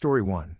Story 1.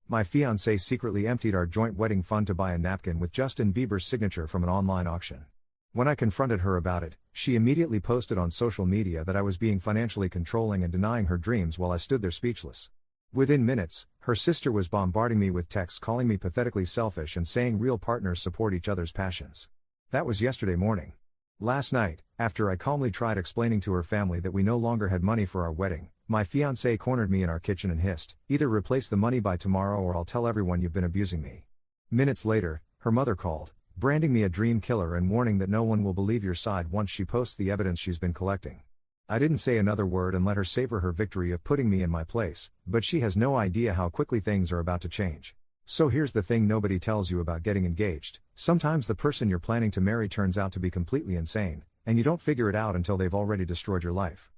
My fiancée secretly emptied our joint wedding fund to buy a napkin with Justin Bieber's signature from an online auction. When I confronted her about it, she immediately posted on social media that I was being financially controlling and denying her dreams while I stood there speechless. Within minutes, her sister was bombarding me with texts calling me pathetically selfish and saying real partners support each other's passions. That was yesterday morning. Last night, after I calmly tried explaining to her family that we no longer had money for our wedding, my fiancé cornered me in our kitchen and hissed, "Either replace the money by tomorrow or I'll tell everyone you've been abusing me." Minutes later, her mother called, branding me a dream killer and warning that no one will believe your side once she posts the evidence she's been collecting. I didn't say another word and let her savor her victory of putting me in my place, but she has no idea how quickly things are about to change. So here's the thing nobody tells you about getting engaged: sometimes the person you're planning to marry turns out to be completely insane, and you don't figure it out until they've already destroyed your life.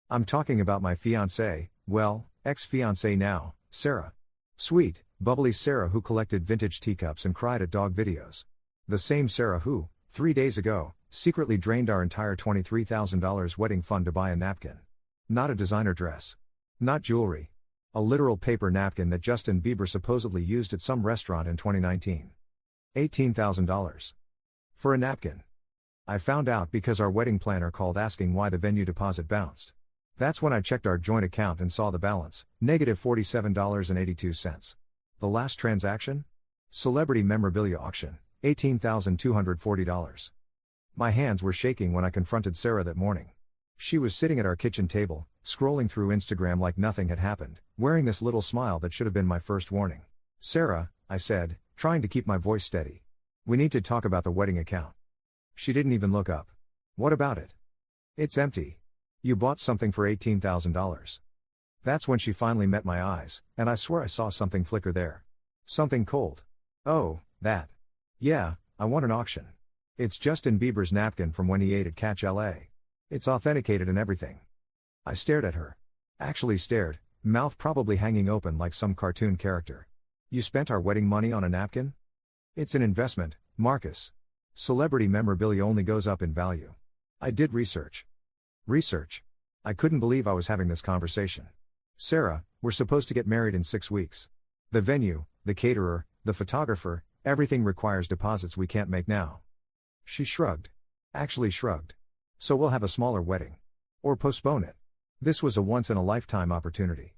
I'm talking about my fiancée, well, ex-fiancée now, Sarah. Sweet, bubbly Sarah who collected vintage teacups and cried at dog videos. The same Sarah who, 3 days ago, secretly drained our entire $23,000 wedding fund to buy a napkin. Not a designer dress. Not jewelry. A literal paper napkin that Justin Bieber supposedly used at some restaurant in 2019. $18,000. For a napkin. I found out because our wedding planner called asking why the venue deposit bounced. That's when I checked our joint account and saw the balance, -$47.82. The last transaction? Celebrity memorabilia auction, $18,240. My hands were shaking when I confronted Sarah that morning. She was sitting at our kitchen table, scrolling through Instagram like nothing had happened, wearing this little smile that should have been my first warning. "Sarah," I said, trying to keep my voice steady. "We need to talk about the wedding account." She didn't even look up. "What about it?" "It's empty. You bought something for $18,000. That's when she finally met my eyes, and I swear I saw something flicker there. Something cold. "Oh, that. Yeah, I won an auction. It's Justin Bieber's napkin from when he ate at Catch LA. It's authenticated and everything." I stared at her. Actually stared, mouth probably hanging open like some cartoon character. "You spent our wedding money on a napkin?" "It's an investment, Marcus. Celebrity memorabilia only goes up in value. I did research." Research? I couldn't believe I was having this conversation. "Sarah, we're supposed to get married in 6 weeks. The venue, the caterer, the photographer, everything requires deposits we can't make now." She shrugged. Actually shrugged. "So we'll have a smaller wedding. Or postpone it." This was a once-in-a-lifetime opportunity.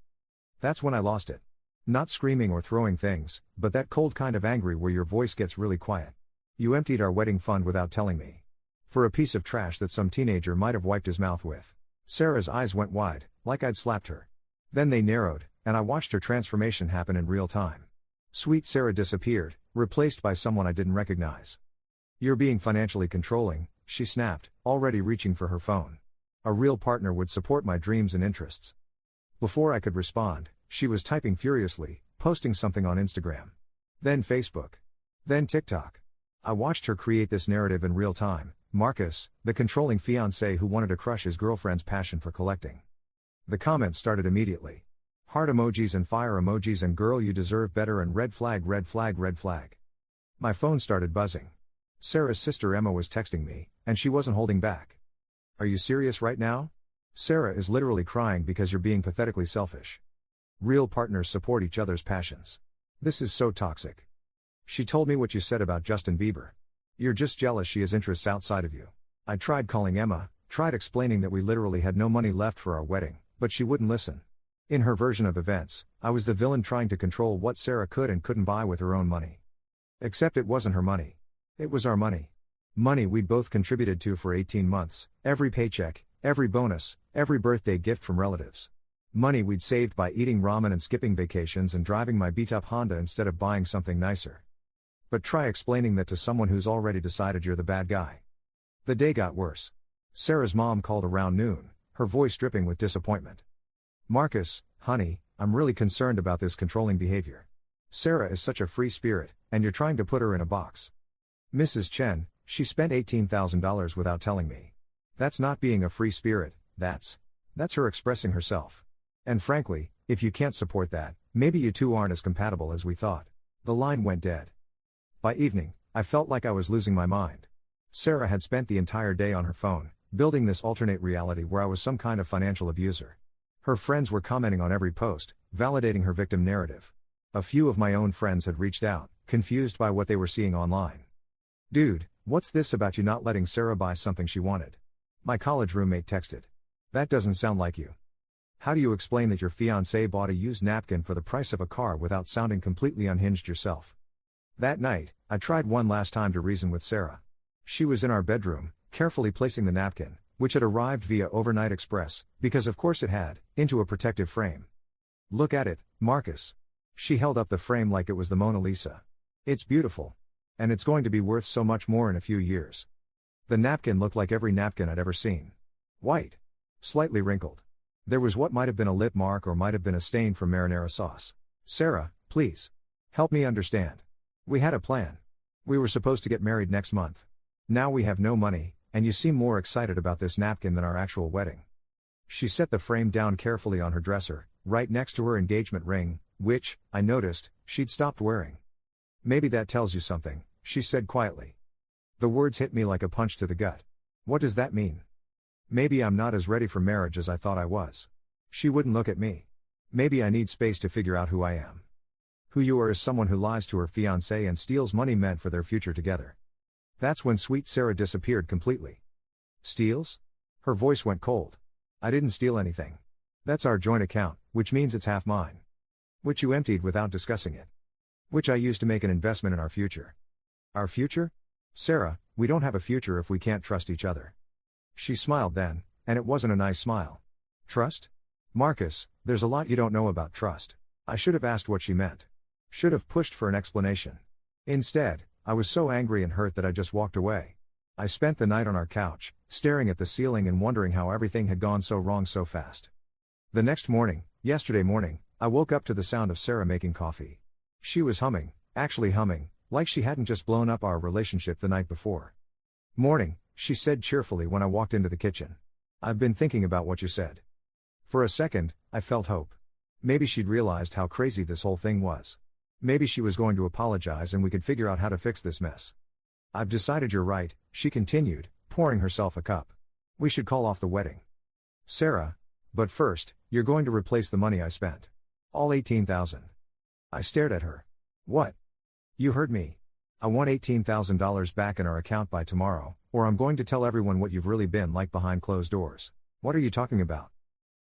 That's when I lost it. Not screaming or throwing things, but that cold kind of angry where your voice gets really quiet. "You emptied our wedding fund without telling me. For a piece of trash that some teenager might have wiped his mouth with." Sarah's eyes went wide, like I'd slapped her. Then they narrowed, and I watched her transformation happen in real time. Sweet Sarah disappeared, replaced by someone I didn't recognize. "You're being financially controlling," she snapped, already reaching for her phone. "A real partner would support my dreams and interests." Before I could respond, she was typing furiously, posting something on Instagram. Then Facebook. Then TikTok. I watched her create this narrative in real time. Marcus, the controlling fiancé who wanted to crush his girlfriend's passion for collecting. The comments started immediately. Heart emojis and fire emojis and "girl you deserve better" and red flag red flag red flag. My phone started buzzing. Sarah's sister Emma was texting me, and she wasn't holding back. "Are you serious right now? Sarah is literally crying because you're being pathetically selfish. Real partners support each other's passions. This is so toxic. She told me what you said about Justin Bieber. You're just jealous she has interests outside of you." I tried calling Emma, tried explaining that we literally had no money left for our wedding, but she wouldn't listen. In her version of events, I was the villain trying to control what Sarah could and couldn't buy with her own money. Except it wasn't her money. It was our money. Money we'd both contributed to for 18 months, every paycheck, every bonus, every birthday gift from relatives. Money we'd saved by eating ramen and skipping vacations and driving my beat-up Honda instead of buying something nicer. But try explaining that to someone who's already decided you're the bad guy. The day got worse. Sarah's mom called around noon, her voice dripping with disappointment. "Marcus, honey, I'm really concerned about this controlling behavior. Sarah is such a free spirit, and you're trying to put her in a box. Mrs. Chen, she spent $18,000 without telling me. That's not being a free spirit, that's her expressing herself. And frankly, if you can't support that, maybe you two aren't as compatible as we thought." The line went dead. By evening, I felt like I was losing my mind. Sarah had spent the entire day on her phone, building this alternate reality where I was some kind of financial abuser. Her friends were commenting on every post, validating her victim narrative. A few of my own friends had reached out, confused by what they were seeing online. "Dude, what's this about you not letting Sarah buy something she wanted?" My college roommate texted. "That doesn't sound like you. How do you explain that your fiancé bought a used napkin for the price of a car without sounding completely unhinged yourself?" That night, I tried one last time to reason with Sarah. She was in our bedroom, carefully placing the napkin, which had arrived via overnight express, because of course it had, into a protective frame. "Look at it, Marcus." She held up the frame like it was the Mona Lisa. "It's beautiful. And it's going to be worth so much more in a few years." The napkin looked like every napkin I'd ever seen. White. Slightly wrinkled. There was what might have been a lip mark or might have been a stain from marinara sauce. "Sarah, please. Help me understand. We had a plan. We were supposed to get married next month. Now we have no money, and you seem more excited about this napkin than our actual wedding." She set the frame down carefully on her dresser, right next to her engagement ring, which, I noticed, she'd stopped wearing. "Maybe that tells you something," she said quietly. The words hit me like a punch to the gut. What does that mean? Maybe I'm not as ready for marriage as I thought I was. She wouldn't look at me. Maybe I need space to figure out who I am. Who you are is someone who lies to her fiancé and steals money meant for their future together. That's when sweet Sarah disappeared completely. "Steals?" Her voice went cold. "I didn't steal anything. That's our joint account, which means it's half mine. Which you emptied without discussing it. Which I used to make an investment in our future." "Our future? Sarah, we don't have a future if we can't trust each other." She smiled then, and it wasn't a nice smile. "Trust? Marcus, there's a lot you don't know about trust." I should have asked what she meant. Should have pushed for an explanation. Instead, I was so angry and hurt that I just walked away. I spent the night on our couch, staring at the ceiling and wondering how everything had gone so wrong so fast. The next morning, yesterday morning, I woke up to the sound of Sarah making coffee. She was humming, actually humming, like she hadn't just blown up our relationship the night before. "Morning," she said cheerfully when I walked into the kitchen. "I've been thinking about what you said." For a second, I felt hope. Maybe she'd realized how crazy this whole thing was. Maybe she was going to apologize and we could figure out how to fix this mess. "I've decided you're right," she continued, pouring herself a cup. "We should call off the wedding. Sarah, but first, you're going to replace the money I spent. All $18,000. I stared at her. "What? You heard me. I want $18,000 back in our account by tomorrow, or I'm going to tell everyone what you've really been like behind closed doors." "What are you talking about?"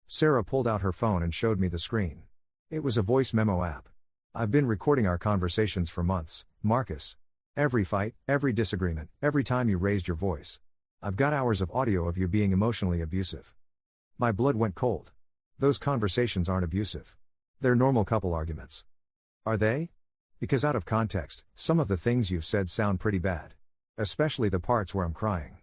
Sarah pulled out her phone and showed me the screen. It was a voice memo app. "I've been recording our conversations for months, Marcus. Every fight, every disagreement, every time you raised your voice. I've got hours of audio of you being emotionally abusive." My blood went cold. Those conversations aren't abusive. They're normal couple arguments. Are they? Because out of context, some of the things you've said sound pretty bad. Especially the parts where I'm crying.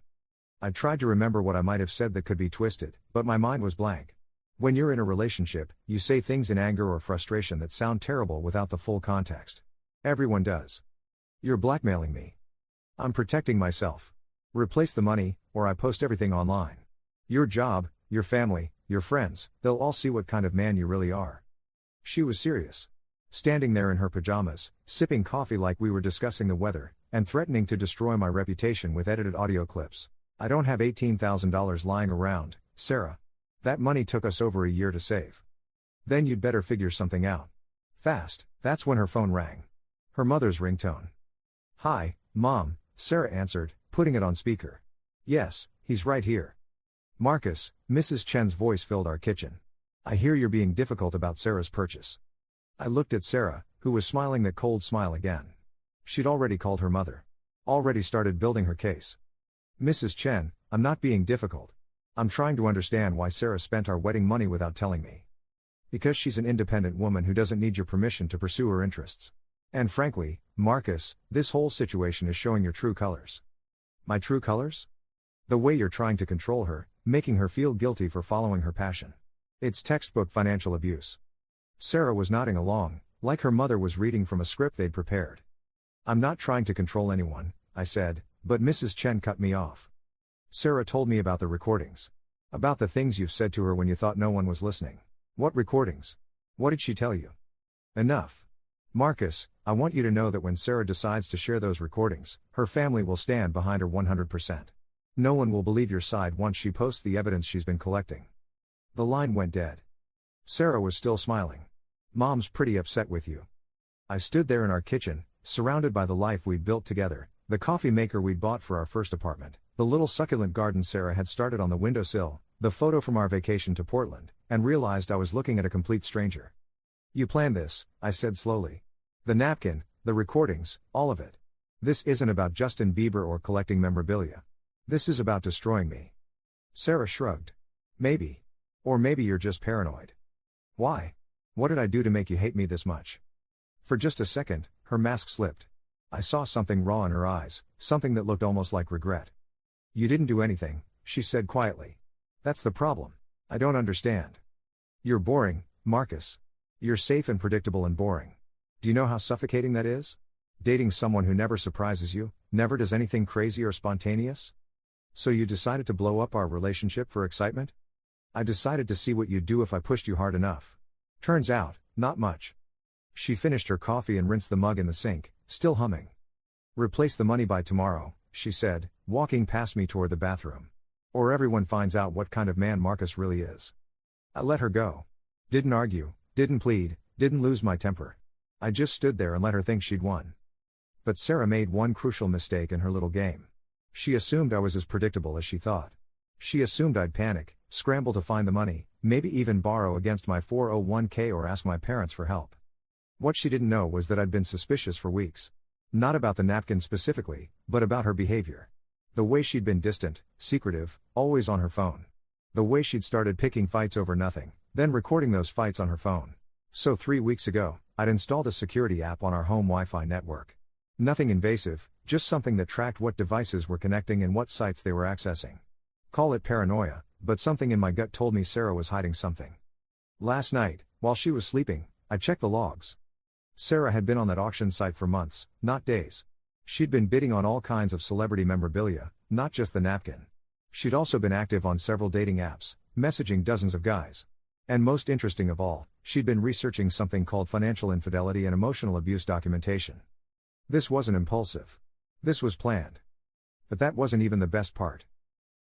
I tried to remember what I might have said that could be twisted, but my mind was blank. When you're in a relationship, you say things in anger or frustration that sound terrible without the full context. Everyone does. "You're blackmailing me. I'm protecting myself. Replace the money, or I post everything online. Your job, your family, your friends, they'll all see what kind of man you really are." She was serious. Standing there in her pajamas, sipping coffee like we were discussing the weather, and threatening to destroy my reputation with edited audio clips. "I don't have $18,000 lying around, Sarah. That money took us over a year to save. Then you'd better figure something out. Fast." That's when her phone rang. Her mother's ringtone. "Hi, Mom," Sarah answered, putting it on speaker. "Yes, he's right here." "Marcus," Mrs. Chen's voice filled our kitchen. "I hear you're being difficult about Sarah's purchase." I looked at Sarah, who was smiling that cold smile again. She'd already called her mother. Already started building her case. "Mrs. Chen, I'm not being difficult. I'm trying to understand why Sarah spent our wedding money without telling me. Because she's an independent woman who doesn't need your permission to pursue her interests. And frankly, Marcus, this whole situation is showing your true colors." "My true colors?" "The way you're trying to control her, making her feel guilty for following her passion. It's textbook financial abuse." Sarah was nodding along, like her mother was reading from a script they'd prepared. "I'm not trying to control anyone," I said, but Mrs. Chen cut me off. "Sarah told me about the recordings. About the things you've said to her when you thought no one was listening." "What recordings? What did she tell you?" "Enough. Marcus, I want you to know that when Sarah decides to share those recordings, her family will stand behind her 100%. No one will believe your side once she posts the evidence she's been collecting." The line went dead. Sarah was still smiling. Mom's pretty upset with you. I stood there in our kitchen, surrounded by the life we'd built together, the coffee maker we'd bought for our first apartment, the little succulent garden Sarah had started on the windowsill, the photo from our vacation to Portland, and realized I was looking at a complete stranger. You planned this, I said slowly. The napkin, the recordings, all of it. This isn't about Justin Bieber or collecting memorabilia. This is about destroying me. Sarah shrugged. Maybe. Or maybe you're just paranoid. Why? What did I do to make you hate me this much? For just a second, her mask slipped. I saw something raw in her eyes, something that looked almost like regret. You didn't do anything, she said quietly. That's the problem. I don't understand. You're boring, Marcus. You're safe and predictable and boring. Do you know how suffocating that is? Dating someone who never surprises you, never does anything crazy or spontaneous? So you decided to blow up our relationship for excitement? I decided to see what you'd do if I pushed you hard enough. Turns out, not much. She finished her coffee and rinsed the mug in the sink, still humming. Replace the money by tomorrow, she said, walking past me toward the bathroom. Or everyone finds out what kind of man Marcus really is. I let her go. Didn't argue, didn't plead, didn't lose my temper. I just stood there and let her think she'd won. But Sarah made one crucial mistake in her little game. She assumed I was as predictable as she thought. She assumed I'd panic, scramble to find the money, maybe even borrow against my 401k or ask my parents for help. What she didn't know was that I'd been suspicious for weeks. Not about the napkin specifically, but about her behavior. The way she'd been distant, secretive, always on her phone. The way she'd started picking fights over nothing, then recording those fights on her phone. So 3 weeks ago, I'd installed a security app on our home Wi-Fi network. Nothing invasive, just something that tracked what devices were connecting and what sites they were accessing. Call it paranoia, but something in my gut told me Sarah was hiding something. Last night, while she was sleeping, I checked the logs. Sarah had been on that auction site for months, not days. She'd been bidding on all kinds of celebrity memorabilia, not just the napkin. She'd also been active on several dating apps, messaging dozens of guys. And most interesting of all, she'd been researching something called financial infidelity and emotional abuse documentation. This wasn't impulsive. This was planned. But that wasn't even the best part.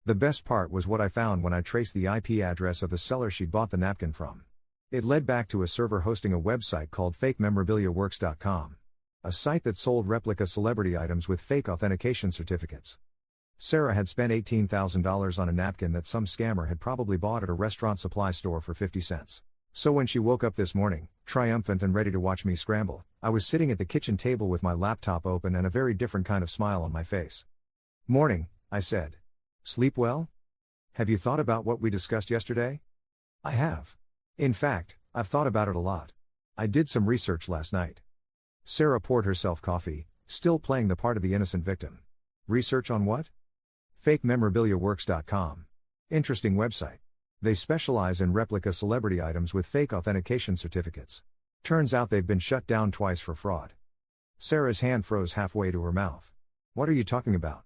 The best part was what I found when I traced the IP address of the seller she'd bought the napkin from. It led back to a server hosting a website called fakememorabiliaworks.com. A site that sold replica celebrity items with fake authentication certificates. Sarah had spent $18,000 on a napkin that some scammer had probably bought at a restaurant supply store for 50 cents. So when she woke up this morning, triumphant and ready to watch me scramble, I was sitting at the kitchen table with my laptop open and a very different kind of smile on my face. Morning, I said. Sleep well? Have you thought about what we discussed yesterday? I have. In fact, I've thought about it a lot. I did some research last night. Sarah poured herself coffee, still playing the part of the innocent victim. Research on what? Fakememorabiliaworks.com. Interesting website. They specialize in replica celebrity items with fake authentication certificates. Turns out they've been shut down twice for fraud. Sarah's hand froze halfway to her mouth. What are you talking about?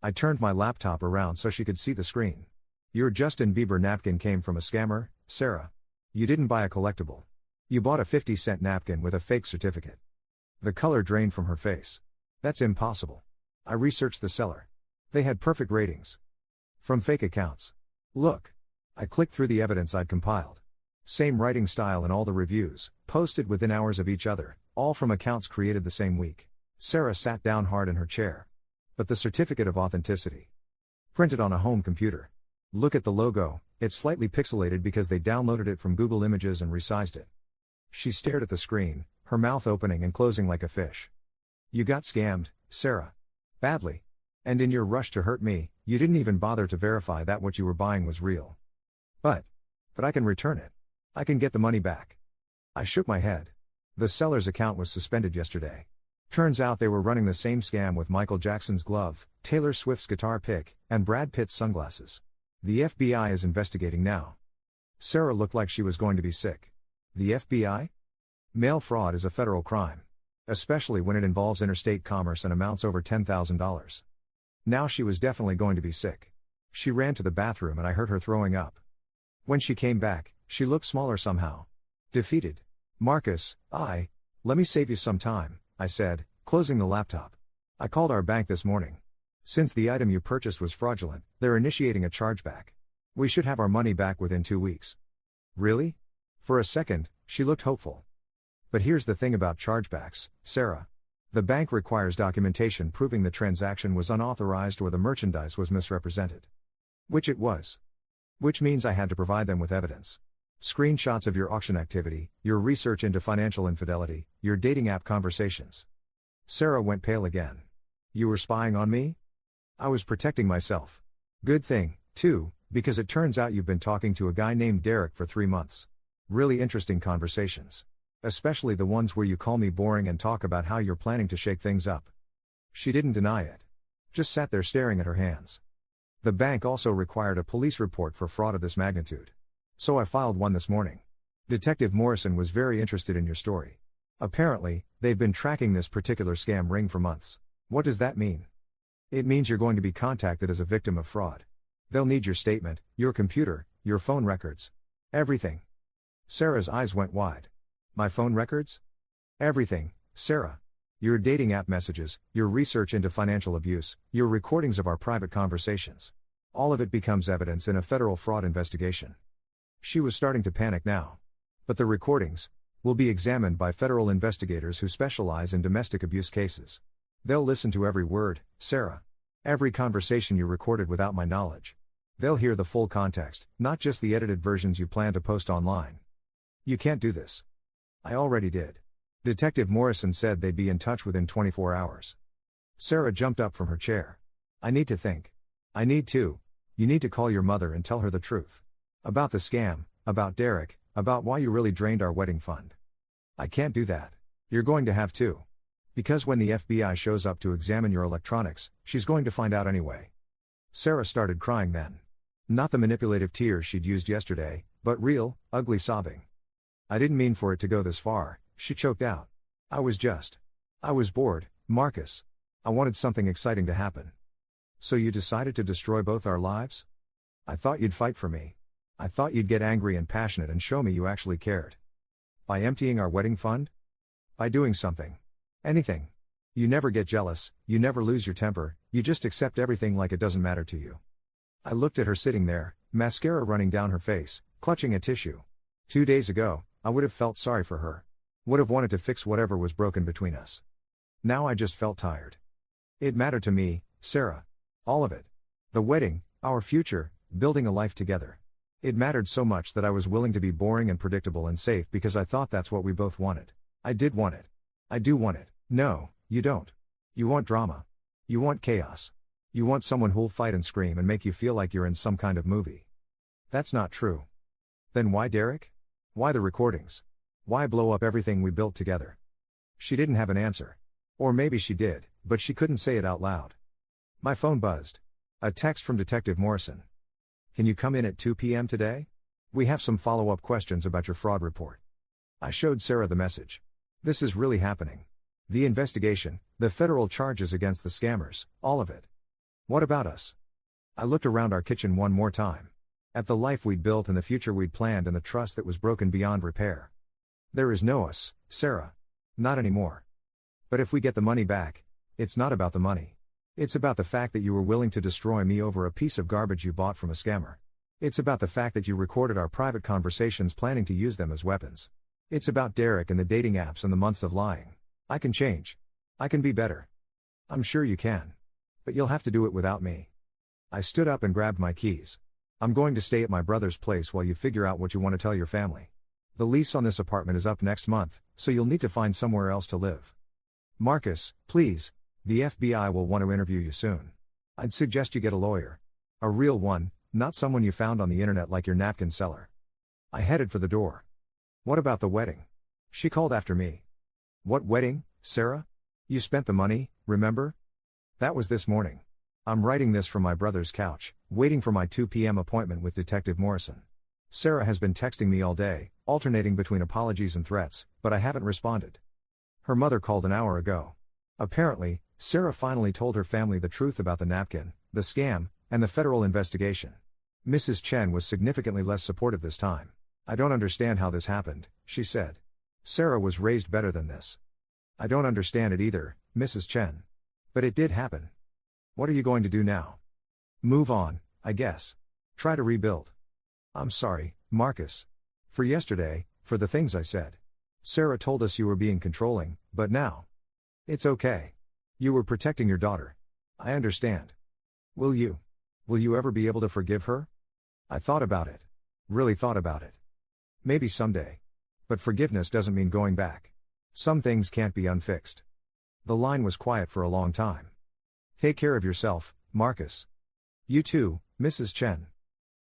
I turned my laptop around so she could see the screen. Your Justin Bieber napkin came from a scammer, Sarah. You didn't buy a collectible. You bought a 50-cent napkin with a fake certificate. The color drained from her face. That's impossible. I researched the seller. They had perfect ratings. From fake accounts. Look. I clicked through the evidence I'd compiled. Same writing style in all the reviews, posted within hours of each other, all from accounts created the same week. Sarah sat down hard in her chair. But the certificate of authenticity. Printed on a home computer. Look at the logo, it's slightly pixelated because they downloaded it from Google Images and resized it. She stared at the screen, her mouth opening and closing like a fish. You got scammed, Sarah. Badly. And in your rush to hurt me, you didn't even bother to verify that what you were buying was real. But I can return it. I can get the money back. I shook my head. The seller's account was suspended yesterday. Turns out they were running the same scam with Michael Jackson's glove, Taylor Swift's guitar pick, and Brad Pitt's sunglasses. The FBI is investigating now. Sarah looked like she was going to be sick. The FBI? Mail fraud is a federal crime. Especially when it involves interstate commerce and amounts over $10,000. Now she was definitely going to be sick. She ran to the bathroom and I heard her throwing up. When she came back, she looked smaller somehow. Defeated. Marcus, let me save you some time, I said, closing the laptop. I called our bank this morning. Since the item you purchased was fraudulent, they're initiating a chargeback. We should have our money back within 2 weeks. Really? For a second, she looked hopeful. But here's the thing about chargebacks, Sarah. The bank requires documentation proving the transaction was unauthorized or the merchandise was misrepresented. Which it was. Which means I had to provide them with evidence. Screenshots of your auction activity, your research into financial infidelity, your dating app conversations. Sarah went pale again. You were spying on me? I was protecting myself. Good thing, too, because it turns out you've been talking to a guy named Derek for 3 months. Really interesting conversations. Especially the ones where you call me boring and talk about how you're planning to shake things up. She didn't deny it. Just sat there staring at her hands. The bank also required a police report for fraud of this magnitude. So I filed one this morning. Detective Morrison was very interested in your story. Apparently, they've been tracking this particular scam ring for months. What does that mean? It means you're going to be contacted as a victim of fraud. They'll need your statement, your computer, your phone records. Everything. Sarah's eyes went wide. My phone records? Everything, Sarah. Your dating app messages, your research into financial abuse, your recordings of our private conversations. All of it becomes evidence in a federal fraud investigation. She was starting to panic now. But the recordings will be examined by federal investigators who specialize in domestic abuse cases. They'll listen to every word, Sarah. Every conversation you recorded without my knowledge. They'll hear the full context, not just the edited versions you plan to post online. You can't do this. I already did. Detective Morrison said they'd be in touch within 24 hours. Sarah jumped up from her chair. I need to think. I need to. You need to call your mother and tell her the truth. About the scam, about Derek, about why you really drained our wedding fund. I can't do that. You're going to have to. Because when the FBI shows up to examine your electronics, she's going to find out anyway. Sarah started crying then. Not the manipulative tears she'd used yesterday, but real, ugly sobbing. I didn't mean for it to go this far, she choked out. I was bored, Marcus. I wanted something exciting to happen. So you decided to destroy both our lives? I thought you'd fight for me. I thought you'd get angry and passionate and show me you actually cared. By emptying our wedding fund? By doing something. Anything. You never get jealous, you never lose your temper, you just accept everything like it doesn't matter to you. I looked at her sitting there, mascara running down her face, clutching a tissue. 2 days ago, I would have felt sorry for her. Would have wanted to fix whatever was broken between us. Now I just felt tired. It mattered to me, Sarah. All of it. The wedding, our future, building a life together. It mattered so much that I was willing to be boring and predictable and safe because I thought that's what we both wanted. I did want it. I do want it. No, you don't. You want drama. You want chaos. You want someone who'll fight and scream and make you feel like you're in some kind of movie. That's not true. Then why Derek? Why the recordings? Why blow up everything we built together? She didn't have an answer. Or maybe she did, but she couldn't say it out loud. My phone buzzed. A text from Detective Morrison. Can you come in at 2 p.m. today? We have some follow-up questions about your fraud report. I showed Sarah the message. This is really happening. The investigation, the federal charges against the scammers, all of it. What about us? I looked around our kitchen one more time. At the life we'd built and the future we'd planned and the trust that was broken beyond repair. There is no us, Sarah. Not anymore. But if we get the money back, it's not about the money. It's about the fact that you were willing to destroy me over a piece of garbage you bought from a scammer. It's about the fact that you recorded our private conversations planning to use them as weapons. It's about Derek and the dating apps and the months of lying. I can change. I can be better. I'm sure you can. But you'll have to do it without me. I stood up and grabbed my keys. I'm going to stay at my brother's place while you figure out what you want to tell your family. The lease on this apartment is up next month, so you'll need to find somewhere else to live. Marcus, please, the FBI will want to interview you soon. I'd suggest you get a lawyer. A real one, not someone you found on the internet like your napkin seller. I headed for the door. What about the wedding? She called after me. What wedding, Sarah? You spent the money, remember? That was this morning. I'm writing this from my brother's couch, waiting for my 2 p.m. appointment with Detective Morrison. Sarah has been texting me all day, alternating between apologies and threats, but I haven't responded. Her mother called an hour ago. Apparently, Sarah finally told her family the truth about the napkin, the scam, and the federal investigation. Mrs. Chen was significantly less supportive this time. I don't understand how this happened, she said. Sarah was raised better than this. I don't understand it either, Mrs. Chen. But it did happen. What are you going to do now? Move on, I guess. Try to rebuild. I'm sorry, Marcus. For yesterday, for the things I said. Sarah told us you were being controlling, but now. It's okay. You were protecting your daughter. I understand. Will you? Will you ever be able to forgive her? I thought about it. Really thought about it. Maybe someday. But forgiveness doesn't mean going back. Some things can't be unfixed. The line was quiet for a long time. Take care of yourself, Marcus. You too, Mrs. Chen.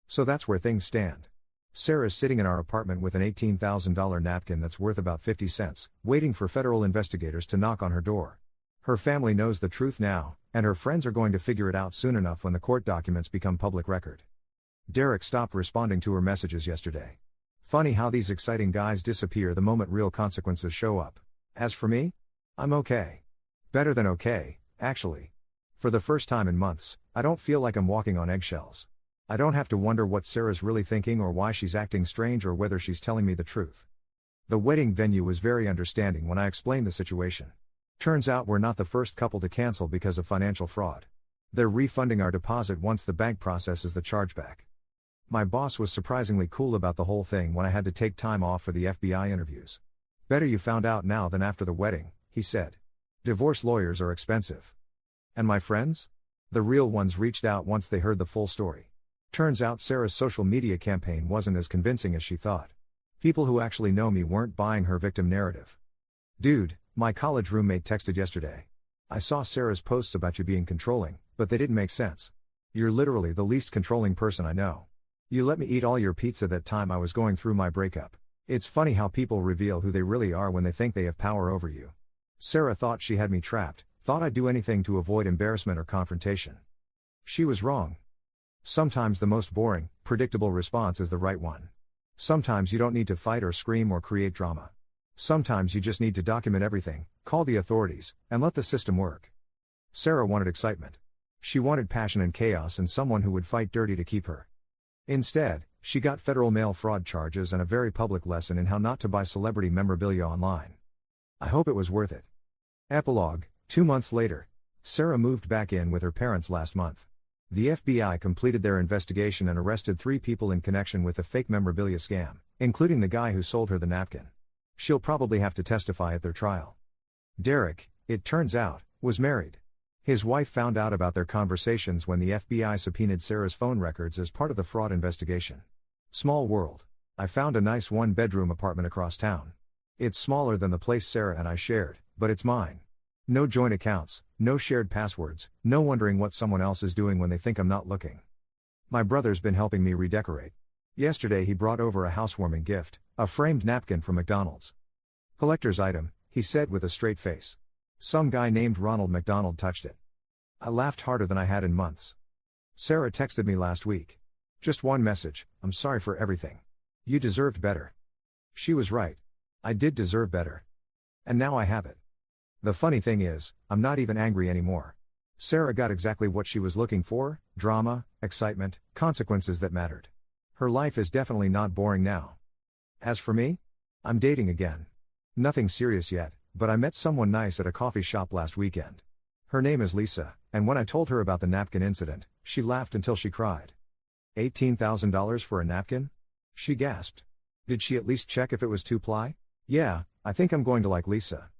So that's where things stand. Sarah's sitting in our apartment with an $18,000 napkin that's worth about 50 cents, waiting for federal investigators to knock on her door. Her family knows the truth now, and her friends are going to figure it out soon enough when the court documents become public record. Derek stopped responding to her messages yesterday. Funny how these exciting guys disappear the moment real consequences show up. As for me? I'm okay. Better than okay, actually. For the first time in months, I don't feel like I'm walking on eggshells. I don't have to wonder what Sarah's really thinking or why she's acting strange or whether she's telling me the truth. The wedding venue was very understanding when I explained the situation. Turns out we're not the first couple to cancel because of financial fraud. They're refunding our deposit once the bank processes the chargeback. My boss was surprisingly cool about the whole thing when I had to take time off for the FBI interviews. Better you found out now than after the wedding, he said. Divorce lawyers are expensive. And my friends? The real ones reached out once they heard the full story. Turns out Sarah's social media campaign wasn't as convincing as she thought. People who actually know me weren't buying her victim narrative. Dude, my college roommate texted yesterday. I saw Sarah's posts about you being controlling, but they didn't make sense. You're literally the least controlling person I know. You let me eat all your pizza that time I was going through my breakup. It's funny how people reveal who they really are when they think they have power over you. Sarah thought she had me trapped, thought I'd do anything to avoid embarrassment or confrontation. She was wrong. Sometimes the most boring, predictable response is the right one. Sometimes you don't need to fight or scream or create drama. Sometimes you just need to document everything, call the authorities, and let the system work. Sarah wanted excitement. She wanted passion and chaos and someone who would fight dirty to keep her. Instead, she got federal mail fraud charges and a very public lesson in how not to buy celebrity memorabilia online. I hope it was worth it. Epilogue, 2 months later. Sarah moved back in with her parents last month. The FBI completed their investigation and arrested 3 people in connection with the fake memorabilia scam, including the guy who sold her the napkin. She'll probably have to testify at their trial. Derek, it turns out, was married. His wife found out about their conversations when the FBI subpoenaed Sarah's phone records as part of the fraud investigation. Small world. I found a nice 1-bedroom apartment across town. It's smaller than the place Sarah and I shared, but it's mine. No joint accounts, no shared passwords, no wondering what someone else is doing when they think I'm not looking. My brother's been helping me redecorate. Yesterday he brought over a housewarming gift, a framed napkin from McDonald's. Collector's item, he said with a straight face. Some guy named Ronald McDonald touched it. I laughed harder than I had in months. Sarah texted me last week. Just one message, I'm sorry for everything. You deserved better. She was right. I did deserve better. And now I have it. The funny thing is, I'm not even angry anymore. Sarah got exactly what she was looking for, drama, excitement, consequences that mattered. Her life is definitely not boring now. As for me? I'm dating again. Nothing serious yet, but I met someone nice at a coffee shop last weekend. Her name is Lisa, and when I told her about the napkin incident, she laughed until she cried. $18,000 for a napkin? She gasped. Did she at least check if it was 2-ply? Yeah, I think I'm going to like Lisa.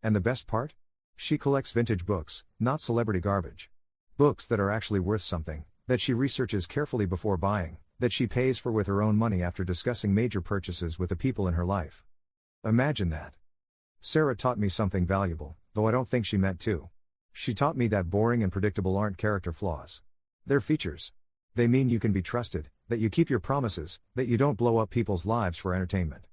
And the best part? She collects vintage books, not celebrity garbage. Books that are actually worth something, that she researches carefully before buying, that she pays for with her own money after discussing major purchases with the people in her life. Imagine that. Sarah taught me something valuable, though I don't think she meant to. She taught me that boring and predictable aren't character flaws. They're features. They mean you can be trusted, that you keep your promises, that you don't blow up people's lives for entertainment.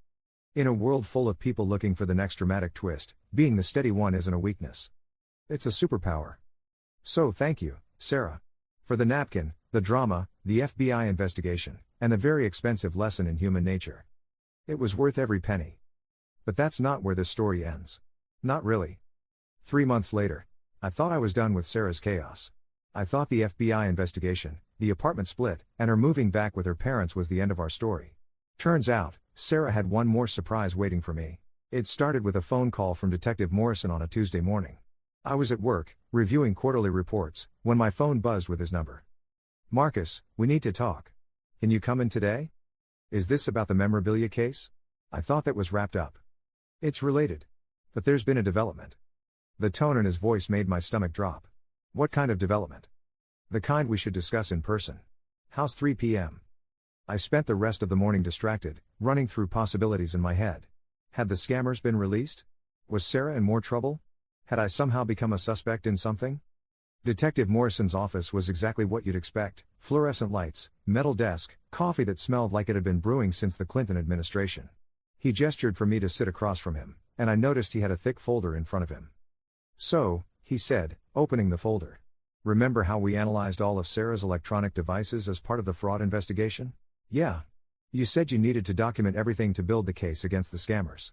In a world full of people looking for the next dramatic twist, being the steady one isn't a weakness. It's a superpower. So thank you, Sarah. For the napkin, the drama, the FBI investigation, and the very expensive lesson in human nature. It was worth every penny. But that's not where this story ends. Not really. 3 months later, I thought I was done with Sarah's chaos. I thought the FBI investigation, the apartment split, and her moving back with her parents was the end of our story. Turns out, Sarah had one more surprise waiting for me. It started with a phone call from Detective Morrison on a Tuesday morning. I was at work, reviewing quarterly reports, when my phone buzzed with his number. Marcus, we need to talk. Can you come in today? Is this about the memorabilia case? I thought that was wrapped up. It's related. But there's been a development. The tone in his voice made my stomach drop. What kind of development? The kind we should discuss in person. How's 3 p.m.? I spent the rest of the morning distracted, running through possibilities in my head. Had the scammers been released? Was Sarah in more trouble? Had I somehow become a suspect in something? Detective Morrison's office was exactly what you'd expect: fluorescent lights, metal desk, coffee that smelled like it had been brewing since the Clinton administration. He gestured for me to sit across from him, and I noticed he had a thick folder in front of him. "So," he said, opening the folder. "Remember how we analyzed all of Sarah's electronic devices as part of the fraud investigation? Yeah. You said you needed to document everything to build the case against the scammers.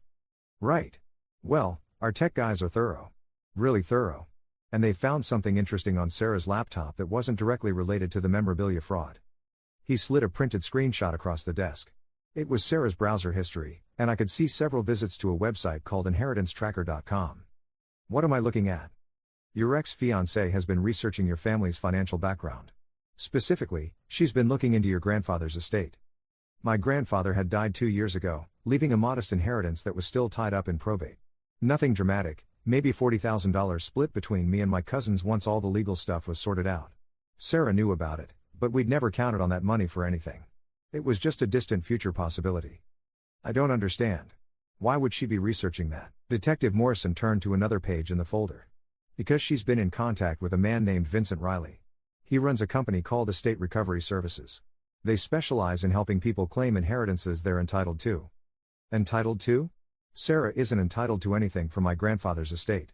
Right. Well, our tech guys are thorough. Really thorough. And they found something interesting on Sarah's laptop that wasn't directly related to the memorabilia fraud." He slid a printed screenshot across the desk. It was Sarah's browser history, and I could see several visits to a website called inheritancetracker.com. "What am I looking at?" "Your ex-fiancée has been researching your family's financial background. Specifically, she's been looking into your grandfather's estate. My grandfather had died 2 years ago, leaving a modest inheritance that was still tied up in probate. Nothing dramatic, maybe $40,000 split between me and my cousins once all the legal stuff was sorted out. Sarah knew about it, but we'd never counted on that money for anything. It was just a distant future possibility." "I don't understand. Why would she be researching that?" Detective Morrison turned to another page in the folder. "Because she's been in contact with a man named Vincent Riley. He runs a company called Estate Recovery Services. They specialize in helping people claim inheritances they're entitled to." "Entitled to?" "Sarah isn't entitled to anything from my grandfather's estate.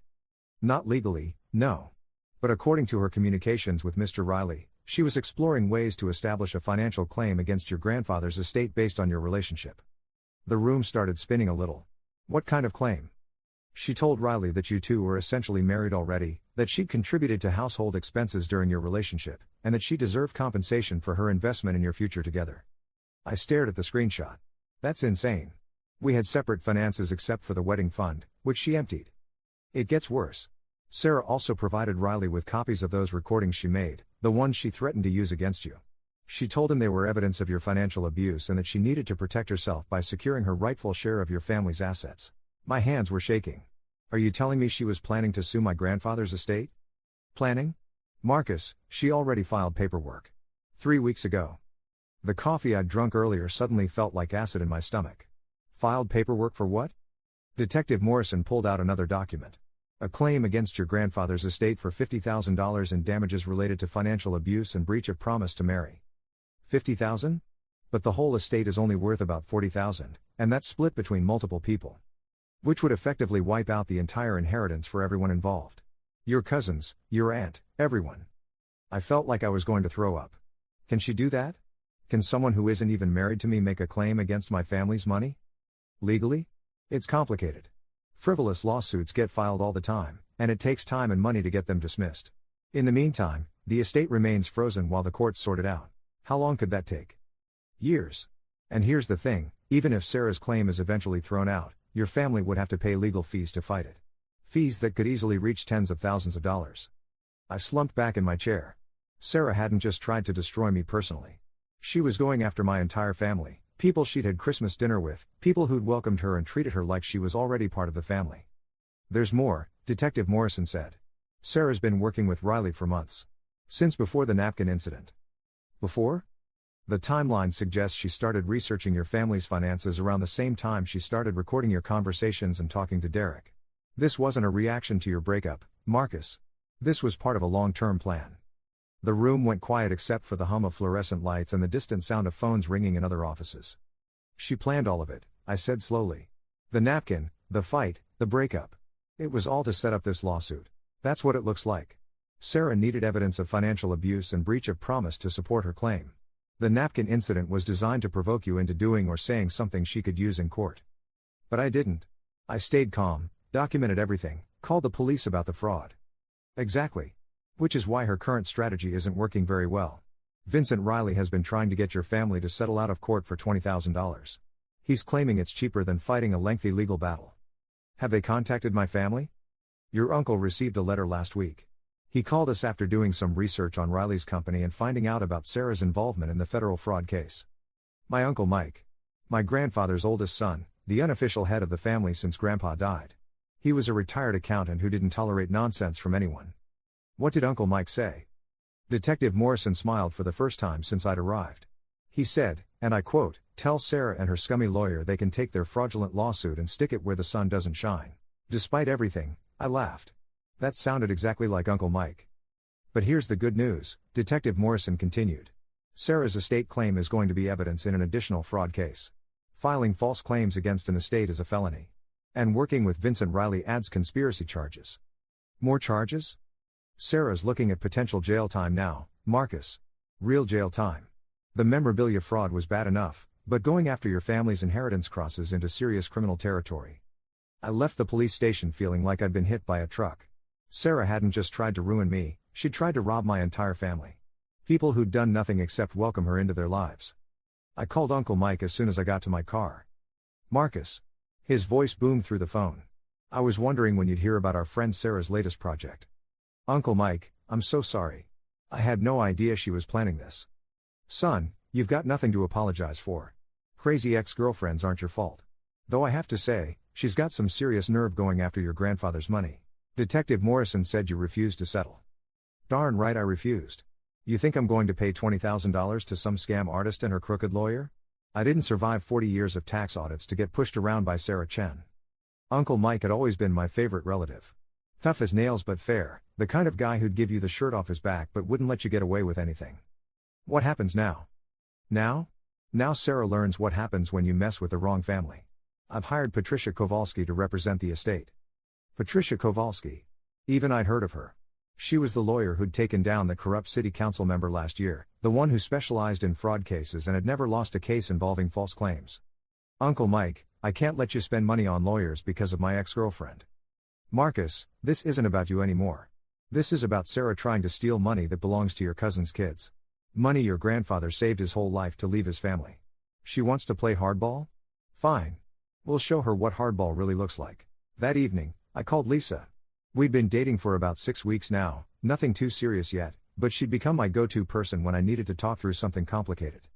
Not legally, no. But according to her communications with Mr. Riley, she was exploring ways to establish a financial claim against your grandfather's estate based on your relationship." The room started spinning a little. "What kind of claim?" "She told Riley that you two were essentially married already, that she'd contributed to household expenses during your relationship, and that she deserved compensation for her investment in your future together." I stared at the screenshot. "That's insane. We had separate finances except for the wedding fund, which she emptied." "It gets worse. Sarah also provided Riley with copies of those recordings she made, the ones she threatened to use against you. She told him they were evidence of your financial abuse and that she needed to protect herself by securing her rightful share of your family's assets." My hands were shaking. "Are you telling me she was planning to sue my grandfather's estate?" "Planning? Marcus, she already filed paperwork. 3 weeks ago." The coffee I'd drunk earlier suddenly felt like acid in my stomach. "Filed paperwork for what?" Detective Morrison pulled out another document. "A claim against your grandfather's estate for $50,000 in damages related to financial abuse and breach of promise to marry." $50,000? But the whole estate is only worth about $40,000, and that's split between multiple people. Which would effectively wipe out the entire inheritance for everyone involved. Your cousins, your aunt, everyone. I felt like I was going to throw up. Can she do that? Can someone who isn't even married to me make a claim against my family's money? Legally? It's complicated. Frivolous lawsuits get filed all the time, and it takes time and money to get them dismissed. In the meantime, the estate remains frozen while the courts sort it out. How long could that take? Years. And here's the thing, even if Sarah's claim is eventually thrown out, your family would have to pay legal fees to fight it. Fees that could easily reach tens of thousands of dollars. I slumped back in my chair. Sarah hadn't just tried to destroy me personally. She was going after my entire family, people she'd had Christmas dinner with, people who'd welcomed her and treated her like she was already part of the family. "There's more," Detective Morrison said. "Sarah's been working with Riley for months. Since before the napkin incident." "Before?" "The timeline suggests she started researching your family's finances around the same time she started recording your conversations and talking to Derek. This wasn't a reaction to your breakup, Marcus. This was part of a long-term plan." The room went quiet except for the hum of fluorescent lights and the distant sound of phones ringing in other offices. "She planned all of it," I said slowly. "The napkin, the fight, the breakup. It was all to set up this lawsuit. That's what it looks like. Sarah needed evidence of financial abuse and breach of promise to support her claim. The napkin incident was designed to provoke you into doing or saying something she could use in court. But I didn't. I stayed calm, documented everything, called the police about the fraud." "Exactly. Which is why her current strategy isn't working very well. Vincent Riley has been trying to get your family to settle out of court for $20,000. He's claiming it's cheaper than fighting a lengthy legal battle." "Have they contacted my family?" "Your uncle received a letter last week. He called us after doing some research on Riley's company and finding out about Sarah's involvement in the federal fraud case." "My Uncle Mike. My grandfather's oldest son, the unofficial head of the family since Grandpa died. He was a retired accountant who didn't tolerate nonsense from anyone. What did Uncle Mike say? Detective Morrison smiled for the first time since I'd arrived. He said, and I quote, "Tell Sarah and her scummy lawyer they can take their fraudulent lawsuit and stick it where the sun doesn't shine." Despite everything, I laughed. That sounded exactly like Uncle Mike. But here's the good news, Detective Morrison continued. Sarah's estate claim is going to be evidence in an additional fraud case. Filing false claims against an estate is a felony. And working with Vincent Riley adds conspiracy charges. More charges? Sarah's looking at potential jail time now, Marcus. Real jail time. The memorabilia fraud was bad enough, but going after your family's inheritance crosses into serious criminal territory. I left the police station feeling like I'd been hit by a truck. Sarah hadn't just tried to ruin me, she'd tried to rob my entire family. People who'd done nothing except welcome her into their lives. I called Uncle Mike as soon as I got to my car. Marcus. His voice boomed through the phone. I was wondering when you'd hear about our friend Sarah's latest project. Uncle Mike, I'm so sorry. I had no idea she was planning this. Son, you've got nothing to apologize for. Crazy ex-girlfriends aren't your fault. Though I have to say, she's got some serious nerve going after your grandfather's money. Detective Morrison said you refused to settle. Darn right I refused. You think I'm going to pay $20,000 to some scam artist and her crooked lawyer? I didn't survive 40 years of tax audits to get pushed around by Sarah Chen. Uncle Mike had always been my favorite relative. Tough as nails but fair, the kind of guy who'd give you the shirt off his back but wouldn't let you get away with anything. What happens now? Now? Now Sarah learns what happens when you mess with the wrong family. I've hired Patricia Kowalski to represent the estate. Patricia Kowalski. Even I'd heard of her. She was the lawyer who'd taken down the corrupt city council member last year, the one who specialized in fraud cases and had never lost a case involving false claims. Uncle Mike, I can't let you spend money on lawyers because of my ex-girlfriend. Marcus, this isn't about you anymore. This is about Sarah trying to steal money that belongs to your cousin's kids. Money your grandfather saved his whole life to leave his family. She wants to play hardball? Fine. We'll show her what hardball really looks like. That evening, I called Lisa. We'd been dating for about 6 weeks now, nothing too serious yet, but she'd become my go-to person when I needed to talk through something complicated.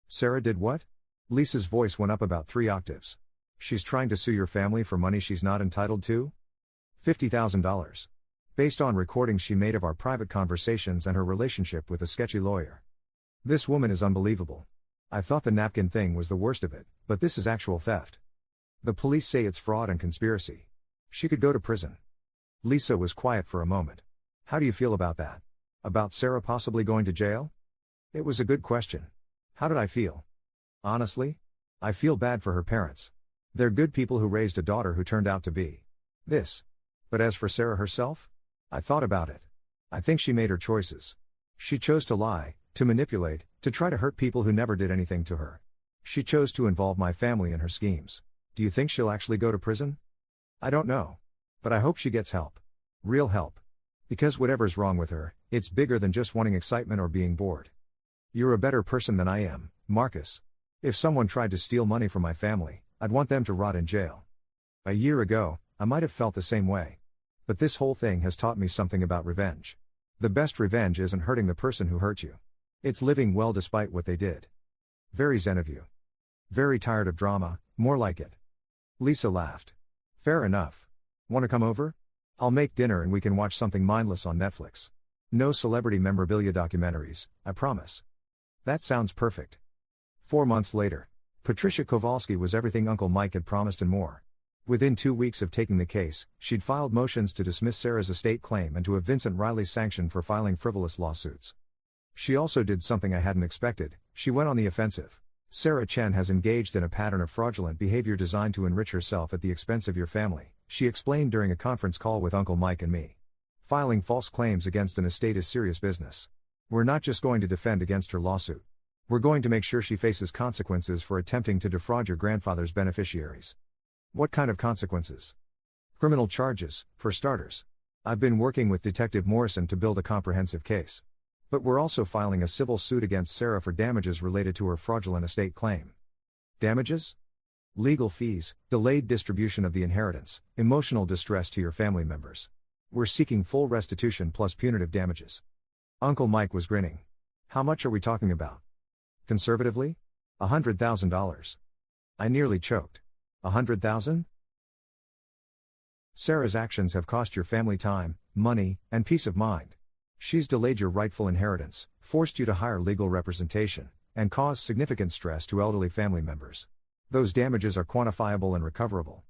Sarah did what? Lisa's voice went up about 3 octaves. She's trying to sue your family for money she's not entitled to? $50,000. Based on recordings she made of our private conversations and her relationship with a sketchy lawyer. This woman is unbelievable. I thought the napkin thing was the worst of it, but this is actual theft. The police say it's fraud and conspiracy. She could go to prison. Lisa was quiet for a moment. How do you feel about that? About Sarah possibly going to jail? It was a good question. How did I feel? Honestly? I feel bad for her parents. They're good people who raised a daughter who turned out to be this. But as for Sarah herself? I thought about it. I think she made her choices. She chose to lie, to manipulate, to try to hurt people who never did anything to her. She chose to involve my family in her schemes. Do you think she'll actually go to prison? I don't know. But I hope she gets help. Real help. Because whatever's wrong with her, it's bigger than just wanting excitement or being bored. You're a better person than I am, Marcus. If someone tried to steal money from my family, I'd want them to rot in jail. A year ago, I might have felt the same way. But this whole thing has taught me something about revenge. The best revenge isn't hurting the person who hurt you. It's living well despite what they did. Very zen of you. Very tired of drama, more like it. Lisa laughed. Fair enough. Want to come over? I'll make dinner and we can watch something mindless on Netflix. No celebrity memorabilia documentaries, I promise. That sounds perfect. 4 months later, Patricia Kowalski was everything Uncle Mike had promised and more. Within 2 weeks of taking the case, she'd filed motions to dismiss Sarah's estate claim and to have Vincent Riley sanctioned for filing frivolous lawsuits. She also did something I hadn't expected. She went on the offensive. Sarah Chen has engaged in a pattern of fraudulent behavior designed to enrich herself at the expense of your family, she explained during a conference call with Uncle Mike and me. Filing false claims against an estate is serious business. We're not just going to defend against her lawsuit. We're going to make sure she faces consequences for attempting to defraud your grandfather's beneficiaries. What kind of consequences? Criminal charges, for starters. I've been working with Detective Morrison to build a comprehensive case. But we're also filing a civil suit against Sarah for damages related to her fraudulent estate claim. Damages? Legal fees, delayed distribution of the inheritance, emotional distress to your family members. We're seeking full restitution plus punitive damages. Uncle Mike was grinning. How much are we talking about? Conservatively? $100,000. I nearly choked. 100,000? Sarah's actions have cost your family time, money, and peace of mind. She's delayed your rightful inheritance, forced you to hire legal representation, and caused significant stress to elderly family members. Those damages are quantifiable and recoverable.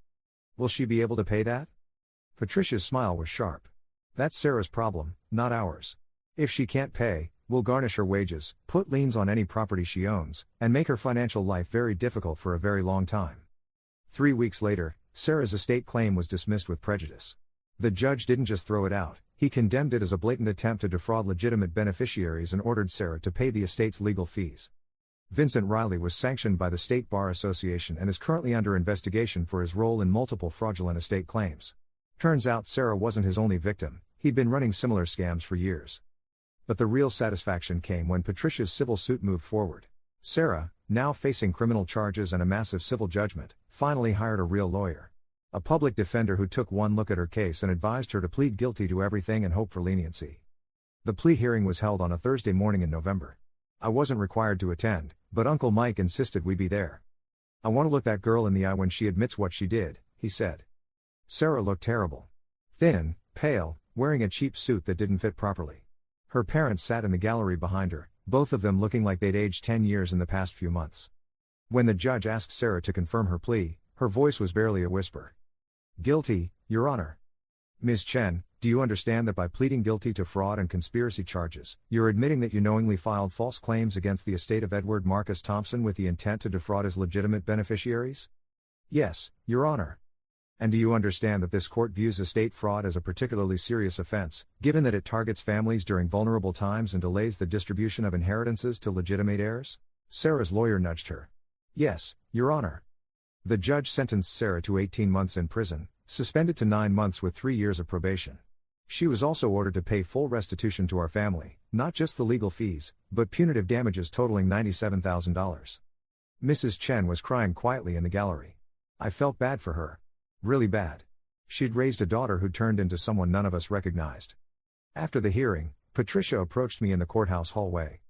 Will she be able to pay that? Patricia's smile was sharp. That's Sarah's problem, not ours. If she can't pay, we'll garnish her wages, put liens on any property she owns, and make her financial life very difficult for a very long time. 3 weeks later, Sarah's estate claim was dismissed with prejudice. The judge didn't just throw it out, he condemned it as a blatant attempt to defraud legitimate beneficiaries and ordered Sarah to pay the estate's legal fees. Vincent Riley was sanctioned by the State Bar Association and is currently under investigation for his role in multiple fraudulent estate claims. Turns out Sarah wasn't his only victim, he'd been running similar scams for years. But the real satisfaction came when Patricia's civil suit moved forward. Sarah, now facing criminal charges and a massive civil judgment, finally hired a real lawyer. A public defender who took one look at her case and advised her to plead guilty to everything and hope for leniency. The plea hearing was held on a Thursday morning in November. I wasn't required to attend, but Uncle Mike insisted we be there. I want to look that girl in the eye when she admits what she did, he said. Sarah looked terrible. Thin, pale, wearing a cheap suit that didn't fit properly. Her parents sat in the gallery behind her, both of them looking like they'd aged 10 years in the past few months. When the judge asked Sarah to confirm her plea, her voice was barely a whisper. Guilty, Your Honor. Ms. Chen, do you understand that by pleading guilty to fraud and conspiracy charges, you're admitting that you knowingly filed false claims against the estate of Edward Marcus Thompson with the intent to defraud his legitimate beneficiaries? Yes, Your Honor. And do you understand that this court views estate fraud as a particularly serious offense, given that it targets families during vulnerable times and delays the distribution of inheritances to legitimate heirs? Sarah's lawyer nudged her. Yes, Your Honor. The judge sentenced Sarah to 18 months in prison, suspended to 9 months with 3 years of probation. She was also ordered to pay full restitution to our family, not just the legal fees, but punitive damages totaling $97,000. Mrs. Chen was crying quietly in the gallery. I felt bad for her. Really bad. She'd raised a daughter who turned into someone none of us recognized. After the hearing, Patricia approached me in the courthouse hallway.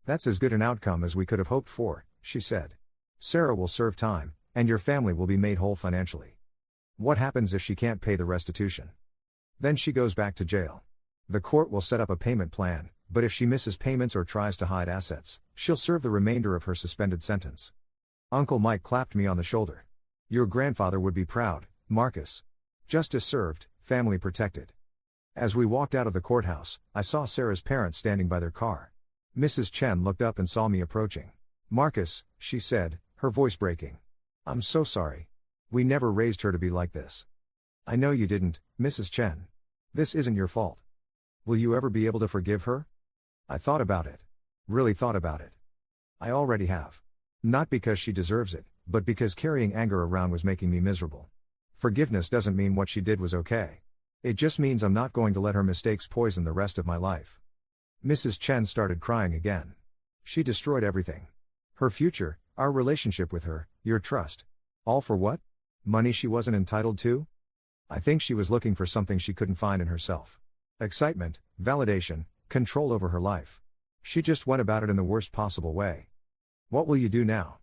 That's as good an outcome as we could have hoped for, she said. Sarah will serve time, and your family will be made whole financially. What happens if she can't pay the restitution? Then she goes back to jail. The court will set up a payment plan, but if she misses payments or tries to hide assets, she'll serve the remainder of her suspended sentence. Uncle Mike clapped me on the shoulder. Your grandfather would be proud, Marcus. Justice served, family protected. As we walked out of the courthouse, I saw Sarah's parents standing by their car. Mrs. Chen looked up and saw me approaching. Marcus, she said, her voice breaking. I'm so sorry. We never raised her to be like this. I know you didn't, Mrs. Chen. This isn't your fault. Will you ever be able to forgive her? I thought about it. Really thought about it. I already have. Not because she deserves it, but because carrying anger around was making me miserable. Forgiveness doesn't mean what she did was okay. It just means I'm not going to let her mistakes poison the rest of my life. Mrs. Chen started crying again. She destroyed everything. Her future, our relationship with her, your trust. All for what? Money she wasn't entitled to? I think she was looking for something she couldn't find in herself. Excitement, validation, control over her life. She just went about it in the worst possible way. What will you do now?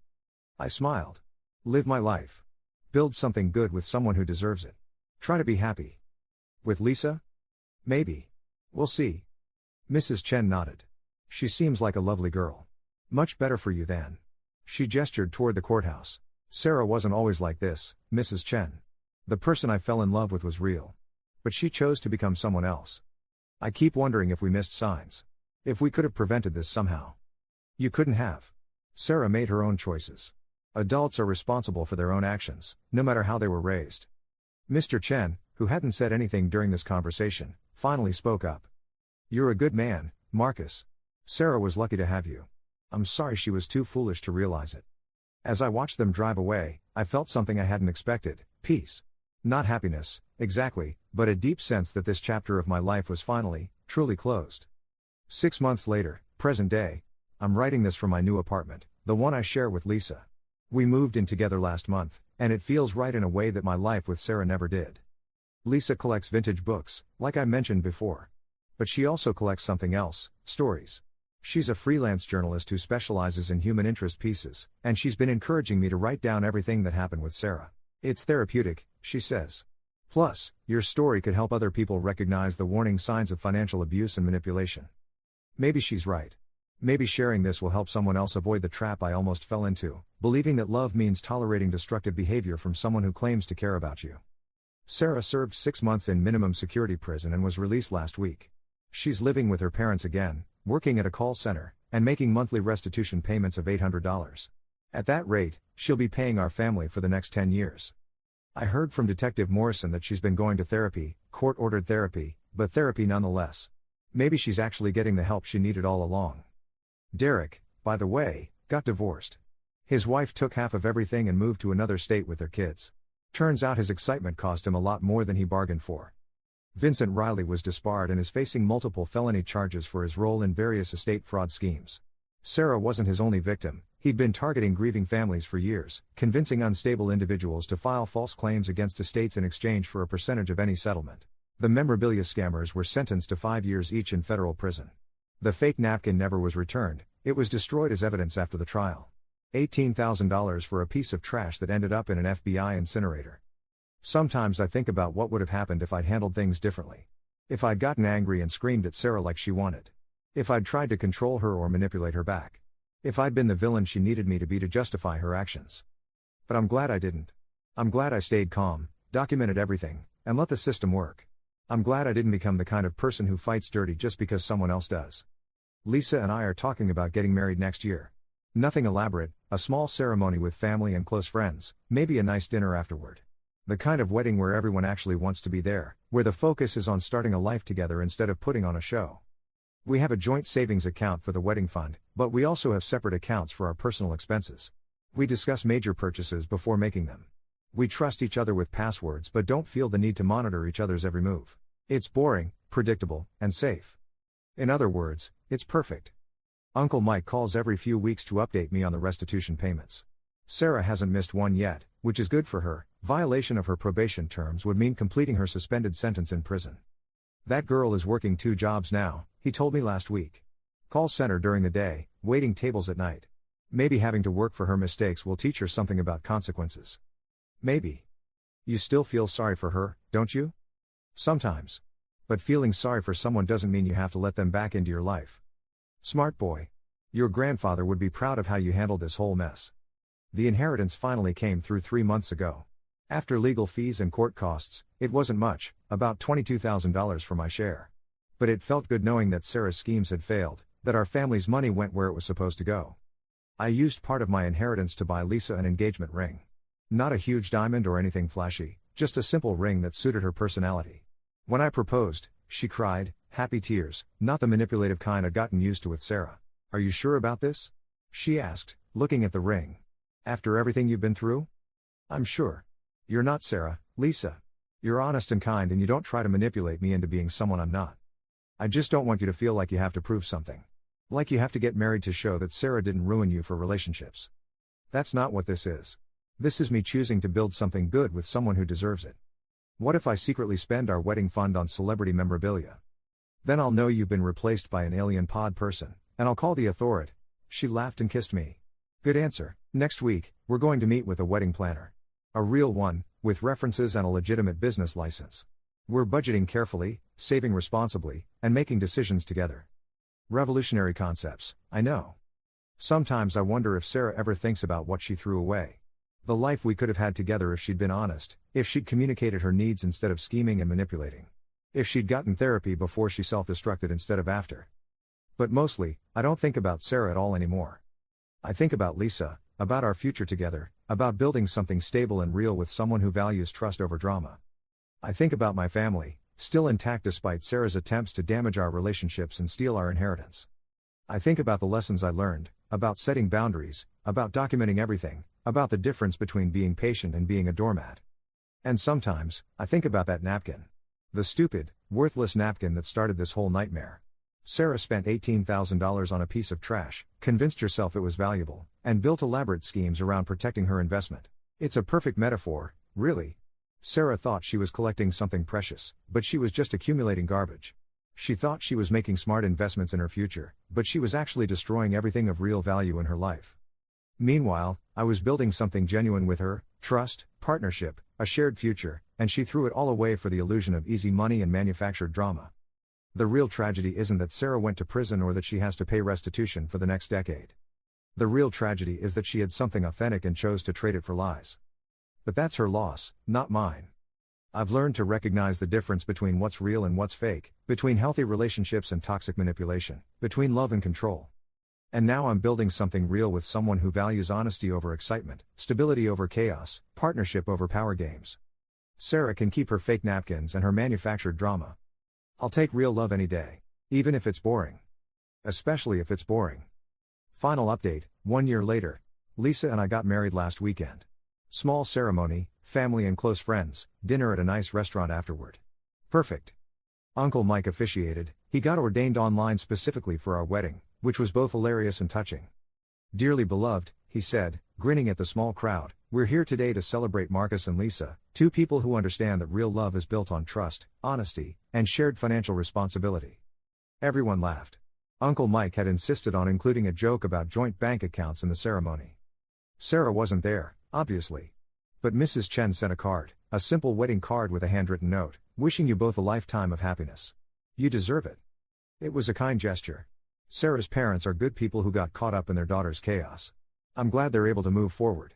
I smiled. Live my life. Build something good with someone who deserves it. Try to be happy. With Lisa? Maybe. We'll see. Mrs. Chen nodded. She seems like a lovely girl. Much better for you than. She gestured toward the courthouse. Sarah wasn't always like this, Mrs. Chen. The person I fell in love with was real. But she chose to become someone else. I keep wondering if we missed signs. If we could have prevented this somehow. You couldn't have. Sarah made her own choices. Adults are responsible for their own actions, no matter how they were raised. Mr. Chen, who hadn't said anything during this conversation, finally spoke up. You're a good man, Marcus. Sarah was lucky to have you. I'm sorry she was too foolish to realize it. As I watched them drive away, I felt something I hadn't expected, peace. Not happiness, exactly, but a deep sense that this chapter of my life was finally, truly closed. 6 months later, present day. I'm writing this from my new apartment, the one I share with Lisa. We moved in together last month, and it feels right in a way that my life with Sarah never did. Lisa collects vintage books, like I mentioned before. But she also collects something else, stories. She's a freelance journalist who specializes in human interest pieces, and she's been encouraging me to write down everything that happened with Sarah. It's therapeutic, she says. Plus, your story could help other people recognize the warning signs of financial abuse and manipulation. Maybe she's right. Maybe sharing this will help someone else avoid the trap I almost fell into, believing that love means tolerating destructive behavior from someone who claims to care about you. Sarah served 6 months in minimum security prison and was released last week. She's living with her parents again, working at a call center, and making monthly restitution payments of $800. At that rate, she'll be paying our family for the next 10 years. I heard from Detective Morrison that she's been going to therapy, court-ordered therapy, but therapy nonetheless. Maybe she's actually getting the help she needed all along. Derek, by the way, got divorced. His wife took half of everything and moved to another state with their kids. Turns out his excitement cost him a lot more than he bargained for. Vincent Riley was disbarred and is facing multiple felony charges for his role in various estate fraud schemes. Sarah wasn't his only victim. He'd been targeting grieving families for years, convincing unstable individuals to file false claims against estates in exchange for a percentage of any settlement. The memorabilia scammers were sentenced to 5 years each in federal prison. The fake napkin never was returned. It was destroyed as evidence after the trial. $18,000 for a piece of trash that ended up in an FBI incinerator. Sometimes I think about what would have happened if I'd handled things differently. If I'd gotten angry and screamed at Sarah like she wanted. If I'd tried to control her or manipulate her back. If I'd been the villain she needed me to be to justify her actions. But I'm glad I didn't. I'm glad I stayed calm, documented everything, and let the system work. I'm glad I didn't become the kind of person who fights dirty just because someone else does. Lisa and I are talking about getting married next year. Nothing elaborate, a small ceremony with family and close friends, maybe a nice dinner afterward. The kind of wedding where everyone actually wants to be there, where the focus is on starting a life together instead of putting on a show. We have a joint savings account for the wedding fund, but we also have separate accounts for our personal expenses. We discuss major purchases before making them. We trust each other with passwords but don't feel the need to monitor each other's every move. It's boring, predictable, and safe. In other words, it's perfect. Uncle Mike calls every few weeks to update me on the restitution payments. Sarah hasn't missed one yet, which is good for her. Violation of her probation terms would mean completing her suspended sentence in prison. That girl is working 2 jobs now, he told me last week. Call center during the day, waiting tables at night. Maybe having to work for her mistakes will teach her something about consequences. Maybe. You still feel sorry for her, don't you? Sometimes. But feeling sorry for someone doesn't mean you have to let them back into your life. Smart boy. Your grandfather would be proud of how you handled this whole mess. The inheritance finally came through 3 months ago. After legal fees and court costs, it wasn't much, about $22,000 for my share. But it felt good knowing that Sarah's schemes had failed, that our family's money went where it was supposed to go. I used part of my inheritance to buy Lisa an engagement ring. Not a huge diamond or anything flashy, just a simple ring that suited her personality. When I proposed, she cried, happy tears, not the manipulative kind I'd gotten used to with Sarah. Are you sure about this? She asked, looking at the ring. After everything you've been through? I'm sure. You're not Sarah, Lisa. You're honest and kind and you don't try to manipulate me into being someone I'm not. I just don't want you to feel like you have to prove something. Like you have to get married to show that Sarah didn't ruin you for relationships. That's not what this is. This is me choosing to build something good with someone who deserves it. What if I secretly spend our wedding fund on celebrity memorabilia? Then I'll know you've been replaced by an alien pod person, and I'll call the authority. She laughed and kissed me. Good answer. Next week, we're going to meet with a wedding planner. A real one, with references and a legitimate business license. We're budgeting carefully, saving responsibly, and making decisions together. Revolutionary concepts, I know. Sometimes I wonder if Sarah ever thinks about what she threw away. The life we could have had together if she'd been honest, if she'd communicated her needs instead of scheming and manipulating. If she'd gotten therapy before she self-destructed instead of after. But mostly, I don't think about Sarah at all anymore. I think about Lisa, about our future together, about building something stable and real with someone who values trust over drama. I think about my family, still intact despite Sarah's attempts to damage our relationships and steal our inheritance. I think about the lessons I learned, about setting boundaries, about documenting everything, about the difference between being patient and being a doormat. And sometimes, I think about that napkin. The stupid, worthless napkin that started this whole nightmare. Sarah spent $18,000 on a piece of trash, convinced herself it was valuable, and built elaborate schemes around protecting her investment. It's a perfect metaphor, really. Sarah thought she was collecting something precious, but she was just accumulating garbage. She thought she was making smart investments in her future, but she was actually destroying everything of real value in her life. Meanwhile, I was building something genuine with her, trust, partnership, a shared future, and she threw it all away for the illusion of easy money and manufactured drama. The real tragedy isn't that Sarah went to prison or that she has to pay restitution for the next decade. The real tragedy is that she had something authentic and chose to trade it for lies. But that's her loss, not mine. I've learned to recognize the difference between what's real and what's fake, between healthy relationships and toxic manipulation, between love and control. And now I'm building something real with someone who values honesty over excitement, stability over chaos, partnership over power games. Sarah can keep her fake napkins and her manufactured drama. I'll take real love any day. Even if it's boring. Especially if it's boring. Final update, 1 year later. Lisa and I got married last weekend. Small ceremony, family and close friends, dinner at a nice restaurant afterward. Perfect. Uncle Mike officiated. He got ordained online specifically for our wedding, which was both hilarious and touching. Dearly beloved, he said, grinning at the small crowd, we're here today to celebrate Marcus and Lisa, two people who understand that real love is built on trust, honesty, and shared financial responsibility. Everyone laughed. Uncle Mike had insisted on including a joke about joint bank accounts in the ceremony. Sarah wasn't there, obviously. But Mrs. Chen sent a card, a simple wedding card with a handwritten note, wishing you both a lifetime of happiness. You deserve it. It was a kind gesture. Sarah's parents are good people who got caught up in their daughter's chaos. I'm glad they're able to move forward.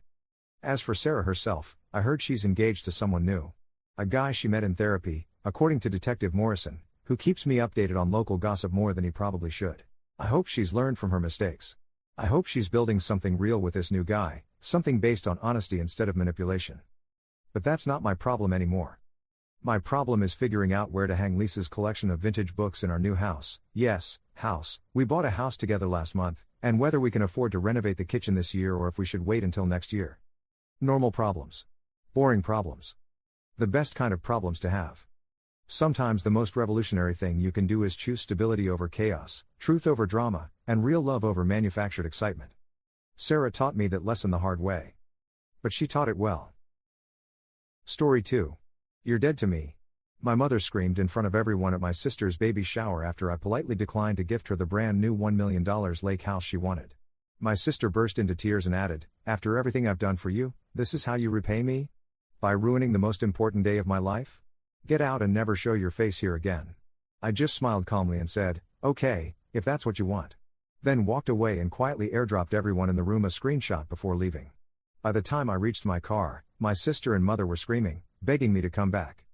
As for Sarah herself, I heard she's engaged to someone new. A guy she met in therapy, according to Detective Morrison, who keeps me updated on local gossip more than he probably should. I hope she's learned from her mistakes. I hope she's building something real with this new guy, something based on honesty instead of manipulation. But that's not my problem anymore. My problem is figuring out where to hang Lisa's collection of vintage books in our new house. Yes, house. We bought a house together last month, and whether we can afford to renovate the kitchen this year or if we should wait until next year. Normal problems. Boring problems. The best kind of problems to have. Sometimes the most revolutionary thing you can do is choose stability over chaos, truth over drama, and real love over manufactured excitement. Sarah taught me that lesson the hard way. But she taught it well. Story 2. You're dead to me. My mother screamed in front of everyone at my sister's baby shower after I politely declined to gift her the brand new $1 million lake house she wanted. My sister burst into tears and added, after everything I've done for you, this is how you repay me? By ruining the most important day of my life? Get out and never show your face here again. I just smiled calmly and said, okay, if that's what you want. Then walked away and quietly airdropped everyone in the room a screenshot before leaving. By the time I reached my car, my sister and mother were screaming, begging me to come back.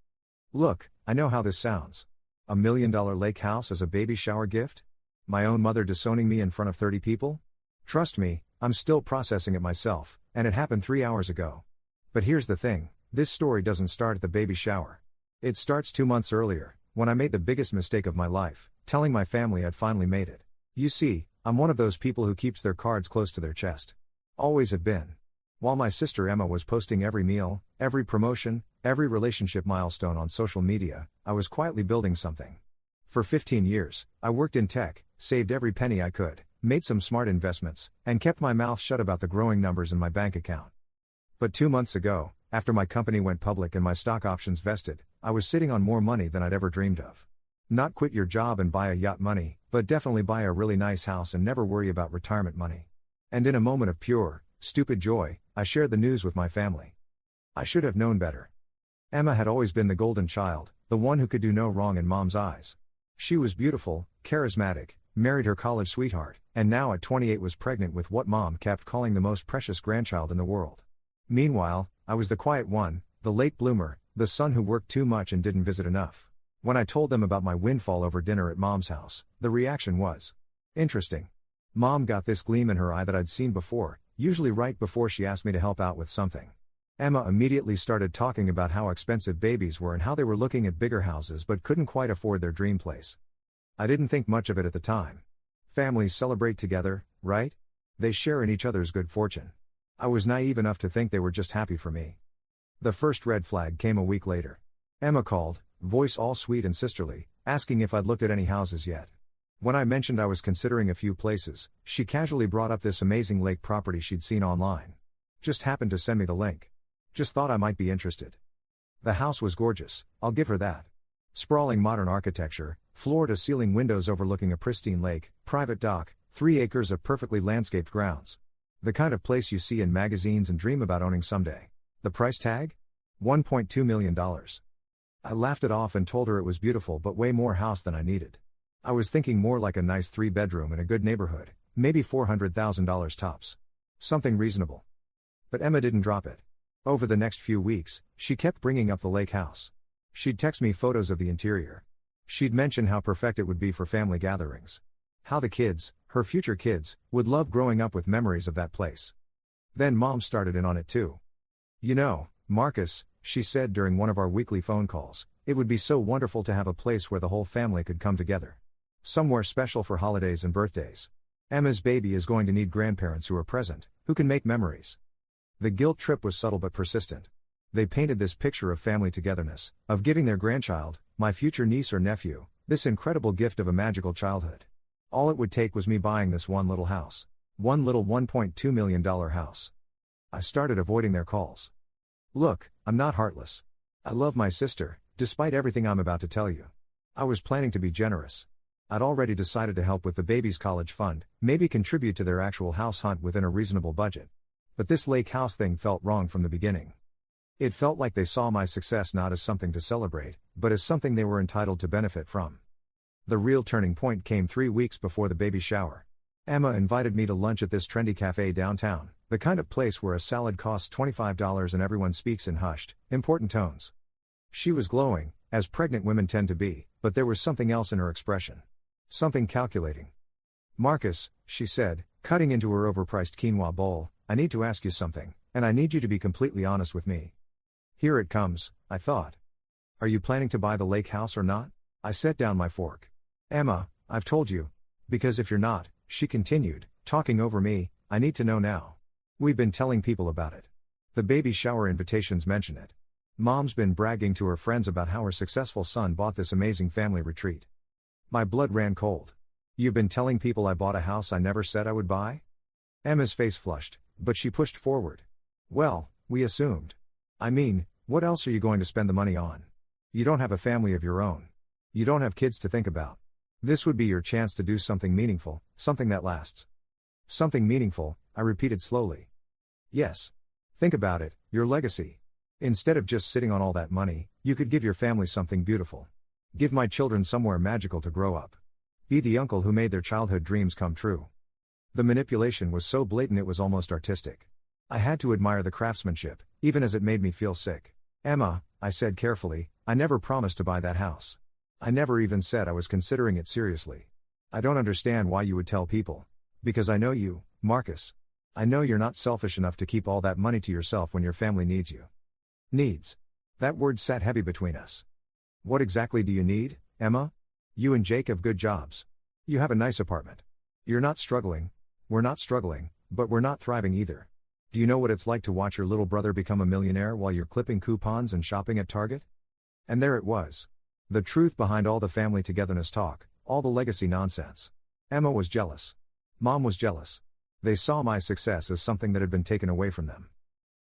Look, I know how this sounds. $1 million lake house as a baby shower gift? My own mother disowning me in front of 30 people? Trust me, I'm still processing it myself, and it happened 3 hours ago. But here's the thing, this story doesn't start at the baby shower. It starts 2 months earlier, when I made the biggest mistake of my life, telling my family I'd finally made it. You see, I'm one of those people who keeps their cards close to their chest. Always have been. While my sister Emma was posting every meal, every promotion, every relationship milestone on social media, I was quietly building something. For 15 years, I worked in tech, saved every penny I could, made some smart investments, and kept my mouth shut about the growing numbers in my bank account. But 2 months ago, after my company went public and my stock options vested, I was sitting on more money than I'd ever dreamed of. Not quit your job and buy a yacht money, but definitely buy a really nice house and never worry about retirement money. And in a moment of pure, stupid joy, I shared the news with my family. I should have known better. Emma had always been the golden child, the one who could do no wrong in Mom's eyes. She was beautiful, charismatic, married her college sweetheart, and now at 28 was pregnant with what Mom kept calling the most precious grandchild in the world. Meanwhile, I was the quiet one, the late bloomer, the son who worked too much and didn't visit enough. When I told them about my windfall over dinner at Mom's house, the reaction was interesting. Mom got this gleam in her eye that I'd seen before, usually right before she asked me to help out with something. Emma immediately started talking about how expensive babies were and how they were looking at bigger houses but couldn't quite afford their dream place. I didn't think much of it at the time. Families celebrate together, right? They share in each other's good fortune. I was naive enough to think they were just happy for me. The first red flag came a week later. Emma called, voice all sweet and sisterly, asking if I'd looked at any houses yet. When I mentioned I was considering a few places, she casually brought up this amazing lake property she'd seen online. Just happened to send me the link. Just thought I might be interested. The house was gorgeous, I'll give her that. Sprawling modern architecture, floor-to-ceiling windows overlooking a pristine lake, private dock, 3 acres of perfectly landscaped grounds. The kind of place you see in magazines and dream about owning someday. The price tag? $1.2 million. I laughed it off and told her it was beautiful but way more house than I needed. I was thinking more like a nice 3-bedroom in a good neighborhood, maybe $400,000 tops. Something reasonable. But Emma didn't drop it. Over the next few weeks, she kept bringing up the lake house. She'd text me photos of the interior. She'd mention how perfect it would be for family gatherings. How the kids, her future kids, would love growing up with memories of that place. Then Mom started in on it too. You know, Marcus, she said during one of our weekly phone calls, it would be so wonderful to have a place where the whole family could come together. Somewhere special for holidays and birthdays. Emma's baby is going to need grandparents who are present, who can make memories. The guilt trip was subtle but persistent. They painted this picture of family togetherness, of giving their grandchild, my future niece or nephew, this incredible gift of a magical childhood. All it would take was me buying this one little house. One little $1.2 million house. I started avoiding their calls. Look, I'm not heartless. I love my sister, despite everything I'm about to tell you. I was planning to be generous. I'd already decided to help with the baby's college fund, maybe contribute to their actual house hunt within a reasonable budget. But this lake house thing felt wrong from the beginning. It felt like they saw my success not as something to celebrate, but as something they were entitled to benefit from. The real turning point came 3 weeks before the baby shower. Emma invited me to lunch at this trendy cafe downtown, the kind of place where a salad costs $25 and everyone speaks in hushed, important tones. She was glowing, as pregnant women tend to be, but there was something else in her expression. Something calculating. Marcus, she said, cutting into her overpriced quinoa bowl, I need to ask you something, and I need you to be completely honest with me. Here it comes, I thought. Are you planning to buy the lake house or not? I set down my fork. Emma, I've told you. Because if you're not, she continued, talking over me, I need to know now. We've been telling people about it. The baby shower invitations mention it. Mom's been bragging to her friends about how her successful son bought this amazing family retreat. My blood ran cold. You've been telling people I bought a house I never said I would buy? Emma's face flushed, but she pushed forward. Well, we assumed. I mean, what else are you going to spend the money on? You don't have a family of your own. You don't have kids to think about. This would be your chance to do something meaningful, something that lasts. Something meaningful, I repeated slowly. Yes. Think about it, your legacy. Instead of just sitting on all that money, you could give your family something beautiful. Give my children somewhere magical to grow up. Be the uncle who made their childhood dreams come true. The manipulation was so blatant it was almost artistic. I had to admire the craftsmanship, even as it made me feel sick. Emma, I said carefully, I never promised to buy that house. I never even said I was considering it seriously. I don't understand why you would tell people. Because I know you, Marcus. I know you're not selfish enough to keep all that money to yourself when your family needs you. Needs. That word sat heavy between us. What exactly do you need, Emma? You and Jake have good jobs. You have a nice apartment. You're not struggling. We're not struggling, but we're not thriving either. Do you know what it's like to watch your little brother become a millionaire while you're clipping coupons and shopping at Target? And there it was. The truth behind all the family togetherness talk, all the legacy nonsense. Emma was jealous. Mom was jealous. They saw my success as something that had been taken away from them.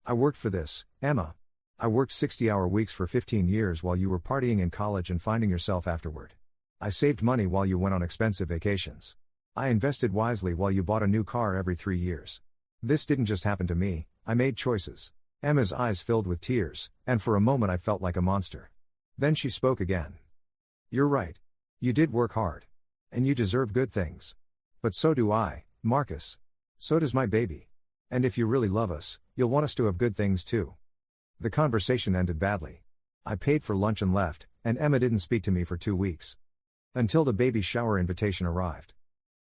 I worked for this, Emma. I worked 60-hour weeks for 15 years while you were partying in college and finding yourself afterward. I saved money while you went on expensive vacations. I invested wisely while you bought a new car every 3 years. This didn't just happen to me, I made choices. Emma's eyes filled with tears, and for a moment I felt like a monster. Then she spoke again. You're right. You did work hard. And you deserve good things. But so do I, Marcus. So does my baby. And if you really love us, you'll want us to have good things too. The conversation ended badly. I paid for lunch and left, and Emma didn't speak to me for 2 weeks. Until the baby shower invitation arrived.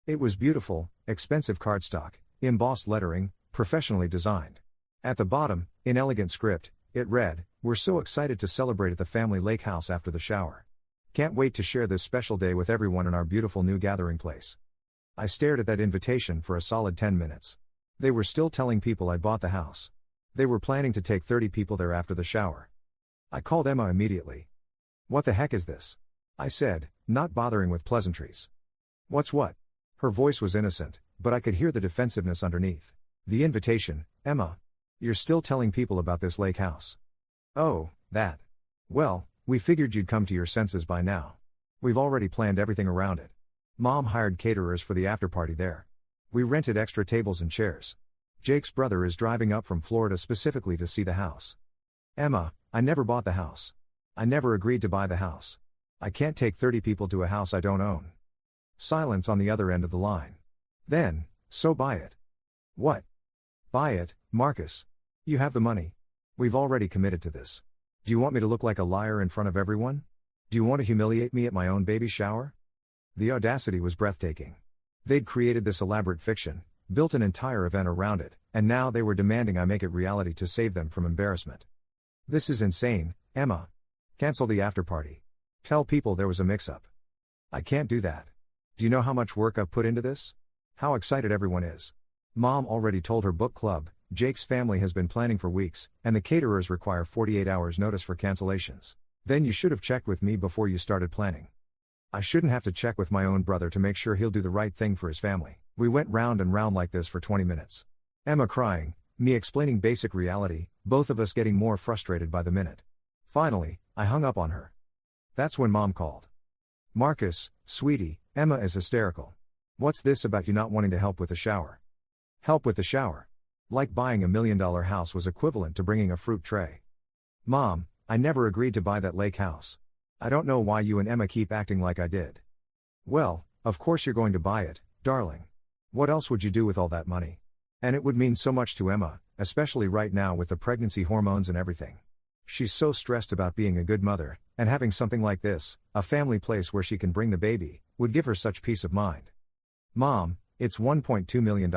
It was beautiful, expensive cardstock, embossed lettering, professionally designed. At the bottom, in elegant script, it read, "We're so excited to celebrate at the family lake house after the shower. Can't wait to share this special day with everyone in our beautiful new gathering place." I stared at that invitation for a solid 10 minutes. They were still telling people I bought the house. They were planning to take 30 people there after the shower. I called Emma immediately. "What the heck is this?" I said, not bothering with pleasantries. "What's what?" Her voice was innocent, but I could hear the defensiveness underneath. "The invitation, Emma. You're still telling people about this lake house." "Oh, that. Well, we figured you'd come to your senses by now. We've already planned everything around it. Mom hired caterers for the after-party there. We rented extra tables and chairs. Jake's brother is driving up from Florida specifically to see the house. Emma, I never bought the house. I never agreed to buy the house. I can't take 30 people to a house I don't own. Silence on the other end of the line. Then, so buy it. What? Buy it, Marcus. You have the money. We've already committed to this. Do you want me to look like a liar in front of everyone? Do you want to humiliate me at my own baby shower? The audacity was breathtaking. They'd created this elaborate fiction, built an entire event around it, and now they were demanding I make it reality to save them from embarrassment. This is insane, Emma. Cancel the after party. Tell people there was a mix-up. I can't do that. Do you know how much work I've put into this? How excited everyone is. Mom already told her book club, Jake's family has been planning for weeks, and the caterers require 48 hours notice for cancellations. Then you should have checked with me before you started planning. I shouldn't have to check with my own brother to make sure he'll do the right thing for his family. We went round and round like this for 20 minutes. Emma crying, me explaining basic reality, both of us getting more frustrated by the minute. Finally, I hung up on her. That's when Mom called. Marcus, sweetie, Emma is hysterical. What's this about you not wanting to help with the shower? Help with the shower? Like buying $1 million house was equivalent to bringing a fruit tray. Mom, I never agreed to buy that lake house. I don't know why you and Emma keep acting like I did. Well, of course you're going to buy it, darling. What else would you do with all that money? And it would mean so much to Emma, especially right now with the pregnancy hormones and everything. She's so stressed about being a good mother, and having something like this, a family place where she can bring the baby, would give her such peace of mind. Mom, it's $1.2 million.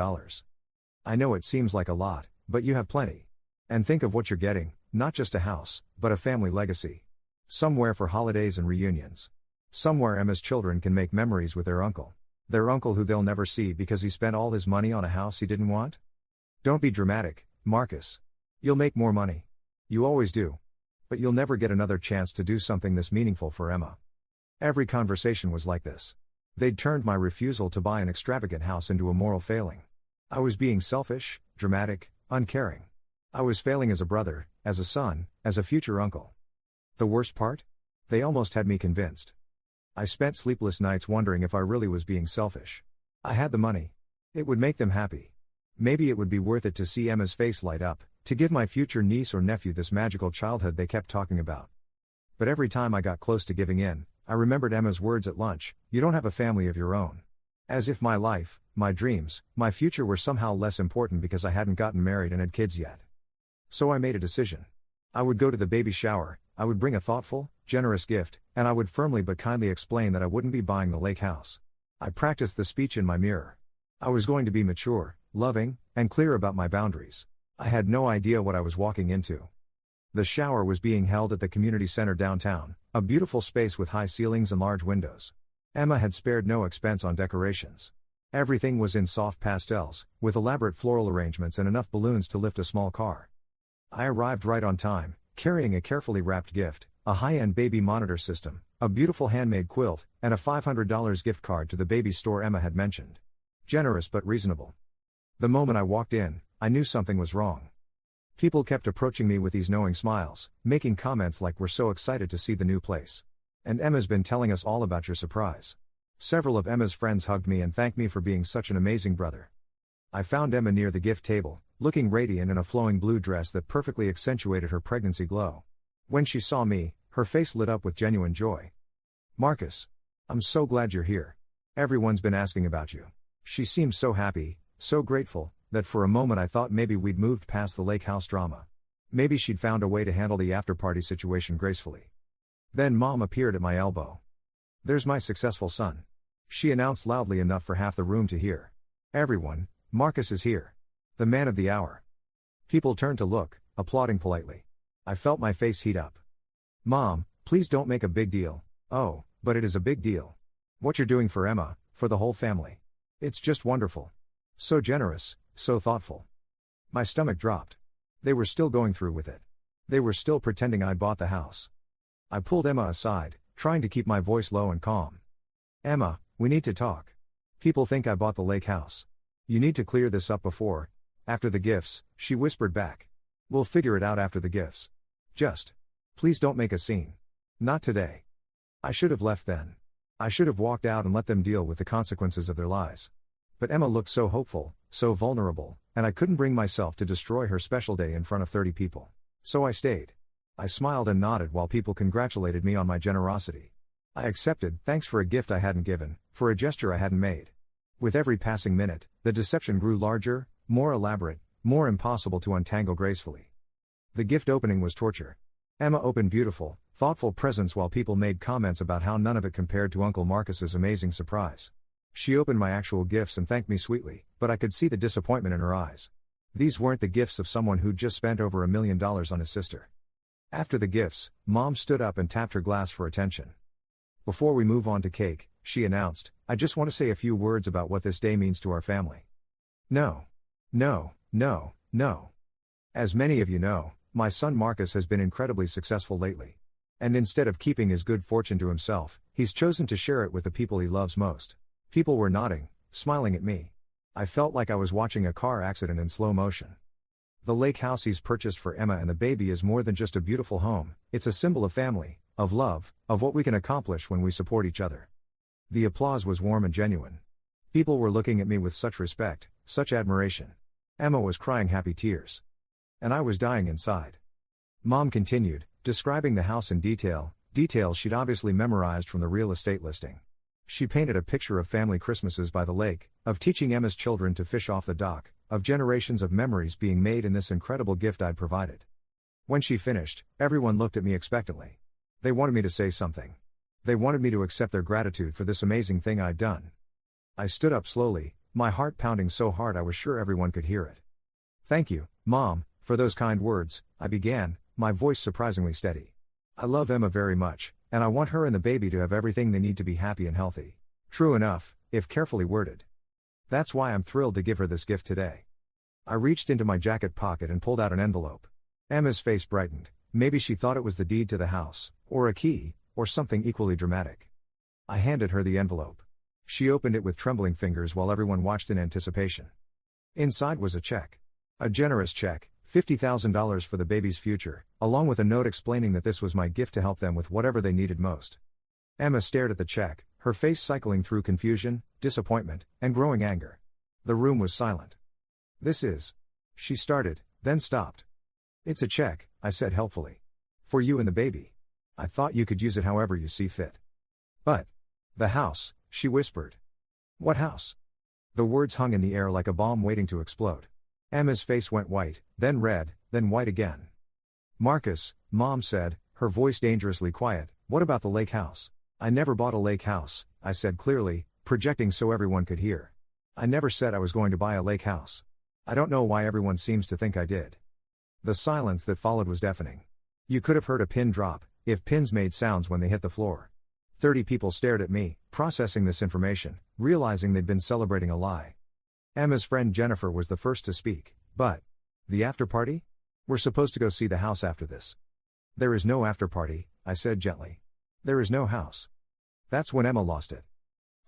I know it seems like a lot, but you have plenty. And think of what you're getting, not just a house, but a family legacy. Somewhere for holidays and reunions. Somewhere Emma's children can make memories with their uncle. Their uncle who they'll never see because he spent all his money on a house he didn't want? Don't be dramatic, Marcus. You'll make more money. You always do. But you'll never get another chance to do something this meaningful for Emma. Every conversation was like this. They'd turned my refusal to buy an extravagant house into a moral failing. I was being selfish, dramatic, uncaring. I was failing as a brother, as a son, as a future uncle. The worst part? They almost had me convinced. I spent sleepless nights wondering if I really was being selfish. I had the money. It would make them happy. Maybe it would be worth it to see Emma's face light up, to give my future niece or nephew this magical childhood they kept talking about. But every time I got close to giving in, I remembered Emma's words at lunch, "You don't have a family of your own." As if my life, my dreams, my future were somehow less important because I hadn't gotten married and had kids yet. So I made a decision. I would go to the baby shower, I would bring a thoughtful, generous gift, and I would firmly but kindly explain that I wouldn't be buying the lake house. I practiced the speech in my mirror. I was going to be mature, loving, and clear about my boundaries. I had no idea what I was walking into. The shower was being held at the community center downtown, a beautiful space with high ceilings and large windows. Emma had spared no expense on decorations. Everything was in soft pastels, with elaborate floral arrangements and enough balloons to lift a small car. I arrived right on time, carrying a carefully wrapped gift, a high-end baby monitor system, a beautiful handmade quilt, and a $500 gift card to the baby store Emma had mentioned. Generous but reasonable. The moment I walked in, I knew something was wrong. People kept approaching me with these knowing smiles, making comments like, "We're so excited to see the new place. And Emma's been telling us all about your surprise." Several of Emma's friends hugged me and thanked me for being such an amazing brother. I found Emma near the gift table, looking radiant in a flowing blue dress that perfectly accentuated her pregnancy glow. When she saw me, her face lit up with genuine joy. "Marcus, I'm so glad you're here. Everyone's been asking about you." She seemed so happy, so grateful, that for a moment I thought maybe we'd moved past the lake house drama. Maybe she'd found a way to handle the after-party situation gracefully. Then Mom appeared at my elbow. "There's my successful son," she announced loudly enough for half the room to hear. "Everyone, Marcus is here. The man of the hour." People turned to look, applauding politely. I felt my face heat up. "Mom, please don't make a big deal." "Oh, but it is a big deal. What you're doing for Emma, for the whole family. It's just wonderful. So generous, so thoughtful." My stomach dropped. They were still going through with it. They were still pretending I'd bought the house. I pulled Emma aside, trying to keep my voice low and calm. "Emma, we need to talk. People think I bought the lake house. You need to clear this up before, after the gifts," she whispered back. "We'll figure it out after the gifts. Just, please don't make a scene. Not today." I should have left then. I should have walked out and let them deal with the consequences of their lies. But Emma looked so hopeful, so vulnerable, and I couldn't bring myself to destroy her special day in front of 30 people. So I stayed. I smiled and nodded while people congratulated me on my generosity. I accepted, thanks for a gift I hadn't given, for a gesture I hadn't made. With every passing minute, the deception grew larger, more elaborate, more impossible to untangle gracefully. The gift opening was torture. Emma opened beautiful, thoughtful presents while people made comments about how none of it compared to Uncle Marcus's amazing surprise. She opened my actual gifts and thanked me sweetly, but I could see the disappointment in her eyes. These weren't the gifts of someone who'd just spent over $1 million on his sister. After the gifts, Mom stood up and tapped her glass for attention. Before we move on to cake, she announced, I just want to say a few words about what this day means to our family. No. As many of you know, my son Marcus has been incredibly successful lately. And instead of keeping his good fortune to himself, he's chosen to share it with the people he loves most. People were nodding, smiling at me. I felt like I was watching a car accident in slow motion. The lake house he's purchased for Emma and the baby is more than just a beautiful home, it's a symbol of family, of love, of what we can accomplish when we support each other. The applause was warm and genuine. People were looking at me with such respect, such admiration. Emma was crying happy tears. And I was dying inside. Mom continued, describing the house in detail, details she'd obviously memorized from the real estate listing. She painted a picture of family Christmases by the lake, of teaching Emma's children to fish off the dock, of generations of memories being made in this incredible gift I'd provided. When she finished, everyone looked at me expectantly. They wanted me to say something. They wanted me to accept their gratitude for this amazing thing I'd done. I stood up slowly, my heart pounding so hard I was sure everyone could hear it. Thank you, Mom, for those kind words, I began, my voice surprisingly steady. I love Emma very much, and I want her and the baby to have everything they need to be happy and healthy. True enough, if carefully worded. That's why I'm thrilled to give her this gift today. I reached into my jacket pocket and pulled out an envelope. Emma's face brightened. Maybe she thought it was the deed to the house, or a key, or something equally dramatic. I handed her the envelope. She opened it with trembling fingers while everyone watched in anticipation. Inside was a check. A generous check, $50,000 for the baby's future, along with a note explaining that this was my gift to help them with whatever they needed most. Emma stared at the check, her face cycling through confusion, disappointment, and growing anger. The room was silent. This is... She started, then stopped. It's a check, I said helpfully. For you and the baby. I thought you could use it however you see fit. But... The house, she whispered. What house? The words hung in the air like a bomb waiting to explode. Emma's face went white, then red, then white again. Marcus, Mom said, her voice dangerously quiet, what about the lake house? I never bought a lake house, I said clearly, projecting so everyone could hear. I never said I was going to buy a lake house. I don't know why everyone seems to think I did. The silence that followed was deafening. You could have heard a pin drop, if pins made sounds when they hit the floor. 30 people stared at me, processing this information, realizing they'd been celebrating a lie. Emma's friend Jennifer was the first to speak, but... The after party? We're supposed to go see the house after this. There is no after party, I said gently. There is no house. That's when Emma lost it.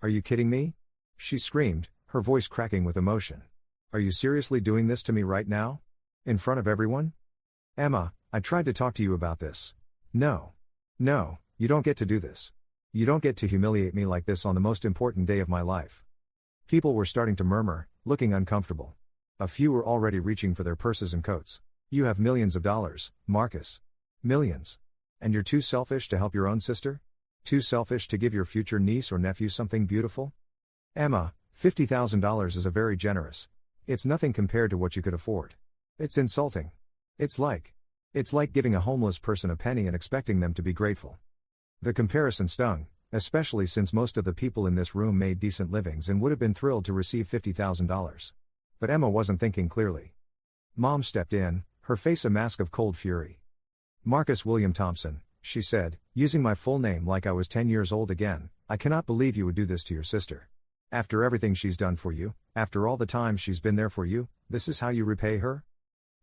Are you kidding me? She screamed, her voice cracking with emotion. Are you seriously doing this to me right now? In front of everyone? Emma, I tried to talk to you about this. No, you don't get to do this. You don't get to humiliate me like this on the most important day of my life. People were starting to murmur, looking uncomfortable. A few were already reaching for their purses and coats. You have millions of dollars, Marcus. Millions. And you're too selfish to help your own sister? Too selfish to give your future niece or nephew something beautiful? Emma, $50,000 is a very generous. It's nothing compared to what you could afford. It's insulting. It's like giving a homeless person a penny and expecting them to be grateful. The comparison stung, especially since most of the people in this room made decent livings and would have been thrilled to receive $50,000. But Emma wasn't thinking clearly. Mom stepped in, her face a mask of cold fury. Marcus William Thompson, she said, using my full name like I was 10 years old again, I cannot believe you would do this to your sister. After everything she's done for you, after all the time she's been there for you, this is how you repay her?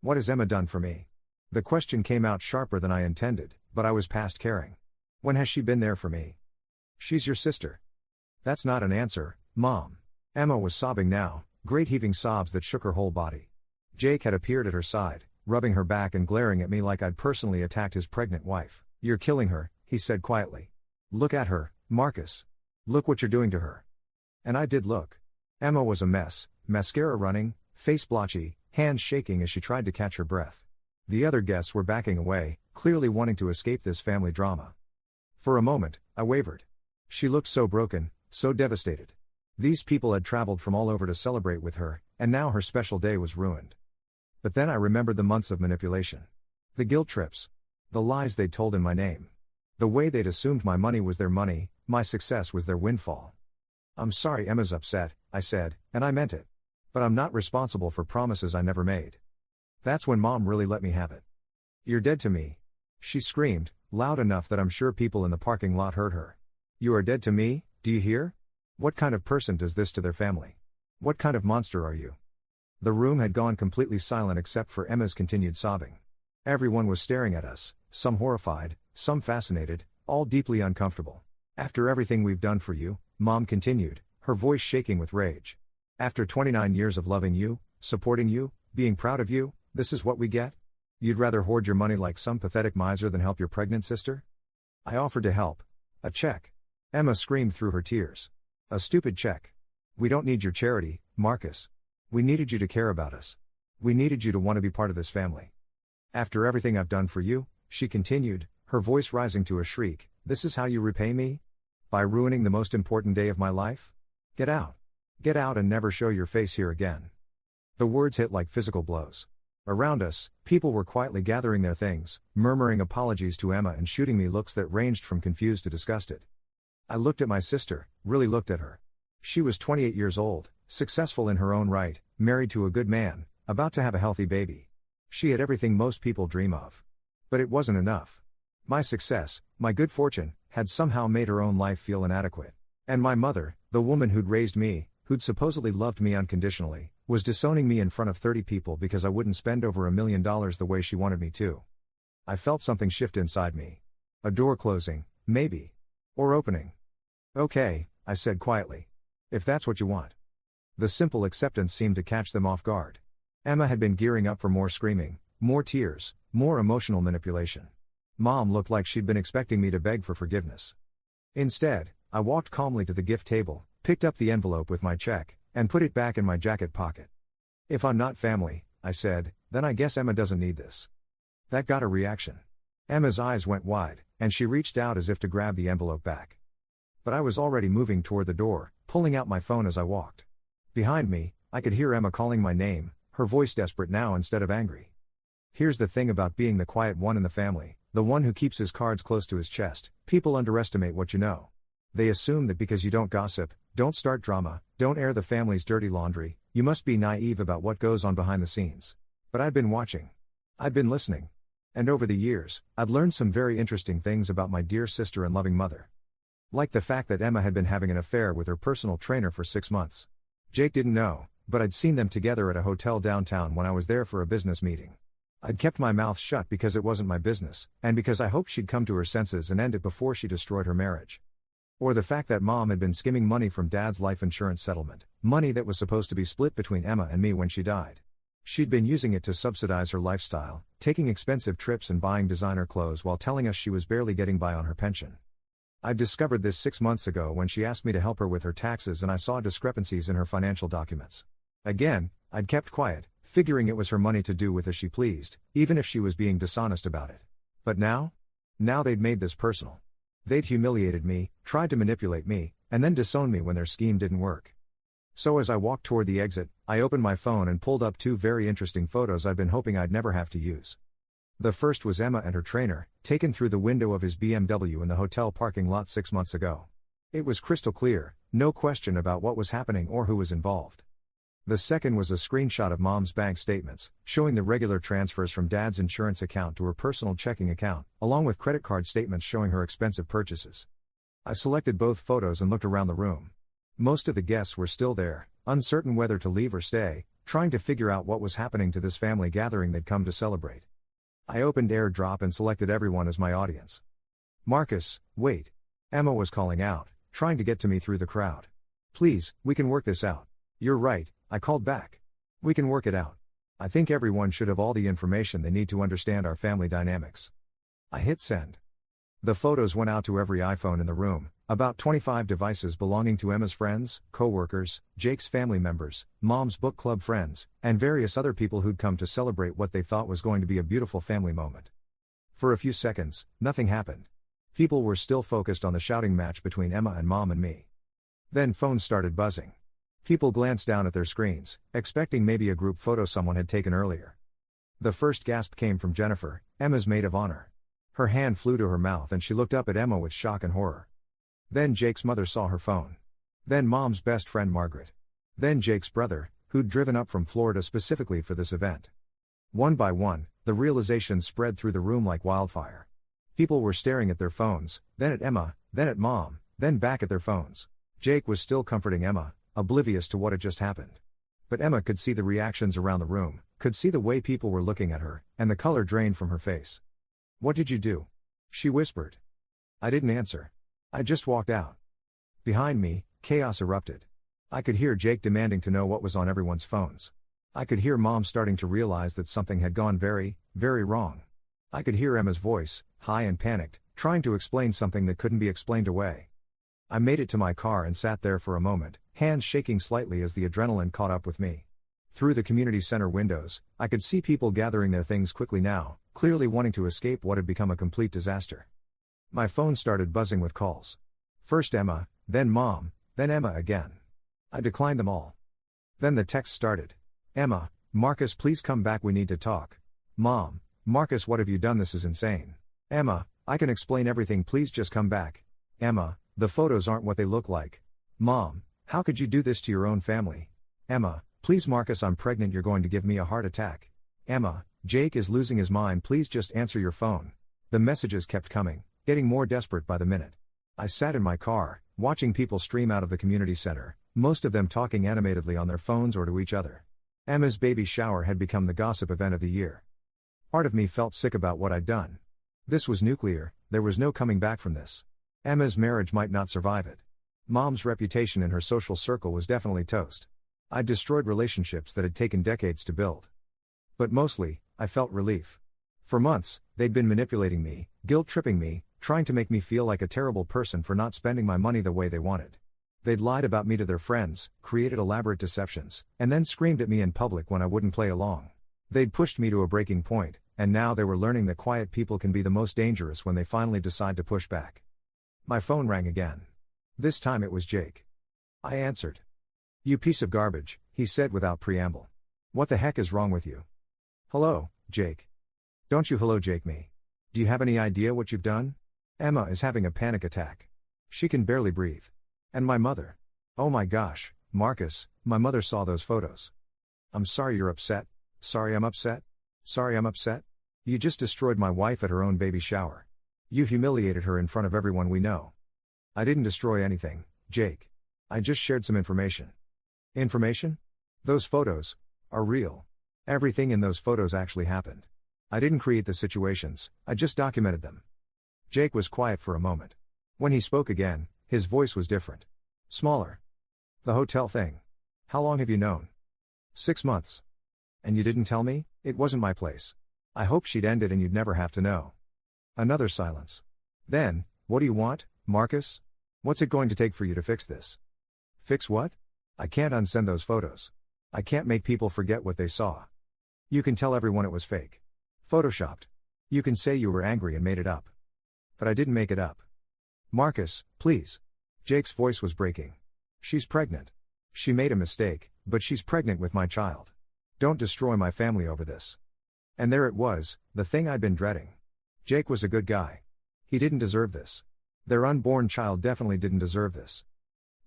What has Emma done for me? The question came out sharper than I intended, but I was past caring. When has she been there for me? She's your sister. That's not an answer, Mom. Emma was sobbing now, great heaving sobs that shook her whole body. Jake had appeared at her side, rubbing her back and glaring at me like I'd personally attacked his pregnant wife. You're killing her, he said quietly. Look at her, Marcus. Look what you're doing to her. And I did look. Emma was a mess, mascara running, face blotchy, hands shaking as she tried to catch her breath. The other guests were backing away, clearly wanting to escape this family drama. For a moment, I wavered. She looked so broken, so devastated. These people had traveled from all over to celebrate with her, and now her special day was ruined. But then I remembered the months of manipulation. The guilt trips. The lies they'd told in my name. The way they'd assumed my money was their money, my success was their windfall. "I'm sorry Emma's upset," I said, and I meant it. "But I'm not responsible for promises I never made." That's when Mom really let me have it. "You're dead to me," she screamed, loud enough that I'm sure people in the parking lot heard her. "You are dead to me, do you hear? What kind of person does this to their family? What kind of monster are you?" The room had gone completely silent except for Emma's continued sobbing. Everyone was staring at us, some horrified, some fascinated, all deeply uncomfortable. "After everything we've done for you," Mom continued, her voice shaking with rage. "After 29 years of loving you, supporting you, being proud of you, this is what we get? You'd rather hoard your money like some pathetic miser than help your pregnant sister?" I offered to help. "A check." Emma screamed through her tears. "A stupid check. We don't need your charity, Marcus. We needed you to care about us. We needed you to want to be part of this family. After everything I've done for you," she continued, her voice rising to a shriek, "this is how you repay me? By ruining the most important day of my life? Get out. Get out and never show your face here again." The words hit like physical blows. Around us, people were quietly gathering their things, murmuring apologies to Emma and shooting me looks that ranged from confused to disgusted. I looked at my sister, really looked at her. She was 28 years old, successful in her own right, married to a good man, about to have a healthy baby. She had everything most people dream of. But it wasn't enough. My success, my good fortune, had somehow made her own life feel inadequate. And my mother, the woman who'd raised me, who'd supposedly loved me unconditionally, was disowning me in front of 30 people because I wouldn't spend over $1 million the way she wanted me to. I felt something shift inside me. A door closing, maybe. Or opening. "Okay," I said quietly. "If that's what you want." The simple acceptance seemed to catch them off guard. Emma had been gearing up for more screaming, more tears, more emotional manipulation. Mom looked like she'd been expecting me to beg for forgiveness. Instead, I walked calmly to the gift table, picked up the envelope with my check, and put it back in my jacket pocket. "If I'm not family," I said, "then I guess Emma doesn't need this." That got a reaction. Emma's eyes went wide, and she reached out as if to grab the envelope back. But I was already moving toward the door, pulling out my phone as I walked. Behind me, I could hear Emma calling my name, her voice desperate now instead of angry. Here's the thing about being the quiet one in the family, the one who keeps his cards close to his chest: people underestimate what you know. They assume that because you don't gossip, don't start drama, don't air the family's dirty laundry, you must be naive about what goes on behind the scenes. But I'd been watching. I'd been listening. And over the years, I'd learned some very interesting things about my dear sister and loving mother. Like the fact that Emma had been having an affair with her personal trainer for 6 months. Jake didn't know, but I'd seen them together at a hotel downtown when I was there for a business meeting. I'd kept my mouth shut because it wasn't my business, and because I hoped she'd come to her senses and end it before she destroyed her marriage. Or the fact that Mom had been skimming money from Dad's life insurance settlement, money that was supposed to be split between Emma and me when she died. She'd been using it to subsidize her lifestyle, taking expensive trips and buying designer clothes while telling us she was barely getting by on her pension. I discovered this 6 months ago when she asked me to help her with her taxes and I saw discrepancies in her financial documents. Again, I'd kept quiet, figuring it was her money to do with as she pleased, even if she was being dishonest about it. But now? Now they'd made this personal. They'd humiliated me, tried to manipulate me, and then disown me when their scheme didn't work. So as I walked toward the exit, I opened my phone and pulled up 2 very interesting photos I'd been hoping I'd never have to use. The first was Emma and her trainer, taken through the window of his BMW in the hotel parking lot 6 months ago. It was crystal clear, no question about what was happening or who was involved. The second was a screenshot of Mom's bank statements, showing the regular transfers from Dad's insurance account to her personal checking account, along with credit card statements showing her expensive purchases. I selected both photos and looked around the room. Most of the guests were still there, uncertain whether to leave or stay, trying to figure out what was happening to this family gathering they'd come to celebrate. I opened AirDrop and selected everyone as my audience. "Marcus, wait." Emma was calling out, trying to get to me through the crowd. "Please, we can work this out." "You're right," I called back. "We can work it out. I think everyone should have all the information they need to understand our family dynamics." I hit send. The photos went out to every iPhone in the room, about 25 devices belonging to Emma's friends, co-workers, Jake's family members, Mom's book club friends, and various other people who'd come to celebrate what they thought was going to be a beautiful family moment. For a few seconds, nothing happened. People were still focused on the shouting match between Emma and Mom and me. Then phones started buzzing. People glanced down at their screens, expecting maybe a group photo someone had taken earlier. The first gasp came from Jennifer, Emma's maid of honor. Her hand flew to her mouth and she looked up at Emma with shock and horror. Then Jake's mother saw her phone. Then Mom's best friend Margaret. Then Jake's brother, who'd driven up from Florida specifically for this event. One by one, the realizations spread through the room like wildfire. People were staring at their phones, then at Emma, then at Mom, then back at their phones. Jake was still comforting Emma, oblivious to what had just happened. But Emma could see the reactions around the room, could see the way people were looking at her, and the color drained from her face. "What did you do?" she whispered. I didn't answer. I just walked out. Behind me, chaos erupted. I could hear Jake demanding to know what was on everyone's phones. I could hear Mom starting to realize that something had gone very, very wrong. I could hear Emma's voice, high and panicked, trying to explain something that couldn't be explained away. I made it to my car and sat there for a moment, hands shaking slightly as the adrenaline caught up with me. Through the community center windows, I could see people gathering their things quickly now, clearly wanting to escape what had become a complete disaster. My phone started buzzing with calls. First Emma, then Mom, then Emma again. I declined them all. Then the text started. Emma, Marcus, please come back, we need to talk. Mom, Marcus, what have you done? This is insane. Emma, I can explain everything, please just come back. Emma, the photos aren't what they look like. Mom, how could you do this to your own family? Emma, please Marcus, I'm pregnant, you're going to give me a heart attack. Emma, Jake is losing his mind, please just answer your phone. The messages kept coming, getting more desperate by the minute. I sat in my car, watching people stream out of the community center, most of them talking animatedly on their phones or to each other. Emma's baby shower had become the gossip event of the year. Part of me felt sick about what I'd done. This was nuclear, there was no coming back from this. Emma's marriage might not survive it. Mom's reputation in her social circle was definitely toast. I'd destroyed relationships that had taken decades to build. But mostly, I felt relief. For months, they'd been manipulating me, guilt-tripping me, trying to make me feel like a terrible person for not spending my money the way they wanted. They'd lied about me to their friends, created elaborate deceptions, and then screamed at me in public when I wouldn't play along. They'd pushed me to a breaking point, and now they were learning that quiet people can be the most dangerous when they finally decide to push back. My phone rang again. This time it was Jake. I answered. "You piece of garbage," he said without preamble. "What the heck is wrong with you?" "Hello, Jake." "Don't you hello Jake me. Do you have any idea what you've done? Emma is having a panic attack. She can barely breathe. And my mother. Oh my gosh, Marcus, my mother saw those photos. I'm sorry you're upset. Sorry I'm upset. Sorry I'm upset. You just destroyed my wife at her own baby shower. You humiliated her in front of everyone we know." "I didn't destroy anything, Jake. I just shared some information." "Information? Those photos are real. Everything in those photos actually happened. I didn't create the situations, I just documented them." Jake was quiet for a moment. When he spoke again, his voice was different. Smaller. "The hotel thing. How long have you known?" 6 months. "And you didn't tell me? It wasn't my place. I hoped she'd end it and you'd never have to know." Another silence. Then, "What do you want, Marcus? What's it going to take for you to fix this?" "Fix what? I can't unsend those photos. I can't make people forget what they saw. You can tell everyone it was fake. Photoshopped. You can say you were angry and made it up. But I didn't make it up. Marcus, please." Jake's voice was breaking. "She's pregnant. She made a mistake, but she's pregnant with my child. Don't destroy my family over this." And there it was, the thing I'd been dreading. Jake was a good guy. He didn't deserve this. Their unborn child definitely didn't deserve this.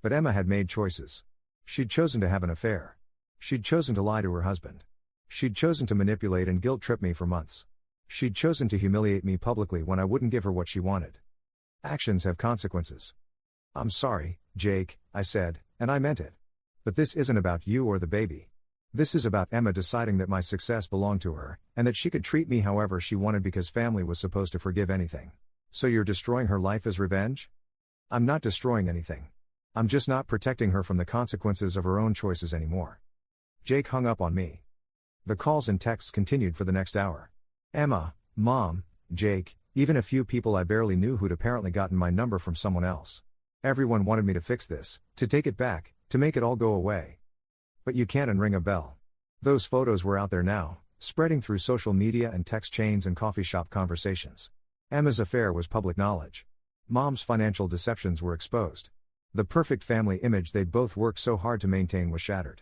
But Emma had made choices. She'd chosen to have an affair. She'd chosen to lie to her husband. She'd chosen to manipulate and guilt-trip me for months. She'd chosen to humiliate me publicly when I wouldn't give her what she wanted. Actions have consequences. "I'm sorry, Jake," I said, and I meant it. "But this isn't about you or the baby. This is about Emma deciding that my success belonged to her, and that she could treat me however she wanted because family was supposed to forgive anything. So you're destroying her life as revenge?" "I'm not destroying anything. I'm just not protecting her from the consequences of her own choices anymore." Jake hung up on me. The calls and texts continued for the next hour. "Emma, Mom, Jake, Even a few people I barely knew who'd apparently gotten my number from someone else. Everyone wanted me to fix this, to take it back, to make it all go away. But you can't unring a bell. Those photos were out there now, spreading through social media and text chains and coffee shop conversations. Emma's affair was public knowledge. Mom's financial deceptions were exposed. The perfect family image they'd both worked so hard to maintain was shattered.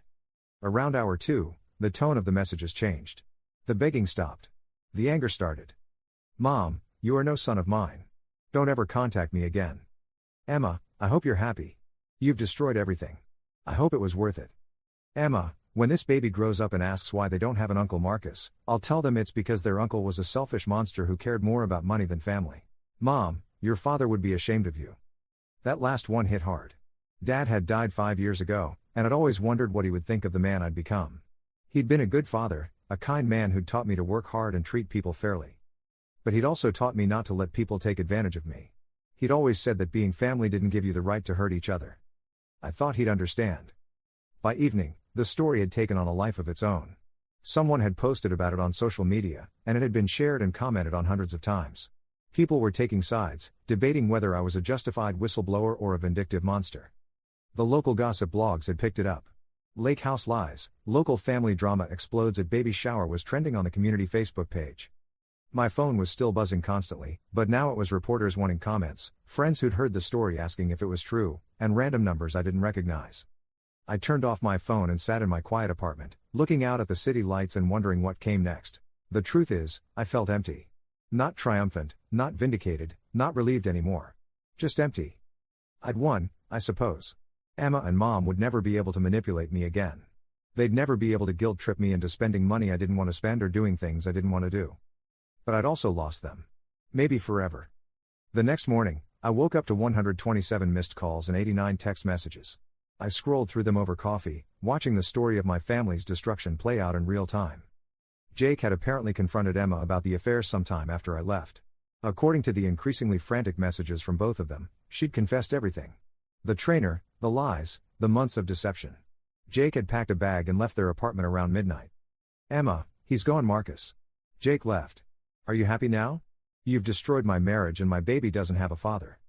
Around hour 2, the tone of the messages changed. The begging stopped. The anger started. Mom, you are no son of mine. Don't ever contact me again. Emma, I hope you're happy. You've destroyed everything. I hope it was worth it. Emma, when this baby grows up and asks why they don't have an Uncle Marcus, I'll tell them it's because their uncle was a selfish monster who cared more about money than family. Mom, your father would be ashamed of you. That last one hit hard. Dad had died 5 years ago, and I'd always wondered what he would think of the man I'd become. He'd been a good father, a kind man who'd taught me to work hard and treat people fairly. But he'd also taught me not to let people take advantage of me. He'd always said that being family didn't give you the right to hurt each other. I thought he'd understand. By evening, the story had taken on a life of its own. Someone had posted about it on social media, and it had been shared and commented on hundreds of times. People were taking sides, debating whether I was a justified whistleblower or a vindictive monster. The local gossip blogs had picked it up. Lake House Lies, local family drama explodes at baby shower was trending on the community Facebook page. My phone was still buzzing constantly, but now it was reporters wanting comments, friends who'd heard the story asking if it was true, and random numbers I didn't recognize. I turned off my phone and sat in my quiet apartment, looking out at the city lights and wondering what came next. The truth is, I felt empty. Not triumphant, not vindicated, not relieved anymore. Just empty. I'd won, I suppose. Emma and Mom would never be able to manipulate me again. They'd never be able to guilt trip me into spending money I didn't want to spend or doing things I didn't want to do. But I'd also lost them. Maybe forever. The next morning, I woke up to 127 missed calls and 89 text messages. I scrolled through them over coffee, watching the story of my family's destruction play out in real time. Jake had apparently confronted Emma about the affair sometime after I left. According to the increasingly frantic messages from both of them, she'd confessed everything. The trainer, the lies, the months of deception. Jake had packed a bag and left their apartment around midnight. Emma, he's gone, Marcus. Jake left. Are you happy now? You've destroyed my marriage and my baby doesn't have a father.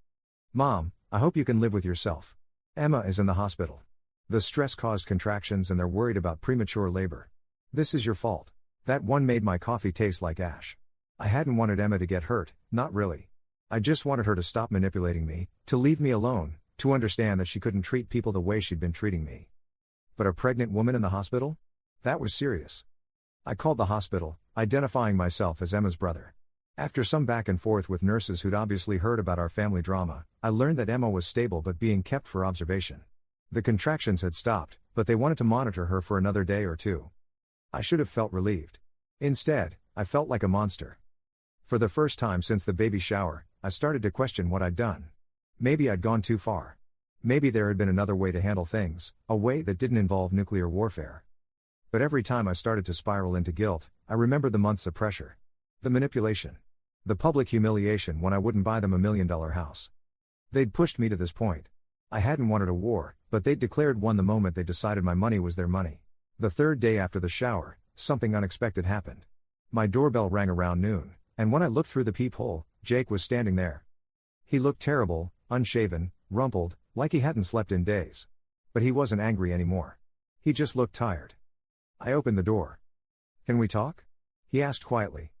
Mom, I hope you can live with yourself. Emma is in the hospital. The stress caused contractions and they're worried about premature labor. This is your fault. That one made my coffee taste like ash. I hadn't wanted Emma to get hurt, not really. I just wanted her to stop manipulating me, to leave me alone, to understand that she couldn't treat people the way she'd been treating me. But a pregnant woman in the hospital? That was serious. I called the hospital, identifying myself as Emma's brother. After some back and forth with nurses who'd obviously heard about our family drama, I learned that Emma was stable but being kept for observation. The contractions had stopped, but they wanted to monitor her for another day or two. I should have felt relieved. Instead, I felt like a monster. For the first time since the baby shower, I started to question what I'd done. Maybe I'd gone too far. Maybe there had been another way to handle things, a way that didn't involve nuclear warfare. But every time I started to spiral into guilt, I remembered the months of pressure. The manipulation. The public humiliation when I wouldn't buy them $1 million house. They'd pushed me to this point. I hadn't wanted a war, but they'd declared one the moment they decided my money was their money. The third day after the shower, something unexpected happened. My doorbell rang around noon, and when I looked through the peephole, Jake was standing there. He looked terrible, unshaven, rumpled, like he hadn't slept in days. But he wasn't angry anymore. He just looked tired. I opened the door. "Can we talk?" he asked quietly.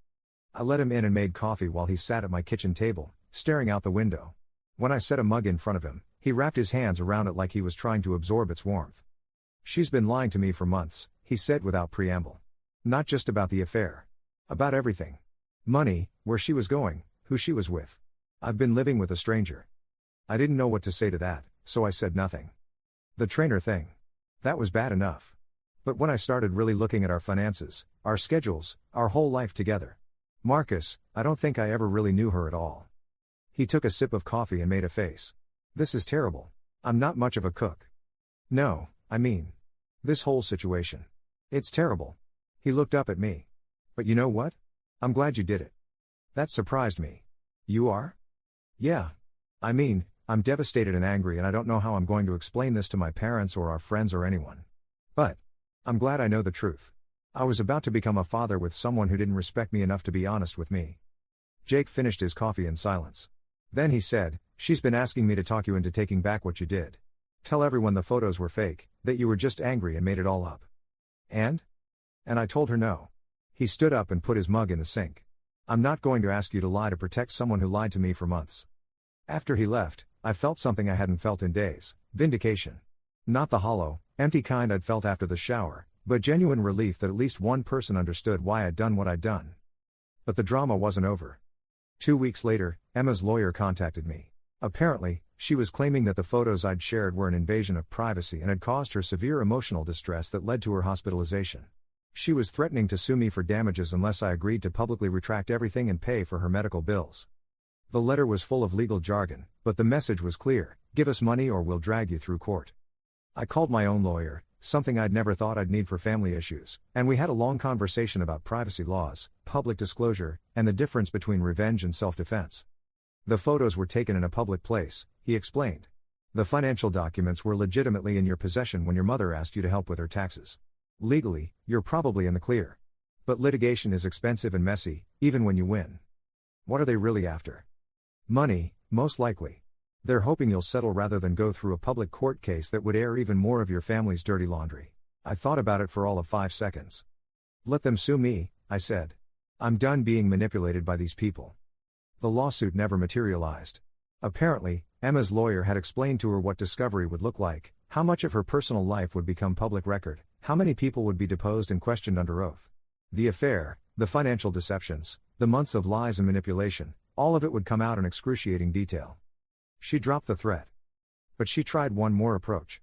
I let him in and made coffee while he sat at my kitchen table, staring out the window. When I set a mug in front of him, he wrapped his hands around it like he was trying to absorb its warmth. "She's been lying to me for months," he said without preamble. "Not just about the affair. About everything. Money, where she was going, who she was with. I've been living with a stranger." I didn't know what to say to that, so I said nothing. The trainer thing. That was bad enough. But when I started really looking at our finances, our schedules, our whole life together. "Marcus, I don't think I ever really knew her at all." He took a sip of coffee and made a face. "This is terrible. I'm not much of a cook." "No, I mean, this whole situation. It's terrible." He looked up at me. "But you know what? I'm glad you did it." That surprised me. "You are?" "Yeah. I mean, I'm devastated and angry and I don't know how I'm going to explain this to my parents or our friends or anyone. But I'm glad I know the truth. I was about to become a father with someone who didn't respect me enough to be honest with me." Jake finished his coffee in silence. Then he said, "She's been asking me to talk you into taking back what you did. Tell everyone the photos were fake, that you were just angry and made it all up." And I told her no. He stood up and put his mug in the sink. "I'm not going to ask you to lie to protect someone who lied to me for months." After he left, I felt something I hadn't felt in days: vindication. Not the hollow, empty kind I'd felt after the shower, but genuine relief that at least one person understood why I'd done what I'd done. But the drama wasn't over. 2 weeks later, Emma's lawyer contacted me. Apparently, she was claiming that the photos I'd shared were an invasion of privacy and had caused her severe emotional distress that led to her hospitalization. She was threatening to sue me for damages unless I agreed to publicly retract everything and pay for her medical bills. The letter was full of legal jargon, but the message was clear: give us money or we'll drag you through court. I called my own lawyer, something I'd never thought I'd need for family issues, and we had a long conversation about privacy laws, public disclosure, and the difference between revenge and self-defense. "The photos were taken in a public place," he explained. "The financial documents were legitimately in your possession when your mother asked you to help with her taxes. Legally, you're probably in the clear. But litigation is expensive and messy, even when you win. What are they really after? Money, most likely. They're hoping you'll settle rather than go through a public court case that would air even more of your family's dirty laundry." I thought about it for all of 5 seconds. "Let them sue me," I said. "I'm done being manipulated by these people." The lawsuit never materialized. Apparently, Emma's lawyer had explained to her what discovery would look like, how much of her personal life would become public record, how many people would be deposed and questioned under oath. The affair, the financial deceptions, the months of lies and manipulation, all of it would come out in excruciating detail. She dropped the threat. But she tried one more approach.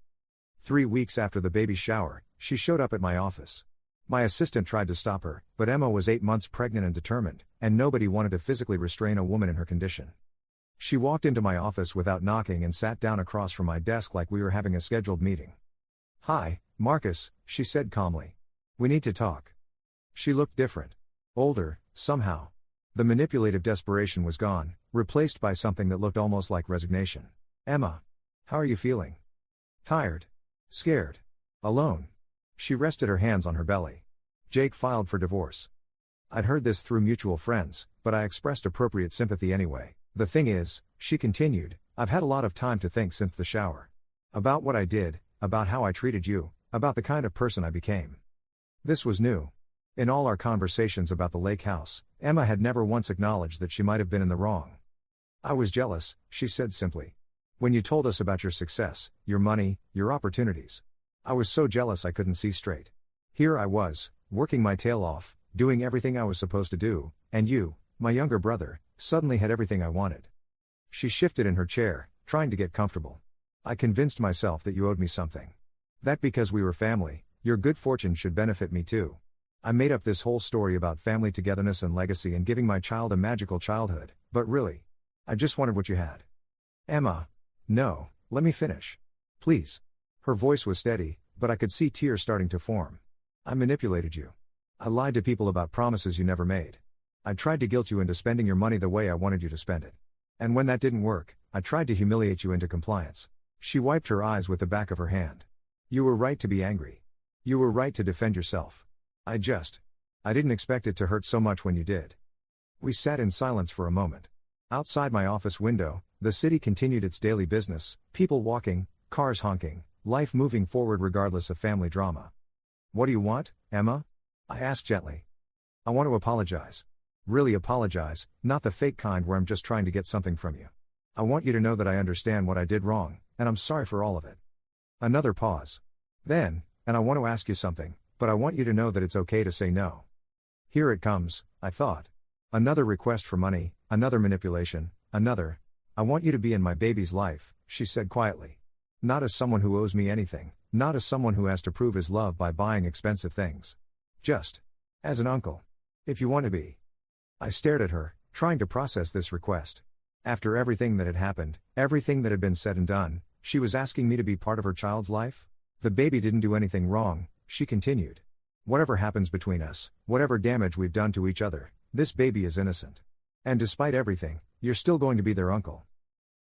3 weeks after the baby shower, she showed up at my office. My assistant tried to stop her, but Emma was 8 months pregnant and determined, and nobody wanted to physically restrain a woman in her condition. She walked into my office without knocking and sat down across from my desk like we were having a scheduled meeting. "Hi, Marcus," she said calmly. "We need to talk." She looked different. Older, somehow. The manipulative desperation was gone, replaced by something that looked almost like resignation. "Emma, how are you feeling?" "Tired. Scared. Alone." She rested her hands on her belly. "Jake filed for divorce." I'd heard this through mutual friends, but I expressed appropriate sympathy anyway. "The thing is," she continued, "I've had a lot of time to think since the shower. About what I did, about how I treated you, about the kind of person I became." This was new. In all our conversations about the lake house, Emma had never once acknowledged that she might have been in the wrong. "I was jealous," she said simply. "When you told us about your success, your money, your opportunities. I was so jealous I couldn't see straight. Here I was, working my tail off, doing everything I was supposed to do, and you, my younger brother, suddenly had everything I wanted." She shifted in her chair, trying to get comfortable. "I convinced myself that you owed me something. That because we were family, your good fortune should benefit me too. I made up this whole story about family togetherness and legacy and giving my child a magical childhood, but really, I just wanted what you had." "Emma, no, let me finish. Please." Her voice was steady, but I could see tears starting to form. "I manipulated you. I lied to people about promises you never made. I tried to guilt you into spending your money the way I wanted you to spend it. And when that didn't work, I tried to humiliate you into compliance." She wiped her eyes with the back of her hand. "You were right to be angry. You were right to defend yourself. I didn't expect it to hurt so much when you did." We sat in silence for a moment. Outside my office window, the city continued its daily business, people walking, cars honking, life moving forward regardless of family drama. "What do you want, Emma?" I asked gently. "I want to apologize. Really apologize, not the fake kind where I'm just trying to get something from you. I want you to know that I understand what I did wrong, and I'm sorry for all of it." Another pause. Then, "And I want to ask you something, but I want you to know that it's okay to say no." Here it comes, I thought. Another request for money, another manipulation, another. "I want you to be in my baby's life," she said quietly. "Not as someone who owes me anything, not as someone who has to prove his love by buying expensive things. Just as an uncle. If you want to be." I stared at her, trying to process this request. After everything that had happened, everything that had been said and done, she was asking me to be part of her child's life? "The baby didn't do anything wrong," she continued. "Whatever happens between us, whatever damage we've done to each other, this baby is innocent. And despite everything, you're still going to be their uncle."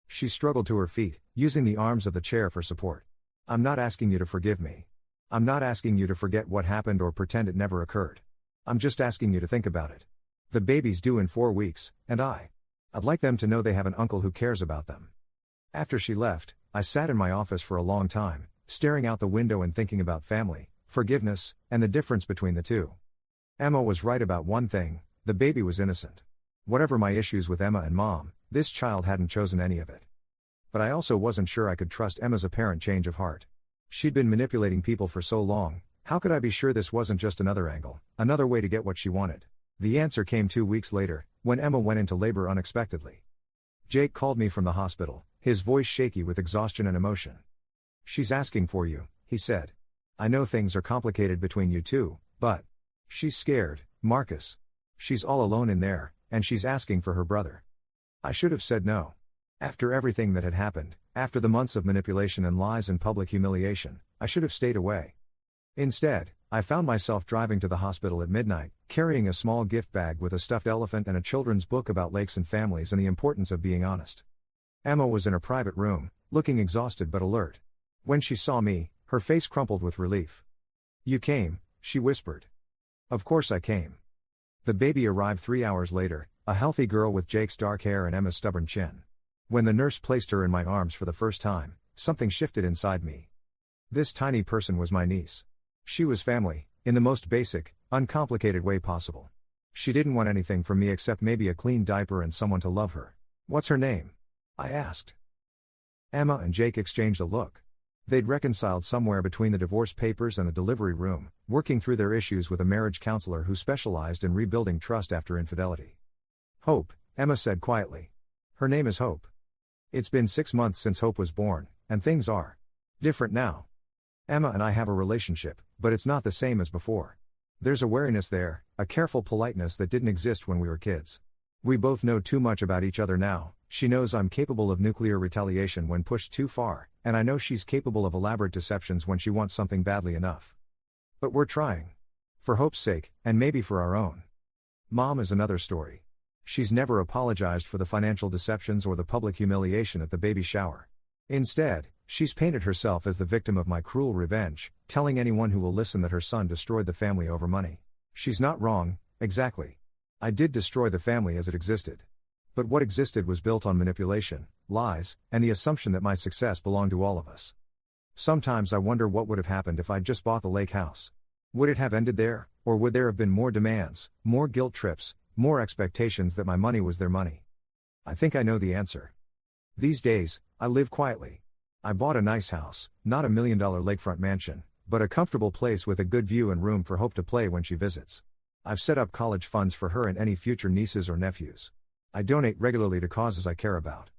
She struggled to her feet, using the arms of the chair for support. "I'm not asking you to forgive me. I'm not asking you to forget what happened or pretend it never occurred. I'm just asking you to think about it. The baby's due in 4 weeks, and I'd like them to know they have an uncle who cares about them. After she left, I sat in my office for a long time, staring out the window and thinking about family, forgiveness, and the difference between the two. Emma was right about one thing: the baby was innocent. Whatever my issues with Emma and Mom, this child hadn't chosen any of it. But I also wasn't sure I could trust Emma's apparent change of heart. She'd been manipulating people for so long, how could I be sure this wasn't just another angle, another way to get what she wanted? The answer came 2 weeks later, when Emma went into labor unexpectedly. Jake called me from the hospital, his voice shaky with exhaustion and emotion. "She's asking for you," he said. "I know things are complicated between you two, but she's scared, Marcus. She's all alone in there, and she's asking for her brother." I should have said no. After everything that had happened, after the months of manipulation and lies and public humiliation, I should have stayed away. Instead, I found myself driving to the hospital at midnight, carrying a small gift bag with a stuffed elephant and a children's book about lakes and families and the importance of being honest. Emma was in a private room, looking exhausted but alert. When she saw me, her face crumpled with relief. "You came," she whispered. Of course I came. The baby arrived 3 hours later, a healthy girl with Jake's dark hair and Emma's stubborn chin. When the nurse placed her in my arms for the first time, something shifted inside me. This tiny person was my niece. She was family, in the most basic, uncomplicated way possible. She didn't want anything from me except maybe a clean diaper and someone to love her. "What's her name?" I asked. Emma and Jake exchanged a look. They'd reconciled somewhere between the divorce papers and the delivery room, working through their issues with a marriage counselor who specialized in rebuilding trust after infidelity. "Hope," Emma said quietly. "Her name is Hope. It's been 6 months since Hope was born, and things are different now. Emma and I have a relationship, but it's not the same as before. There's a wariness there, a careful politeness that didn't exist when we were kids. We both know too much about each other now. She knows I'm capable of nuclear retaliation when pushed too far, and I know she's capable of elaborate deceptions when she wants something badly enough. But we're trying. For Hope's sake, and maybe for our own. Mom is another story. She's never apologized for the financial deceptions or the public humiliation at the baby shower. Instead, she's painted herself as the victim of my cruel revenge, telling anyone who will listen that her son destroyed the family over money. She's not wrong, exactly. I did destroy the family as it existed. But what existed was built on manipulation, lies, and the assumption that my success belonged to all of us. Sometimes I wonder what would have happened if I'd just bought the lake house. Would it have ended there, or would there have been more demands, more guilt trips, more expectations that my money was their money? I think I know the answer. These days, I live quietly. I bought a nice house, not $1 million lakefront mansion, but a comfortable place with a good view and room for Hope to play when she visits. I've set up college funds for her and any future nieces or nephews. I donate regularly to causes I care about.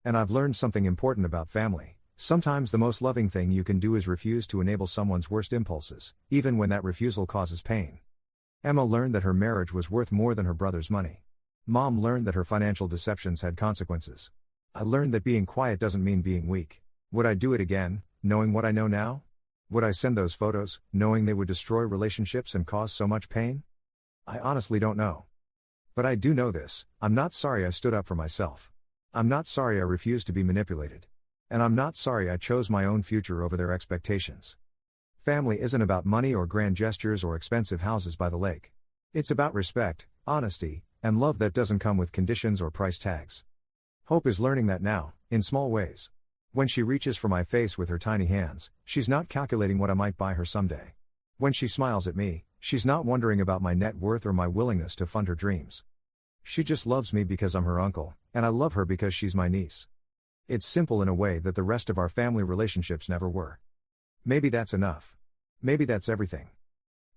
And I've learned something important about family. Sometimes the most loving thing you can do is refuse to enable someone's worst impulses, even when that refusal causes pain. Emma learned that her marriage was worth more than her brother's money. Mom learned that her financial deceptions had consequences. I learned that being quiet doesn't mean being weak. Would I do it again, knowing what I know now? Would I send those photos, knowing they would destroy relationships and cause so much pain? I honestly don't know. But I do know this: I'm not sorry I stood up for myself. I'm not sorry I refused to be manipulated. And I'm not sorry I chose my own future over their expectations. Family isn't about money or grand gestures or expensive houses by the lake. It's about respect, honesty, and love that doesn't come with conditions or price tags. Hope is learning that now, in small ways. When she reaches for my face with her tiny hands, she's not calculating what I might buy her someday. When she smiles at me, she's not wondering about my net worth or my willingness to fund her dreams. She just loves me because I'm her uncle, and I love her because she's my niece. It's simple in a way that the rest of our family relationships never were. Maybe that's enough. Maybe that's everything.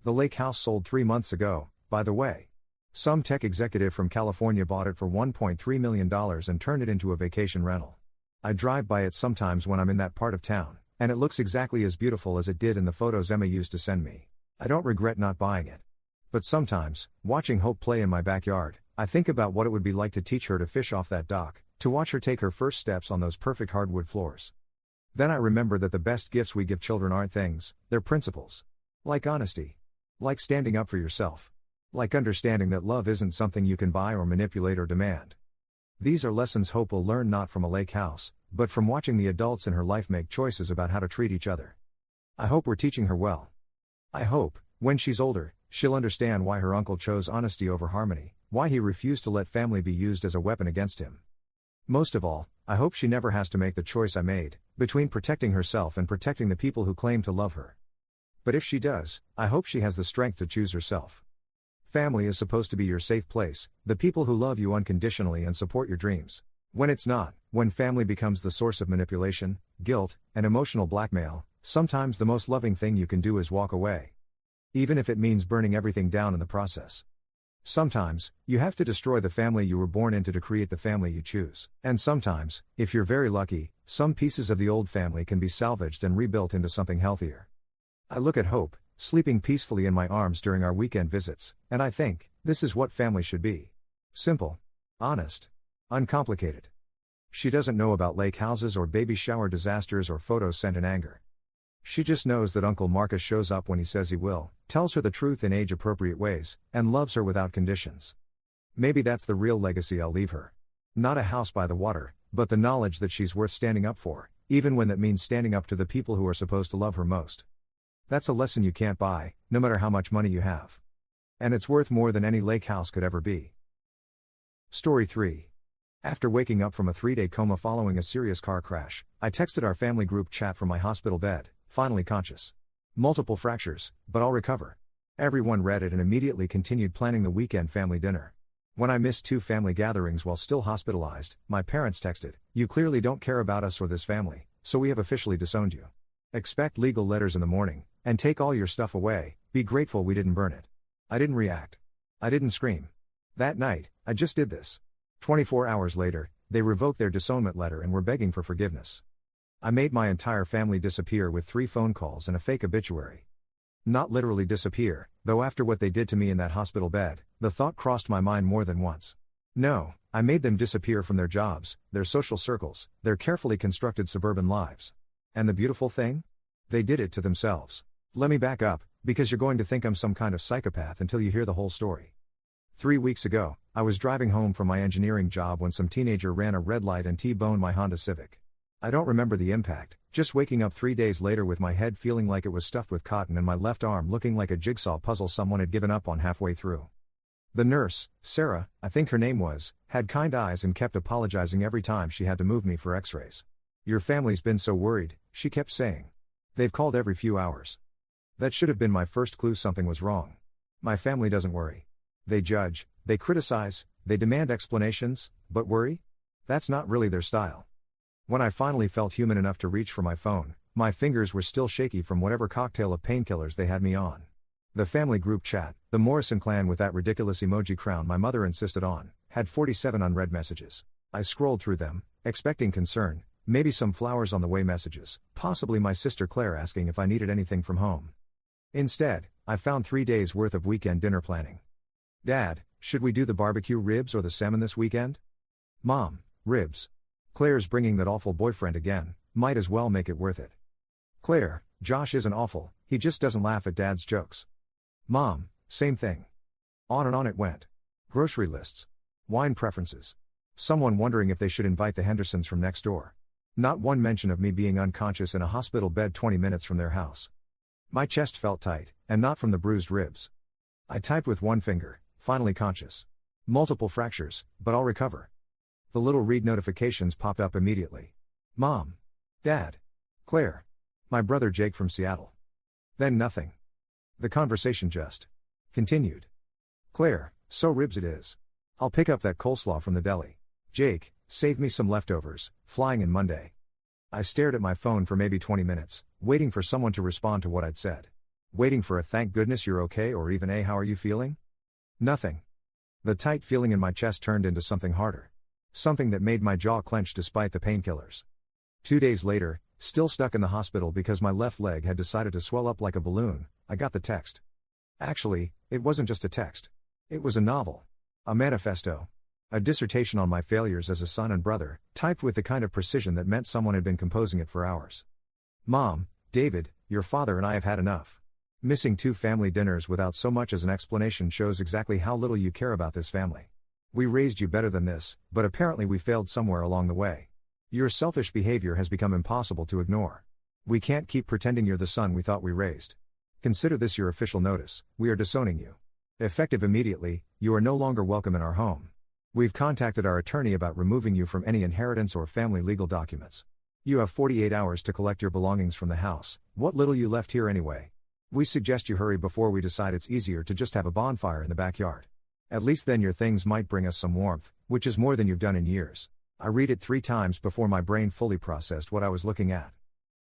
The lake house sold 3 months ago, by the way. Some tech executive from California bought it for $1.3 million and turned it into a vacation rental. I drive by it sometimes when I'm in that part of town, and it looks exactly as beautiful as it did in the photos Emma used to send me. I don't regret not buying it. But sometimes, watching Hope play in my backyard, I think about what it would be like to teach her to fish off that dock, to watch her take her first steps on those perfect hardwood floors. Then I remember that the best gifts we give children aren't things, they're principles. Like honesty. Like standing up for yourself. Like understanding that love isn't something you can buy or manipulate or demand. These are lessons Hope will learn not from a lake house, but from watching the adults in her life make choices about how to treat each other. I hope we're teaching her well. I hope, when she's older, she'll understand why her uncle chose honesty over harmony, why he refused to let family be used as a weapon against him. Most of all, I hope she never has to make the choice I made, between protecting herself and protecting the people who claim to love her. But if she does, I hope she has the strength to choose herself. Family is supposed to be your safe place, the people who love you unconditionally and support your dreams. When it's not, when family becomes the source of manipulation, guilt, and emotional blackmail, sometimes the most loving thing you can do is walk away. Even if it means burning everything down in the process. Sometimes, you have to destroy the family you were born into to create the family you choose. And sometimes, if you're very lucky, some pieces of the old family can be salvaged and rebuilt into something healthier. I look at Hope, sleeping peacefully in my arms during our weekend visits, and I think, this is what family should be. Simple. Honest. Uncomplicated. She doesn't know about lake houses or baby shower disasters or photos sent in anger. She just knows that Uncle Marcus shows up when he says he will, tells her the truth in age-appropriate ways, and loves her without conditions. Maybe that's the real legacy I'll leave her. Not a house by the water, but the knowledge that she's worth standing up for, even when that means standing up to the people who are supposed to love her most. That's a lesson you can't buy, no matter how much money you have. And it's worth more than any lake house could ever be. Story 3. After waking up from a 3-day coma following a serious car crash, I texted our family group chat from my hospital bed, finally conscious. Multiple fractures, but I'll recover. Everyone read it and immediately continued planning the weekend family dinner. When I missed 2 family gatherings while still hospitalized, my parents texted, "You clearly don't care about us or this family, so we have officially disowned you. Expect legal letters in the morning, and take all your stuff away, be grateful we didn't burn it." I didn't react. I didn't scream. That night, I just did this. 24 hours later, they revoked their disownment letter and were begging for forgiveness. I made my entire family disappear with 3 phone calls and a fake obituary. Not literally disappear, though after what they did to me in that hospital bed, the thought crossed my mind more than once. No, I made them disappear from their jobs, their social circles, their carefully constructed suburban lives. And the beautiful thing? They did it to themselves. Let me back up, because you're going to think I'm some kind of psychopath until you hear the whole story. 3 weeks ago, I was driving home from my engineering job when some teenager ran a red light and T-boned my Honda Civic. I don't remember the impact, just waking up 3 days later with my head feeling like it was stuffed with cotton and my left arm looking like a jigsaw puzzle someone had given up on halfway through. The nurse, Sarah, I think her name was, had kind eyes and kept apologizing every time she had to move me for x-rays. "Your family's been so worried," she kept saying. "They've called every few hours." That should have been my first clue something was wrong. My family doesn't worry. They judge, they criticize, they demand explanations, but worry? That's not really their style. When I finally felt human enough to reach for my phone, my fingers were still shaky from whatever cocktail of painkillers they had me on. The family group chat, the Morrison clan with that ridiculous emoji crown my mother insisted on, had 47 unread messages. I scrolled through them, expecting concern, maybe some flowers on the way messages, possibly my sister Claire asking if I needed anything from home. Instead, I found 3 days worth of weekend dinner planning. "Dad, should we do the barbecue ribs or the salmon this weekend?" "Mom, ribs. Claire's bringing that awful boyfriend again, might as well make it worth it." "Claire, Josh isn't awful, he just doesn't laugh at Dad's jokes." "Mom, same thing." On and on it went. Grocery lists. Wine preferences. Someone wondering if they should invite the Hendersons from next door. Not one mention of me being unconscious in a hospital bed 20 minutes from their house. My chest felt tight, and not from the bruised ribs. I typed with one finger, finally conscious. Multiple fractures, but I'll recover. The little read notifications popped up immediately. "Mom. Dad. Claire. My brother Jake from Seattle." Then nothing. The conversation just continued. "Claire, so ribs it is. I'll pick up that coleslaw from the deli. Jake, save me some leftovers, flying in Monday." I stared at my phone for maybe 20 minutes, waiting for someone to respond to what I'd said. Waiting for a "thank goodness you're okay" or even a "how are you feeling?" Nothing. The tight feeling in my chest turned into something harder. Something that made my jaw clench despite the painkillers. 2 days later, still stuck in the hospital because my left leg had decided to swell up like a balloon, I got the text. Actually, it wasn't just a text. It was a novel. A manifesto. A dissertation on my failures as a son and brother, typed with the kind of precision that meant someone had been composing it for hours. "Mom, David, your father and I have had enough. Missing 2 family dinners without so much as an explanation shows exactly how little you care about this family. We raised you better than this, but apparently we failed somewhere along the way. Your selfish behavior has become impossible to ignore. We can't keep pretending you're the son we thought we raised. Consider this your official notice, we are disowning you. Effective immediately, you are no longer welcome in our home. We've contacted our attorney about removing you from any inheritance or family legal documents. You have 48 hours to collect your belongings from the house, what little you left here anyway. We suggest you hurry before we decide it's easier to just have a bonfire in the backyard. At least then your things might bring us some warmth, which is more than you've done in years. I read it 3 times before my brain fully processed what I was looking at.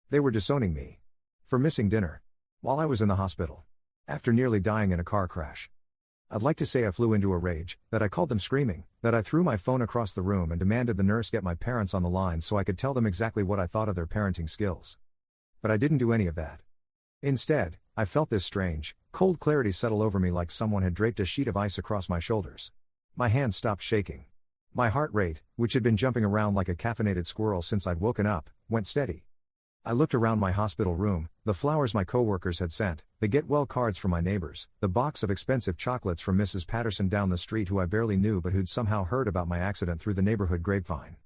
They were disowning me for missing dinner while I was in the hospital after nearly dying in a car crash. I'd like to say I flew into a rage, that I called them screaming, that I threw my phone across the room and demanded the nurse get my parents on the line so I could tell them exactly what I thought of their parenting skills. But I didn't do any of that. Instead, I felt this strange, cold clarity settle over me like someone had draped a sheet of ice across my shoulders. My hands stopped shaking. My heart rate, which had been jumping around like a caffeinated squirrel since I'd woken up, went steady. I looked around my hospital room, the flowers my coworkers had sent, the get well cards from my neighbors, the box of expensive chocolates from Mrs. Patterson down the street who I barely knew but who'd somehow heard about my accident through the neighborhood grapevine.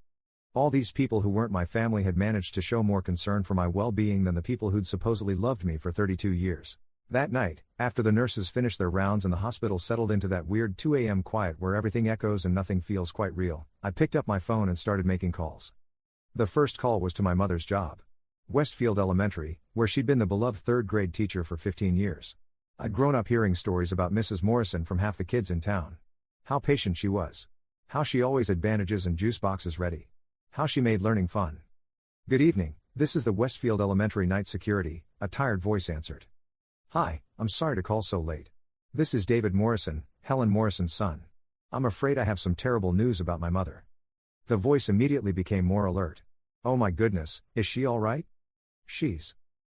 All these people who weren't my family had managed to show more concern for my well-being than the people who'd supposedly loved me for 32 years. That night, after the nurses finished their rounds and the hospital settled into that weird 2 a.m. quiet where everything echoes and nothing feels quite real, I picked up my phone and started making calls. The first call was to my mother's job. Westfield Elementary, where she'd been the beloved 3rd grade teacher for 15 years. I'd grown up hearing stories about Mrs. Morrison from half the kids in town. How patient she was. How she always had bandages and juice boxes ready. How she made learning fun. "Good evening, this is the Westfield Elementary night security," a tired voice answered. "Hi, I'm sorry to call so late. This is David Morrison, Helen Morrison's son. I'm afraid I have some terrible news about my mother." The voice immediately became more alert. "Oh my goodness, is she all right?"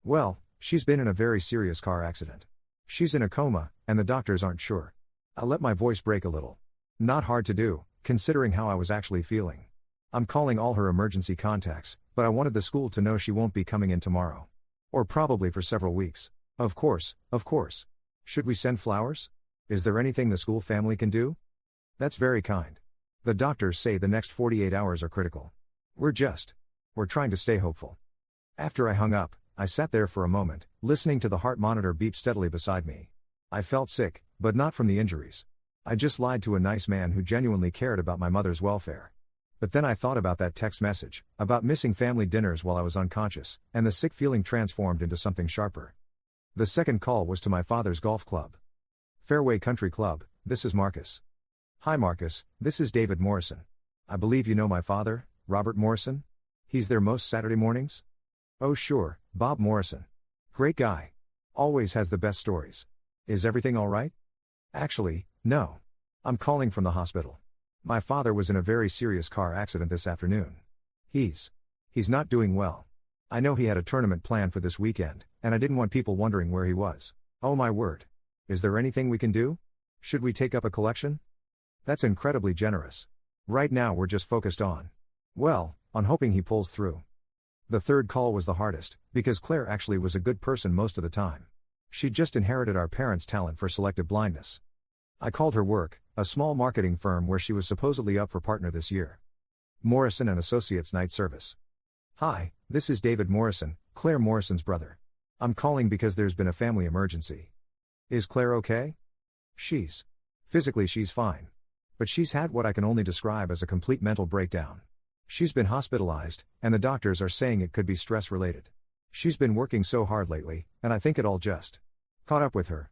Well, she's been in a very serious car accident. She's in a coma, and the doctors aren't sure." I let my voice break a little. Not hard to do, considering how I was actually feeling. "I'm calling all her emergency contacts, but I wanted the school to know she won't be coming in tomorrow. Or probably for several weeks. Of course. Should we send flowers? Is there anything the school family can do?" "That's very kind. The doctors say the next 48 hours are critical. We're trying to stay hopeful." After I hung up, I sat there for a moment, listening to the heart monitor beep steadily beside me. I felt sick, but not from the injuries. I just lied to a nice man who genuinely cared about my mother's welfare. But then I thought about that text message, about missing family dinners while I was unconscious, and the sick feeling transformed into something sharper. The second call was to my father's golf club. "Fairway Country Club, this is Marcus." "Hi Marcus, this is David Morrison. I believe you know my father, Robert Morrison? He's there most Saturday mornings?" "Oh sure, Bob Morrison. Great guy. Always has the best stories. Is everything all right?" "Actually, no. I'm calling from the hospital. My father was in a very serious car accident this afternoon. He's not doing well. I know he had a tournament planned for this weekend, and I didn't want people wondering where he was. Oh my word. Is there anything we can do? Should we take up a collection?" "That's incredibly generous. Right now we're just focused on hoping he pulls through." The third call was the hardest, because Claire actually was a good person most of the time. She'd just inherited our parents' talent for selective blindness. I called her work, a small marketing firm where she was supposedly up for partner this year. "Morrison and Associates night service." "Hi, this is David Morrison, Claire Morrison's brother. I'm calling because there's been a family emergency." "Is Claire okay?" Physically she's fine. But she's had what I can only describe as a complete mental breakdown. She's been hospitalized, and the doctors are saying it could be stress-related. She's been working so hard lately, and I think it all just caught up with her."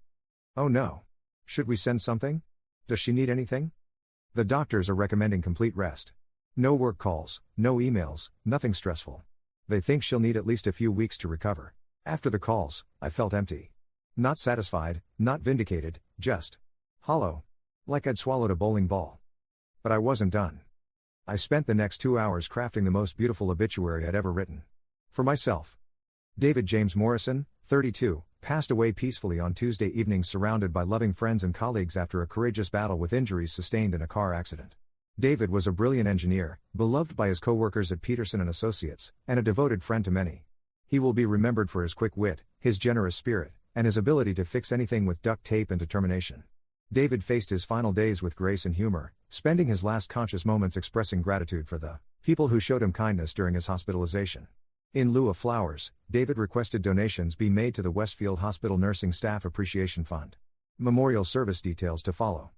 "Oh no. Should we send something? Does she need anything?" "The doctors are recommending complete rest. No work calls, no emails, nothing stressful. They think she'll need at least a few weeks to recover." After the calls, I felt empty. Not satisfied, not vindicated, just hollow. Like I'd swallowed a bowling ball. But I wasn't done. I spent the next 2 hours crafting the most beautiful obituary I'd ever written. For myself. David James Morrison, 32, passed away peacefully on Tuesday evening surrounded by loving friends and colleagues after a courageous battle with injuries sustained in a car accident. David was a brilliant engineer, beloved by his co-workers at Peterson and Associates, and a devoted friend to many. He will be remembered for his quick wit, his generous spirit, and his ability to fix anything with duct tape and determination. David faced his final days with grace and humor, spending his last conscious moments expressing gratitude for the people who showed him kindness during his hospitalization. In lieu of flowers, David requested donations be made to the Westfield Hospital Nursing Staff Appreciation Fund. Memorial service details to follow.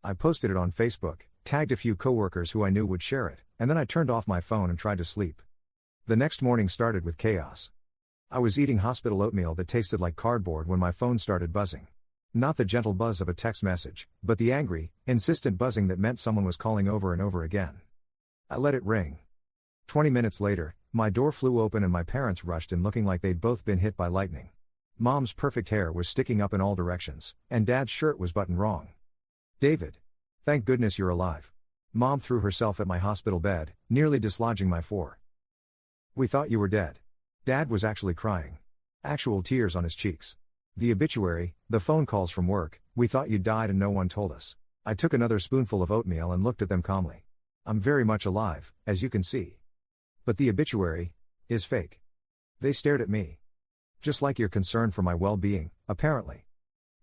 I posted it on Facebook, tagged a few coworkers who I knew would share it, and then I turned off my phone and tried to sleep. The next morning started with chaos. I was eating hospital oatmeal that tasted like cardboard when my phone started buzzing. Not the gentle buzz of a text message, but the angry, insistent buzzing that meant someone was calling over and over again. I let it ring. 20 minutes later, my door flew open and my parents rushed in looking like they'd both been hit by lightning. Mom's perfect hair was sticking up in all directions, and Dad's shirt was buttoned wrong. "David. Thank goodness you're alive." Mom threw herself at my hospital bed, nearly dislodging my fore. "We thought you were dead." Dad was actually crying. Actual tears on his cheeks. "The obituary, the phone calls from work, we thought you died and no one told us." I took another spoonful of oatmeal and looked at them calmly. "I'm very much alive, as you can see. But the obituary is fake." They stared at me. "Just like you're concerned for my well-being, apparently."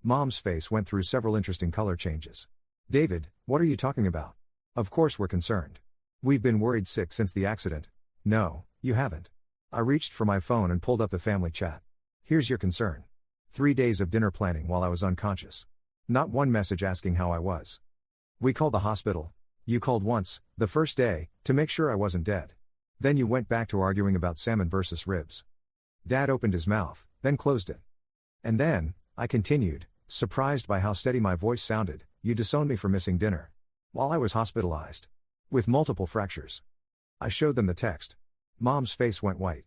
Mom's face went through several interesting color changes. "David, what are you talking about? Of course we're concerned. We've been worried sick since the accident." "No, you haven't." I reached for my phone and pulled up the family chat. "Here's your concern. 3 days of dinner planning while I was unconscious. Not one message asking how I was. We called the hospital. You called once, the first day, to make sure I wasn't dead. Then you went back to arguing about salmon versus ribs." Dad opened his mouth, then closed it. "And then," I continued, surprised by how steady my voice sounded, "you disowned me for missing dinner. While I was hospitalized. With multiple fractures." I showed them the text. Mom's face went white.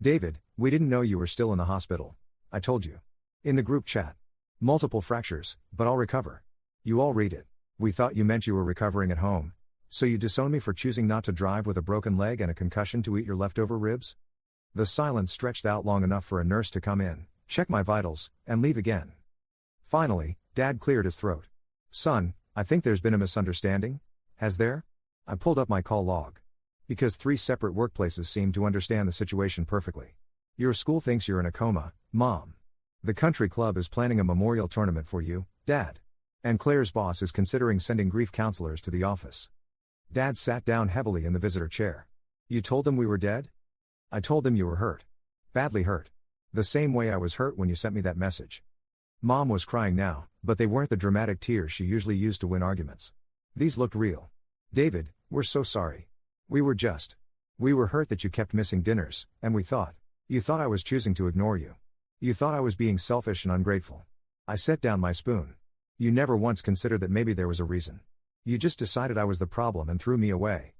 "David, we didn't know you were still in the hospital. I told you. In the group chat. Multiple fractures, but I'll recover. You all read it. We thought you meant you were recovering at home. So you disown me for choosing not to drive with a broken leg and a concussion to eat your leftover ribs?" The silence stretched out long enough for a nurse to come in, check my vitals, and leave again. Finally, Dad cleared his throat. "Son, I think there's been a misunderstanding. Has there?" I pulled up my call log. "Because 3 separate workplaces seem to understand the situation perfectly. Your school thinks you're in a coma, Mom. The country club is planning a memorial tournament for you, Dad. And Claire's boss is considering sending grief counselors to the office." Dad sat down heavily in the visitor chair. "You told them we were dead?" "I told them you were hurt. Badly hurt. The same way I was hurt when you sent me that message." Mom was crying now, but they weren't the dramatic tears she usually used to win arguments. These looked real. "David, we're so sorry. We were hurt that you kept missing dinners, and you thought I was choosing to ignore you. You thought I was being selfish and ungrateful." I set down my spoon. "You never once considered that maybe there was a reason. You just decided I was the problem and threw me away."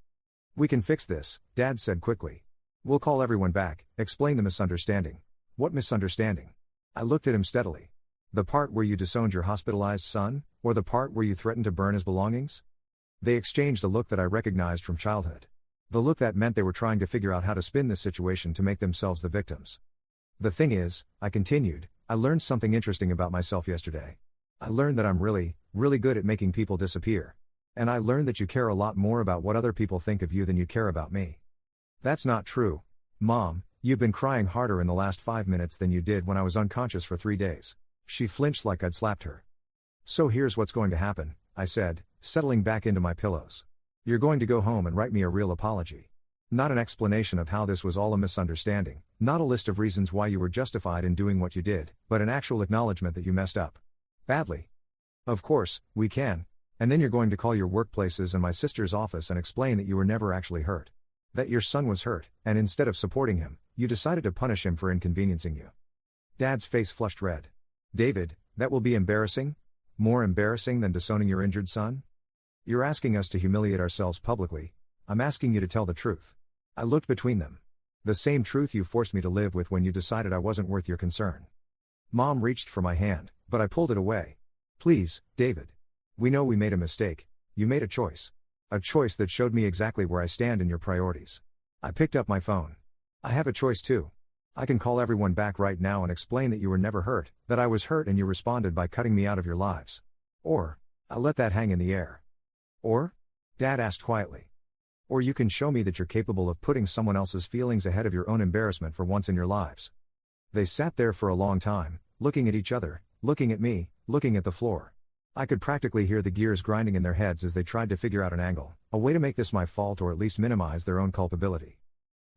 "We can fix this," Dad said quickly. "We'll call everyone back, explain the misunderstanding." "What misunderstanding?" I looked at him steadily. "The part where you disowned your hospitalized son, or the part where you threatened to burn his belongings?" They exchanged a look that I recognized from childhood. The look that meant they were trying to figure out how to spin this situation to make themselves the victims. "The thing is," I continued, "I learned something interesting about myself yesterday. I learned that I'm really, really good at making people disappear. And I learned that you care a lot more about what other people think of you than you care about me." "That's not true. Mom, you've been crying harder in the last 5 minutes than you did when I was unconscious for 3 days. She flinched like I'd slapped her. "So here's what's going to happen," I said, settling back into my pillows. "You're going to go home and write me a real apology. Not an explanation of how this was all a misunderstanding, not a list of reasons why you were justified in doing what you did, but an actual acknowledgement that you messed up. Badly. Of course, we can. And then you're going to call your workplaces and my sister's office and explain that you were never actually hurt. That your son was hurt, and instead of supporting him, you decided to punish him for inconveniencing you." Dad's face flushed red. "David, that will be embarrassing? More embarrassing than disowning your injured son? You're asking us to humiliate ourselves publicly. I'm asking you to tell the truth." I looked between them. "The same truth you forced me to live with when you decided I wasn't worth your concern." Mom reached for my hand, but I pulled it away. "Please, David. We know we made a mistake. You made a choice. A choice that showed me exactly where I stand in your priorities." I picked up my phone. "I have a choice too. I can call everyone back right now and explain that you were never hurt, that I was hurt and you responded by cutting me out of your lives. Or, I let that hang in the air." "Or?" Dad asked quietly. "Or you can show me that you're capable of putting someone else's feelings ahead of your own embarrassment for once in your lives." They sat there for a long time, looking at each other, looking at me, looking at the floor. I could practically hear the gears grinding in their heads as they tried to figure out an angle, a way to make this my fault or at least minimize their own culpability.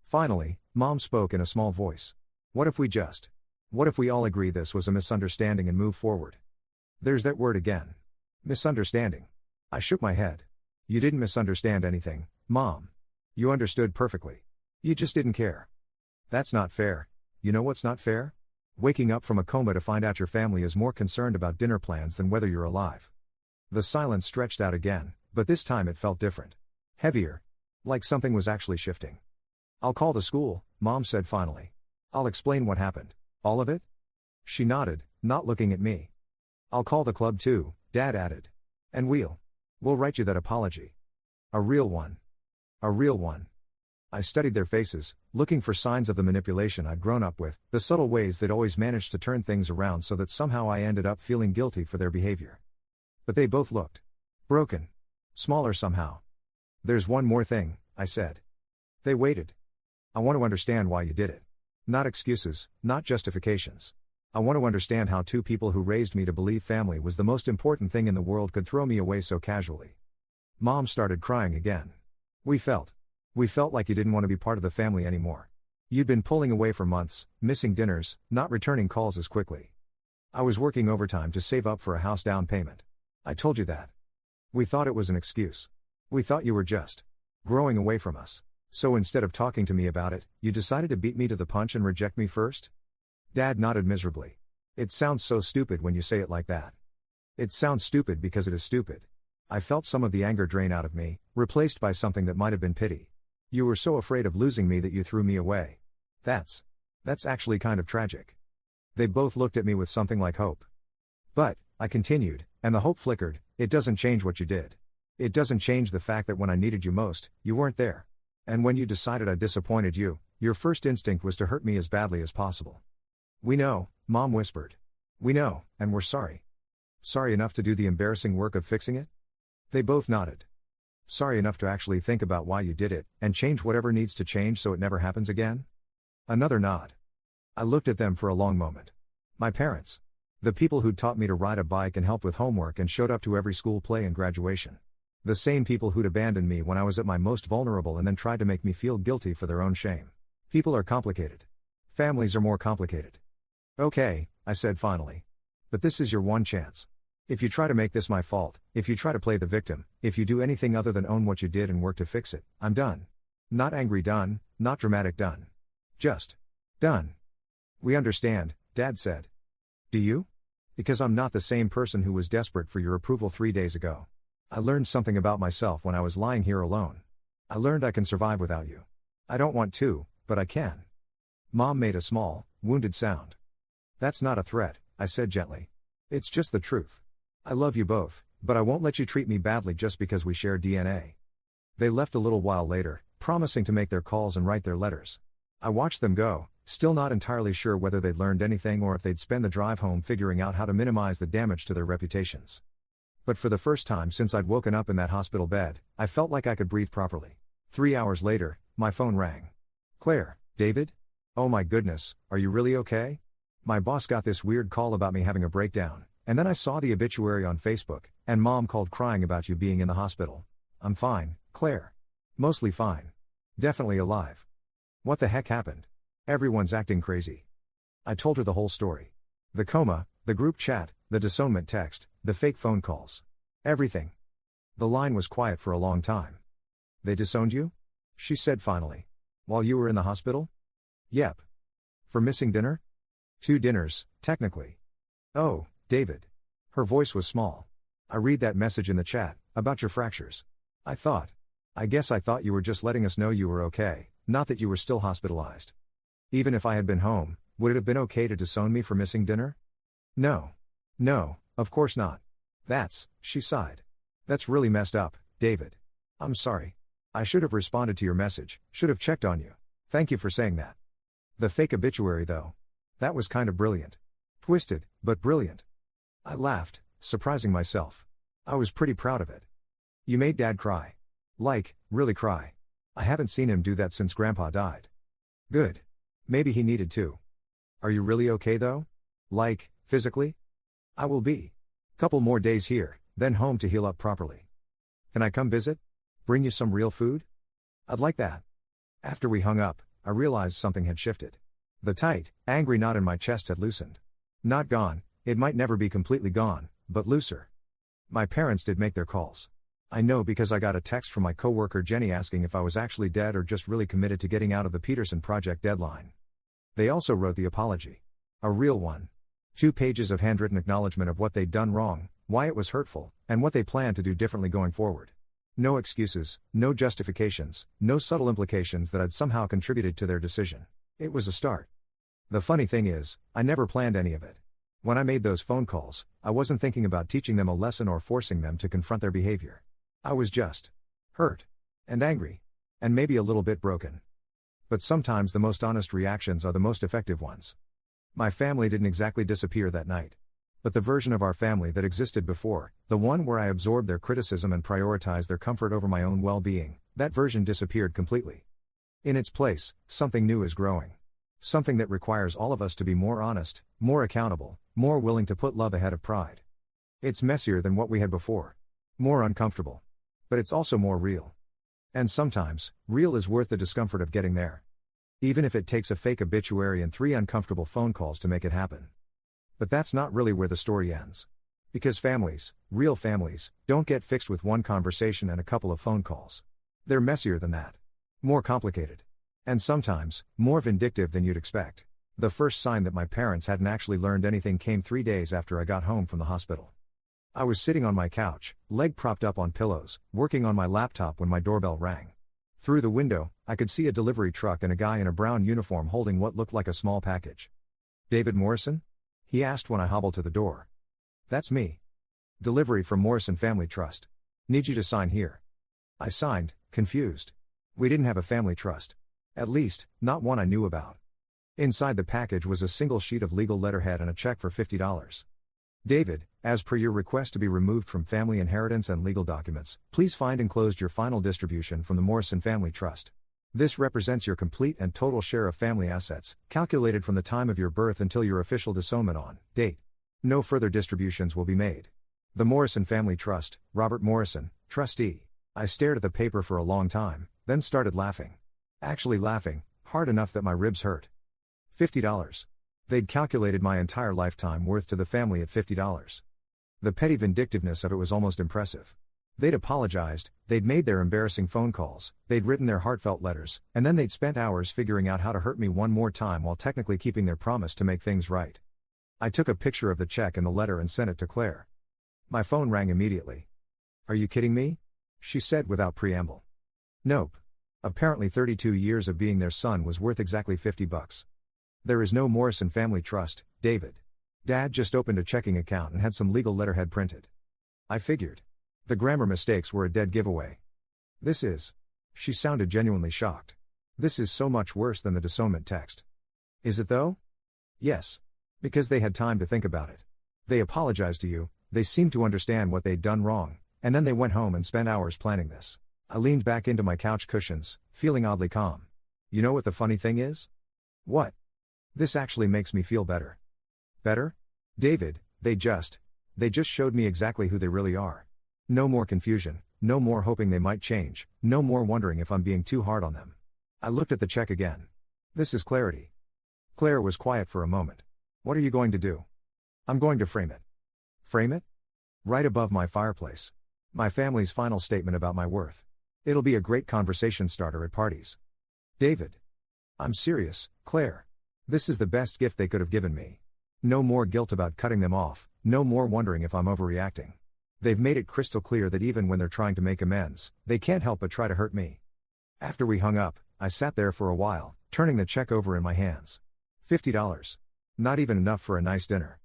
Finally, Mom spoke in a small voice. What if we all agree this was a misunderstanding and move forward?" There's that word again. Misunderstanding. I shook my head. You didn't misunderstand anything, Mom. You understood perfectly. You just didn't care. That's not fair. You know what's not fair? Waking up from a coma to find out your family is more concerned about dinner plans than whether you're alive. The silence stretched out again, but this time it felt different. Heavier. Like something was actually shifting. I'll call the school, Mom said finally. I'll explain what happened. All of it? She nodded, not looking at me. I'll call the club too, Dad added. And we'll write you that apology. A real one. A real one. I studied their faces, looking for signs of the manipulation I'd grown up with, the subtle ways they'd always managed to turn things around so that somehow I ended up feeling guilty for their behavior. But they both looked broken. Smaller somehow. There's one more thing, I said. They waited. I want to understand why you did it. Not excuses, not justifications. I want to understand how two people who raised me to believe family was the most important thing in the world could throw me away so casually. Mom started crying again. We felt like you didn't want to be part of the family anymore. You'd been pulling away for months, missing dinners, not returning calls as quickly. I was working overtime to save up for a house down payment. I told you that. We thought it was an excuse. We thought you were just growing away from us. So instead of talking to me about it, you decided to beat me to the punch and reject me first? Dad nodded miserably. It sounds so stupid when you say it like that. It sounds stupid because it is stupid. I felt some of the anger drain out of me, replaced by something that might have been pity. You were so afraid of losing me that you threw me away. That's actually kind of tragic. They both looked at me with something like hope. But, I continued, and the hope flickered, it doesn't change what you did. It doesn't change the fact that when I needed you most, you weren't there. And when you decided I disappointed you, your first instinct was to hurt me as badly as possible. We know, Mom whispered. We know, and we're sorry. Sorry enough to do the embarrassing work of fixing it? They both nodded. Sorry enough to actually think about why you did it, and change whatever needs to change so it never happens again? Another nod. I looked at them for a long moment. My parents. The people who'd taught me to ride a bike and helped with homework and showed up to every school play and graduation. The same people who'd abandoned me when I was at my most vulnerable and then tried to make me feel guilty for their own shame. People are complicated. Families are more complicated. Okay, I said finally. But this is your one chance. If you try to make this my fault, if you try to play the victim, if you do anything other than own what you did and work to fix it, I'm done. Not angry done, not dramatic done. Just done. We understand, Dad said. Do you? Because I'm not the same person who was desperate for your approval 3 days ago. I learned something about myself when I was lying here alone. I learned I can survive without you. I don't want to, but I can. Mom made a small, wounded sound. That's not a threat, I said gently. It's just the truth. I love you both, but I won't let you treat me badly just because we share DNA. They left a little while later, promising to make their calls and write their letters. I watched them go, still not entirely sure whether they'd learned anything or if they'd spend the drive home figuring out how to minimize the damage to their reputations. But for the first time since I'd woken up in that hospital bed, I felt like I could breathe properly. 3 hours later, my phone rang. Claire, David? Oh my goodness, are you really okay? My boss got this weird call about me having a breakdown, and then I saw the obituary on Facebook, and Mom called crying about you being in the hospital. I'm fine, Claire. Mostly fine. Definitely alive. What the heck happened? Everyone's acting crazy. I told her the whole story. The coma, the group chat, the disownment text, the fake phone calls. Everything. The line was quiet for a long time. They disowned you? She said finally. While you were in the hospital? Yep. For missing dinner? 2 dinners, technically. Oh, David. Her voice was small. I read that message in the chat, about your fractures. I guess I thought you were just letting us know you were okay, not that you were still hospitalized. Even if I had been home, would it have been okay to disown me for missing dinner? No. No, of course not. She sighed. That's really messed up, David. I'm sorry. I should have responded to your message, should have checked on you. Thank you for saying that. The fake obituary though. That was kind of brilliant. Twisted, but brilliant. I laughed, surprising myself. I was pretty proud of it. You made Dad cry. Like, really cry. I haven't seen him do that since Grandpa died. Good. Maybe he needed to. Are you really okay though? Like, physically? I will be. Couple more days here, then home to heal up properly. Can I come visit? Bring you some real food? I'd like that. After we hung up, I realized something had shifted. The tight, angry knot in my chest had loosened. Not gone, it might never be completely gone, but looser. My parents did make their calls. I know because I got a text from my coworker Jenny asking if I was actually dead or just really committed to getting out of the Peterson project deadline. They also wrote the apology. A real one. 2 pages of handwritten acknowledgement of what they'd done wrong, why it was hurtful, and what they planned to do differently going forward. No excuses, no justifications, no subtle implications that I'd somehow contributed to their decision. It was a start. The funny thing is, I never planned any of it. When I made those phone calls, I wasn't thinking about teaching them a lesson or forcing them to confront their behavior. I was just hurt and angry and maybe a little bit broken. But sometimes the most honest reactions are the most effective ones. My family didn't exactly disappear that night. But the version of our family that existed before, the one where I absorbed their criticism and prioritized their comfort over my own well-being, that version disappeared completely. In its place, something new is growing. Something that requires all of us to be more honest, more accountable, more willing to put love ahead of pride. It's messier than what we had before. More uncomfortable. But it's also more real. And sometimes, real is worth the discomfort of getting there. Even if it takes a fake obituary and 3 uncomfortable phone calls to make it happen. But that's not really where the story ends. Because families, real families, don't get fixed with one conversation and a couple of phone calls. They're messier than that. More complicated. And sometimes, more vindictive than you'd expect. The first sign that my parents hadn't actually learned anything came 3 days after I got home from the hospital. I was sitting on my couch, leg propped up on pillows, working on my laptop when my doorbell rang. Through the window, I could see a delivery truck and a guy in a brown uniform holding what looked like a small package. "David Morrison?" he asked when I hobbled to the door. "That's me. Delivery from Morrison Family Trust. Need you to sign here." I signed, confused. We didn't have a family trust. At least, not one I knew about. Inside the package was a single sheet of legal letterhead and a check for $50. "David, as per your request to be removed from family inheritance and legal documents, please find enclosed your final distribution from the Morrison Family Trust. This represents your complete and total share of family assets, calculated from the time of your birth until your official disownment on date. No further distributions will be made. The Morrison Family Trust, Robert Morrison, Trustee." I stared at the paper for a long time, then started laughing. Actually laughing, hard enough that my ribs hurt. $50. They'd calculated my entire lifetime worth to the family at $50. The petty vindictiveness of it was almost impressive. They'd apologized, they'd made their embarrassing phone calls, they'd written their heartfelt letters, and then they'd spent hours figuring out how to hurt me one more time while technically keeping their promise to make things right. I took a picture of the check and the letter and sent it to Claire. My phone rang immediately. "Are you kidding me?" she said without preamble. "Nope. Apparently 32 years of being their son was worth exactly $50. There is no Morrison Family Trust, David. Dad just opened a checking account and had some legal letterhead printed." I figured. The grammar mistakes were a dead giveaway. "This is..." She sounded genuinely shocked. "This is so much worse than the disownment text." "Is it though?" "Yes. Because they had time to think about it. They apologized to you, they seemed to understand what they'd done wrong, and then they went home and spent hours planning this." I leaned back into my couch cushions, feeling oddly calm. "You know what the funny thing is?" "What?" "This actually makes me feel better." "Better?" "David, they just showed me exactly who they really are. No more confusion, no more hoping they might change, no more wondering if I'm being too hard on them." I looked at the check again. "This is clarity." Claire was quiet for a moment. "What are you going to do?" "I'm going to frame it." "Frame it?" "Right above my fireplace. My family's final statement about my worth. It'll be a great conversation starter at parties." "David." "I'm serious, Claire. This is the best gift they could have given me. No more guilt about cutting them off, no more wondering if I'm overreacting. They've made it crystal clear that even when they're trying to make amends, they can't help but try to hurt me." After we hung up, I sat there for a while, turning the check over in my hands. $50. Not even enough for a nice dinner.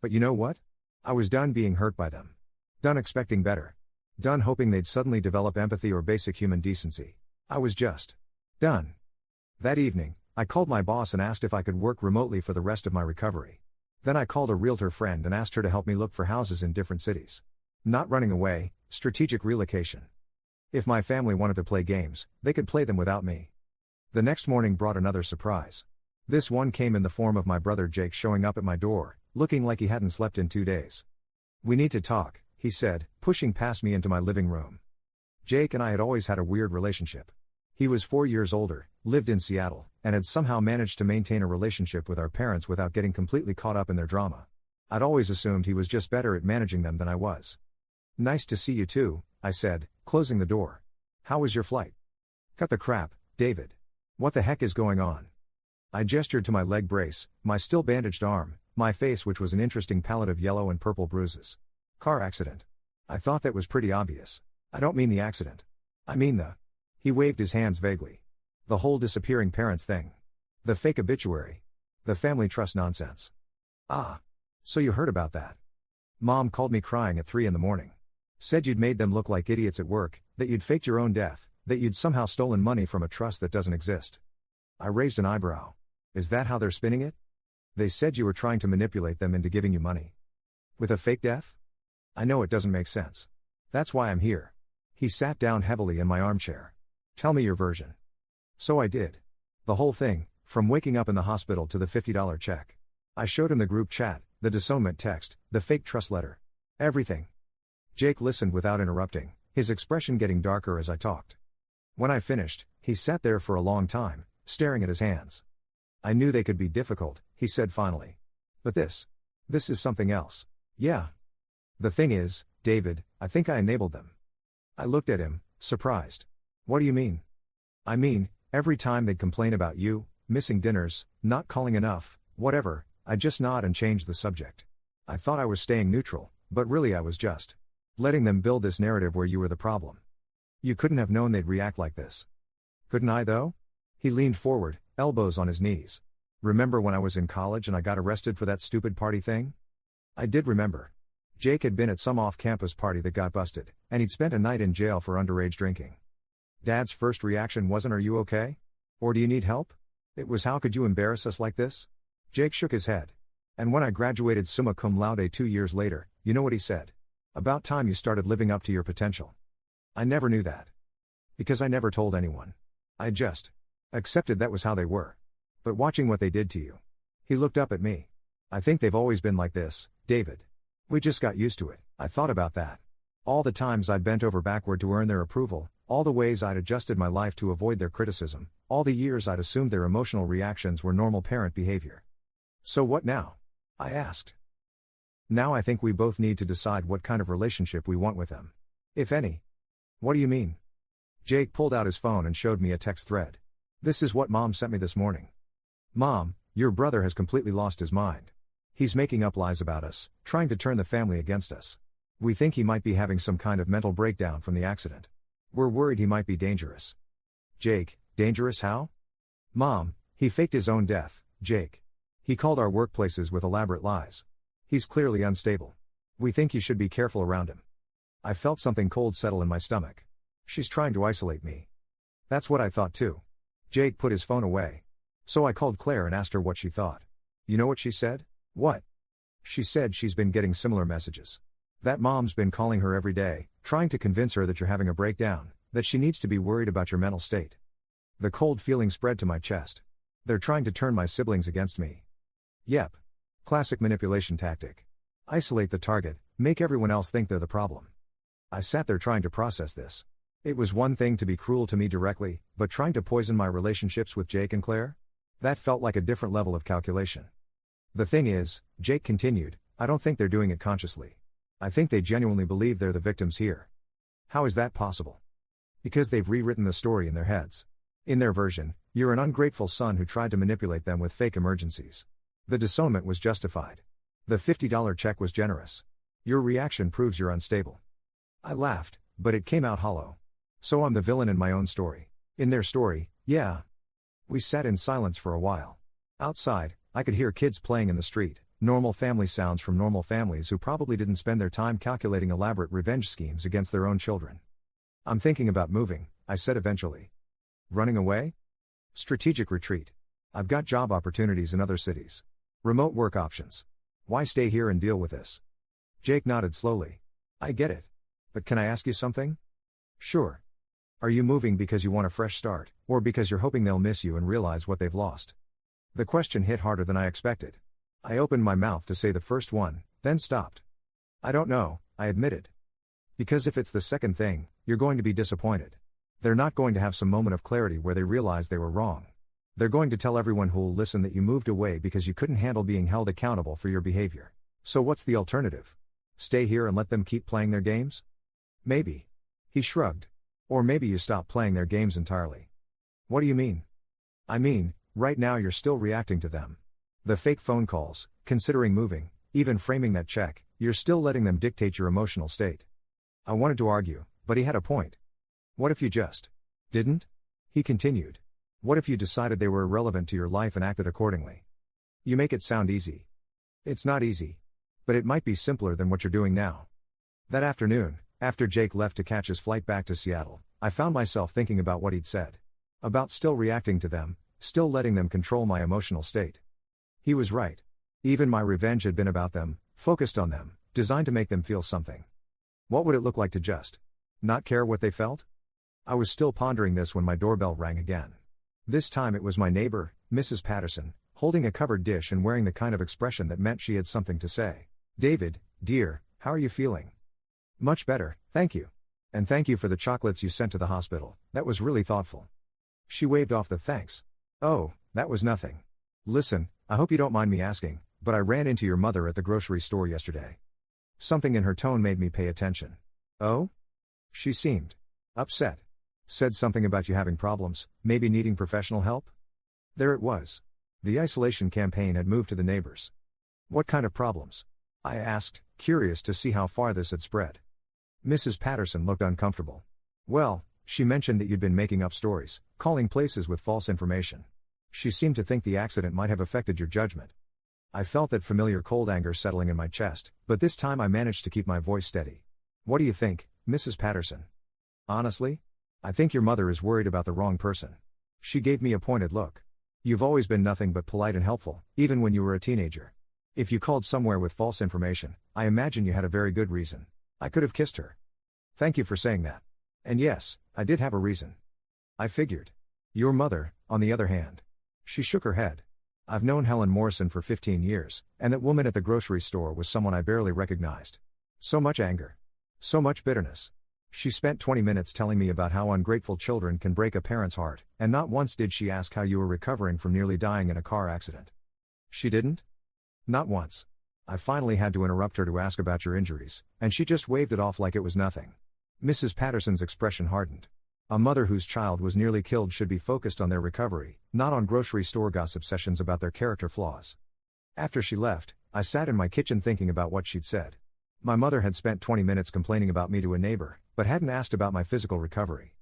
But you know what? I was done being hurt by them. Done expecting better. Done hoping they'd suddenly develop empathy or basic human decency. I was just done. That evening, I called my boss and asked if I could work remotely for the rest of my recovery. Then I called a realtor friend and asked her to help me look for houses in different cities. Not running away, strategic relocation. If my family wanted to play games, they could play them without me. The next morning brought another surprise. This one came in the form of my brother Jake showing up at my door, looking like he hadn't slept in 2 days. "We need to talk," he said, pushing past me into my living room. Jake and I had always had a weird relationship. He was 4 years older, lived in Seattle, and had somehow managed to maintain a relationship with our parents without getting completely caught up in their drama. I'd always assumed he was just better at managing them than I was. Nice to see you too, I said, closing the door. How was your flight? Cut the crap, David. What the heck is going on? I gestured to my leg brace, my still bandaged arm, my face which was an interesting palette of yellow and purple bruises. Car accident. I thought that was pretty obvious. I don't mean the accident. I mean the... He waved his hands vaguely. The whole disappearing parents thing. The fake obituary. The family trust nonsense. Ah. So you heard about that. Mom called me crying at 3 a.m. Said you'd made them look like idiots at work, that you'd faked your own death, that you'd somehow stolen money from a trust that doesn't exist. I raised an eyebrow. Is that how they're spinning it? They said you were trying to manipulate them into giving you money. With a fake death? I know it doesn't make sense. That's why I'm here. He sat down heavily in my armchair. Tell me your version. So I did. The whole thing, from waking up in the hospital to the $50 check. I showed him the group chat, the disownment text, the fake trust letter. Everything. Jake listened without interrupting, his expression getting darker as I talked. When I finished, he sat there for a long time, staring at his hands. I knew they could be difficult, he said finally. But this is something else. Yeah. The thing is, David, I think I enabled them. I looked at him, surprised. What do you mean? I mean, every time they'd complain about you, missing dinners, not calling enough, whatever, I'd just nod and change the subject. I thought I was staying neutral, but really I was just letting them build this narrative where you were the problem. You couldn't have known they'd react like this. Couldn't I though? He leaned forward, elbows on his knees. Remember when I was in college and I got arrested for that stupid party thing? I did remember. Jake had been at some off-campus party that got busted, and he'd spent a night in jail for underage drinking. Dad's first reaction wasn't, "Are you okay? Or do you need help?" It was, "How could you embarrass us like this?" Jake shook his head. And when I graduated summa cum laude 2 years later, you know what he said? "About time you started living up to your potential." I never knew that. Because I never told anyone. I just accepted that was how they were. But watching what they did to you. He looked up at me. I think they've always been like this, David. We just got used to it. I thought about that. All the times I'd bent over backward to earn their approval, all the ways I'd adjusted my life to avoid their criticism, all the years I'd assumed their emotional reactions were normal parent behavior. So what now? I asked. Now I think we both need to decide what kind of relationship we want with them. If any. What do you mean? Jake pulled out his phone and showed me a text thread. This is what Mom sent me this morning. Mom, your brother has completely lost his mind. He's making up lies about us, trying to turn the family against us. We think he might be having some kind of mental breakdown from the accident. We're worried he might be dangerous. Jake, dangerous how? Mom, he faked his own death, Jake. He called our workplaces with elaborate lies. He's clearly unstable. We think you should be careful around him. I felt something cold settle in my stomach. She's trying to isolate me. That's what I thought too. Jake put his phone away. So I called Claire and asked her what she thought. You know what she said? What? She said she's been getting similar messages. That Mom's been calling her every day, trying to convince her that you're having a breakdown, that she needs to be worried about your mental state. The cold feeling spread to my chest. They're trying to turn my siblings against me. Yep. Classic manipulation tactic. Isolate the target, make everyone else think they're the problem. I sat there trying to process this. It was one thing to be cruel to me directly, but trying to poison my relationships with Jake and Claire? That felt like a different level of calculation. The thing is, Jake continued, I don't think they're doing it consciously. I think they genuinely believe they're the victims here. How is that possible? Because they've rewritten the story in their heads. In their version, you're an ungrateful son who tried to manipulate them with fake emergencies. The disownment was justified. The $50 check was generous. Your reaction proves you're unstable. I laughed, but it came out hollow. So I'm the villain in my own story. In their story, yeah. We sat in silence for a while. Outside, I could hear kids playing in the street, normal family sounds from normal families who probably didn't spend their time calculating elaborate revenge schemes against their own children. I'm thinking about moving, I said eventually. Running away? Strategic retreat. I've got job opportunities in other cities. Remote work options. Why stay here and deal with this? Jake nodded slowly. I get it. But can I ask you something? Sure. Are you moving because you want a fresh start, or because you're hoping they'll miss you and realize what they've lost? The question hit harder than I expected. I opened my mouth to say the first one, then stopped. I don't know, I admitted. Because if it's the second thing, you're going to be disappointed. They're not going to have some moment of clarity where they realize they were wrong. They're going to tell everyone who'll listen that you moved away because you couldn't handle being held accountable for your behavior. So what's the alternative? Stay here and let them keep playing their games? Maybe. He shrugged. Or maybe you stop playing their games entirely. What do you mean? I mean, right now you're still reacting to them. The fake phone calls, considering moving, even framing that check, you're still letting them dictate your emotional state. I wanted to argue, but he had a point. What if you just didn't? He continued. What if you decided they were irrelevant to your life and acted accordingly? You make it sound easy. It's not easy. But it might be simpler than what you're doing now. That afternoon, after Jake left to catch his flight back to Seattle, I found myself thinking about what he'd said. About still reacting to them, still letting them control my emotional state. He was right. Even my revenge had been about them, focused on them, designed to make them feel something. What would it look like to just not care what they felt? I was still pondering this when my doorbell rang again. This time it was my neighbor, Mrs. Patterson, holding a covered dish and wearing the kind of expression that meant she had something to say. David, dear, how are you feeling? Much better, thank you. And thank you for the chocolates you sent to the hospital, that was really thoughtful. She waved off the thanks. Oh, that was nothing. Listen, I hope you don't mind me asking, but I ran into your mother at the grocery store yesterday. Something in her tone made me pay attention. Oh? She seemed upset. Said something about you having problems, maybe needing professional help? There it was. The isolation campaign had moved to the neighbors. What kind of problems? I asked, curious to see how far this had spread. Mrs. Patterson looked uncomfortable. Well, she mentioned that you'd been making up stories, calling places with false information. She seemed to think the accident might have affected your judgment. I felt that familiar cold anger settling in my chest, but this time I managed to keep my voice steady. What do you think, Mrs. Patterson? Honestly? I think your mother is worried about the wrong person. She gave me a pointed look. You've always been nothing but polite and helpful, even when you were a teenager. If you called somewhere with false information, I imagine you had a very good reason. I could have kissed her. Thank you for saying that. And yes, I did have a reason. I figured. Your mother, on the other hand. She shook her head. I've known Helen Morrison for 15 years, and that woman at the grocery store was someone I barely recognized. So much anger. So much bitterness. She spent 20 minutes telling me about how ungrateful children can break a parent's heart, and not once did she ask how you were recovering from nearly dying in a car accident. She didn't? Not once. I finally had to interrupt her to ask about your injuries, and she just waved it off like it was nothing. Mrs. Patterson's expression hardened. A mother whose child was nearly killed should be focused on their recovery, not on grocery store gossip sessions about their character flaws. After she left, I sat in my kitchen thinking about what she'd said. My mother had spent 20 minutes complaining about me to a neighbor, but hadn't asked about my physical recovery.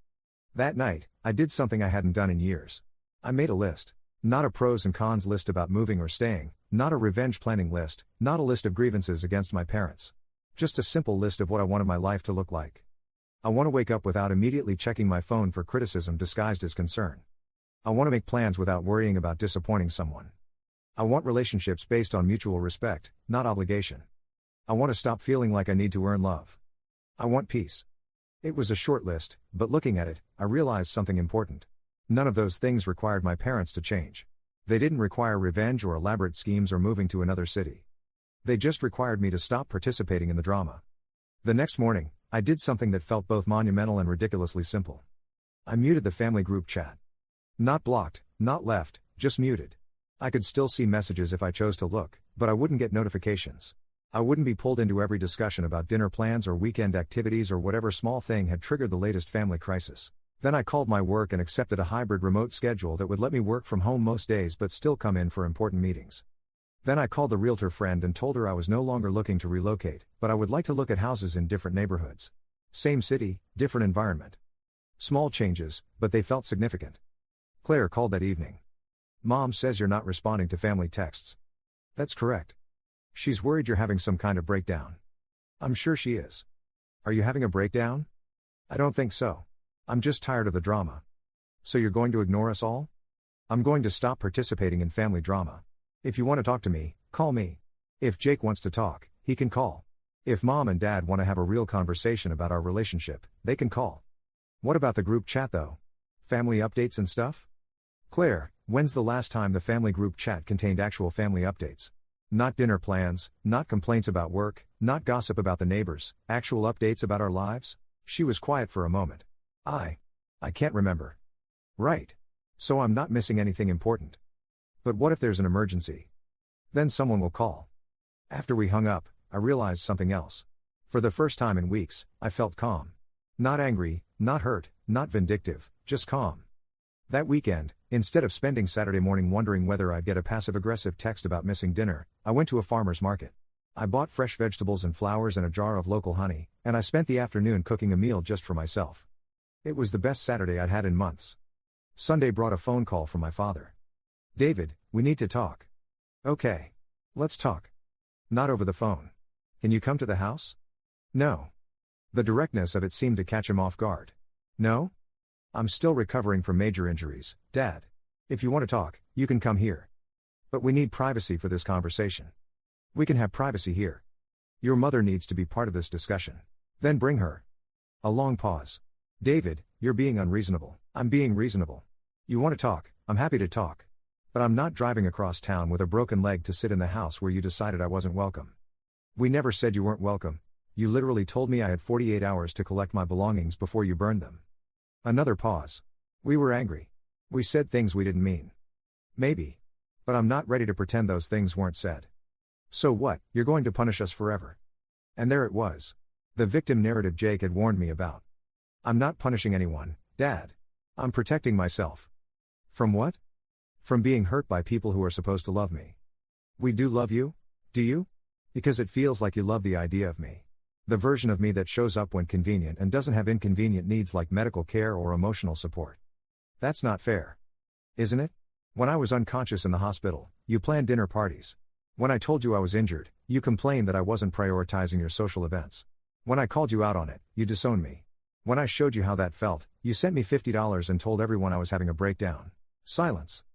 That night, I did something I hadn't done in years. I made a list. Not a pros and cons list about moving or staying, not a revenge planning list, not a list of grievances against my parents. Just a simple list of what I wanted my life to look like. I want to wake up without immediately checking my phone for criticism disguised as concern. I want to make plans without worrying about disappointing someone. I want relationships based on mutual respect, not obligation. I want to stop feeling like I need to earn love. I want peace. It was a short list, but looking at it, I realized something important. None of those things required my parents to change. They didn't require revenge or elaborate schemes or moving to another city. They just required me to stop participating in the drama. The next morning, I did something that felt both monumental and ridiculously simple. I muted the family group chat. Not blocked, not left, just muted. I could still see messages if I chose to look, but I wouldn't get notifications. I wouldn't be pulled into every discussion about dinner plans or weekend activities or whatever small thing had triggered the latest family crisis. Then I called my work and accepted a hybrid remote schedule that would let me work from home most days but still come in for important meetings. Then I called the realtor friend and told her I was no longer looking to relocate, but I would like to look at houses in different neighborhoods. Same city, different environment. Small changes, but they felt significant. Claire called that evening. Mom says you're not responding to family texts. That's correct. She's worried you're having some kind of breakdown. I'm sure she is. Are you having a breakdown? I don't think so. I'm just tired of the drama. So you're going to ignore us all? I'm going to stop participating in family drama. If you want to talk to me, call me. If Jake wants to talk, he can call. If Mom and Dad want to have a real conversation about our relationship, they can call. What about the group chat though? Family updates and stuff? Claire, when's the last time the family group chat contained actual family updates? Not dinner plans, not complaints about work, not gossip about the neighbors, actual updates about our lives? She was quiet for a moment. I can't remember. Right. So I'm not missing anything important. But what if there's an emergency? Then someone will call. After we hung up, I realized something else. For the first time in weeks, I felt calm. Not angry, not hurt, not vindictive, just calm. That weekend, instead of spending Saturday morning wondering whether I'd get a passive-aggressive text about missing dinner, I went to a farmer's market. I bought fresh vegetables and flowers and a jar of local honey, and I spent the afternoon cooking a meal just for myself. It was the best Saturday I'd had in months. Sunday brought a phone call from my father. "David, we need to talk." "Okay. Let's talk." "Not over the phone. Can you come to the house?" "No." The directness of it seemed to catch him off guard. "No? I'm still recovering from major injuries, Dad. If you want to talk, you can come here. But we need privacy for this conversation." "We can have privacy here. Your mother needs to be part of this discussion. Then bring her." A long pause. "David, you're being unreasonable." "I'm being reasonable. You want to talk, I'm happy to talk. But I'm not driving across town with a broken leg to sit in the house where you decided I wasn't welcome. We never said you weren't welcome. You literally told me I had 48 hours to collect my belongings before you burned them." Another pause. "We were angry. We said things we didn't mean." "Maybe. But I'm not ready to pretend those things weren't said." "So what, you're going to punish us forever?" And there it was. The victim narrative Jake had warned me about. "I'm not punishing anyone, Dad. I'm protecting myself." "From what?" "From being hurt by people who are supposed to love me." "We do love you? Do you? Because it feels like you love the idea of me. The version of me that shows up when convenient and doesn't have inconvenient needs like medical care or emotional support. That's not fair. Isn't it? When I was unconscious in the hospital, you planned dinner parties. When I told you I was injured, you complained that I wasn't prioritizing your social events. When I called you out on it, you disowned me. When I showed you how that felt, you sent me $50 and told everyone I was having a breakdown." Silence.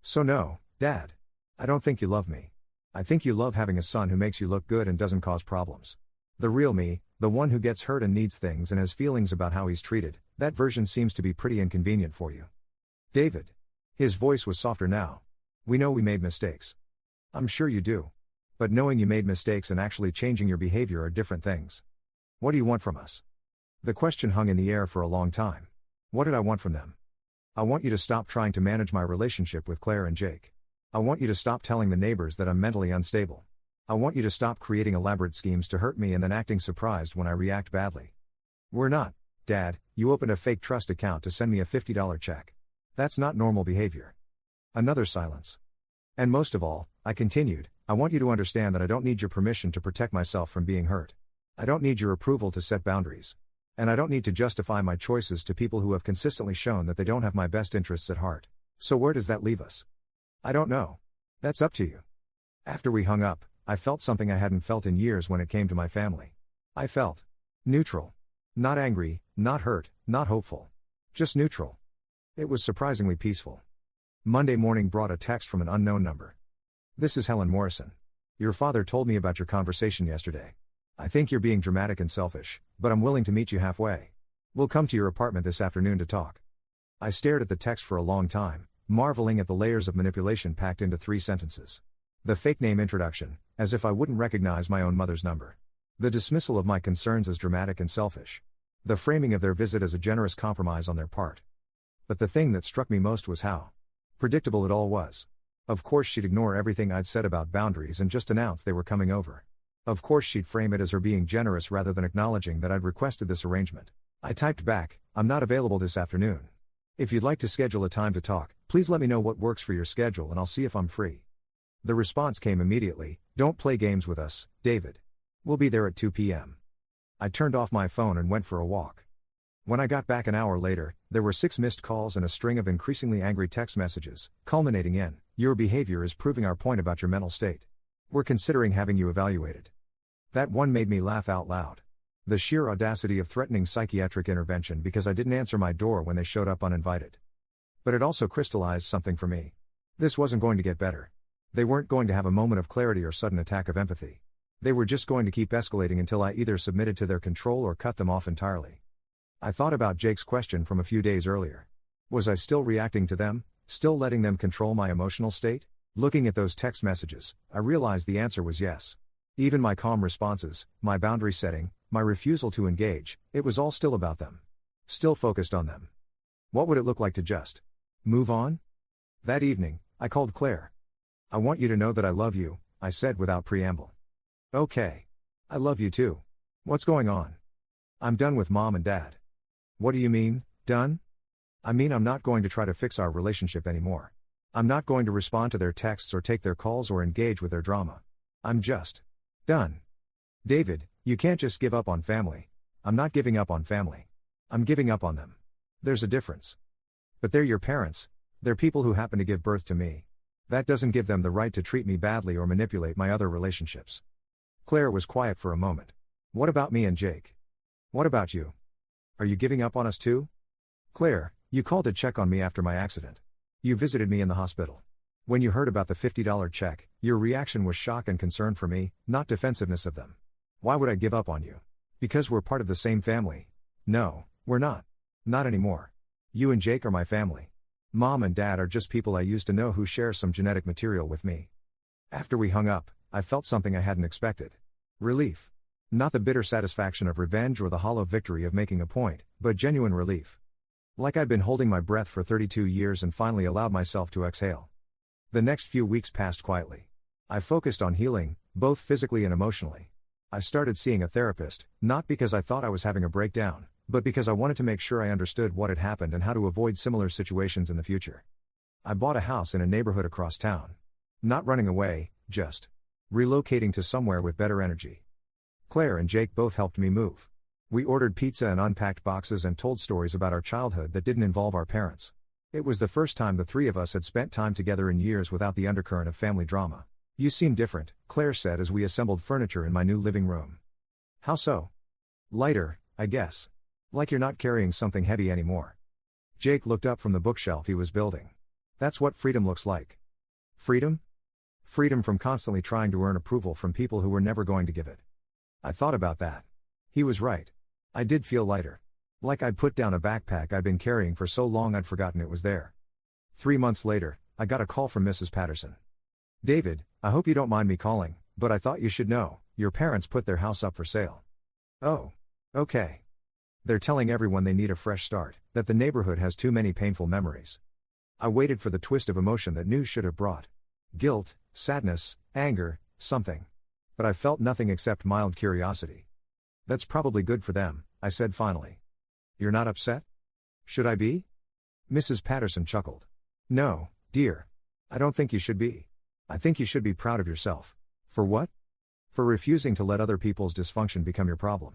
"So no, Dad. I don't think you love me. I think you love having a son who makes you look good and doesn't cause problems. The real me, the one who gets hurt and needs things and has feelings about how he's treated, that version seems to be pretty inconvenient for you." "David." His voice was softer now. "We know we made mistakes. I'm sure you do. But knowing you made mistakes and actually changing your behavior are different things. What do you want from us?" The question hung in the air for a long time. What did I want from them? "I want you to stop trying to manage my relationship with Claire and Jake. I want you to stop telling the neighbors that I'm mentally unstable. I want you to stop creating elaborate schemes to hurt me and then acting surprised when I react badly." "We're not, Dad. You opened a fake trust account to send me a $50 check. That's not normal behavior." Another silence. "And most of all," I continued, "I want you to understand that I don't need your permission to protect myself from being hurt. I don't need your approval to set boundaries. And I don't need to justify my choices to people who have consistently shown that they don't have my best interests at heart. So where does that leave us?" "I don't know. That's up to you." After we hung up, I felt something I hadn't felt in years when it came to my family. I felt neutral. Not angry, not hurt, not hopeful. Just neutral. It was surprisingly peaceful. Monday morning brought a text from an unknown number. "This is Helen Morrison. Your father told me about your conversation yesterday. I think you're being dramatic and selfish, but I'm willing to meet you halfway. We'll come to your apartment this afternoon to talk." I stared at the text for a long time, marveling at the layers of manipulation packed into 3 sentences. The fake name introduction, as if I wouldn't recognize my own mother's number. The dismissal of my concerns as dramatic and selfish. The framing of their visit as a generous compromise on their part. But the thing that struck me most was how predictable it all was. Of course she'd ignore everything I'd said about boundaries and just announce they were coming over. Of course she'd frame it as her being generous rather than acknowledging that I'd requested this arrangement. I typed back, "I'm not available this afternoon. If you'd like to schedule a time to talk, please let me know what works for your schedule and I'll see if I'm free." The response came immediately, "Don't play games with us, David. We'll be there at 2 p.m. I turned off my phone and went for a walk. When I got back an hour later, there were 6 missed calls and a string of increasingly angry text messages, culminating in, "Your behavior is proving our point about your mental state. We're considering having you evaluated." That one made me laugh out loud. The sheer audacity of threatening psychiatric intervention because I didn't answer my door when they showed up uninvited. But it also crystallized something for me. This wasn't going to get better. They weren't going to have a moment of clarity or sudden attack of empathy. They were just going to keep escalating until I either submitted to their control or cut them off entirely. I thought about Jake's question from a few days earlier. Was I still reacting to them, still letting them control my emotional state? Looking at those text messages, I realized the answer was yes. Even my calm responses, my boundary setting, my refusal to engage, it was all still about them. Still focused on them. What would it look like to just move on? That evening, I called Claire. "I want you to know that I love you," I said without preamble. "Okay. I love you too. What's going on? I'm done with mom and dad. What do you mean, done? I mean, I'm not going to try to fix our relationship anymore. I'm not going to respond to their texts or take their calls or engage with their drama. I'm just done. David, you can't just give up on family. I'm not giving up on family. I'm giving up on them. There's a difference. But they're your parents. They're people who happen to give birth to me. That doesn't give them the right to treat me badly or manipulate my other relationships. Claire was quiet for a moment. What about me and Jake? What about you? Are you giving up on us too? Claire, you called to check on me after my accident. You visited me in the hospital. When you heard about the $50 check, your reaction was shock and concern for me, not defensiveness of them. Why would I give up on you? Because we're part of the same family. No, we're not. Not anymore. You and Jake are my family. Mom and dad are just people I used to know who share some genetic material with me. After we hung up, I felt something I hadn't expected. Relief. Not the bitter satisfaction of revenge or the hollow victory of making a point, but genuine relief. Like I'd been holding my breath for 32 years and finally allowed myself to exhale. The next few weeks passed quietly. I focused on healing, both physically and emotionally. I started seeing a therapist, not because I thought I was having a breakdown, but because I wanted to make sure I understood what had happened and how to avoid similar situations in the future. I bought a house in a neighborhood across town. Not running away, just relocating to somewhere with better energy. Claire and Jake both helped me move. We ordered pizza and unpacked boxes and told stories about our childhood that didn't involve our parents. It was the first time the three of us had spent time together in years without the undercurrent of family drama. You seem different, Claire said as we assembled furniture in my new living room. How so? Lighter, I guess. Like you're not carrying something heavy anymore. Jake looked up from the bookshelf he was building. That's what freedom looks like. Freedom? Freedom from constantly trying to earn approval from people who were never going to give it. I thought about that. He was right. I did feel lighter. Like I'd put down a backpack I'd been carrying for so long I'd forgotten it was there. 3 months later, I got a call from Mrs. Patterson. David, I hope you don't mind me calling, but I thought you should know, your parents put their house up for sale. Oh. Okay. They're telling everyone they need a fresh start, that the neighborhood has too many painful memories. I waited for the twist of emotion that news should have brought. Guilt, sadness, anger, something. But I felt nothing except mild curiosity. That's probably good for them, I said finally. You're not upset? Should I be? Mrs. Patterson chuckled. No, dear. I don't think you should be. I think you should be proud of yourself. For what? For refusing to let other people's dysfunction become your problem.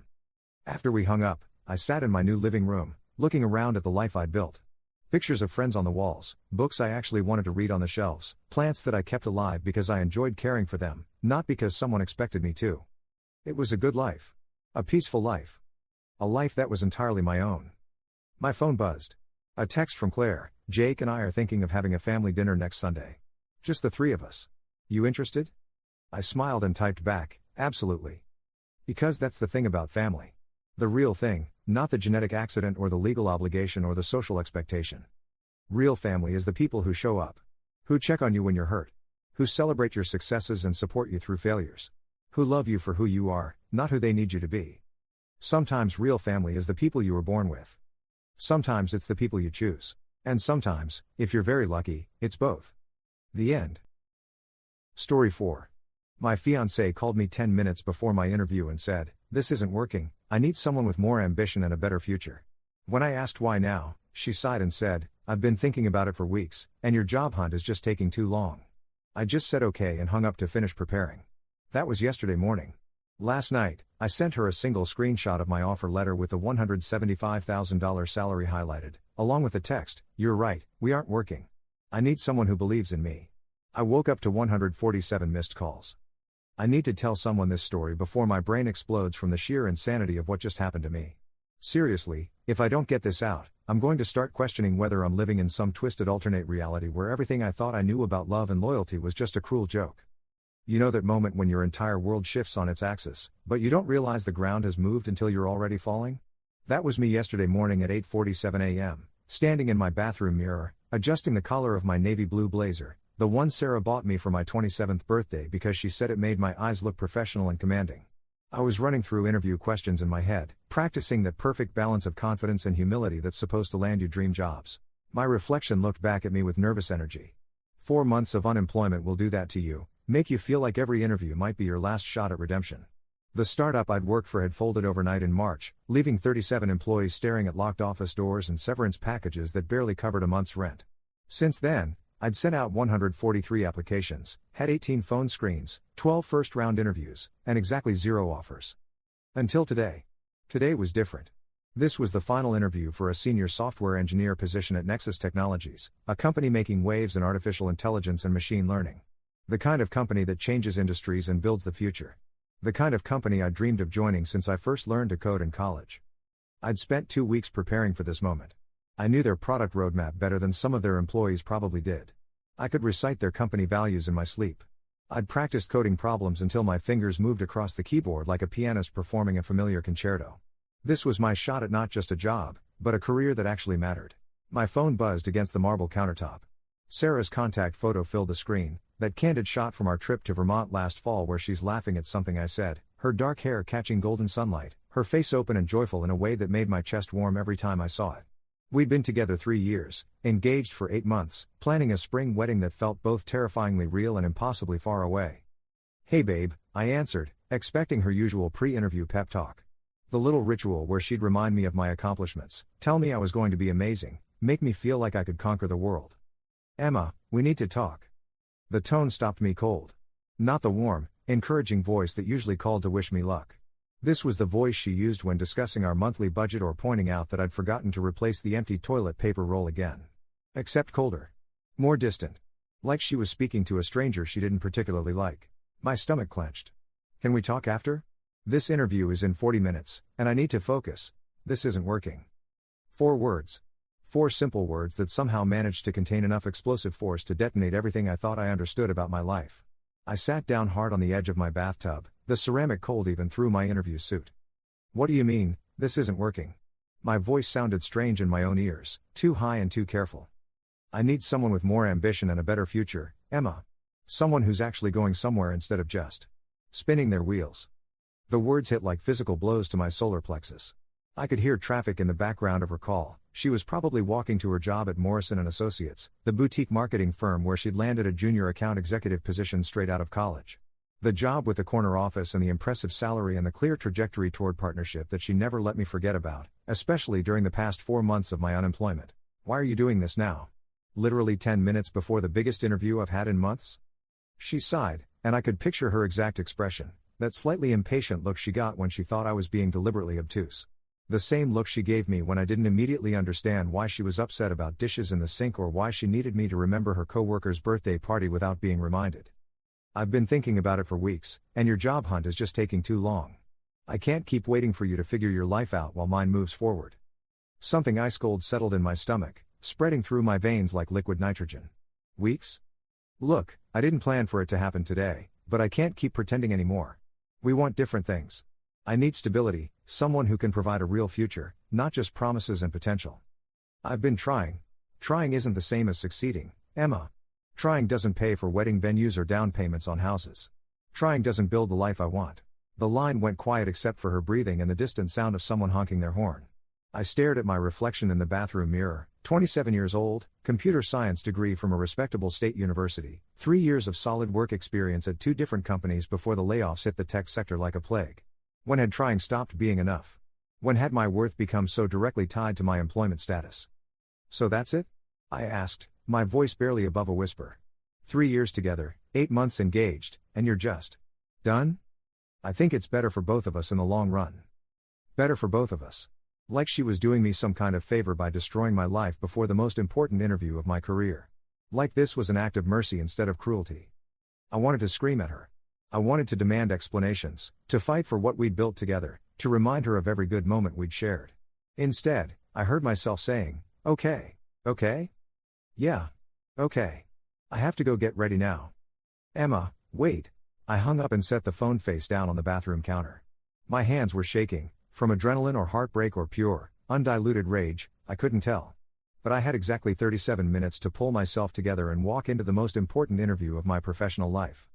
After we hung up, I sat in my new living room, looking around at the life I'd built. Pictures of friends on the walls, books I actually wanted to read on the shelves, plants that I kept alive because I enjoyed caring for them, not because someone expected me to. It was a good life. A peaceful life. A life that was entirely my own. My phone buzzed. A text from Claire. Jake and I are thinking of having a family dinner next Sunday. Just the three of us. You interested? I smiled and typed back, absolutely. Because that's the thing about family. The real thing, not the genetic accident or the legal obligation or the social expectation. Real family is the people who show up. Who check on you when you're hurt. Who celebrate your successes and support you through failures. Who love you for who you are, not who they need you to be. Sometimes real family is the people you were born with. Sometimes it's the people you choose. And sometimes, if you're very lucky, it's both. The end. Story 4. My fiancée called me 10 minutes before my interview and said, "This isn't working, I need someone with more ambition and a better future." When I asked why now, she sighed and said, "I've been thinking about it for weeks, and your job hunt is just taking too long." I just said okay and hung up to finish preparing. That was yesterday morning. Last night, I sent her a single screenshot of my offer letter with the $175,000 salary highlighted, along with the text, "You're right, we aren't working. I need someone who believes in me." I woke up to 147 missed calls. I need to tell someone this story before my brain explodes from the sheer insanity of what just happened to me. Seriously, if I don't get this out, I'm going to start questioning whether I'm living in some twisted alternate reality where everything I thought I knew about love and loyalty was just a cruel joke. You know that moment when your entire world shifts on its axis, but you don't realize the ground has moved until you're already falling? That was me yesterday morning at 8:47 a.m., standing in my bathroom mirror, adjusting the collar of my navy blue blazer, the one Sarah bought me for my 27th birthday because she said it made my eyes look professional and commanding. I was running through interview questions in my head, practicing that perfect balance of confidence and humility that's supposed to land you dream jobs. My reflection looked back at me with nervous energy. 4 months of unemployment will do that to you, make you feel like every interview might be your last shot at redemption. The startup I'd worked for had folded overnight in March, leaving 37 employees staring at locked office doors and severance packages that barely covered a month's rent. Since then, I'd sent out 143 applications, had 18 phone screens, 12 first-round interviews, and exactly 0 offers. Until today. Today was different. This was the final interview for a senior software engineer position at Nexus Technologies, a company making waves in artificial intelligence and machine learning. The kind of company that changes industries and builds the future. The kind of company I dreamed of joining since I first learned to code in college. I'd spent 2 weeks preparing for this moment. I knew their product roadmap better than some of their employees probably did. I could recite their company values in my sleep. I'd practiced coding problems until my fingers moved across the keyboard like a pianist performing a familiar concerto. This was my shot at not just a job, but a career that actually mattered. My phone buzzed against the marble countertop. Sarah's contact photo filled the screen, that candid shot from our trip to Vermont last fall where she's laughing at something I said, her dark hair catching golden sunlight, her face open and joyful in a way that made my chest warm every time I saw it. We'd been together 3 years, engaged for 8 months, planning a spring wedding that felt both terrifyingly real and impossibly far away. "Hey babe," I answered, expecting her usual pre-interview pep talk. The little ritual where she'd remind me of my accomplishments, tell me I was going to be amazing, make me feel like I could conquer the world. "Emma, we need to talk." The tone stopped me cold. Not the warm, encouraging voice that usually called to wish me luck. This was the voice she used when discussing our monthly budget or pointing out that I'd forgotten to replace the empty toilet paper roll again. Except colder. More distant. Like she was speaking to a stranger she didn't particularly like. My stomach clenched. "Can we talk after? This interview is in 40 minutes, and I need to focus. This isn't working." 4 words. 4 simple words that somehow managed to contain enough explosive force to detonate everything I thought I understood about my life. I sat down hard on the edge of my bathtub, the ceramic cold even through my interview suit. "What do you mean, this isn't working?" My voice sounded strange in my own ears, too high and too careful. "I need someone with more ambition and a better future, Emma. Someone who's actually going somewhere instead of just spinning their wheels." The words hit like physical blows to my solar plexus. I could hear traffic in the background of her call. She was probably walking to her job at Morrison & Associates, the boutique marketing firm where she'd landed a junior account executive position straight out of college. The job with the corner office and the impressive salary and the clear trajectory toward partnership that she never let me forget about, especially during the past 4 months of my unemployment. "Why are you doing this now? Literally 10 minutes before the biggest interview I've had in months?" She sighed, and I could picture her exact expression, that slightly impatient look she got when she thought I was being deliberately obtuse. The same look she gave me when I didn't immediately understand why she was upset about dishes in the sink or why she needed me to remember her coworker's birthday party without being reminded. "I've been thinking about it for weeks, and your job hunt is just taking too long. I can't keep waiting for you to figure your life out while mine moves forward." Something ice cold settled in my stomach, spreading through my veins like liquid nitrogen. "Weeks? Look, I didn't plan for it to happen today, but I can't keep pretending anymore. We want different things. I need stability, someone who can provide a real future, not just promises and potential. I've been trying. Trying isn't the same as succeeding, Emma. Trying doesn't pay for wedding venues or down payments on houses. Trying doesn't build the life I want." The line went quiet except for her breathing and the distant sound of someone honking their horn. I stared at my reflection in the bathroom mirror, 27 years old, computer science degree from a respectable state university, 3 years of solid work experience at 2 different companies before the layoffs hit the tech sector like a plague. When had trying stopped being enough? When had my worth become so directly tied to my employment status? "So that's it?" I asked, my voice barely above a whisper. 3 years together, 8 months engaged, and you're just done? "I think it's better for both of us in the long run." Better for both of us. Like she was doing me some kind of favor by destroying my life before the most important interview of my career. Like this was an act of mercy instead of cruelty. I wanted to scream at her. I wanted to demand explanations, to fight for what we'd built together, to remind her of every good moment we'd shared. Instead, I heard myself saying, "Okay. Yeah. Okay. I have to go get ready now." "Emma, wait." I hung up and set the phone face down on the bathroom counter. My hands were shaking, from adrenaline or heartbreak or pure, undiluted rage, I couldn't tell. But I had exactly 37 minutes to pull myself together and walk into the most important interview of my professional life.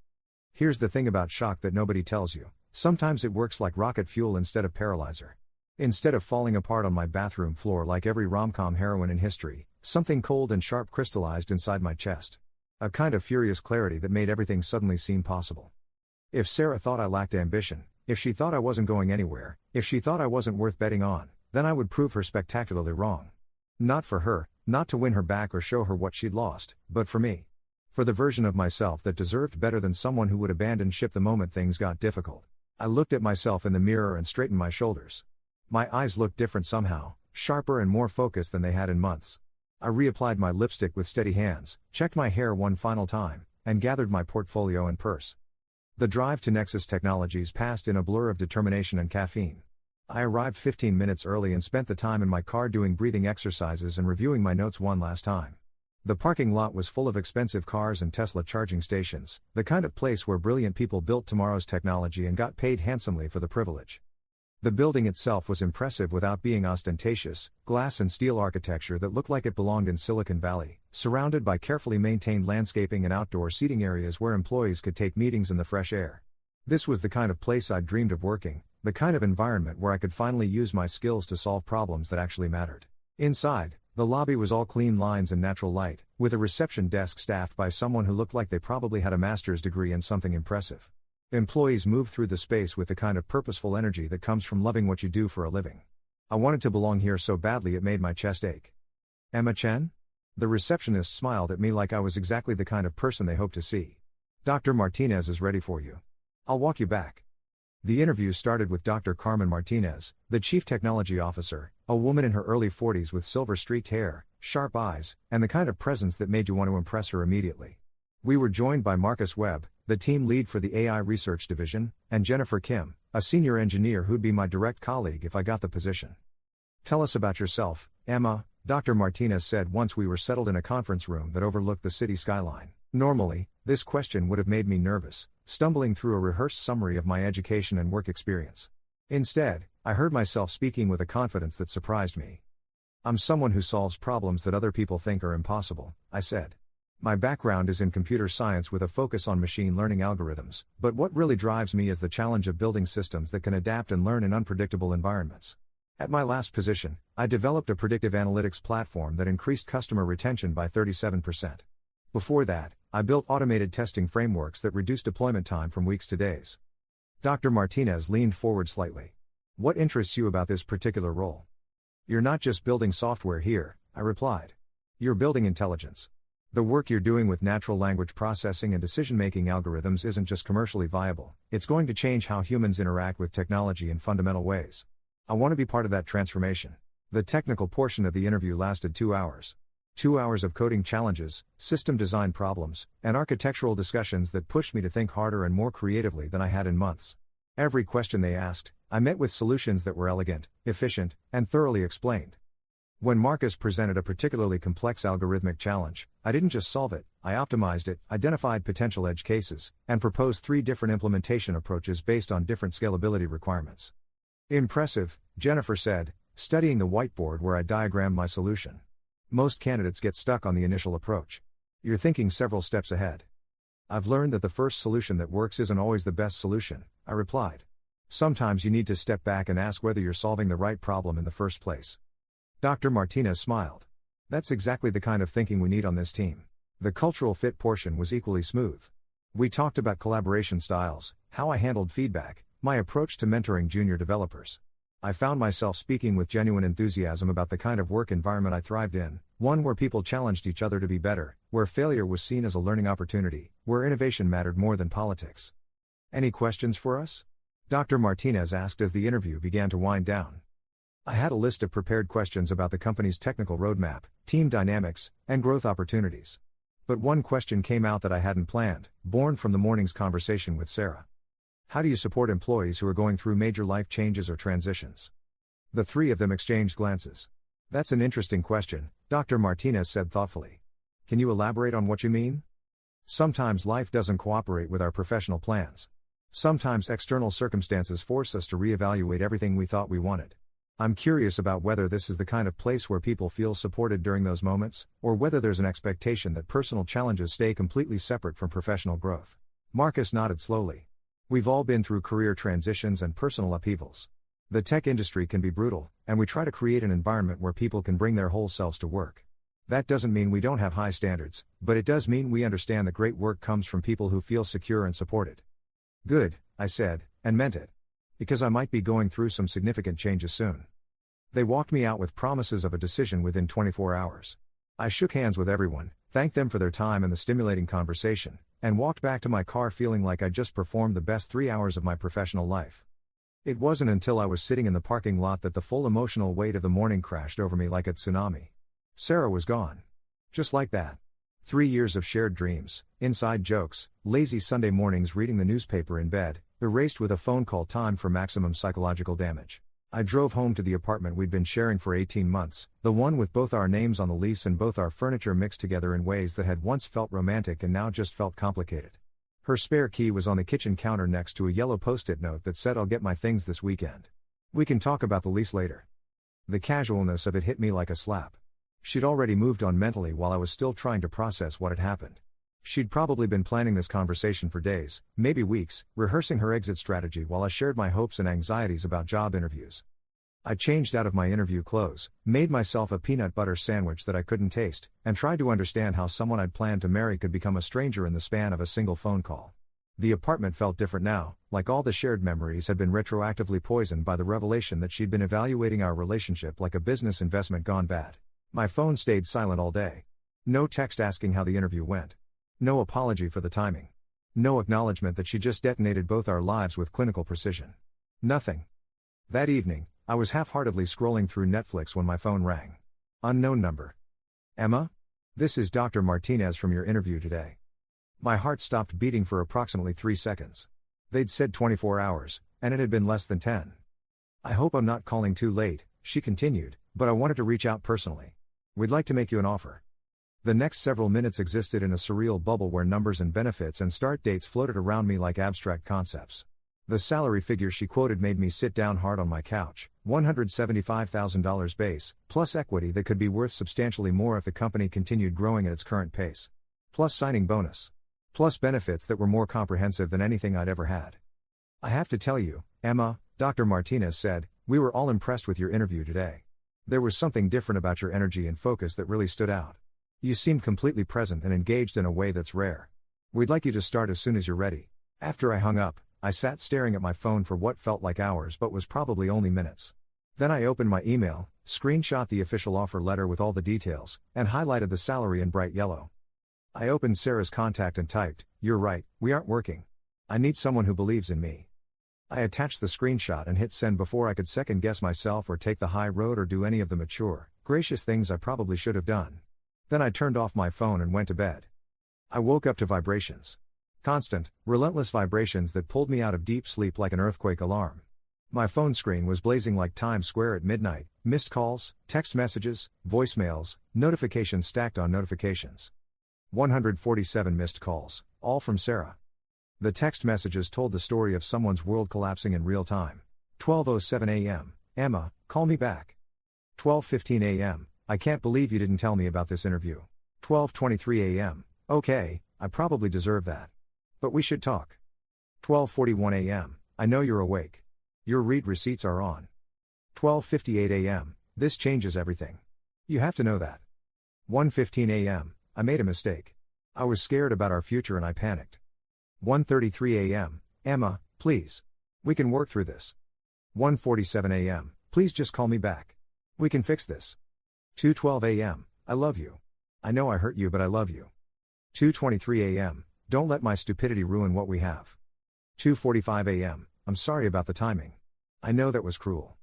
Here's the thing about shock that nobody tells you. Sometimes it works like rocket fuel instead of paralyzer. Instead of falling apart on my bathroom floor like every rom-com heroine in history, something cold and sharp crystallized inside my chest. A kind of furious clarity that made everything suddenly seem possible. If Sarah thought I lacked ambition, If she thought I wasn't going anywhere, if she thought I wasn't worth betting on, then I would prove her spectacularly wrong. Not for her, not to win her back or show her what she'd lost, but for me. For the version of myself that deserved better than someone who would abandon ship the moment things got difficult. I looked at myself in the mirror and straightened my shoulders. My eyes looked different somehow, sharper and more focused than they had in months. I reapplied my lipstick with steady hands, checked my hair one final time, and gathered my portfolio and purse. The drive to Nexus Technologies passed in a blur of determination and caffeine. I arrived 15 minutes early and spent the time in my car doing breathing exercises and reviewing my notes one last time. The parking lot was full of expensive cars and Tesla charging stations, the kind of place where brilliant people built tomorrow's technology and got paid handsomely for the privilege. The building itself was impressive without being ostentatious, glass and steel architecture that looked like it belonged in Silicon Valley, surrounded by carefully maintained landscaping and outdoor seating areas where employees could take meetings in the fresh air. This was the kind of place I'd dreamed of working, the kind of environment where I could finally use my skills to solve problems that actually mattered. Inside, the lobby was all clean lines and natural light, with a reception desk staffed by someone who looked like they probably had a master's degree in something impressive. Employees moved through the space with the kind of purposeful energy that comes from loving what you do for a living. I wanted to belong here so badly it made my chest ache. Emma Chen? The receptionist smiled at me like I was exactly the kind of person they hoped to see. Dr. Martinez is ready for you. I'll walk you back. The interview started with Dr. Carmen Martinez, the Chief Technology Officer, a woman in her early 40s with silver-streaked hair, sharp eyes, and the kind of presence that made you want to impress her immediately. We were joined by Marcus Webb, the team lead for the AI Research Division, and Jennifer Kim, a senior engineer who'd be my direct colleague if I got the position. Tell us about yourself, Emma, Dr. Martinez said once we were settled in a conference room that overlooked the city skyline. Normally, this question would have made me nervous, stumbling through a rehearsed summary of my education and work experience. Instead, I heard myself speaking with a confidence that surprised me. I'm someone who solves problems that other people think are impossible, I said. My background is in computer science with a focus on machine learning algorithms, but what really drives me is the challenge of building systems that can adapt and learn in unpredictable environments. At my last position, I developed a predictive analytics platform that increased customer retention by 37%. Before that, I built automated testing frameworks that reduced deployment time from weeks to days. Dr. Martinez leaned forward slightly. What interests you about this particular role? You're not just building software here, I replied. You're building intelligence. The work you're doing with natural language processing and decision-making algorithms isn't just commercially viable, it's going to change how humans interact with technology in fundamental ways. I want to be part of that transformation. The technical portion of the interview lasted 2 hours. 2 hours of coding challenges, system design problems, and architectural discussions that pushed me to think harder and more creatively than I had in months. Every question they asked, I met with solutions that were elegant, efficient, and thoroughly explained. When Marcus presented a particularly complex algorithmic challenge, I didn't just solve it, I optimized it, identified potential edge cases, and proposed 3 different implementation approaches based on different scalability requirements. Impressive, Jennifer said, studying the whiteboard where I diagrammed my solution. Most candidates get stuck on the initial approach. You're thinking several steps ahead. I've learned that the first solution that works isn't always the best solution, I replied. Sometimes you need to step back and ask whether you're solving the right problem in the first place. Dr. Martinez smiled. That's exactly the kind of thinking we need on this team. The cultural fit portion was equally smooth. We talked about collaboration styles, how I handled feedback, my approach to mentoring junior developers. I found myself speaking with genuine enthusiasm about the kind of work environment I thrived in, one where people challenged each other to be better, where failure was seen as a learning opportunity, where innovation mattered more than politics. Any questions for us? Dr. Martinez asked as the interview began to wind down. I had a list of prepared questions about the company's technical roadmap, team dynamics, and growth opportunities. But one question came out that I hadn't planned, born from the morning's conversation with Sarah. How do you support employees who are going through major life changes or transitions? The 3 of them exchanged glances. That's an interesting question, Dr. Martinez said thoughtfully. Can you elaborate on what you mean? Sometimes life doesn't cooperate with our professional plans. Sometimes external circumstances force us to reevaluate everything we thought we wanted. I'm curious about whether this is the kind of place where people feel supported during those moments, or whether there's an expectation that personal challenges stay completely separate from professional growth. Marcus nodded slowly. We've all been through career transitions and personal upheavals. The tech industry can be brutal, and we try to create an environment where people can bring their whole selves to work. That doesn't mean we don't have high standards, but it does mean we understand that great work comes from people who feel secure and supported. Good, I said, and meant it. because I might be going through some significant changes soon. They walked me out with promises of a decision within 24 hours. I shook hands with everyone, thanked them for their time and the stimulating conversation, and walked back to my car feeling like I'd just performed the best 3 hours of my professional life. It wasn't until I was sitting in the parking lot that the full emotional weight of the morning crashed over me like a tsunami. Sarah was gone. Just like that. 3 years of shared dreams, inside jokes, lazy Sunday mornings reading the newspaper in bed, erased with a phone call timed for maximum psychological damage. I drove home to the apartment we'd been sharing for 18 months, the one with both our names on the lease and both our furniture mixed together in ways that had once felt romantic and now just felt complicated. Her spare key was on the kitchen counter next to a yellow post-it note that said, "I'll get my things this weekend. We can talk about the lease later." The casualness of it hit me like a slap. She'd already moved on mentally while I was still trying to process what had happened. She'd probably been planning this conversation for days, maybe weeks, rehearsing her exit strategy while I shared my hopes and anxieties about job interviews. I changed out of my interview clothes, made myself a peanut butter sandwich that I couldn't taste, and tried to understand how someone I'd planned to marry could become a stranger in the span of a single phone call. The apartment felt different now, like all the shared memories had been retroactively poisoned by the revelation that she'd been evaluating our relationship like a business investment gone bad. My phone stayed silent all day. No text asking how the interview went. No apology for the timing. No acknowledgement that she just detonated both our lives with clinical precision. Nothing. That evening, I was half-heartedly scrolling through Netflix when my phone rang. Unknown number. "Emma? This is Dr. Martinez from your interview today." My heart stopped beating for approximately 3 seconds. They'd said 24 hours, and it had been less than 10. "I hope I'm not calling too late," she continued, "but I wanted to reach out personally. We'd like to make you an offer." The next several minutes existed in a surreal bubble where numbers and benefits and start dates floated around me like abstract concepts. The salary figure she quoted made me sit down hard on my couch. $175,000 base, plus equity that could be worth substantially more if the company continued growing at its current pace. Plus signing bonus. Plus benefits that were more comprehensive than anything I'd ever had. "I have to tell you, Emma," Dr. Martinez said, "we were all impressed with your interview today. There was something different about your energy and focus that really stood out. You seemed completely present and engaged in a way that's rare. We'd like you to start as soon as you're ready." After I hung up, I sat staring at my phone for what felt like hours but was probably only minutes. Then I opened my email, screenshot the official offer letter with all the details, and highlighted the salary in bright yellow. I opened Sarah's contact and typed, "You're right, we aren't working. I need someone who believes in me." I attached the screenshot and hit send before I could second guess myself or take the high road or do any of the mature, gracious things I probably should have done. Then I turned off my phone and went to bed. I woke up to vibrations. Constant, relentless vibrations that pulled me out of deep sleep like an earthquake alarm. My phone screen was blazing like Times Square at midnight, missed calls, text messages, voicemails, notifications stacked on notifications. 147 missed calls, all from Sarah. The text messages told the story of someone's world collapsing in real time. 12:07 a.m., "Emma, call me back." 12:15 a.m., "I can't believe you didn't tell me about this interview." 12:23 a.m., "Okay, I probably deserve that. But we should talk." 12:41 a.m., "I know you're awake. Your read receipts are on." 12:58 a.m., "This changes everything. You have to know that." 1:15 a.m., "I made a mistake. I was scared about our future and I panicked." 1:33 a.m., "Emma, please. We can work through this." 1:47 a.m., "Please just call me back. We can fix this." 2:12 a.m., "I love you. I know I hurt you but I love you." 2:23 a.m., "Don't let my stupidity ruin what we have." 2:45 a.m., "I'm sorry about the timing. I know that was cruel."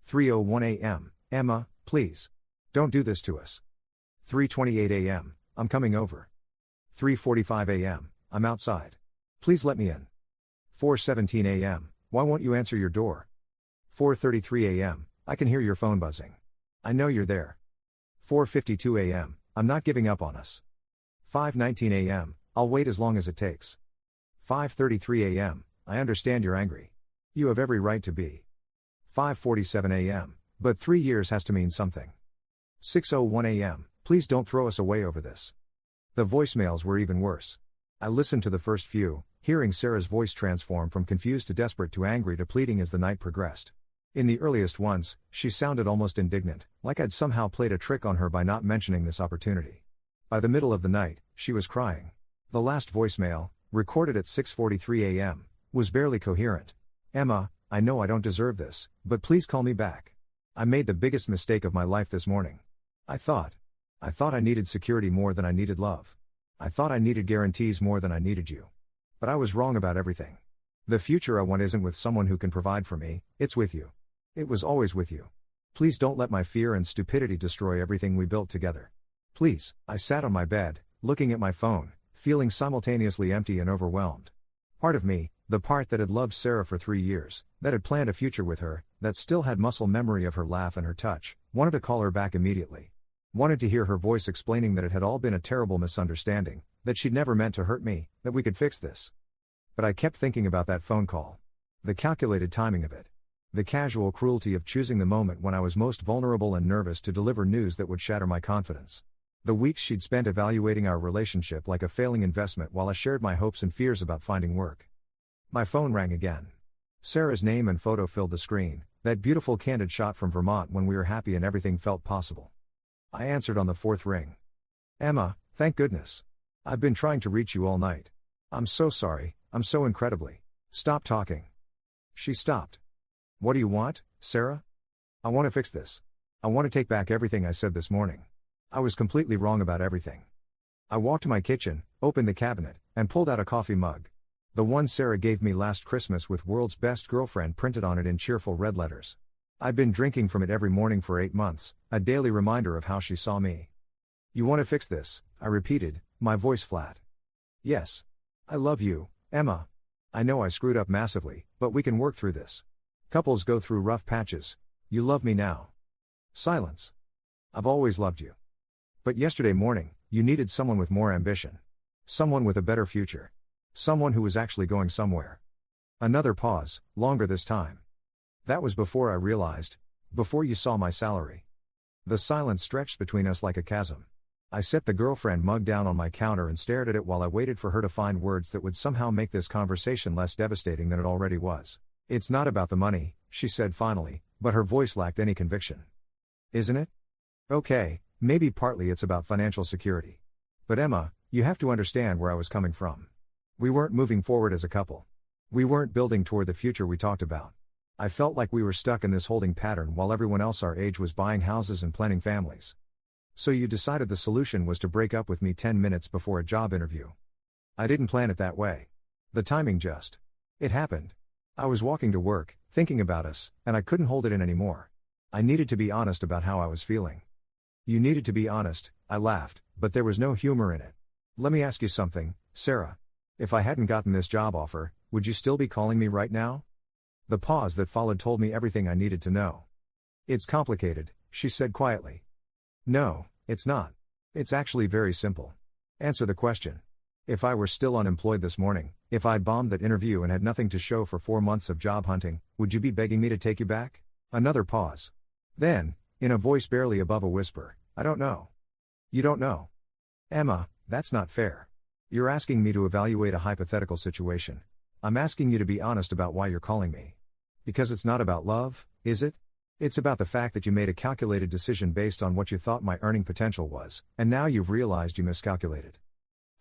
3:01 a.m., "Emma, please. Don't do this to us." 3:28 a.m., "I'm coming over." 3:45 a.m., "I'm outside. Please let me in." 4:17 a.m., "Why won't you answer your door?" 4:33 a.m., "I can hear your phone buzzing. I know you're there." 4:52 a.m., "I'm not giving up on us." 5:19 a.m., "I'll wait as long as it takes." 5:33 a.m., "I understand you're angry. You have every right to be." 5:47 a.m., "But 3 years has to mean something." 6:01 a.m., "Please don't throw us away over this." The voicemails were even worse. I listened to the first few, hearing Sarah's voice transform from confused to desperate to angry to pleading as the night progressed. In the earliest ones, she sounded almost indignant, like I'd somehow played a trick on her by not mentioning this opportunity. By the middle of the night, she was crying. The last voicemail, recorded at 6:43 a.m., was barely coherent. "Emma, I know I don't deserve this, but please call me back. I made the biggest mistake of my life this morning. I thought I needed security more than I needed love. I thought I needed guarantees more than I needed you. But I was wrong about everything. The future I want isn't with someone who can provide for me, it's with you. It was always with you. Please don't let my fear and stupidity destroy everything we built together. Please." I sat on my bed, looking at my phone, feeling simultaneously empty and overwhelmed. Part of me, the part that had loved Sarah for 3 years, that had planned a future with her, that still had muscle memory of her laugh and her touch, wanted to call her back immediately. Wanted to hear her voice explaining that it had all been a terrible misunderstanding, that she'd never meant to hurt me, that we could fix this. But I kept thinking about that phone call. The calculated timing of it. The casual cruelty of choosing the moment when I was most vulnerable and nervous to deliver news that would shatter my confidence. The weeks she'd spent evaluating our relationship like a failing investment while I shared my hopes and fears about finding work. My phone rang again. Sarah's name and photo filled the screen, that beautiful candid shot from Vermont when we were happy and everything felt possible. I answered on the 4th ring. "Emma, thank goodness. I've been trying to reach you all night. I'm so sorry, I'm so incredibly." "Stop talking." She stopped. "What do you want, Sarah?" "I want to fix this. I want to take back everything I said this morning. I was completely wrong about everything." I walked to my kitchen, opened the cabinet, and pulled out a coffee mug. The one Sarah gave me last Christmas with "World's Best Girlfriend" printed on it in cheerful red letters. I'd been drinking from it every morning for 8 months, a daily reminder of how she saw me. "You want to fix this," I repeated, my voice flat. "Yes. I love you, Emma. I know I screwed up massively, but we can work through this. Couples go through rough patches. You love me now." Silence. "I've always loved you. But yesterday morning, you needed someone with more ambition. Someone with a better future. Someone who was actually going somewhere." Another pause, longer this time. "That was before I realized. Before you saw my salary." The silence stretched between us like a chasm. I set the girlfriend mug down on my counter and stared at it while I waited for her to find words that would somehow make this conversation less devastating than it already was. "It's not about the money," she said finally, but her voice lacked any conviction. "Isn't it? Okay, maybe partly it's about financial security. But Emma, you have to understand where I was coming from. We weren't moving forward as a couple. We weren't building toward the future we talked about. I felt like we were stuck in this holding pattern while everyone else our age was buying houses and planning families. So you decided the solution was to break up with me 10 minutes before a job interview. I didn't plan it that way. The timing just. It happened. I was walking to work, thinking about us, and I couldn't hold it in anymore. I needed to be honest about how I was feeling." "You needed to be honest," I laughed, but there was no humor in it. "Let me ask you something, Sarah. If I hadn't gotten this job offer, would you still be calling me right now?" The pause that followed told me everything I needed to know. "It's complicated," she said quietly. "No, it's not. It's actually very simple. Answer the question. If I were still unemployed this morning, if I'd bombed that interview and had nothing to show for 4 months of job hunting, would you be begging me to take you back?" Another pause. Then, in a voice barely above a whisper, "I don't know." "You don't know?" "Emma, that's not fair. You're asking me to evaluate a hypothetical situation. I'm asking you to be honest about why you're calling me. Because it's not about love, is it? It's about the fact that you made a calculated decision based on what you thought my earning potential was, and now you've realized you miscalculated."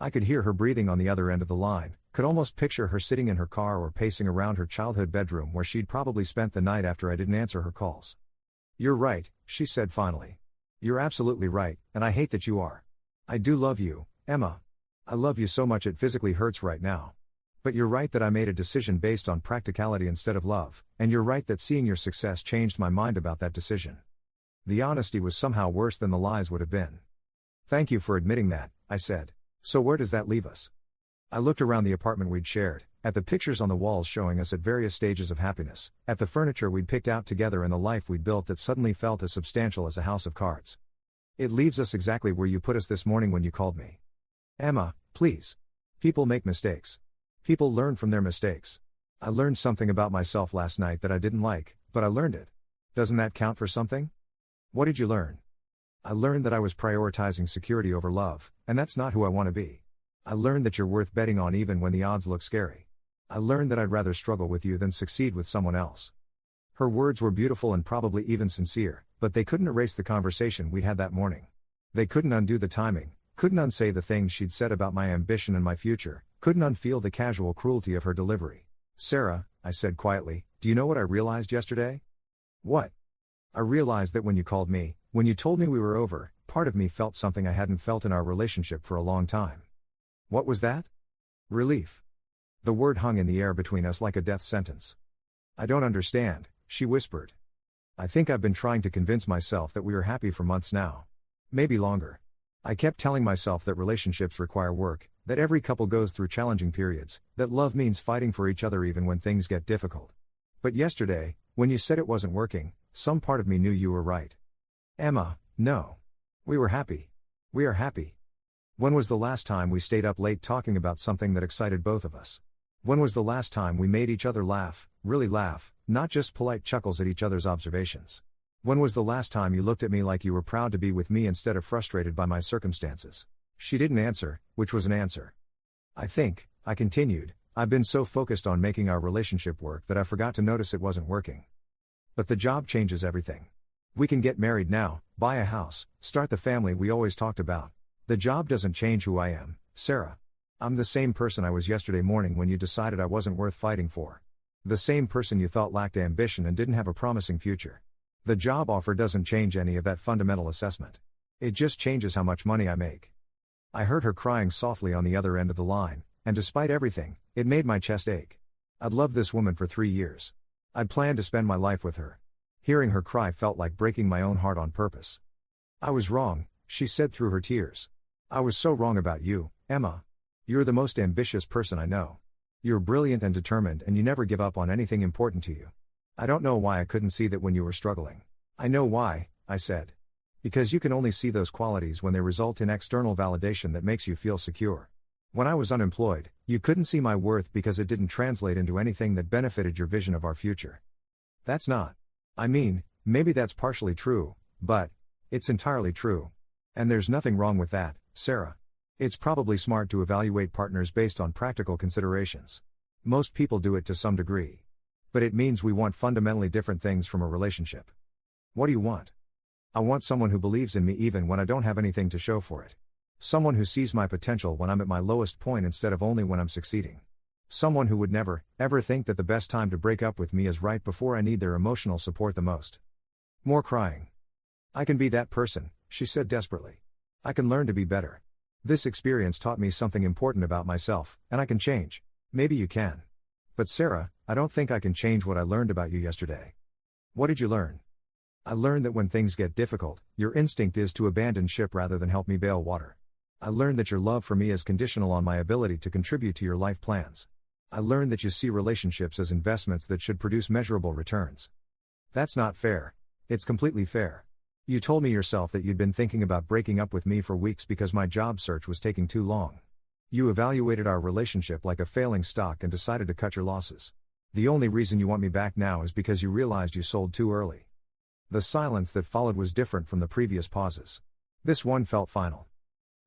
I could hear her breathing on the other end of the line, could almost picture her sitting in her car or pacing around her childhood bedroom where she'd probably spent the night after I didn't answer her calls. "You're right," she said finally. "You're absolutely right, and I hate that you are. I do love you, Emma. I love you so much it physically hurts right now. But you're right that I made a decision based on practicality instead of love, and you're right that seeing your success changed my mind about that decision." The honesty was somehow worse than the lies would have been. "Thank you for admitting that," I said. "So where does that leave us?" I looked around the apartment we'd shared, at the pictures on the walls showing us at various stages of happiness, at the furniture we'd picked out together and the life we'd built that suddenly felt as substantial as a house of cards. "It leaves us exactly where you put us this morning when you called me. Emma, please. People make mistakes. People learn from their mistakes. I learned something about myself last night that I didn't like, but I learned it. Doesn't that count for something?" "What did you learn?" "I learned that I was prioritizing security over love, and that's not who I want to be. I learned that you're worth betting on even when the odds look scary. I learned that I'd rather struggle with you than succeed with someone else." Her words were beautiful and probably even sincere, but they couldn't erase the conversation we'd had that morning. They couldn't undo the timing, couldn't unsay the things she'd said about my ambition and my future, couldn't unfeel the casual cruelty of her delivery. "Sarah," I said quietly, Do you know what I realized yesterday? What? I realized that when you called me, when you told me we were over, part of me felt something I hadn't felt in our relationship for a long time. What was that? Relief. The word hung in the air between us like a death sentence. I don't understand, she whispered. I think I've been trying to convince myself that we are happy for months now. Maybe longer. I kept telling myself that relationships require work, that every couple goes through challenging periods, that love means fighting for each other even when things get difficult. But yesterday, when you said it wasn't working, some part of me knew you were right. Emma, no. We were happy. We are happy. When was the last time we stayed up late talking about something that excited both of us? When was the last time we made each other laugh, really laugh, not just polite chuckles at each other's observations? When was the last time you looked at me like you were proud to be with me instead of frustrated by my circumstances? She didn't answer, which was an answer. I continued, I've been so focused on making our relationship work that I forgot to notice it wasn't working. But the job changes everything. We can get married now, buy a house, start the family we always talked about. The job doesn't change who I am, Sarah. I'm the same person I was yesterday morning when you decided I wasn't worth fighting for. The same person you thought lacked ambition and didn't have a promising future. The job offer doesn't change any of that fundamental assessment. It just changes how much money I make. I heard her crying softly on the other end of the line, and despite everything, it made my chest ache. I'd loved this woman for 3 years. I'd planned to spend my life with her. Hearing her cry felt like breaking my own heart on purpose. I was wrong, she said through her tears. I was so wrong about you, Emma. You're the most ambitious person I know. You're brilliant and determined and you never give up on anything important to you. I don't know why I couldn't see that when you were struggling. I know why, I said. Because you can only see those qualities when they result in external validation that makes you feel secure. When I was unemployed, you couldn't see my worth because it didn't translate into anything that benefited your vision of our future. That's not. I mean, maybe that's partially true, but it's entirely true. And there's nothing wrong with that, Sarah. It's probably smart to evaluate partners based on practical considerations. Most people do it to some degree. But it means we want fundamentally different things from a relationship. What do you want? I want someone who believes in me even when I don't have anything to show for it. Someone who sees my potential when I'm at my lowest point instead of only when I'm succeeding. Someone who would never, ever think that the best time to break up with me is right before I need their emotional support the most. More crying. I can be that person, she said desperately. I can learn to be better. This experience taught me something important about myself, and I can change. Maybe you can. But Sarah, I don't think I can change what I learned about you yesterday. What did you learn? I learned that when things get difficult, your instinct is to abandon ship rather than help me bail water. I learned that your love for me is conditional on my ability to contribute to your life plans. I learned that you see relationships as investments that should produce measurable returns. That's not fair. It's completely fair. You told me yourself that you'd been thinking about breaking up with me for weeks because my job search was taking too long. You evaluated our relationship like a failing stock and decided to cut your losses. The only reason you want me back now is because you realized you sold too early. The silence that followed was different from the previous pauses. This one felt final.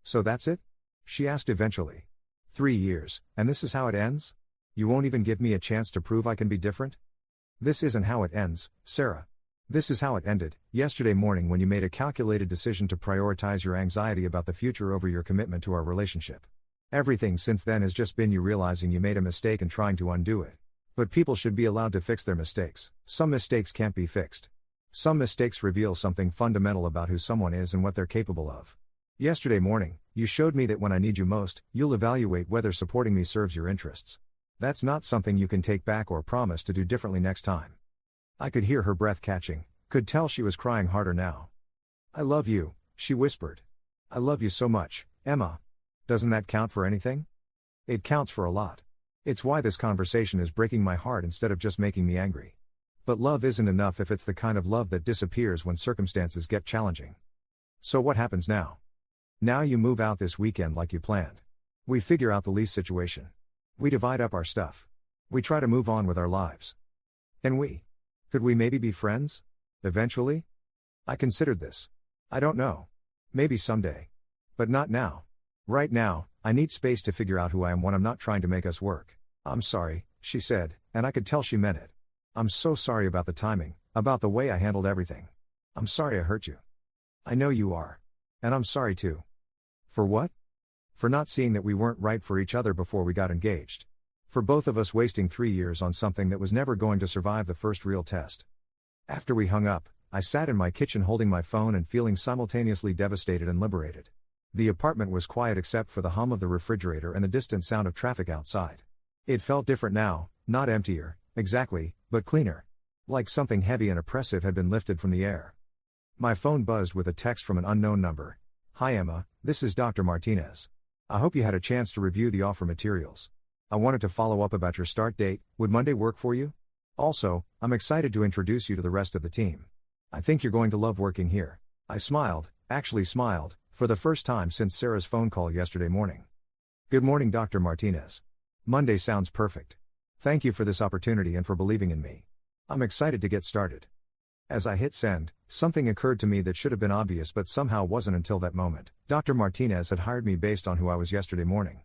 So that's it? She asked eventually. 3 years, and this is how it ends? You won't even give me a chance to prove I can be different? This isn't how it ends, Sarah. This is how it ended, yesterday morning when you made a calculated decision to prioritize your anxiety about the future over your commitment to our relationship. Everything since then has just been you realizing you made a mistake and trying to undo it. But people should be allowed to fix their mistakes. Some mistakes can't be fixed. Some mistakes reveal something fundamental about who someone is and what they're capable of. Yesterday morning, you showed me that when I need you most, you'll evaluate whether supporting me serves your interests. That's not something you can take back or promise to do differently next time. I could hear her breath catching, could tell she was crying harder now. I love you, she whispered. I love you so much, Emma. Doesn't that count for anything? It counts for a lot. It's why this conversation is breaking my heart instead of just making me angry. But love isn't enough if it's the kind of love that disappears when circumstances get challenging. So what happens now? Now you move out this weekend like you planned. We figure out the lease situation. We divide up our stuff. We try to move on with our lives. Could we maybe be friends? Eventually? I considered this. I don't know. Maybe someday. But not now. Right now, I need space to figure out who I am when I'm not trying to make us work. I'm sorry, she said, and I could tell she meant it. I'm so sorry about the timing, about the way I handled everything. I'm sorry I hurt you. I know you are. And I'm sorry too. For what? For not seeing that we weren't right for each other before we got engaged. For both of us wasting 3 years on something that was never going to survive the first real test. After we hung up, I sat in my kitchen holding my phone and feeling simultaneously devastated and liberated. The apartment was quiet except for the hum of the refrigerator and the distant sound of traffic outside. It felt different now, not emptier, exactly, but cleaner. Like something heavy and oppressive had been lifted from the air. My phone buzzed with a text from an unknown number. "Hi Emma, this is Dr. Martinez. I hope you had a chance to review the offer materials. I wanted to follow up about your start date. Would Monday work for you? Also, I'm excited to introduce you to the rest of the team. I think you're going to love working here." I smiled, actually smiled, for the first time since Sarah's phone call yesterday morning. "Good morning, Dr. Martinez. Monday sounds perfect. Thank you for this opportunity and for believing in me. I'm excited to get started." As I hit send, something occurred to me that should have been obvious but somehow wasn't until that moment. Dr. Martinez had hired me based on who I was yesterday morning.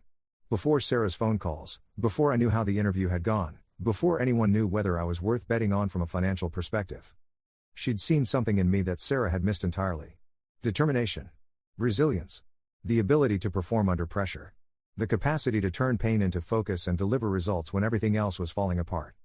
Before Sarah's phone calls, before I knew how the interview had gone, before anyone knew whether I was worth betting on from a financial perspective. She'd seen something in me that Sarah had missed entirely. Determination. Resilience. The ability to perform under pressure. The capacity to turn pain into focus and deliver results when everything else was falling apart.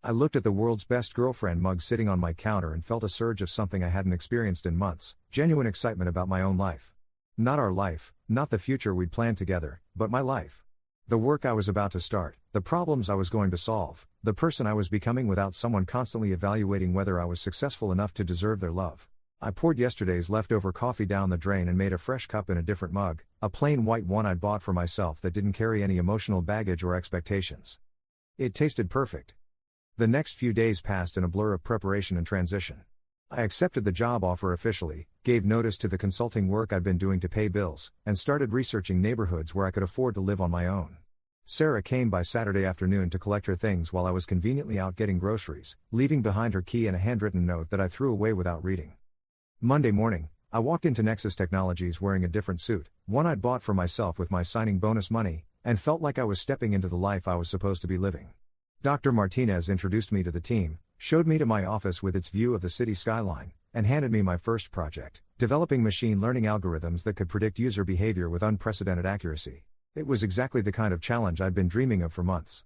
I looked at the world's best girlfriend mug sitting on my counter and felt a surge of something I hadn't experienced in months, genuine excitement about my own life. Not our life, not the future we'd planned together, but my life. The work I was about to start, the problems I was going to solve, the person I was becoming without someone constantly evaluating whether I was successful enough to deserve their love. I poured yesterday's leftover coffee down the drain and made a fresh cup in a different mug, a plain white one I'd bought for myself that didn't carry any emotional baggage or expectations. It tasted perfect. The next few days passed in a blur of preparation and transition. I accepted the job offer officially, gave notice to the consulting work I'd been doing to pay bills, and started researching neighborhoods where I could afford to live on my own. Sarah came by Saturday afternoon to collect her things while I was conveniently out getting groceries, leaving behind her key and a handwritten note that I threw away without reading. Monday morning, I walked into Nexus Technologies wearing a different suit, one I'd bought for myself with my signing bonus money, and felt like I was stepping into the life I was supposed to be living. Dr. Martinez introduced me to the team, showed me to my office with its view of the city skyline, and handed me my first project, developing machine learning algorithms that could predict user behavior with unprecedented accuracy. It was exactly the kind of challenge I'd been dreaming of for months.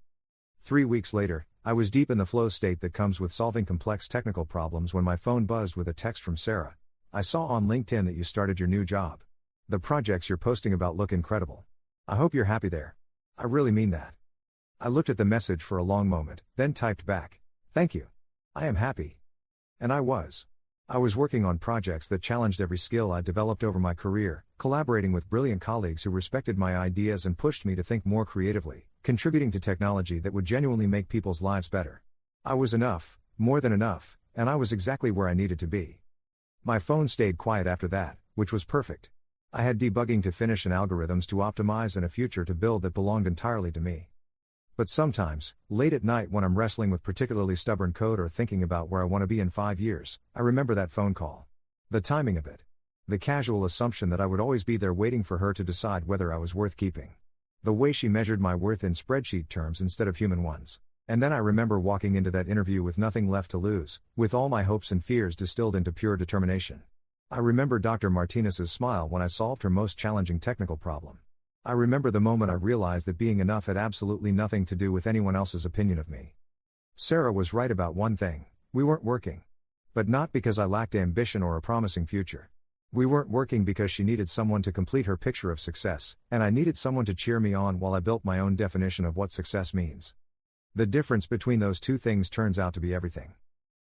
3 weeks later, I was deep in the flow state that comes with solving complex technical problems when my phone buzzed with a text from Sarah. "I saw on LinkedIn that you started your new job. The projects you're posting about look incredible. I hope you're happy there. I really mean that." I looked at the message for a long moment, then typed back, "Thank you. I am happy." And I was. I was working on projects that challenged every skill I'd developed over my career, collaborating with brilliant colleagues who respected my ideas and pushed me to think more creatively, contributing to technology that would genuinely make people's lives better. I was enough, more than enough, and I was exactly where I needed to be. My phone stayed quiet after that, which was perfect. I had debugging to finish and algorithms to optimize and a future to build that belonged entirely to me. But sometimes, late at night when I'm wrestling with particularly stubborn code or thinking about where I want to be in 5 years, I remember that phone call. The timing of it. The casual assumption that I would always be there waiting for her to decide whether I was worth keeping. The way she measured my worth in spreadsheet terms instead of human ones. And then I remember walking into that interview with nothing left to lose, with all my hopes and fears distilled into pure determination. I remember Dr. Martinez's smile when I solved her most challenging technical problem. I remember the moment I realized that being enough had absolutely nothing to do with anyone else's opinion of me. Sarah was right about one thing: we weren't working. But not because I lacked ambition or a promising future. We weren't working because she needed someone to complete her picture of success, and I needed someone to cheer me on while I built my own definition of what success means. The difference between those two things turns out to be everything.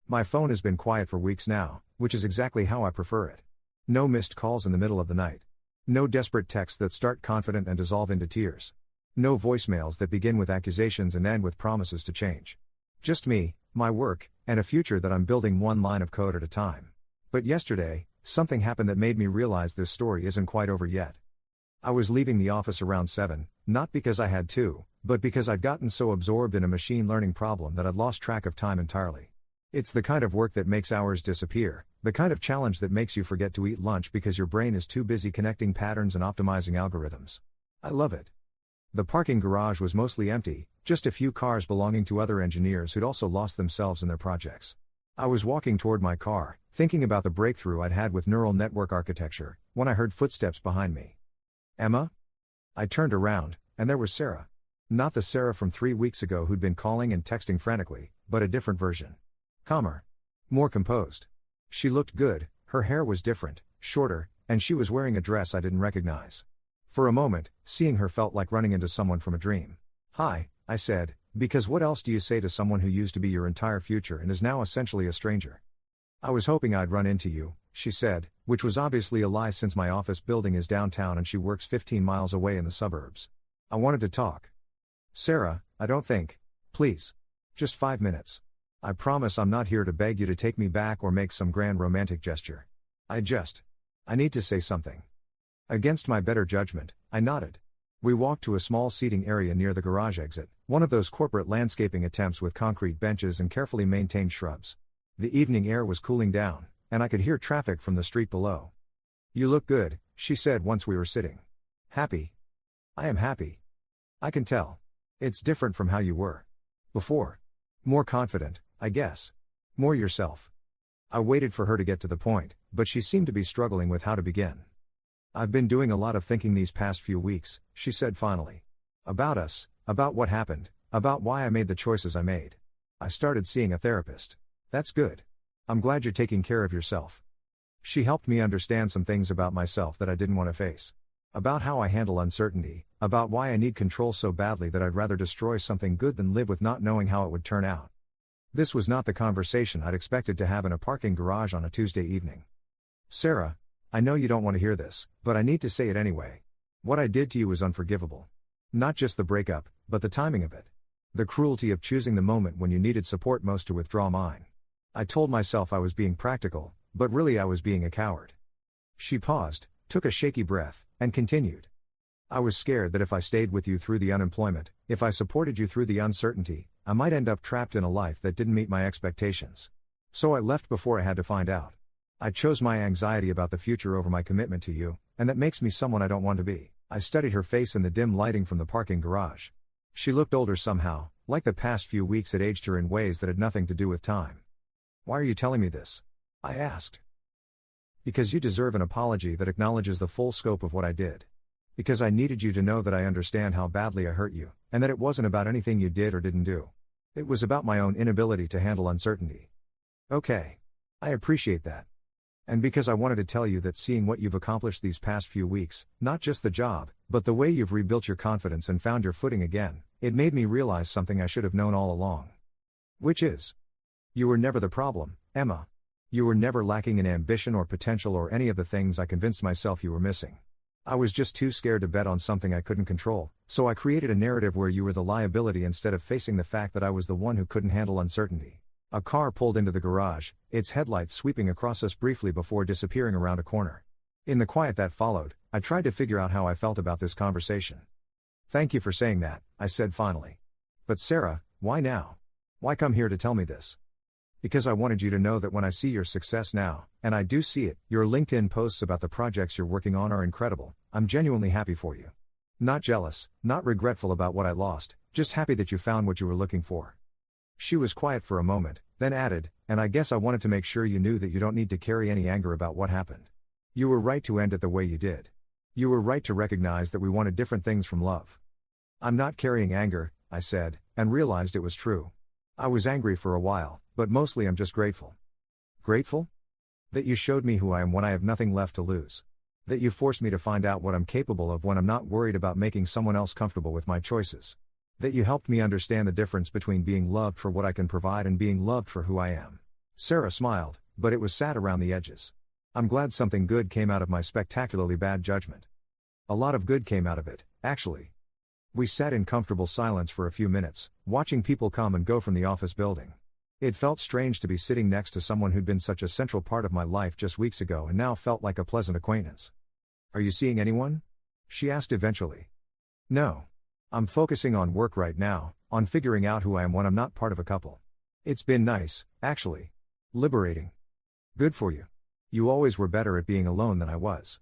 My phone has been quiet for weeks now, which is exactly how I prefer it. No missed calls in the middle of the night. No desperate texts that start confident and dissolve into tears. No voicemails that begin with accusations and end with promises to change. Just me, my work, and a future that I'm building one line of code at a time. But yesterday, something happened that made me realize this story isn't quite over yet. I was leaving the office around 7, not because I had to, but because I'd gotten so absorbed in a machine learning problem that I'd lost track of time entirely. It's the kind of work that makes hours disappear, the kind of challenge that makes you forget to eat lunch because your brain is too busy connecting patterns and optimizing algorithms. I love it. The parking garage was mostly empty, just a few cars belonging to other engineers who'd also lost themselves in their projects. I was walking toward my car, thinking about the breakthrough I'd had with neural network architecture, when I heard footsteps behind me. "Emma?" I turned around, and there was Sarah. Not the Sarah from 3 weeks ago who'd been calling and texting frantically, but a different version. Calmer. More composed. She looked good, her hair was different, shorter, and she was wearing a dress I didn't recognize. For a moment, seeing her felt like running into someone from a dream. "Hi," I said, because what else do you say to someone who used to be your entire future and is now essentially a stranger? "I was hoping I'd run into you," she said, which was obviously a lie since my office building is downtown and she works 15 miles away in the suburbs. "I wanted to talk." "Sarah, I don't think. Please. Just 5 minutes. I promise I'm not here to beg you to take me back or make some grand romantic gesture. I need to say something." Against my better judgment, I nodded. We walked to a small seating area near the garage exit, one of those corporate landscaping attempts with concrete benches and carefully maintained shrubs. The evening air was cooling down, and I could hear traffic from the street below. "You look good," she said once we were sitting. "Happy?" "I am happy. I can tell. It's different from how you were before. More confident, I guess. More yourself." I waited for her to get to the point, but she seemed to be struggling with how to begin. "I've been doing a lot of thinking these past few weeks," she said finally. "About us, about what happened, about why I made the choices I made. I started seeing a therapist." "That's good. I'm glad you're taking care of yourself." She helped me understand some things about myself that I didn't want to face. About how I handle uncertainty, about why I need control so badly that I'd rather destroy something good than live with not knowing how it would turn out. This was not the conversation I'd expected to have in a parking garage on a Tuesday evening. "Sarah, I know you don't want to hear this, but I need to say it anyway. What I did to you was unforgivable. Not just the breakup, but the timing of it. The cruelty of choosing the moment when you needed support most to withdraw mine. I told myself I was being practical, but really I was being a coward." She paused, took a shaky breath, and continued. "I was scared that if I stayed with you through the unemployment, if I supported you through the uncertainty, I might end up trapped in a life that didn't meet my expectations. So I left before I had to find out. I chose my anxiety about the future over my commitment to you, and that makes me someone I don't want to be." I studied her face in the dim lighting from the parking garage. She looked older somehow, like the past few weeks had aged her in ways that had nothing to do with time. "Why are you telling me this?" I asked. "Because you deserve an apology that acknowledges the full scope of what I did. Because I needed you to know that I understand how badly I hurt you, and that it wasn't about anything you did or didn't do. It was about my own inability to handle uncertainty." "Okay. I appreciate that. And because I wanted to tell you that seeing what you've accomplished these past few weeks, not just the job, but the way you've rebuilt your confidence and found your footing again, it made me realize something I should have known all along. Which is, you were never the problem, Emma. You were never lacking in ambition or potential or any of the things I convinced myself you were missing. I was just too scared to bet on something I couldn't control, so I created a narrative where you were the liability instead of facing the fact that I was the one who couldn't handle uncertainty." A car pulled into the garage, its headlights sweeping across us briefly before disappearing around a corner. In the quiet that followed, I tried to figure out how I felt about this conversation. "Thank you for saying that," I said finally. "But Sarah, why now? Why come here to tell me this?" "Because I wanted you to know that when I see your success now, and I do see it, your LinkedIn posts about the projects you're working on are incredible. I'm genuinely happy for you. Not jealous, not regretful about what I lost, just happy that you found what you were looking for." She was quiet for a moment, then added, "And I guess I wanted to make sure you knew that you don't need to carry any anger about what happened. You were right to end it the way you did. You were right to recognize that we wanted different things from love." "I'm not carrying anger," I said, and realized it was true. I was angry for a while, but mostly I'm just grateful. "Grateful? That you showed me who I am when I have nothing left to lose. That you forced me to find out what I'm capable of when I'm not worried about making someone else comfortable with my choices. That you helped me understand the difference between being loved for what I can provide and being loved for who I am." Sarah smiled, but it was sad around the edges. "I'm glad something good came out of my spectacularly bad judgment." "A lot of good came out of it, actually." We sat in comfortable silence for a few minutes, watching people come and go from the office building. It felt strange to be sitting next to someone who'd been such a central part of my life just weeks ago and now felt like a pleasant acquaintance. "Are you seeing anyone?" she asked eventually. "No. I'm focusing on work right now, on figuring out who I am when I'm not part of a couple. It's been nice, actually. Liberating." "Good for you. You always were better at being alone than I was."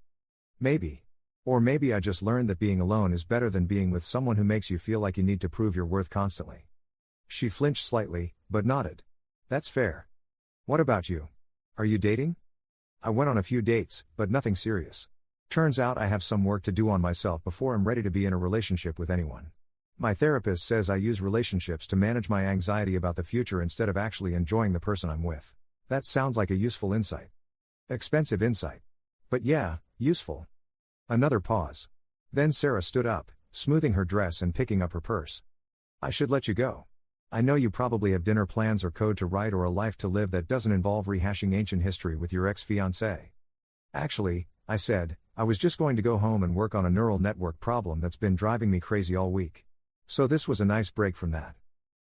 "Maybe. Or maybe I just learned that being alone is better than being with someone who makes you feel like you need to prove your worth constantly." She flinched slightly, but nodded. "That's fair. What about you? Are you dating?" "I went on a few dates, but nothing serious. Turns out I have some work to do on myself before I'm ready to be in a relationship with anyone." My therapist says I use relationships to manage my anxiety about the future instead of actually enjoying the person I'm with. That sounds like a useful insight. Expensive insight. But yeah, useful. Another pause. Then Sarah stood up, smoothing her dress and picking up her purse. I should let you go. I know you probably have dinner plans or code to write or a life to live that doesn't involve rehashing ancient history with your ex-fiancé. Actually, I said, I was just going to go home and work on a neural network problem that's been driving me crazy all week. So this was a nice break from that.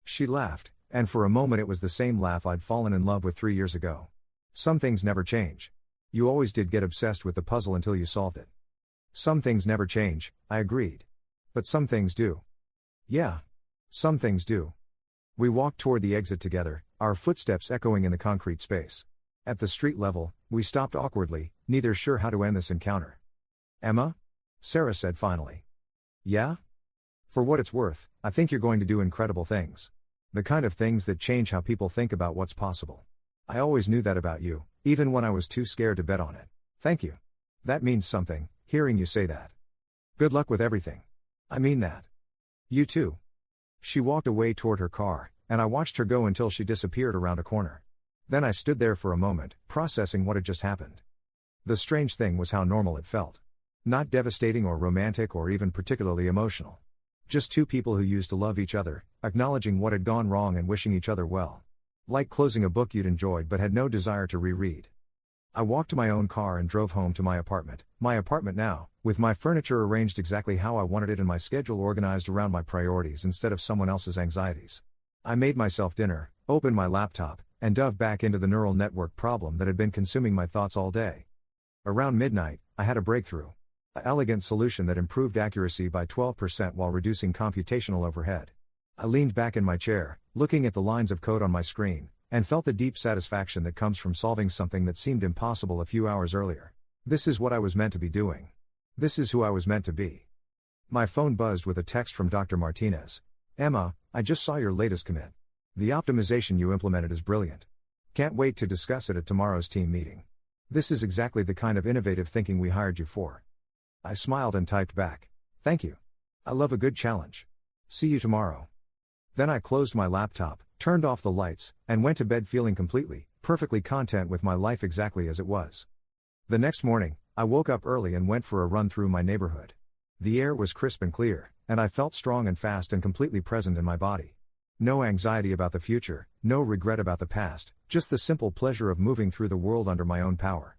She laughed, and for a moment it was the same laugh I'd fallen in love with 3 years ago. Some things never change. You always did get obsessed with the puzzle until you solved it. Some things never change, I agreed. But some things do. Yeah. Some things do. We walked toward the exit together, our footsteps echoing in the concrete space. At the street level, we stopped awkwardly, neither sure how to end this encounter. Emma? Sarah said finally. Yeah? For what it's worth, I think you're going to do incredible things. The kind of things that change how people think about what's possible. I always knew that about you, even when I was too scared to bet on it. Thank you. That means something, hearing you say that. Good luck with everything. I mean that. You too. She walked away toward her car, and I watched her go until she disappeared around a corner. Then I stood there for a moment, processing what had just happened. The strange thing was how normal it felt. Not devastating or romantic or even particularly emotional. Just two people who used to love each other, acknowledging what had gone wrong and wishing each other well. Like closing a book you'd enjoyed but had no desire to reread. I walked to my own car and drove home to my apartment now, with my furniture arranged exactly how I wanted it and my schedule organized around my priorities instead of someone else's anxieties. I made myself dinner, opened my laptop, and dove back into the neural network problem that had been consuming my thoughts all day. Around midnight, I had a breakthrough. An elegant solution that improved accuracy by 12% while reducing computational overhead. I leaned back in my chair, looking at the lines of code on my screen, and felt the deep satisfaction that comes from solving something that seemed impossible a few hours earlier. This is what I was meant to be doing. This is who I was meant to be. My phone buzzed with a text from Dr. Martinez. Emma, I just saw your latest commit. The optimization you implemented is brilliant. Can't wait to discuss it at tomorrow's team meeting. This is exactly the kind of innovative thinking we hired you for. I smiled and typed back. Thank you. I love a good challenge. See you tomorrow. Then I closed my laptop, turned off the lights, and went to bed feeling perfectly content with my life exactly as it was. The next morning, I woke up early and went for a run through my neighborhood. The air was crisp and clear, and I felt strong and fast and completely present in my body. No anxiety about the future, no regret about the past, just the simple pleasure of moving through the world under my own power.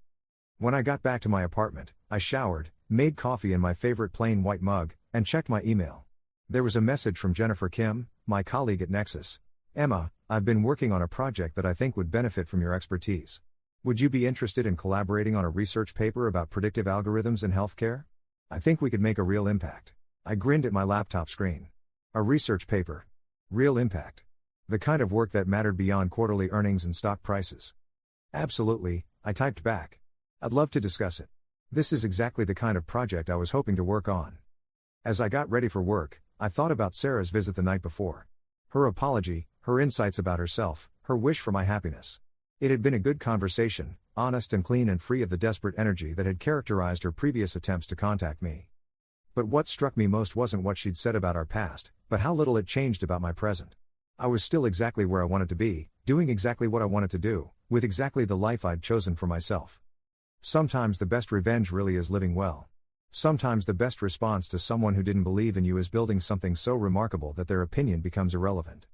When I got back to my apartment, I showered, made coffee in my favorite plain white mug, and checked my email. There was a message from Jennifer Kim, my colleague at Nexus. Emma, I've been working on a project that I think would benefit from your expertise. Would you be interested in collaborating on a research paper about predictive algorithms in healthcare? I think we could make a real impact. I grinned at my laptop screen. A research paper. Real impact. The kind of work that mattered beyond quarterly earnings and stock prices. Absolutely, I typed back. I'd love to discuss it. This is exactly the kind of project I was hoping to work on. As I got ready for work, I thought about Sarah's visit the night before. Her apology, her insights about herself, her wish for my happiness. It had been a good conversation, honest and clean and free of the desperate energy that had characterized her previous attempts to contact me. But what struck me most wasn't what she'd said about our past, but how little it changed about my present. I was still exactly where I wanted to be, doing exactly what I wanted to do, with exactly the life I'd chosen for myself. Sometimes the best revenge really is living well. Sometimes the best response to someone who didn't believe in you is building something so remarkable that their opinion becomes irrelevant.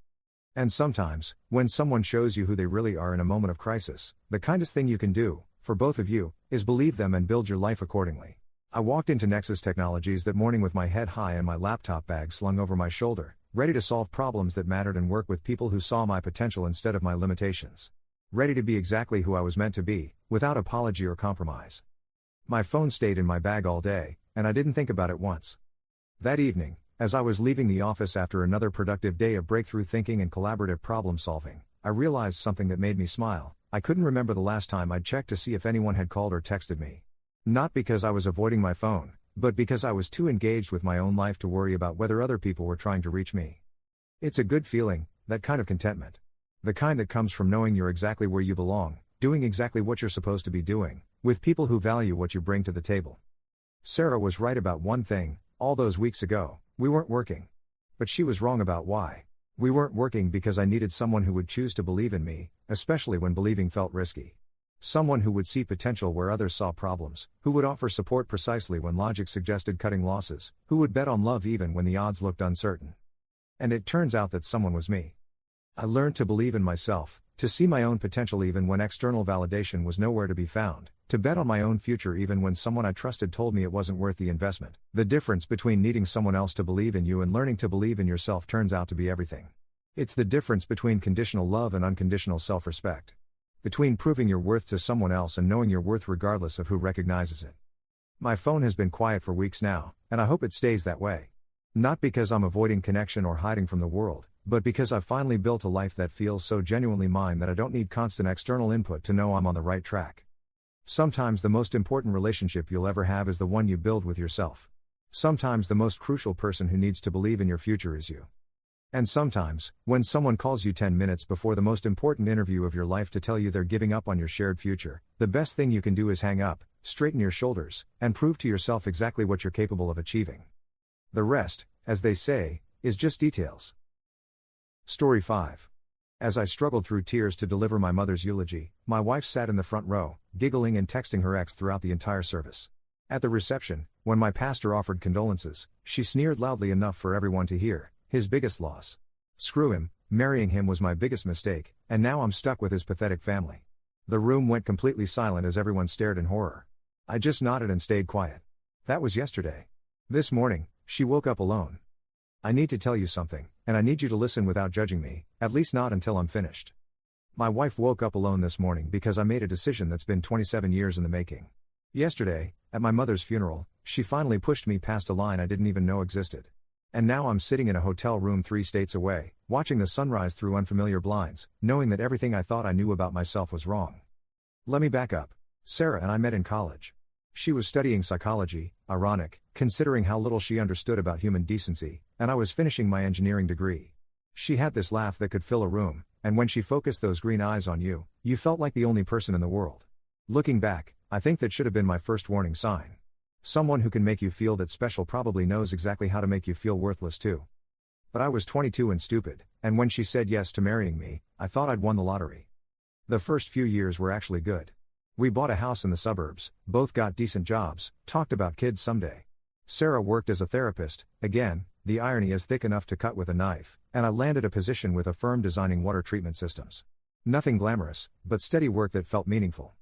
And sometimes, when someone shows you who they really are in a moment of crisis, the kindest thing you can do, for both of you, is believe them and build your life accordingly. I walked into Nexus Technologies that morning with my head high and my laptop bag slung over my shoulder, ready to solve problems that mattered and work with people who saw my potential instead of my limitations. Ready to be exactly who I was meant to be, without apology or compromise. My phone stayed in my bag all day, and I didn't think about it once. That evening, as I was leaving the office after another productive day of breakthrough thinking and collaborative problem solving, I realized something that made me smile. I couldn't remember the last time I'd checked to see if anyone had called or texted me. Not because I was avoiding my phone, but because I was too engaged with my own life to worry about whether other people were trying to reach me. It's a good feeling, that kind of contentment. The kind that comes from knowing you're exactly where you belong, doing exactly what you're supposed to be doing, with people who value what you bring to the table. Sarah was right about one thing, all those weeks ago, we weren't working. But she was wrong about why. We weren't working because I needed someone who would choose to believe in me, especially when believing felt risky. Someone who would see potential where others saw problems, who would offer support precisely when logic suggested cutting losses, who would bet on love even when the odds looked uncertain. And it turns out that someone was me. I learned to believe in myself, to see my own potential even when external validation was nowhere to be found, to bet on my own future even when someone I trusted told me it wasn't worth the investment. The difference between needing someone else to believe in you and learning to believe in yourself turns out to be everything. It's the difference between conditional love and unconditional self-respect. Between proving your worth to someone else and knowing your worth regardless of who recognizes it. My phone has been quiet for weeks now, and I hope it stays that way. Not because I'm avoiding connection or hiding from the world, but because I've finally built a life that feels so genuinely mine that I don't need constant external input to know I'm on the right track. Sometimes the most important relationship you'll ever have is the one you build with yourself. Sometimes the most crucial person who needs to believe in your future is you. And sometimes, when someone calls you 10 minutes before the most important interview of your life to tell you they're giving up on your shared future, the best thing you can do is hang up, straighten your shoulders, and prove to yourself exactly what you're capable of achieving. The rest, as they say, is just details. Story 5. As I struggled through tears to deliver my mother's eulogy, my wife sat in the front row, giggling and texting her ex throughout the entire service. At the reception, when my pastor offered condolences, she sneered loudly enough for everyone to hear. His biggest loss. Screw him, marrying him was my biggest mistake, and now I'm stuck with his pathetic family. The room went completely silent as everyone stared in horror. I just nodded and stayed quiet. That was yesterday. This morning, she woke up alone. I need to tell you something, and I need you to listen without judging me, at least not until I'm finished. My wife woke up alone this morning because I made a decision that's been 27 years in the making. Yesterday, at my mother's funeral, she finally pushed me past a line I didn't even know existed. And now I'm sitting in a hotel room 3 states away, watching the sunrise through unfamiliar blinds, knowing that everything I thought I knew about myself was wrong. Let me back up. Sarah and I met in college. She was studying psychology, ironic, considering how little she understood about human decency, and I was finishing my engineering degree. She had this laugh that could fill a room, and when she focused those green eyes on you, you felt like the only person in the world. Looking back, I think that should have been my first warning sign. Someone who can make you feel that special probably knows exactly how to make you feel worthless too. But I was 22 and stupid, and when she said yes to marrying me, I thought I'd won the lottery. The first few years were actually good. We bought a house in the suburbs, both got decent jobs, talked about kids someday. Sarah worked as a therapist, again, the irony is thick enough to cut with a knife, and I landed a position with a firm designing water treatment systems. Nothing glamorous, but steady work that felt meaningful.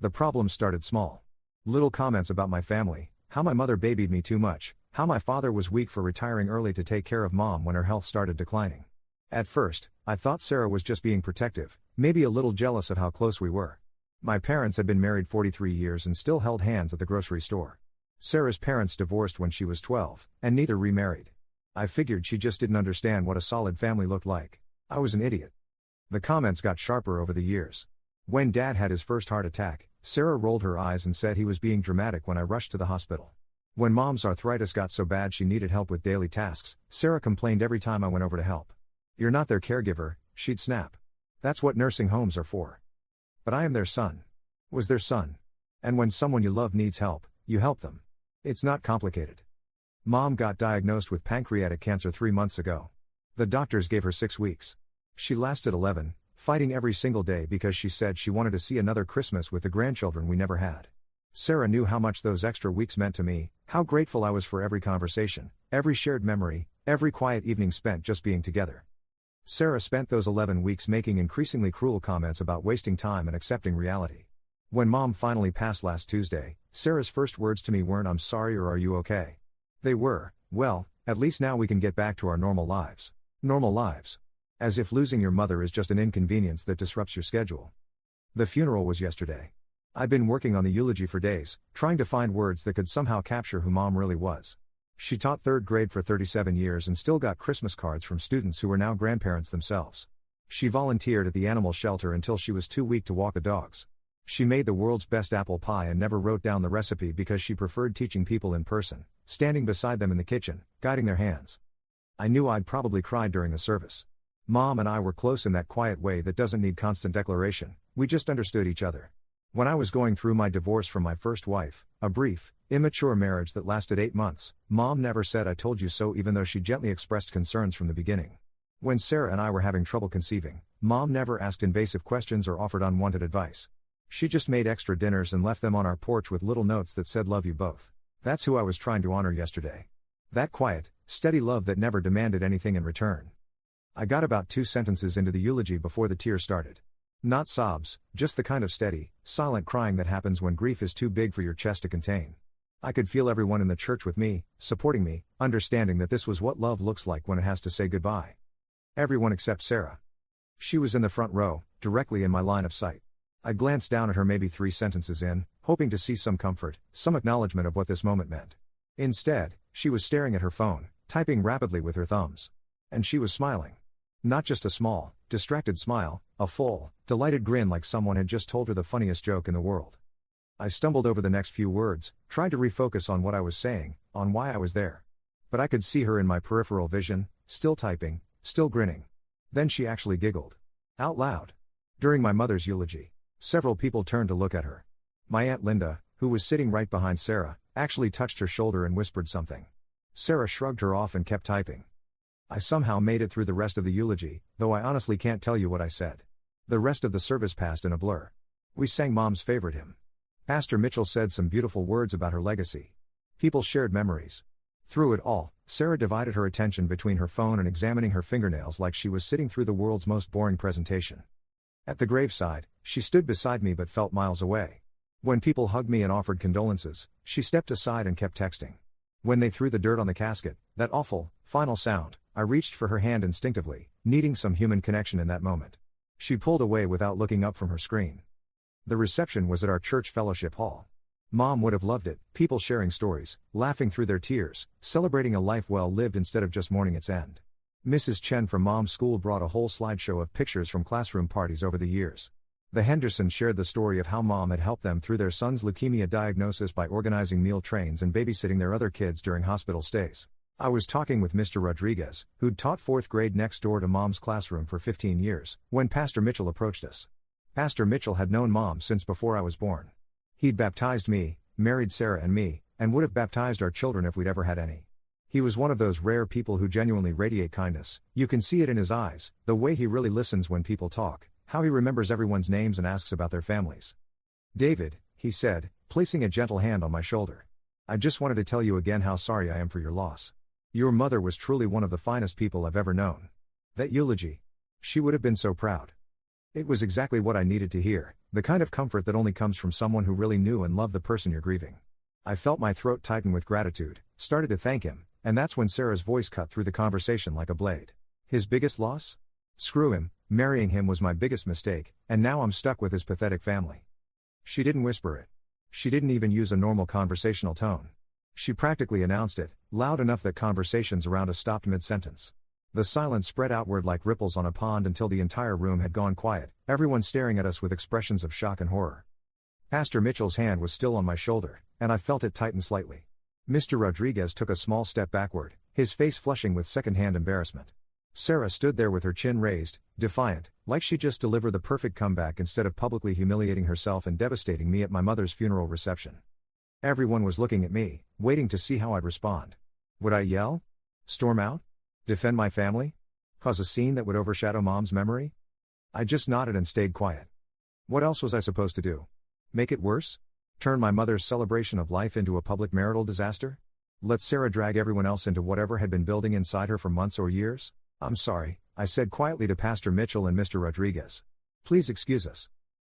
The problems started small. Little comments about my family, how my mother babied me too much, how my father was weak for retiring early to take care of mom when her health started declining. At first, I thought Sarah was just being protective, maybe a little jealous of how close we were. My parents had been married 43 years and still held hands at the grocery store. Sarah's parents divorced when she was 12, and neither remarried. I figured she just didn't understand what a solid family looked like. I was an idiot. The comments got sharper over the years. When Dad had his first heart attack, Sarah rolled her eyes and said he was being dramatic when I rushed to the hospital. When Mom's arthritis got so bad she needed help with daily tasks, Sarah complained every time I went over to help. "You're not their caregiver," she'd snap. "That's what nursing homes are for." "But I am their son." Was their son. And when someone you love needs help, you help them. It's not complicated. Mom got diagnosed with pancreatic cancer 3 months ago. The doctors gave her 6 weeks. She lasted 11. Fighting every single day because she said she wanted to see another Christmas with the grandchildren we never had. Sarah knew how much those extra weeks meant to me, how grateful I was for every conversation, every shared memory, every quiet evening spent just being together. Sarah spent those 11 weeks making increasingly cruel comments about wasting time and accepting reality. When Mom finally passed last Tuesday, Sarah's first words to me weren't "I'm sorry" or "Are you okay?" They were, "Well, at least now we can get back to our normal lives." Normal lives. As if losing your mother is just an inconvenience that disrupts your schedule. The funeral was yesterday. I'd been working on the eulogy for days, trying to find words that could somehow capture who Mom really was. She taught 3rd grade for 37 years and still got Christmas cards from students who were now grandparents themselves. She volunteered at the animal shelter until she was too weak to walk the dogs. She made the world's best apple pie and never wrote down the recipe because she preferred teaching people in person, standing beside them in the kitchen, guiding their hands. I knew I'd probably cry during the service. Mom and I were close in that quiet way that doesn't need constant declaration, we just understood each other. When I was going through my divorce from my first wife, a brief, immature marriage that lasted 8 months, Mom never said "I told you so," even though she gently expressed concerns from the beginning. When Sarah and I were having trouble conceiving, Mom never asked invasive questions or offered unwanted advice. She just made extra dinners and left them on our porch with little notes that said "Love you both." That's who I was trying to honor yesterday. That quiet, steady love that never demanded anything in return. I got about 2 sentences into the eulogy before the tears started. Not sobs, just the kind of steady, silent crying that happens when grief is too big for your chest to contain. I could feel everyone in the church with me, supporting me, understanding that this was what love looks like when it has to say goodbye. Everyone except Sarah. She was in the front row, directly in my line of sight. I glanced down at her maybe 3 sentences in, hoping to see some comfort, some acknowledgement of what this moment meant. Instead, she was staring at her phone, typing rapidly with her thumbs. And she was smiling. Not just a small, distracted smile, a full, delighted grin like someone had just told her the funniest joke in the world. I stumbled over the next few words, tried to refocus on what I was saying, on why I was there. But I could see her in my peripheral vision, still typing, still grinning. Then she actually giggled. Out loud. During my mother's eulogy, several people turned to look at her. My Aunt Linda, who was sitting right behind Sarah, actually touched her shoulder and whispered something. Sarah shrugged her off and kept typing. I somehow made it through the rest of the eulogy, though I honestly can't tell you what I said. The rest of the service passed in a blur. We sang Mom's favorite hymn. Pastor Mitchell said some beautiful words about her legacy. People shared memories. Through it all, Sarah divided her attention between her phone and examining her fingernails like she was sitting through the world's most boring presentation. At the graveside, she stood beside me but felt miles away. When people hugged me and offered condolences, she stepped aside and kept texting. When they threw the dirt on the casket, that awful, final sound, I reached for her hand instinctively, needing some human connection in that moment. She pulled away without looking up from her screen. The reception was at our church fellowship hall. Mom would have loved it, people sharing stories, laughing through their tears, celebrating a life well lived instead of just mourning its end. Mrs. Chen from Mom's school brought a whole slideshow of pictures from classroom parties over the years. The Hendersons shared the story of how Mom had helped them through their son's leukemia diagnosis by organizing meal trains and babysitting their other kids during hospital stays. I was talking with Mr. Rodriguez, who'd taught 4th grade next door to Mom's classroom for 15 years, when Pastor Mitchell approached us. Pastor Mitchell had known Mom since before I was born. He'd baptized me, married Sarah and me, and would have baptized our children if we'd ever had any. He was one of those rare people who genuinely radiate kindness. You can see it in his eyes, the way he really listens when people talk, how he remembers everyone's names and asks about their families. "David," he said, placing a gentle hand on my shoulder. "I just wanted to tell you again how sorry I am for your loss. Your mother was truly one of the finest people I've ever known." That eulogy. She would have been so proud. It was exactly what I needed to hear, the kind of comfort that only comes from someone who really knew and loved the person you're grieving. I felt my throat tighten with gratitude, started to thank him, and that's when Sarah's voice cut through the conversation like a blade. His biggest loss? Screw him, marrying him was my biggest mistake, and now I'm stuck with his pathetic family. She didn't whisper it. She didn't even use a normal conversational tone. She practically announced it, loud enough that conversations around us stopped mid-sentence. The silence spread outward like ripples on a pond until the entire room had gone quiet, everyone staring at us with expressions of shock and horror. Pastor Mitchell's hand was still on my shoulder, and I felt it tighten slightly. Mr. Rodriguez took a small step backward, his face flushing with second-hand embarrassment. Sarah stood there with her chin raised, defiant, like she'd just delivered the perfect comeback instead of publicly humiliating herself and devastating me at my mother's funeral reception. Everyone was looking at me, waiting to see how I'd respond. Would I yell? Storm out? Defend my family? Cause a scene that would overshadow Mom's memory? I just nodded and stayed quiet. What else was I supposed to do? Make it worse? Turn my mother's celebration of life into a public marital disaster? Let Sarah drag everyone else into whatever had been building inside her for months or years? "I'm sorry," I said quietly to Pastor Mitchell and Mr. Rodriguez. "Please excuse us."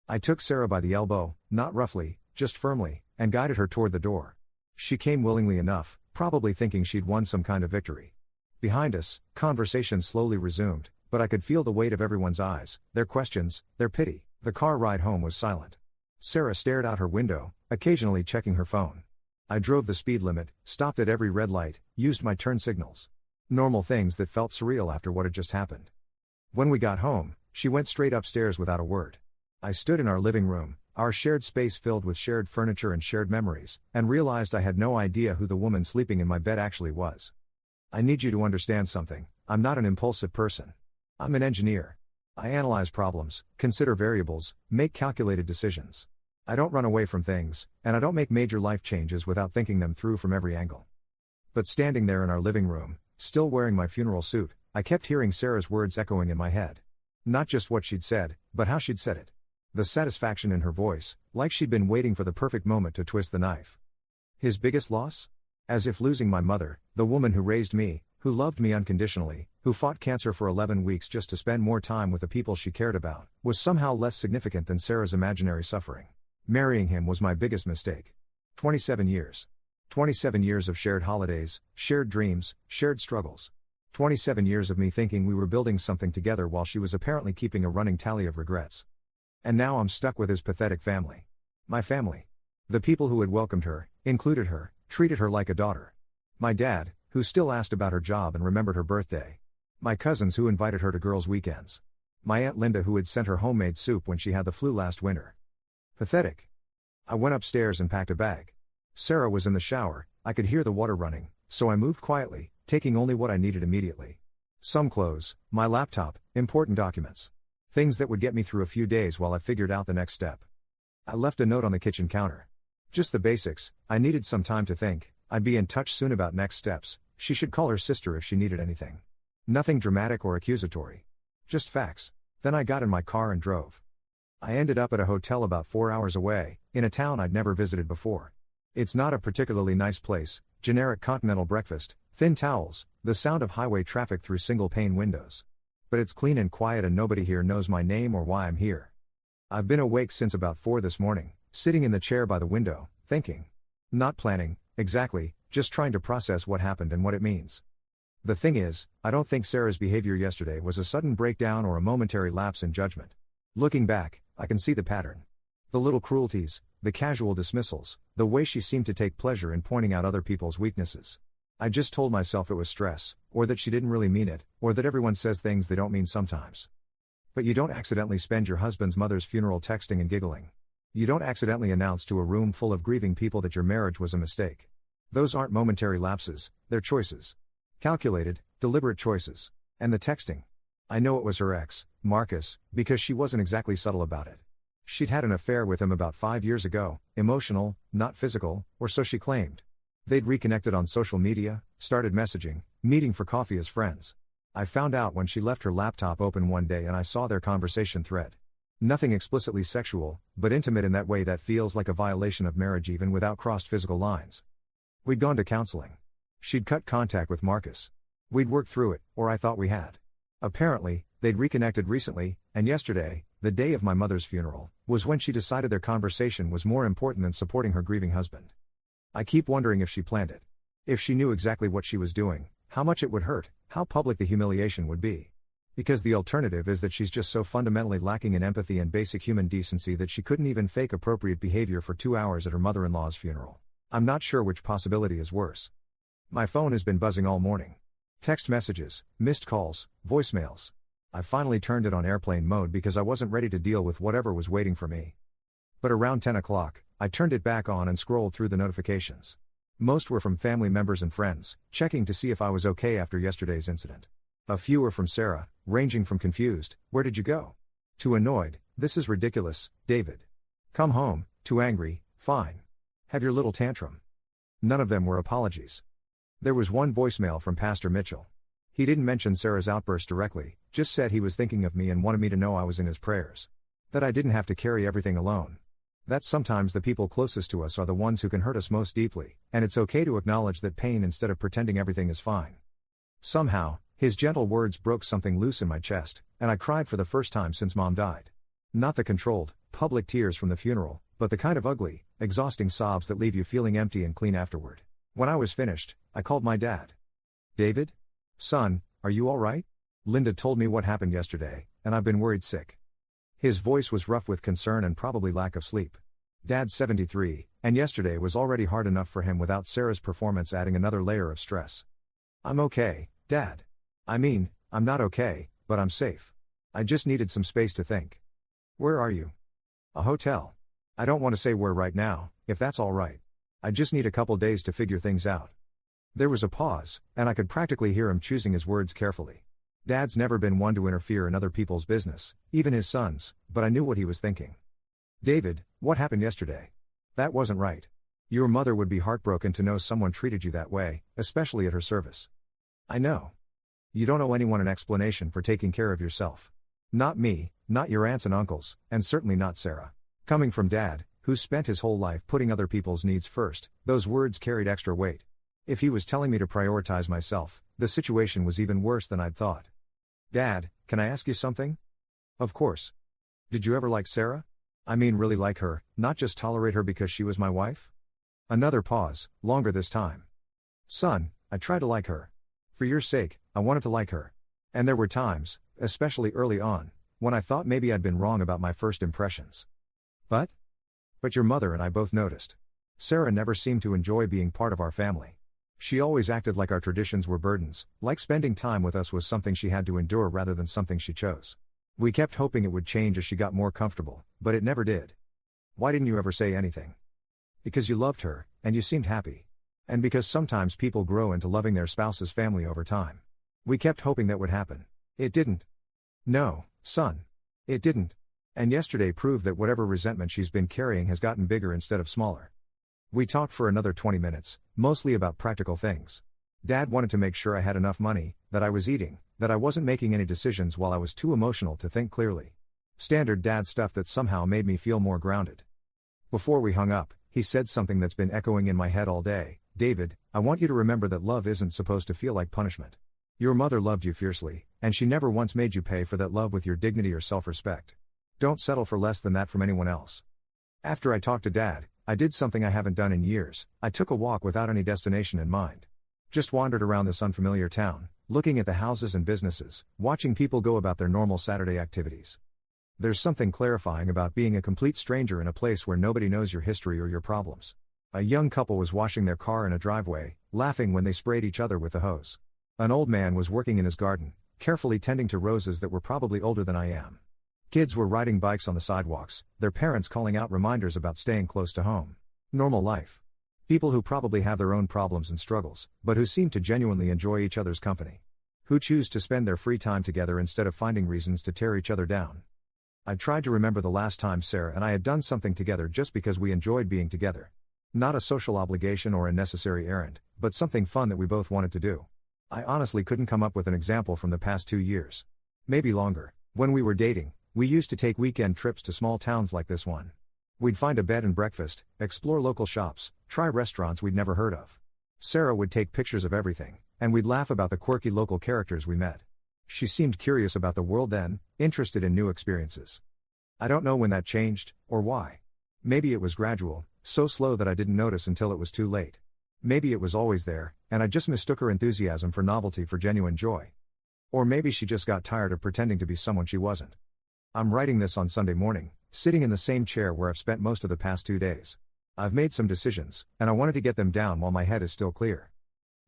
I took Sarah by the elbow, not roughly, just firmly, and guided her toward the door. She came willingly enough, probably thinking she'd won some kind of victory. Behind us, conversation slowly resumed, but I could feel the weight of everyone's eyes, their questions, their pity. The car ride home was silent. Sarah stared out her window, occasionally checking her phone. I drove the speed limit, stopped at every red light, used my turn signals. Normal things that felt surreal after what had just happened. When we got home, she went straight upstairs without a word. I stood in our living room, our shared space filled with shared furniture and shared memories, and realized I had no idea who the woman sleeping in my bed actually was. "I need you to understand something. I'm not an impulsive person. I'm an engineer. I analyze problems, consider variables, make calculated decisions. I don't run away from things, and I don't make major life changes without thinking them through from every angle. But standing there in our living room, still wearing my funeral suit, I kept hearing Sarah's words echoing in my head. Not just what she'd said, but how she'd said it. The satisfaction in her voice, like she'd been waiting for the perfect moment to twist the knife. His biggest loss? As if losing my mother, the woman who raised me, who loved me unconditionally, who fought cancer for 11 weeks just to spend more time with the people she cared about, was somehow less significant than Sarah's imaginary suffering. Marrying him was my biggest mistake. 27 years. 27 years of shared holidays, shared dreams, shared struggles. 27 years of me thinking we were building something together while she was apparently keeping a running tally of regrets. And now I'm stuck with his pathetic family. My family. The people who had welcomed her, included her, treated her like a daughter. My dad, who still asked about her job and remembered her birthday. My cousins who invited her to girls' weekends. My Aunt Linda who had sent her homemade soup when she had the flu last winter. Pathetic. I went upstairs and packed a bag. Sarah was in the shower, I could hear the water running, so I moved quietly, taking only what I needed immediately. Some clothes, my laptop, important documents. Things that would get me through a few days while I figured out the next step. I left a note on the kitchen counter. Just the basics, I needed some time to think, I'd be in touch soon about next steps, she should call her sister if she needed anything. Nothing dramatic or accusatory. Just facts. Then I got in my car and drove. I ended up at a hotel about 4 hours away, in a town I'd never visited before. It's not a particularly nice place, generic continental breakfast, thin towels, the sound of highway traffic through single-pane windows. But it's clean and quiet and nobody here knows my name or why I'm here. I've been awake since about 4 this morning, sitting in the chair by the window, thinking. Not planning, exactly, just trying to process what happened and what it means. The thing is, I don't think Sarah's behavior yesterday was a sudden breakdown or a momentary lapse in judgment. Looking back, I can see the pattern. The little cruelties, the casual dismissals, the way she seemed to take pleasure in pointing out other people's weaknesses. I just told myself it was stress, or that she didn't really mean it, or that everyone says things they don't mean sometimes. But you don't accidentally spend your husband's mother's funeral texting and giggling. You don't accidentally announce to a room full of grieving people that your marriage was a mistake. Those aren't momentary lapses, they're choices. Calculated, deliberate choices. And the texting. I know it was her ex, Marcus, because she wasn't exactly subtle about it. She'd had an affair with him about 5 years ago, emotional, not physical, or so she claimed. They'd reconnected on social media, started messaging, meeting for coffee as friends. I found out when she left her laptop open one day and I saw their conversation thread. Nothing explicitly sexual, but intimate in that way that feels like a violation of marriage even without crossed physical lines. We'd gone to counseling. She'd cut contact with Marcus. We'd worked through it, or I thought we had. Apparently, they'd reconnected recently, and yesterday, the day of my mother's funeral, was when she decided their conversation was more important than supporting her grieving husband. I keep wondering if she planned it. If she knew exactly what she was doing, how much it would hurt, how public the humiliation would be. Because the alternative is that she's just so fundamentally lacking in empathy and basic human decency that she couldn't even fake appropriate behavior for 2 hours at her mother-in-law's funeral. I'm not sure which possibility is worse. My phone has been buzzing all morning. Text messages, missed calls, voicemails. I finally turned it on airplane mode because I wasn't ready to deal with whatever was waiting for me. But around 10 o'clock, I turned it back on and scrolled through the notifications. Most were from family members and friends, checking to see if I was okay after yesterday's incident. A few were from Sarah, ranging from confused, "Where did you go?" to annoyed, "This is ridiculous, David." Come home, to angry, "Fine. Have your little tantrum." None of them were apologies. There was one voicemail from Pastor Mitchell. He didn't mention Sarah's outburst directly, just said he was thinking of me and wanted me to know I was in his prayers. That I didn't have to carry everything alone. That sometimes the people closest to us are the ones who can hurt us most deeply, and it's okay to acknowledge that pain instead of pretending everything is fine. Somehow, his gentle words broke something loose in my chest, and I cried for the first time since Mom died. Not the controlled, public tears from the funeral, but the kind of ugly, exhausting sobs that leave you feeling empty and clean afterward. When I was finished, I called my dad. "David? Son, are you all right? Linda told me what happened yesterday, and I've been worried sick." His voice was rough with concern and probably lack of sleep. Dad's 73, and yesterday was already hard enough for him without Sarah's performance adding another layer of stress. "I'm okay, Dad. I mean, I'm not okay, but I'm safe. I just needed some space to think." "Where are you?" "A hotel. I don't want to say where right now, if that's all right. I just need a couple days to figure things out." There was a pause, and I could practically hear him choosing his words carefully. Dad's never been one to interfere in other people's business, even his son's, but I knew what he was thinking. David, what happened yesterday? That wasn't right. Your mother would be heartbroken to know someone treated you that way, especially at her service. I know. You don't owe anyone an explanation for taking care of yourself. Not me, not your aunts and uncles, and certainly not Sarah. Coming from Dad, who's spent his whole life putting other people's needs first, those words carried extra weight. If he was telling me to prioritize myself, the situation was even worse than I'd thought. Dad, can I ask you something? Of course. Did you ever like Sarah? I mean really like her, not just tolerate her because she was my wife? Another pause, longer this time. Son, I tried to like her. For your sake, I wanted to like her. And there were times, especially early on, when I thought maybe I'd been wrong about my first impressions. But your mother and I both noticed. Sarah never seemed to enjoy being part of our family. She always acted like our traditions were burdens, like spending time with us was something she had to endure rather than something she chose. We kept hoping it would change as she got more comfortable, but it never did. Why didn't you ever say anything? Because you loved her, and you seemed happy. And because sometimes people grow into loving their spouse's family over time. We kept hoping that would happen. It didn't. No, son. It didn't. And yesterday proved that whatever resentment she's been carrying has gotten bigger instead of smaller. We talked for another 20 minutes, mostly about practical things. Dad wanted to make sure I had enough money, that I was eating, that I wasn't making any decisions while I was too emotional to think clearly. Standard dad stuff that somehow made me feel more grounded. Before we hung up, he said something that's been echoing in my head all day. David, I want you to remember that love isn't supposed to feel like punishment. Your mother loved you fiercely, and she never once made you pay for that love with your dignity or self-respect. Don't settle for less than that from anyone else. After I talked to Dad, I did something I haven't done in years. I took a walk without any destination in mind. Just wandered around this unfamiliar town, looking at the houses and businesses, watching people go about their normal Saturday activities. There's something clarifying about being a complete stranger in a place where nobody knows your history or your problems. A young couple was washing their car in a driveway, laughing when they sprayed each other with a hose. An old man was working in his garden, carefully tending to roses that were probably older than I am. Kids were riding bikes on the sidewalks, their parents calling out reminders about staying close to home. Normal life. People who probably have their own problems and struggles, but who seem to genuinely enjoy each other's company. Who choose to spend their free time together instead of finding reasons to tear each other down. I tried to remember the last time Sarah and I had done something together just because we enjoyed being together. Not a social obligation or a necessary errand, but something fun that we both wanted to do. I honestly couldn't come up with an example from the past 2 years. Maybe longer. When we were dating, we used to take weekend trips to small towns like this one. We'd find a bed and breakfast, explore local shops, try restaurants we'd never heard of. Sarah would take pictures of everything, and we'd laugh about the quirky local characters we met. She seemed curious about the world then, interested in new experiences. I don't know when that changed, or why. Maybe it was gradual, so slow that I didn't notice until it was too late. Maybe it was always there, and I just mistook her enthusiasm for novelty for genuine joy. Or maybe she just got tired of pretending to be someone she wasn't. I'm writing this on Sunday morning, sitting in the same chair where I've spent most of the past 2 days. I've made some decisions, and I wanted to get them down while my head is still clear.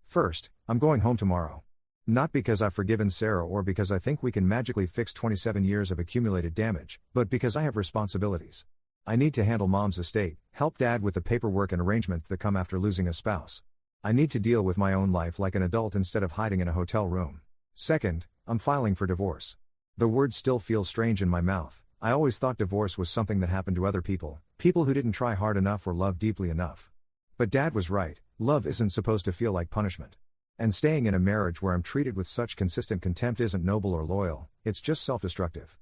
First, I'm going home tomorrow. Not because I've forgiven Sarah or because I think we can magically fix 27 years of accumulated damage, but because I have responsibilities. I need to handle Mom's estate, help Dad with the paperwork and arrangements that come after losing a spouse. I need to deal with my own life like an adult instead of hiding in a hotel room. Second, I'm filing for divorce. The word still feels strange in my mouth. I always thought divorce was something that happened to other people, people who didn't try hard enough or love deeply enough. But Dad was right, love isn't supposed to feel like punishment. And staying in a marriage where I'm treated with such consistent contempt isn't noble or loyal, it's just self-destructive.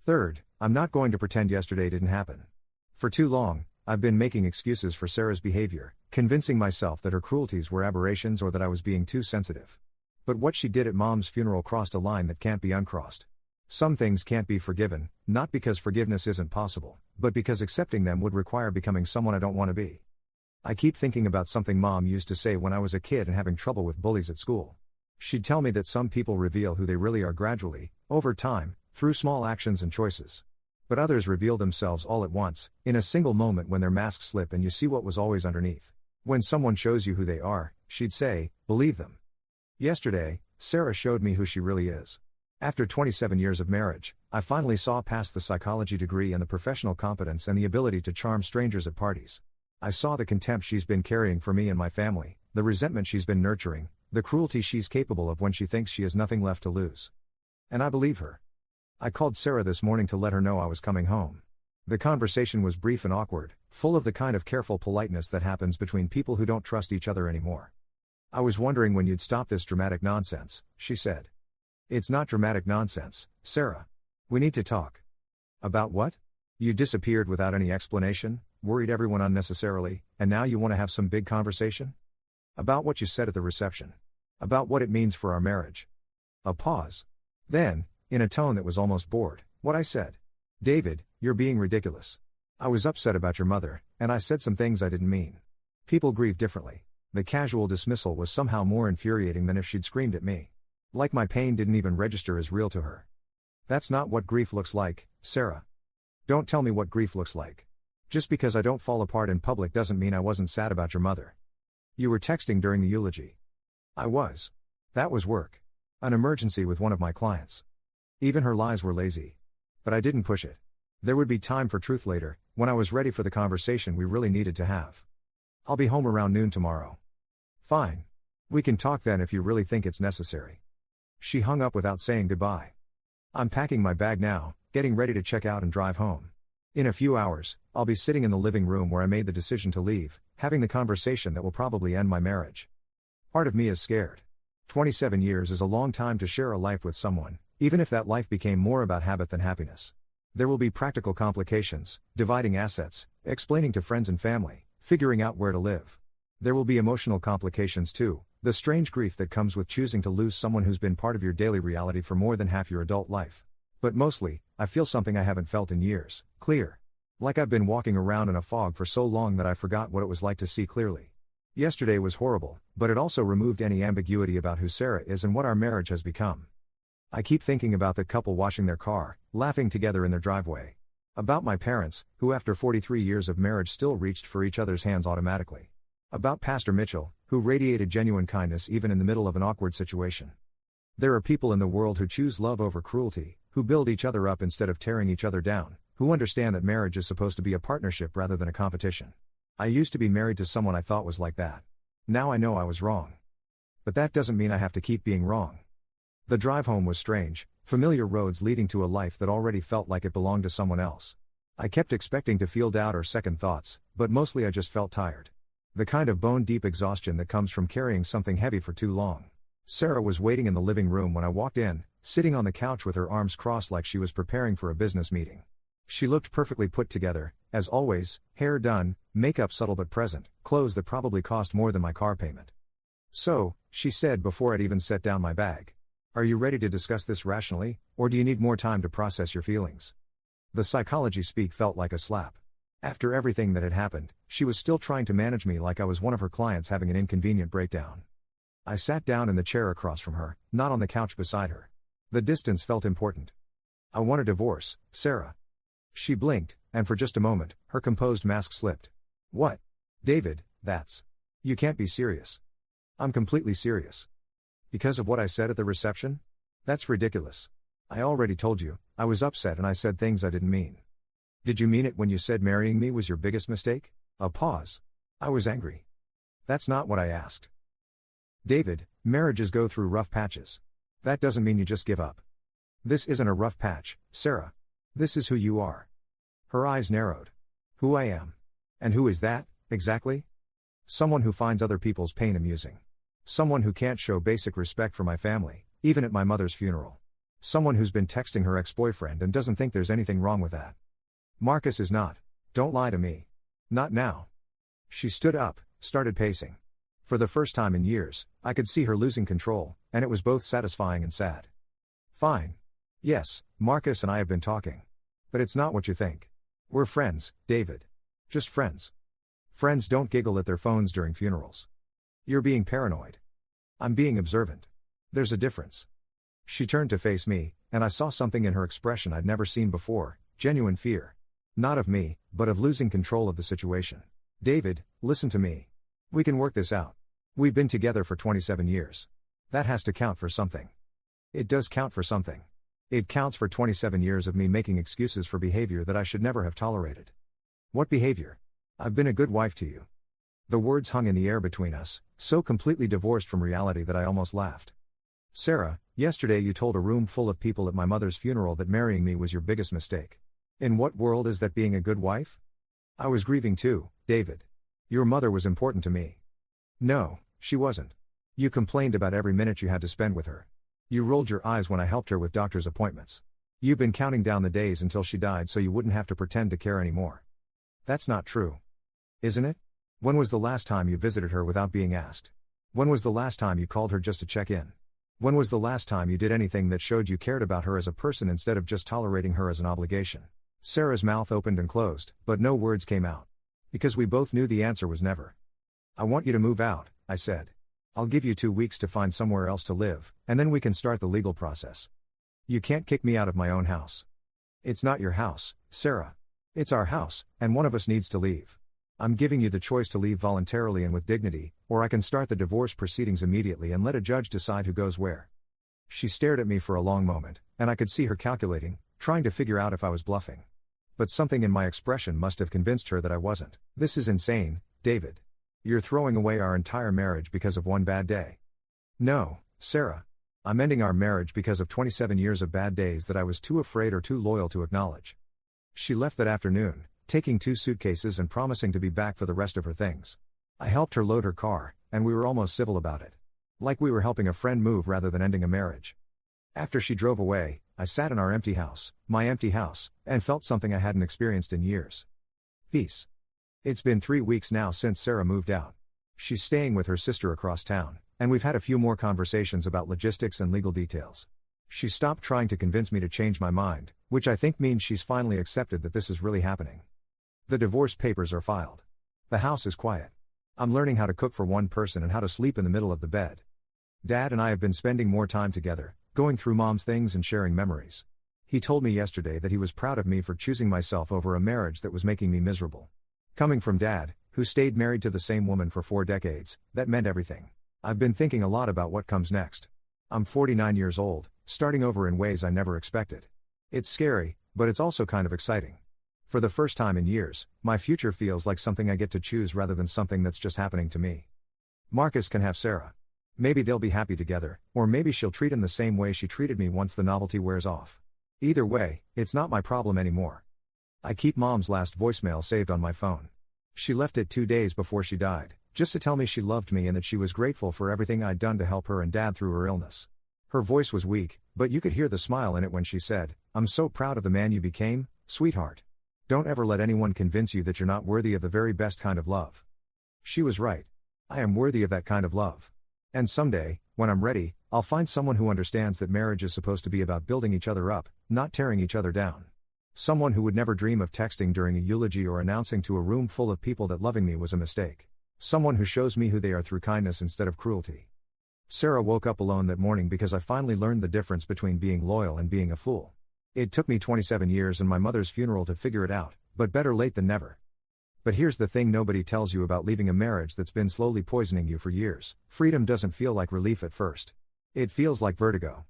Third, I'm not going to pretend yesterday didn't happen. For too long, I've been making excuses for Sarah's behavior, convincing myself that her cruelties were aberrations or that I was being too sensitive. But what she did at Mom's funeral crossed a line that can't be uncrossed. Some things can't be forgiven, not because forgiveness isn't possible, but because accepting them would require becoming someone I don't want to be. I keep thinking about something Mom used to say when I was a kid and having trouble with bullies at school. She'd tell me that some people reveal who they really are gradually, over time, through small actions and choices. But others reveal themselves all at once, in a single moment when their masks slip and you see what was always underneath. When someone shows you who they are, she'd say, believe them. Yesterday, Sarah showed me who she really is. After 27 years of marriage, I finally saw past the psychology degree and the professional competence and the ability to charm strangers at parties. I saw the contempt she's been carrying for me and my family, the resentment she's been nurturing, the cruelty she's capable of when she thinks she has nothing left to lose. And I believe her. I called Sarah this morning to let her know I was coming home. The conversation was brief and awkward, full of the kind of careful politeness that happens between people who don't trust each other anymore. "I was wondering when you'd stop this dramatic nonsense," she said. "It's not dramatic nonsense, Sarah. We need to talk." "About what? You disappeared without any explanation, worried everyone unnecessarily, and now you want to have some big conversation?" "About what you said at the reception. About what it means for our marriage." A pause. Then, in a tone that was almost bored, "What I said. David, you're being ridiculous. I was upset about your mother, and I said some things I didn't mean. People grieve differently." The casual dismissal was somehow more infuriating than if she'd screamed at me. Like my pain didn't even register as real to her. "That's not what grief looks like, Sarah. Don't tell me what grief looks like. Just because I don't fall apart in public doesn't mean I wasn't sad about your mother. You were texting during the eulogy." "I was. That was work. An emergency with one of my clients. Even her lies were lazy. But I didn't push it. There would be time for truth later, when I was ready for the conversation we really needed to have. I'll be home around noon tomorrow." "Fine. We can talk then if you really think it's necessary." She hung up without saying goodbye. "I'm packing my bag now, getting ready to check out and drive home. In a few hours, I'll be sitting in the living room where I made the decision to leave, having the conversation that will probably end my marriage. Part of me is scared. 27 years is a long time to share a life with someone, even if that life became more about habit than happiness. There will be practical complications, dividing assets, explaining to friends and family, figuring out where to live. There will be emotional complications too, the strange grief that comes with choosing to lose someone who's been part of your daily reality for more than half your adult life. But mostly, I feel something I haven't felt in years, clear. Like I've been walking around in a fog for so long that I forgot what it was like to see clearly. Yesterday was horrible, but it also removed any ambiguity about who Sarah is and what our marriage has become. I keep thinking about the couple washing their car, laughing together in their driveway. About my parents, who after 43 years of marriage still reached for each other's hands automatically. About Pastor Mitchell, who radiated genuine kindness even in the middle of an awkward situation. There are people in the world who choose love over cruelty, who build each other up instead of tearing each other down, who understand that marriage is supposed to be a partnership rather than a competition. I used to be married to someone I thought was like that. Now I know I was wrong. But that doesn't mean I have to keep being wrong. The drive home was strange, familiar roads leading to a life that already felt like it belonged to someone else. I kept expecting to feel doubt or second thoughts, but mostly I just felt tired. The kind of bone-deep exhaustion that comes from carrying something heavy for too long. Sarah was waiting in the living room when I walked in, sitting on the couch with her arms crossed like she was preparing for a business meeting. She looked perfectly put together, as always, hair done, makeup subtle but present, clothes that probably cost more than my car payment. "So," she said before I'd even set down my bag. "Are you ready to discuss this rationally, or do you need more time to process your feelings?" The psychology speak felt like a slap. After everything that had happened, she was still trying to manage me like I was one of her clients having an inconvenient breakdown. I sat down in the chair across from her, not on the couch beside her. The distance felt important. "I want a divorce, Sarah." She blinked, and for just a moment, her composed mask slipped. "What? David, that's... You can't be serious." "I'm completely serious." "Because of what I said at the reception? That's ridiculous. I already told you, I was upset and I said things I didn't mean." "Did you mean it when you said marrying me was your biggest mistake?" A pause. "I was angry." "That's not what I asked." "David, marriages go through rough patches. That doesn't mean you just give up." "This isn't a rough patch, Sarah. This is who you are." Her eyes narrowed. "Who I am. And who is that, exactly?" "Someone who finds other people's pain amusing. Someone who can't show basic respect for my family, even at my mother's funeral. Someone who's been texting her ex-boyfriend and doesn't think there's anything wrong with that. Marcus is not. Don't lie to me. Not now." She stood up, started pacing. For the first time in years, I could see her losing control, and it was both satisfying and sad. "Fine. Yes, Marcus and I have been talking. But it's not what you think. We're friends, David. Just friends. Friends don't giggle at their phones during funerals. You're being paranoid. I'm being observant. There's a difference." She turned to face me, and I saw something in her expression I'd never seen before, genuine fear. Not of me, but of losing control of the situation. "David, listen to me. We can work this out. We've been together for 27 years. That has to count for something." "It does count for something. It counts for 27 years of me making excuses for behavior that I should never have tolerated." "What behavior?" "I've been a good wife to you." The words hung in the air between us, so completely divorced from reality that I almost laughed. "Sarah, yesterday you told a room full of people at my mother's funeral that marrying me was your biggest mistake. In what world is that being a good wife? I was grieving too, David. Your mother was important to me. No, she wasn't. You complained about every minute you had to spend with her. You rolled your eyes when I helped her with doctor's appointments. You've been counting down the days until she died so you wouldn't have to pretend to care anymore. That's not true. Isn't it? When was the last time you visited her without being asked? When was the last time you called her just to check in? When was the last time you did anything that showed you cared about her as a person instead of just tolerating her as an obligation? Sarah's mouth opened and closed, but no words came out. Because we both knew the answer was never. I want you to move out, I said. I'll give you 2 weeks to find somewhere else to live, and then we can start the legal process. You can't kick me out of my own house. It's not your house, Sarah. It's our house, and one of us needs to leave. I'm giving you the choice to leave voluntarily and with dignity, or I can start the divorce proceedings immediately and let a judge decide who goes where. She stared at me for a long moment, and I could see her calculating, trying to figure out if I was bluffing. But something in my expression must have convinced her that I wasn't. This is insane, David. You're throwing away our entire marriage because of one bad day. No, Sarah. I'm ending our marriage because of 27 years of bad days that I was too afraid or too loyal to acknowledge. She left that afternoon, taking 2 suitcases and promising to be back for the rest of her things. I helped her load her car, and we were almost civil about it. Like we were helping a friend move rather than ending a marriage. After she drove away, I sat in our empty house, my empty house, and felt something I hadn't experienced in years. Peace. It's been 3 weeks now since Sarah moved out. She's staying with her sister across town, and we've had a few more conversations about logistics and legal details. She stopped trying to convince me to change my mind, which I think means she's finally accepted that this is really happening. The divorce papers are filed. The house is quiet. I'm learning how to cook for one person and how to sleep in the middle of the bed. Dad and I have been spending more time together, going through Mom's things and sharing memories. He told me yesterday that he was proud of me for choosing myself over a marriage that was making me miserable. Coming from Dad, who stayed married to the same woman for 4 decades, that meant everything. I've been thinking a lot about what comes next. I'm 49 years old, starting over in ways I never expected. It's scary, but it's also kind of exciting. For the first time in years, my future feels like something I get to choose rather than something that's just happening to me. Marcus can have Sarah. Maybe they'll be happy together, or maybe she'll treat him the same way she treated me once the novelty wears off. Either way, it's not my problem anymore. I keep Mom's last voicemail saved on my phone. She left it 2 days before she died, just to tell me she loved me and that she was grateful for everything I'd done to help her and Dad through her illness. Her voice was weak, but you could hear the smile in it when she said, "I'm so proud of the man you became, sweetheart. Don't ever let anyone convince you that you're not worthy of the very best kind of love." She was right. I am worthy of that kind of love. And someday, when I'm ready, I'll find someone who understands that marriage is supposed to be about building each other up, not tearing each other down. Someone who would never dream of texting during a eulogy or announcing to a room full of people that loving me was a mistake. Someone who shows me who they are through kindness instead of cruelty. Sarah woke up alone that morning because I finally learned the difference between being loyal and being a fool. It took me 27 years and my mother's funeral to figure it out, but better late than never. But here's the thing nobody tells you about leaving a marriage that's been slowly poisoning you for years. Freedom doesn't feel like relief at first. It feels like vertigo.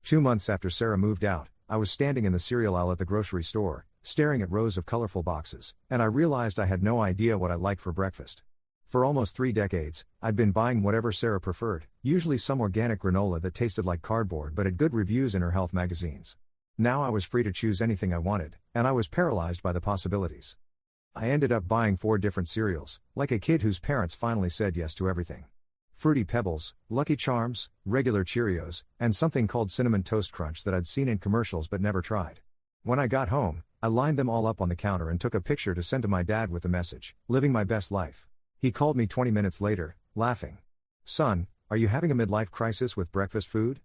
2 months after Sarah moved out, I was standing in the cereal aisle at the grocery store, staring at rows of colorful boxes, and I realized I had no idea what I liked for breakfast. For almost 3 decades, I'd been buying whatever Sarah preferred, usually some organic granola that tasted like cardboard but had good reviews in her health magazines. Now I was free to choose anything I wanted, and I was paralyzed by the possibilities. I ended up buying 4 different cereals, like a kid whose parents finally said yes to everything. Fruity Pebbles, Lucky Charms, regular Cheerios, and something called Cinnamon Toast Crunch that I'd seen in commercials but never tried. When I got home, I lined them all up on the counter and took a picture to send to my dad with the message, "Living my best life." He called me 20 minutes later, laughing. "Son, are you having a midlife crisis with breakfast food?"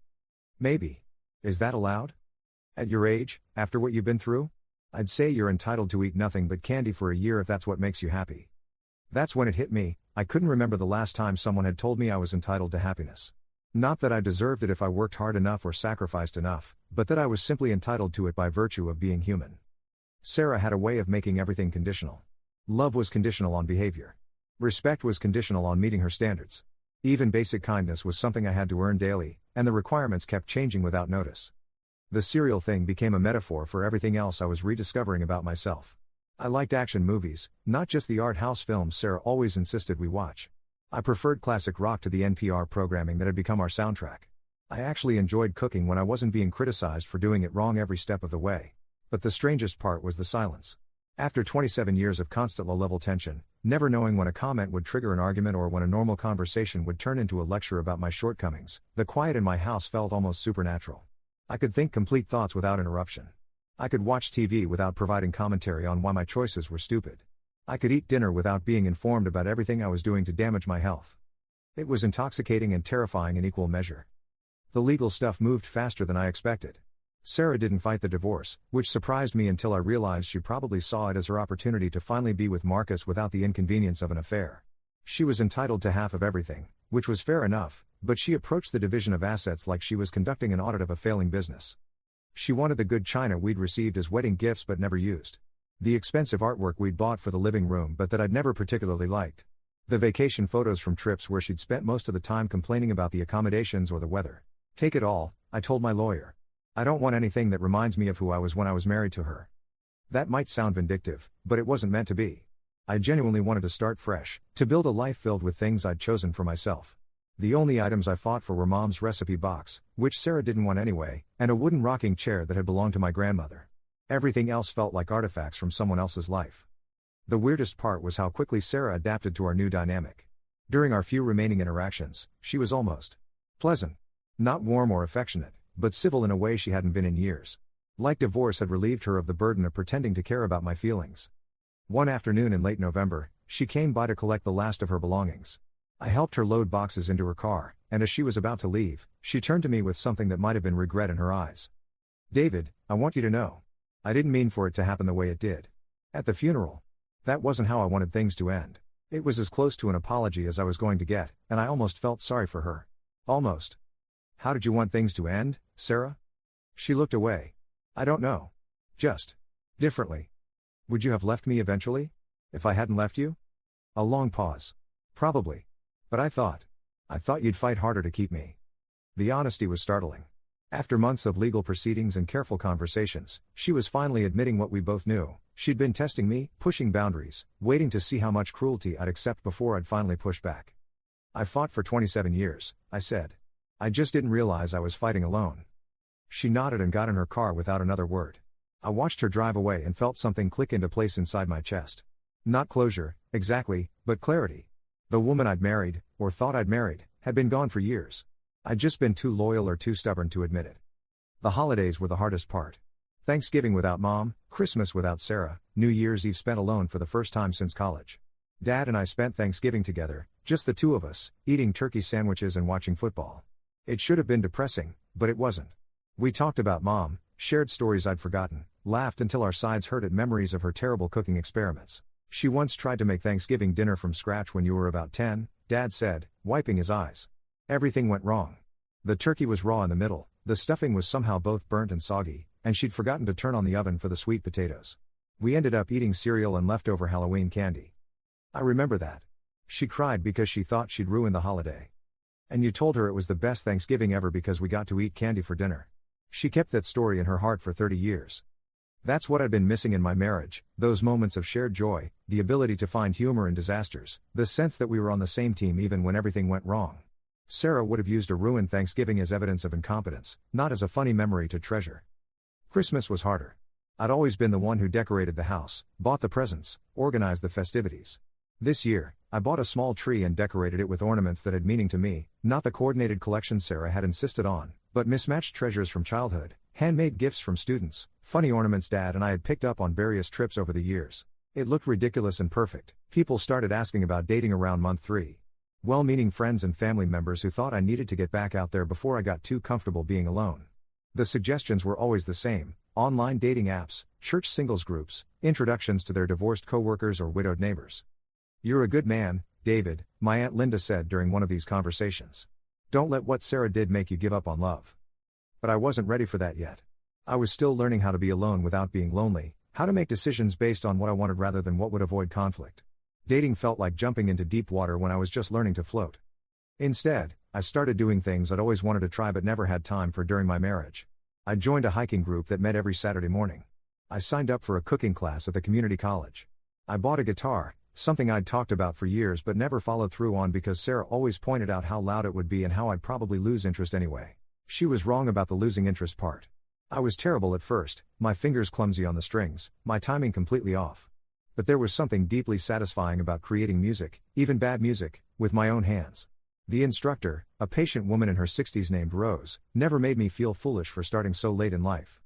"Maybe. Is that allowed? At your age, after what you've been through? I'd say you're entitled to eat nothing but candy for a year if that's what makes you happy." That's when it hit me. I couldn't remember the last time someone had told me I was entitled to happiness. Not that I deserved it if I worked hard enough or sacrificed enough, but that I was simply entitled to it by virtue of being human. Sarah had a way of making everything conditional. Love was conditional on behavior. Respect was conditional on meeting her standards. Even basic kindness was something I had to earn daily, and the requirements kept changing without notice. The cereal thing became a metaphor for everything else I was rediscovering about myself. I liked action movies, not just the art house films Sarah always insisted we watch. I preferred classic rock to the NPR programming that had become our soundtrack. I actually enjoyed cooking when I wasn't being criticized for doing it wrong every step of the way. But the strangest part was the silence. After 27 years of constant low-level tension, never knowing when a comment would trigger an argument or when a normal conversation would turn into a lecture about my shortcomings, the quiet in my house felt almost supernatural. I could think complete thoughts without interruption. I could watch TV without providing commentary on why my choices were stupid. I could eat dinner without being informed about everything I was doing to damage my health. It was intoxicating and terrifying in equal measure. The legal stuff moved faster than I expected. Sarah didn't fight the divorce, which surprised me until I realized she probably saw it as her opportunity to finally be with Marcus without the inconvenience of an affair. She was entitled to half of everything, which was fair enough, but she approached the division of assets like she was conducting an audit of a failing business. She wanted the good china we'd received as wedding gifts but never used. The expensive artwork we'd bought for the living room but that I'd never particularly liked. The vacation photos from trips where she'd spent most of the time complaining about the accommodations or the weather. Take it all, I told my lawyer. I don't want anything that reminds me of who I was when I was married to her. That might sound vindictive, but it wasn't meant to be. I genuinely wanted to start fresh, to build a life filled with things I'd chosen for myself. The only items I fought for were Mom's recipe box, which Sarah didn't want anyway, and a wooden rocking chair that had belonged to my grandmother. Everything else felt like artifacts from someone else's life. The weirdest part was how quickly Sarah adapted to our new dynamic. During our few remaining interactions, she was almost pleasant. Not warm or affectionate, but civil in a way she hadn't been in years. Like divorce had relieved her of the burden of pretending to care about my feelings. One afternoon in late November, she came by to collect the last of her belongings. I helped her load boxes into her car, and as she was about to leave, she turned to me with something that might have been regret in her eyes. "David, I want you to know. I didn't mean for it to happen the way it did. At the funeral. That wasn't how I wanted things to end. It was as close to an apology as I was going to get, and I almost felt sorry for her. Almost." "How did you want things to end, Sarah?" She looked away. "I don't know. Just differently." "Would you have left me eventually? If I hadn't left you?" A long pause. "Probably. But I thought you'd fight harder to keep me." The honesty was startling. After months of legal proceedings and careful conversations, she was finally admitting what we both knew. She'd been testing me, pushing boundaries, waiting to see how much cruelty I'd accept before I'd finally push back. "I fought for 27 years, I said. I just didn't realize I was fighting alone." She nodded and got in her car without another word. I watched her drive away and felt something click into place inside my chest. Not closure, exactly, but clarity. The woman I'd married, or thought I'd married, had been gone for years. I'd just been too loyal or too stubborn to admit it. The holidays were the hardest part. Thanksgiving without Mom, Christmas without Sarah, New Year's Eve spent alone for the first time since college. Dad and I spent Thanksgiving together, just the two of us, eating turkey sandwiches and watching football. It should have been depressing, but it wasn't. We talked about Mom, shared stories I'd forgotten, laughed until our sides hurt at memories of her terrible cooking experiments. "She once tried to make Thanksgiving dinner from scratch when you were about 10, Dad said, wiping his eyes. Everything went wrong. The turkey was raw in the middle, the stuffing was somehow both burnt and soggy, and she'd forgotten to turn on the oven for the sweet potatoes. We ended up eating cereal and leftover Halloween candy. I remember that. She cried because she thought she'd ruined the holiday. And you told her it was the best Thanksgiving ever because we got to eat candy for dinner. She kept that story in her heart for 30 years. That's what I'd been missing in my marriage, those moments of shared joy, the ability to find humor in disasters, the sense that we were on the same team even when everything went wrong. Sarah would have used a ruined Thanksgiving as evidence of incompetence, not as a funny memory to treasure. Christmas was harder. I'd always been the one who decorated the house, bought the presents, organized the festivities. This year, I bought a small tree and decorated it with ornaments that had meaning to me, not the coordinated collection Sarah had insisted on, but mismatched treasures from childhood, handmade gifts from students, funny ornaments Dad and I had picked up on various trips over the years. It looked ridiculous and perfect. People started asking about dating around month 3. Well-meaning friends and family members who thought I needed to get back out there before I got too comfortable being alone. The suggestions were always the same: online dating apps, church singles groups, introductions to their divorced coworkers or widowed neighbors. "You're a good man, David," my Aunt Linda said during one of these conversations. "Don't let what Sarah did make you give up on love." But I wasn't ready for that yet. I was still learning how to be alone without being lonely, how to make decisions based on what I wanted rather than what would avoid conflict. Dating felt like jumping into deep water when I was just learning to float. Instead, I started doing things I'd always wanted to try but never had time for during my marriage. I joined a hiking group that met every Saturday morning. I signed up for a cooking class at the community college. I bought a guitar, something I'd talked about for years but never followed through on because Sarah always pointed out how loud it would be and how I'd probably lose interest anyway. She was wrong about the losing interest part. I was terrible at first, my fingers clumsy on the strings, my timing completely off. But there was something deeply satisfying about creating music, even bad music, with my own hands. The instructor, a patient woman in her 60s named Rose, never made me feel foolish for starting so late in life.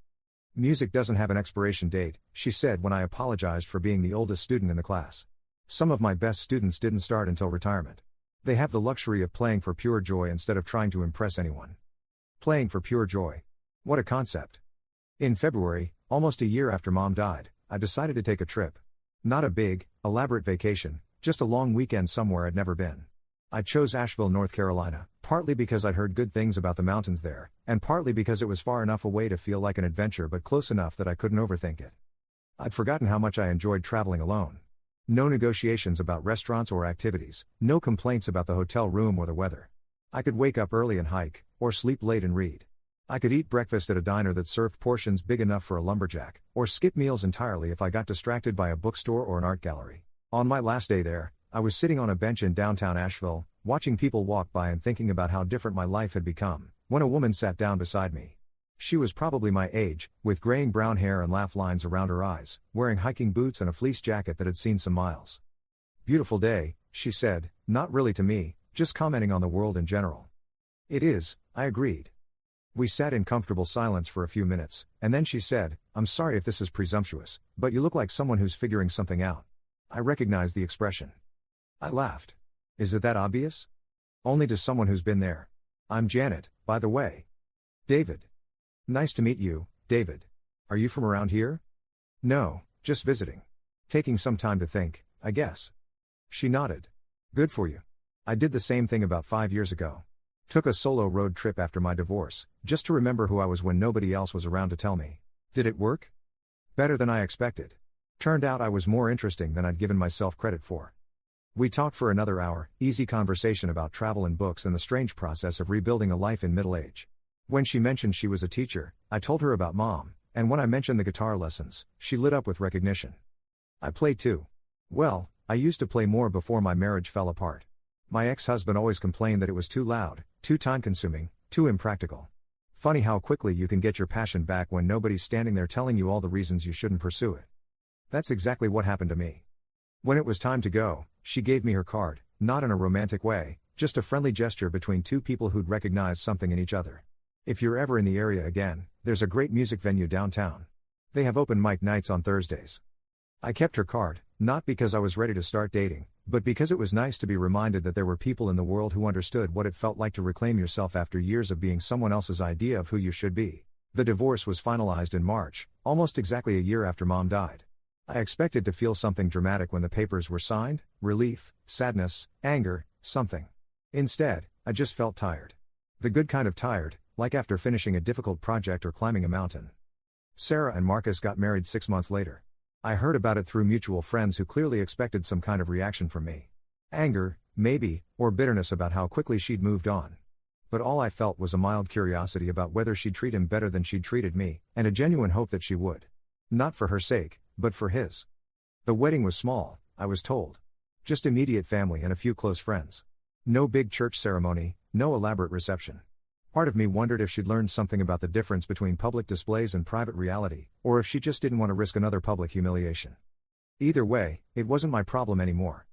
Music doesn't have an expiration date, she said when I apologized for being the oldest student in the class. Some of my best students didn't start until retirement. They have the luxury of playing for pure joy instead of trying to impress anyone. Playing for pure joy. What a concept. In February, almost a year after Mom died, I decided to take a trip. Not a big, elaborate vacation, just a long weekend somewhere I'd never been. I chose Asheville, North Carolina, partly because I'd heard good things about the mountains there, and partly because it was far enough away to feel like an adventure but close enough that I couldn't overthink it. I'd forgotten how much I enjoyed traveling alone. No negotiations about restaurants or activities, no complaints about the hotel room or the weather. I could wake up early and hike, or sleep late and read. I could eat breakfast at a diner that served portions big enough for a lumberjack, or skip meals entirely if I got distracted by a bookstore or an art gallery. On my last day there, I was sitting on a bench in downtown Asheville, watching people walk by and thinking about how different my life had become, when a woman sat down beside me. She was probably my age, with graying brown hair and laugh lines around her eyes, wearing hiking boots and a fleece jacket that had seen some miles. "Beautiful day," she said, not really to me, just commenting on the world in general. "It is," I agreed. We sat in comfortable silence for a few minutes, and then she said, "I'm sorry if this is presumptuous, but you look like someone who's figuring something out." I recognized the expression. I laughed. "Is it that obvious?" "Only to someone who's been there. I'm Janet, by the way." "David." "Nice to meet you, David. Are you from around here?" "No, just visiting. Taking some time to think, I guess." She nodded. "Good for you. I did the same thing about 5 years ago. Took a solo road trip after my divorce, just to remember who I was when nobody else was around to tell me. Did it work?" "Better than I expected. Turned out I was more interesting than I'd given myself credit for." We talked for another hour, easy conversation about travel and books and the strange process of rebuilding a life in middle age. When she mentioned she was a teacher, I told her about Mom, and when I mentioned the guitar lessons, she lit up with recognition. "I play too. Well, I used to play more before my marriage fell apart. My ex-husband always complained that it was too loud, too time-consuming, too impractical. Funny how quickly you can get your passion back when nobody's standing there telling you all the reasons you shouldn't pursue it. That's exactly what happened to me." When it was time to go, she gave me her card, not in a romantic way, just a friendly gesture between two people who'd recognized something in each other. "If you're ever in the area again, there's a great music venue downtown. They have open mic nights on Thursdays." I kept her card, not because I was ready to start dating, but because it was nice to be reminded that there were people in the world who understood what it felt like to reclaim yourself after years of being someone else's idea of who you should be. The divorce was finalized in March, almost exactly a year after Mom died. I expected to feel something dramatic when the papers were signed: relief, sadness, anger, something. Instead, I just felt tired. The good kind of tired, like after finishing a difficult project or climbing a mountain. Sarah and Marcus got married 6 months later. I heard about it through mutual friends who clearly expected some kind of reaction from me. Anger, maybe, or bitterness about how quickly she'd moved on. But all I felt was a mild curiosity about whether she'd treat him better than she'd treated me, and a genuine hope that she would. Not for her sake, but for his. The wedding was small, I was told. Just immediate family and a few close friends. No big church ceremony, no elaborate reception. Part of me wondered if she'd learned something about the difference between public displays and private reality, or if she just didn't want to risk another public humiliation. Either way, it wasn't my problem anymore.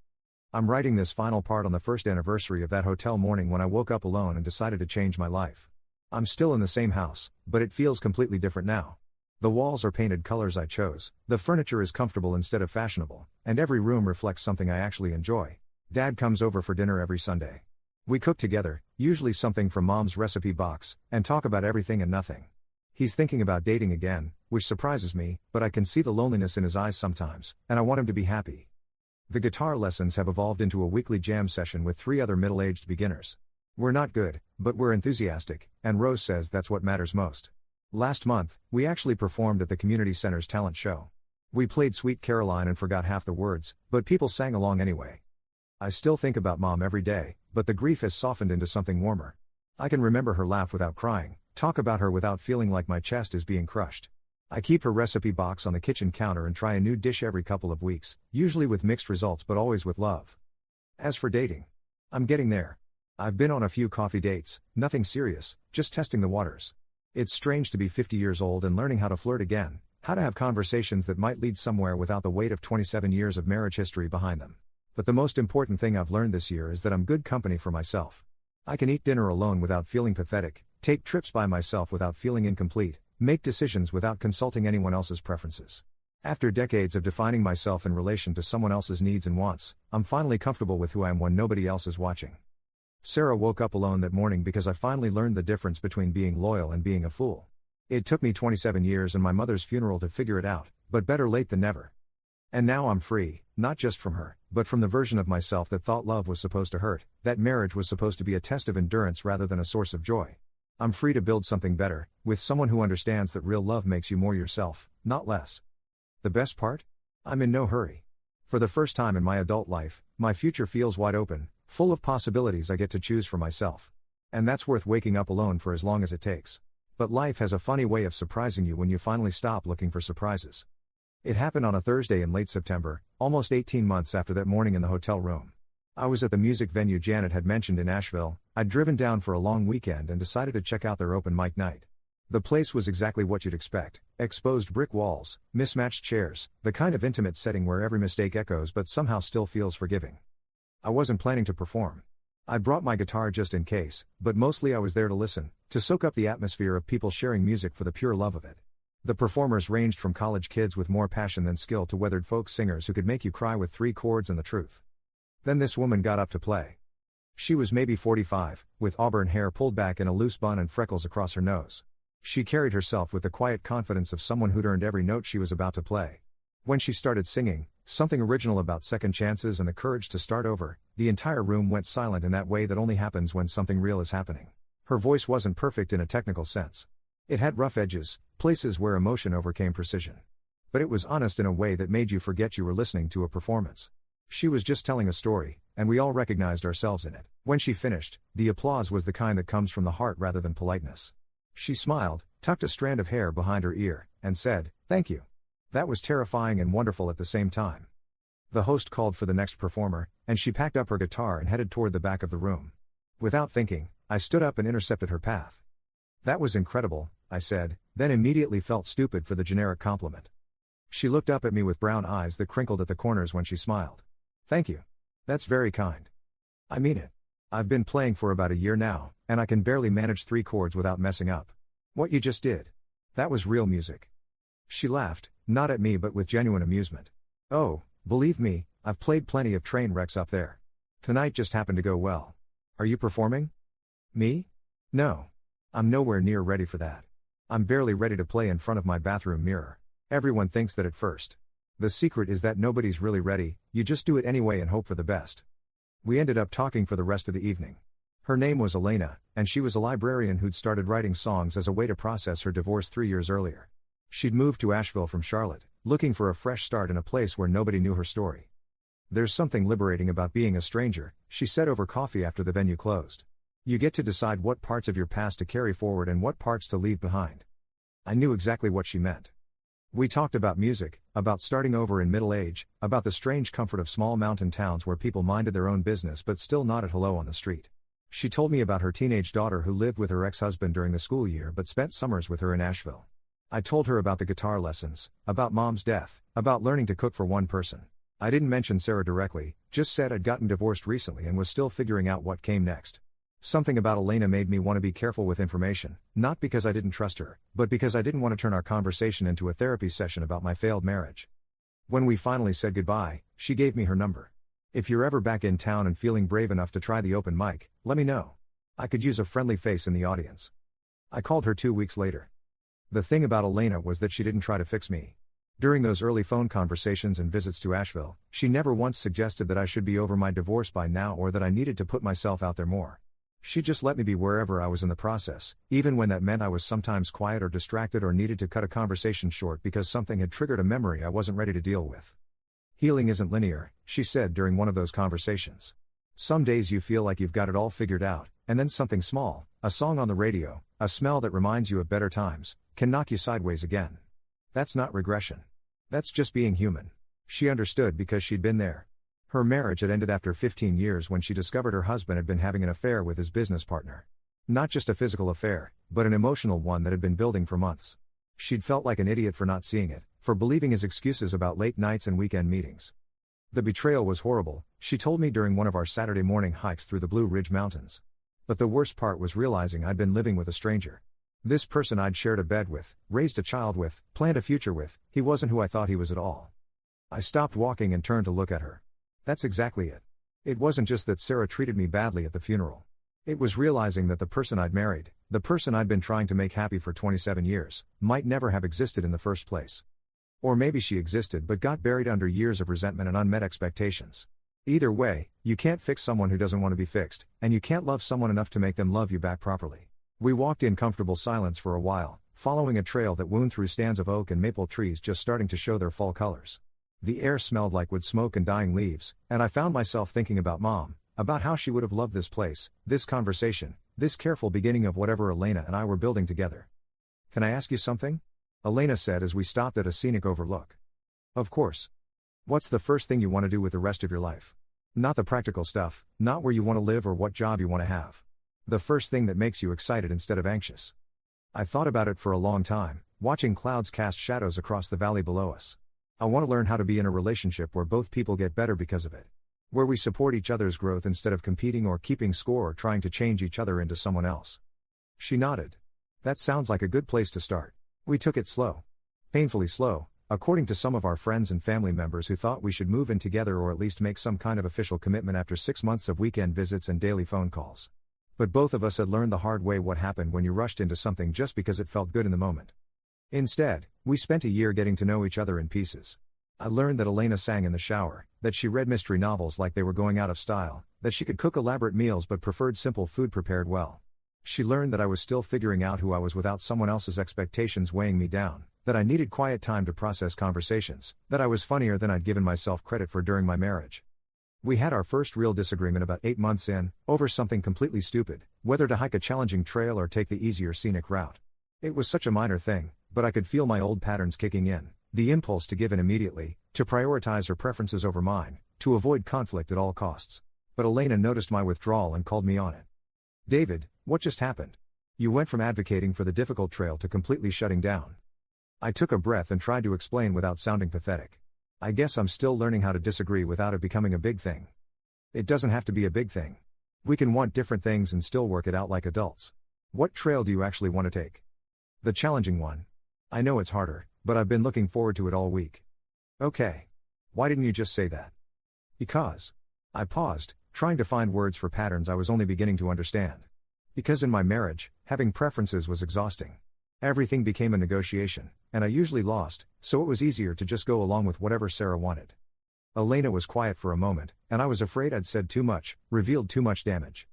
I'm writing this final part on the first anniversary of that hotel morning when I woke up alone and decided to change my life. I'm still in the same house, but it feels completely different now. The walls are painted colors I chose, the furniture is comfortable instead of fashionable, and every room reflects something I actually enjoy. Dad comes over for dinner every Sunday. We cook together, usually something from Mom's recipe box, and talk about everything and nothing. He's thinking about dating again, which surprises me, but I can see the loneliness in his eyes sometimes, and I want him to be happy. The guitar lessons have evolved into a weekly jam session with 3 other middle-aged beginners. We're not good, but we're enthusiastic, and Rose says that's what matters most. Last month, we actually performed at the community center's talent show. We played Sweet Caroline and forgot half the words, but people sang along anyway. I still think about Mom every day, but the grief has softened into something warmer. I can remember her laugh without crying, talk about her without feeling like my chest is being crushed. I keep her recipe box on the kitchen counter and try a new dish every couple of weeks, usually with mixed results but always with love. As for dating, I'm getting there. I've been on a few coffee dates, nothing serious, just testing the waters. It's strange to be 50 years old and learning how to flirt again, how to have conversations that might lead somewhere without the weight of 27 years of marriage history behind them. But the most important thing I've learned this year is that I'm good company for myself. I can eat dinner alone without feeling pathetic, take trips by myself without feeling incomplete, make decisions without consulting anyone else's preferences. After decades of defining myself in relation to someone else's needs and wants, I'm finally comfortable with who I am when nobody else is watching. Sarah woke up alone that morning because I finally learned the difference between being loyal and being a fool. It took me 27 years and my mother's funeral to figure it out, but better late than never. And now I'm free, not just from her, but from the version of myself that thought love was supposed to hurt, that marriage was supposed to be a test of endurance rather than a source of joy. I'm free to build something better, with someone who understands that real love makes you more yourself, not less. The best part? I'm in no hurry. For the first time in my adult life, my future feels wide open, full of possibilities I get to choose for myself. And that's worth waking up alone for as long as it takes. But life has a funny way of surprising you when you finally stop looking for surprises. It happened on a Thursday in late September, almost 18 months after that morning in the hotel room. I was at the music venue Janet had mentioned in Asheville. I'd driven down for a long weekend and decided to check out their open mic night. The place was exactly what you'd expect: exposed brick walls, mismatched chairs, the kind of intimate setting where every mistake echoes but somehow still feels forgiving. I wasn't planning to perform. I brought my guitar just in case, but mostly I was there to listen, to soak up the atmosphere of people sharing music for the pure love of it. The performers ranged from college kids with more passion than skill to weathered folk singers who could make you cry with 3 chords and the truth. Then this woman got up to play. She was maybe 45, with auburn hair pulled back in a loose bun and freckles across her nose. She carried herself with the quiet confidence of someone who'd earned every note she was about to play. When she started singing, something original about second chances and the courage to start over, the entire room went silent in that way that only happens when something real is happening. Her voice wasn't perfect in a technical sense. It had rough edges, places where emotion overcame precision. But it was honest in a way that made you forget you were listening to a performance. She was just telling a story, and we all recognized ourselves in it. When she finished, the applause was the kind that comes from the heart rather than politeness. She smiled, tucked a strand of hair behind her ear, and said, "Thank you." That was terrifying and wonderful at the same time. The host called for the next performer, and she packed up her guitar and headed toward the back of the room. Without thinking, I stood up and intercepted her path. "That was incredible," I said, then immediately felt stupid for the generic compliment. She looked up at me with brown eyes that crinkled at the corners when she smiled. "Thank you. That's very kind. I mean it. I've been playing for about a year now, and I can barely manage 3 chords without messing up. What you just did. That was real music." She laughed, not at me but with genuine amusement. "Oh, believe me, I've played plenty of train wrecks up there. Tonight just happened to go well. Are you performing?" "Me? No. I'm nowhere near ready for that. I'm barely ready to play in front of my bathroom mirror. Everyone thinks that at first. The secret is that nobody's really ready, you just do it anyway and hope for the best." We ended up talking for the rest of the evening. Her name was Elena, and she was a librarian who'd started writing songs as a way to process her divorce 3 years earlier. She'd moved to Asheville from Charlotte, looking for a fresh start in a place where nobody knew her story. "There's something liberating about being a stranger," she said over coffee after the venue closed. "You get to decide what parts of your past to carry forward and what parts to leave behind." I knew exactly what she meant. We talked about music, about starting over in middle age, about the strange comfort of small mountain towns where people minded their own business but still nodded hello on the street. She told me about her teenage daughter who lived with her ex-husband during the school year but spent summers with her in Asheville. I told her about the guitar lessons, about mom's death, about learning to cook for one person. I didn't mention Sarah directly, just said I'd gotten divorced recently and was still figuring out what came next. Something about Elena made me want to be careful with information, not because I didn't trust her, but because I didn't want to turn our conversation into a therapy session about my failed marriage. When we finally said goodbye, she gave me her number. "If you're ever back in town and feeling brave enough to try the open mic, let me know. I could use a friendly face in the audience." I called her 2 weeks later. The thing about Elena was that she didn't try to fix me. During those early phone conversations and visits to Asheville, she never once suggested that I should be over my divorce by now or that I needed to put myself out there more. She just let me be wherever I was in the process, even when that meant I was sometimes quiet or distracted or needed to cut a conversation short because something had triggered a memory I wasn't ready to deal with. "Healing isn't linear," she said during one of those conversations. "Some days you feel like you've got it all figured out, and then something small, a song on the radio, a smell that reminds you of better times, can knock you sideways again. That's not regression. That's just being human." She understood because she'd been there. Her marriage had ended after 15 years when she discovered her husband had been having an affair with his business partner. Not just a physical affair, but an emotional one that had been building for months. She'd felt like an idiot for not seeing it, for believing his excuses about late nights and weekend meetings. The betrayal was horrible, she told me during one of our Saturday morning hikes through the Blue Ridge Mountains. But the worst part was realizing I'd been living with a stranger. This person I'd shared a bed with, raised a child with, planned a future with, he wasn't who I thought he was at all. I stopped walking and turned to look at her. That's exactly it. It wasn't just that Sarah treated me badly at the funeral. It was realizing that the person I'd married, the person I'd been trying to make happy for 27 years, might never have existed in the first place. Or maybe she existed but got buried under years of resentment and unmet expectations. Either way, you can't fix someone who doesn't want to be fixed, and you can't love someone enough to make them love you back properly. We walked in comfortable silence for a while, following a trail that wound through stands of oak and maple trees just starting to show their fall colors. The air smelled like wood smoke and dying leaves, and I found myself thinking about Mom, about how she would have loved this place, this conversation, this careful beginning of whatever Elena and I were building together. "Can I ask you something?" Elena said as we stopped at a scenic overlook. "Of course. What's the first thing you want to do with the rest of your life? Not the practical stuff, not where you want to live or what job you want to have. The first thing that makes you excited instead of anxious." I thought about it for a long time, watching clouds cast shadows across the valley below us. I want to learn how to be in a relationship where both people get better because of it. Where we support each other's growth instead of competing or keeping score or trying to change each other into someone else. She nodded. That sounds like a good place to start. We took it slow. Painfully slow, according to some of our friends and family members who thought we should move in together or at least make some kind of official commitment after 6 months of weekend visits and daily phone calls. But both of us had learned the hard way what happened when you rushed into something just because it felt good in the moment. Instead, we spent a year getting to know each other in pieces. I learned that Elena sang in the shower, that she read mystery novels like they were going out of style, that she could cook elaborate meals but preferred simple food prepared well. She learned that I was still figuring out who I was without someone else's expectations weighing me down, that I needed quiet time to process conversations, that I was funnier than I'd given myself credit for during my marriage. We had our first real disagreement about 8 months in, over something completely stupid, whether to hike a challenging trail or take the easier scenic route. It was such a minor thing, but I could feel my old patterns kicking in, the impulse to give in immediately, to prioritize her preferences over mine, to avoid conflict at all costs. But Elena noticed my withdrawal and called me on it. "David, what just happened? You went from advocating for the difficult trail to completely shutting down." I took a breath and tried to explain without sounding pathetic. "I guess I'm still learning how to disagree without it becoming a big thing. It doesn't have to be a big thing. We can want different things and still work it out like adults. What trail do you actually want to take?" "The challenging one. I know it's harder, but I've been looking forward to it all week." "Okay. Why didn't you just say that?" "Because." I paused, trying to find words for patterns I was only beginning to understand. "Because in my marriage, having preferences was exhausting. Everything became a negotiation, and I usually lost, so it was easier to just go along with whatever Sarah wanted." Elena was quiet for a moment, and I was afraid I'd said too much, revealed too much damage.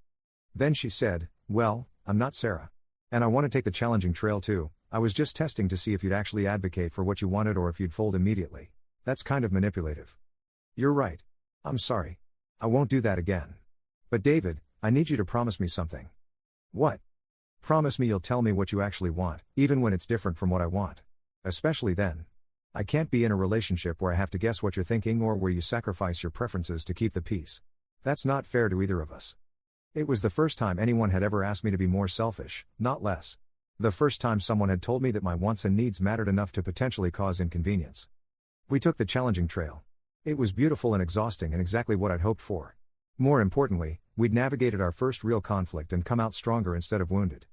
Then she said, "Well, I'm not Sarah. And I want to take the challenging trail too. I was just testing to see if you'd actually advocate for what you wanted or if you'd fold immediately. That's kind of manipulative." "You're right. I'm sorry. I won't do that again. But David, I need you to promise me something." "What?" "Promise me you'll tell me what you actually want, even when it's different from what I want. Especially then. I can't be in a relationship where I have to guess what you're thinking or where you sacrifice your preferences to keep the peace. That's not fair to either of us." It was the first time anyone had ever asked me to be more selfish, not less. The first time someone had told me that my wants and needs mattered enough to potentially cause inconvenience. We took the challenging trail. It was beautiful and exhausting and exactly what I'd hoped for. More importantly, we'd navigated our first real conflict and come out stronger instead of wounded.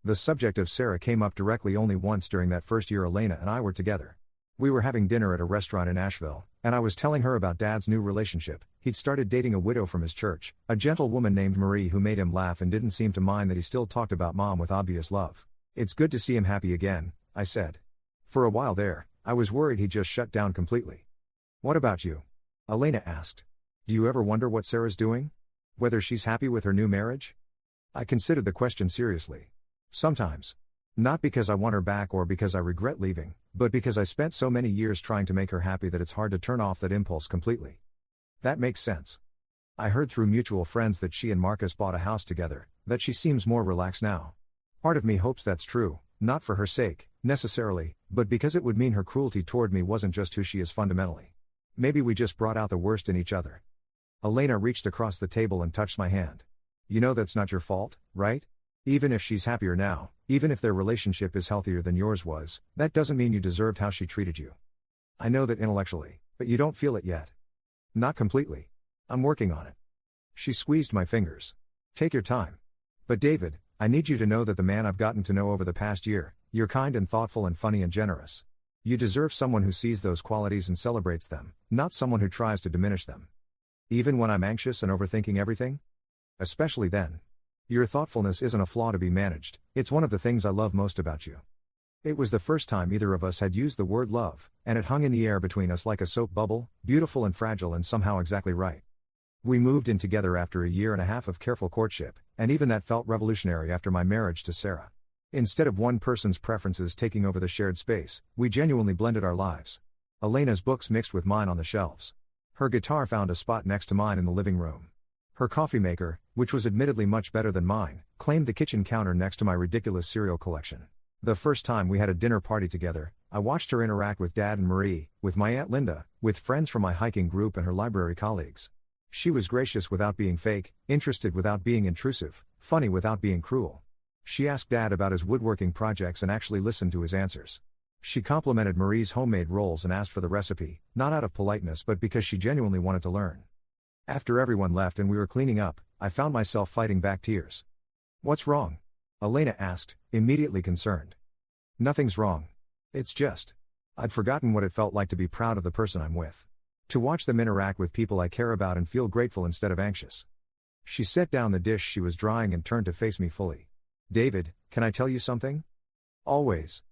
The subject of Sarah came up directly only once during that first year Elena and I were together. We were having dinner at a restaurant in Asheville, and I was telling her about Dad's new relationship. He'd started dating a widow from his church, a gentle woman named Marie who made him laugh and didn't seem to mind that he still talked about Mom with obvious love. "It's good to see him happy again," I said. For a while there, I was worried he'd just shut down completely. "What about you?" Elena asked. "Do you ever wonder what Sarah's doing? Whether she's happy with her new marriage?" I considered the question seriously. Sometimes. Not because I want her back or because I regret leaving, but because I spent so many years trying to make her happy that it's hard to turn off that impulse completely. That makes sense. I heard through mutual friends that she and Marcus bought a house together, that she seems more relaxed now. Part of me hopes that's true, not for her sake, necessarily, but because it would mean her cruelty toward me wasn't just who she is fundamentally. Maybe we just brought out the worst in each other. Elena reached across the table and touched my hand. "You know that's not your fault, right? Even if she's happier now, even if their relationship is healthier than yours was, that doesn't mean you deserved how she treated you. I know that intellectually, but you don't feel it yet. Not completely. I'm working on it. She squeezed my fingers. Take your time. But David, I need you to know that the man I've gotten to know over the past year, you're kind and thoughtful and funny and generous. You deserve someone who sees those qualities and celebrates them, not someone who tries to diminish them. Even when I'm anxious and overthinking everything? Especially then. Your thoughtfulness isn't a flaw to be managed, it's one of the things I love most about you. It was the first time either of us had used the word love, and it hung in the air between us like a soap bubble, beautiful and fragile and somehow exactly right. We moved in together after a year and a half of careful courtship, and even that felt revolutionary after my marriage to Sarah. Instead of one person's preferences taking over the shared space, we genuinely blended our lives. Elena's books mixed with mine on the shelves. Her guitar found a spot next to mine in the living room. Her coffee maker, which was admittedly much better than mine, claimed the kitchen counter next to my ridiculous cereal collection. The first time we had a dinner party together, I watched her interact with Dad and Marie, with my Aunt Linda, with friends from my hiking group and her library colleagues. She was gracious without being fake, interested without being intrusive, funny without being cruel. She asked Dad about his woodworking projects and actually listened to his answers. She complimented Marie's homemade rolls and asked for the recipe, not out of politeness but because she genuinely wanted to learn. After everyone left and we were cleaning up, I found myself fighting back tears. "What's wrong?" Elena asked, immediately concerned. "Nothing's wrong. It's just. I'd forgotten what it felt like to be proud of the person I'm with. To watch them interact with people I care about and feel grateful instead of anxious." She set down the dish she was drying and turned to face me fully. "David, can I tell you something? Always.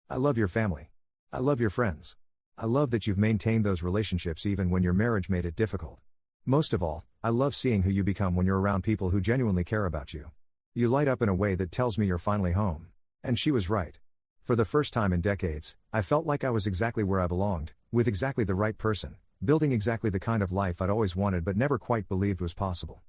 I love your family. I love your friends. I love that you've maintained those relationships even when your marriage made it difficult. Most of all, I love seeing who you become when you're around people who genuinely care about you. You light up in a way that tells me you're finally home." And she was right. For the first time in decades, I felt like I was exactly where I belonged, with exactly the right person, building exactly the kind of life I'd always wanted but never quite believed was possible.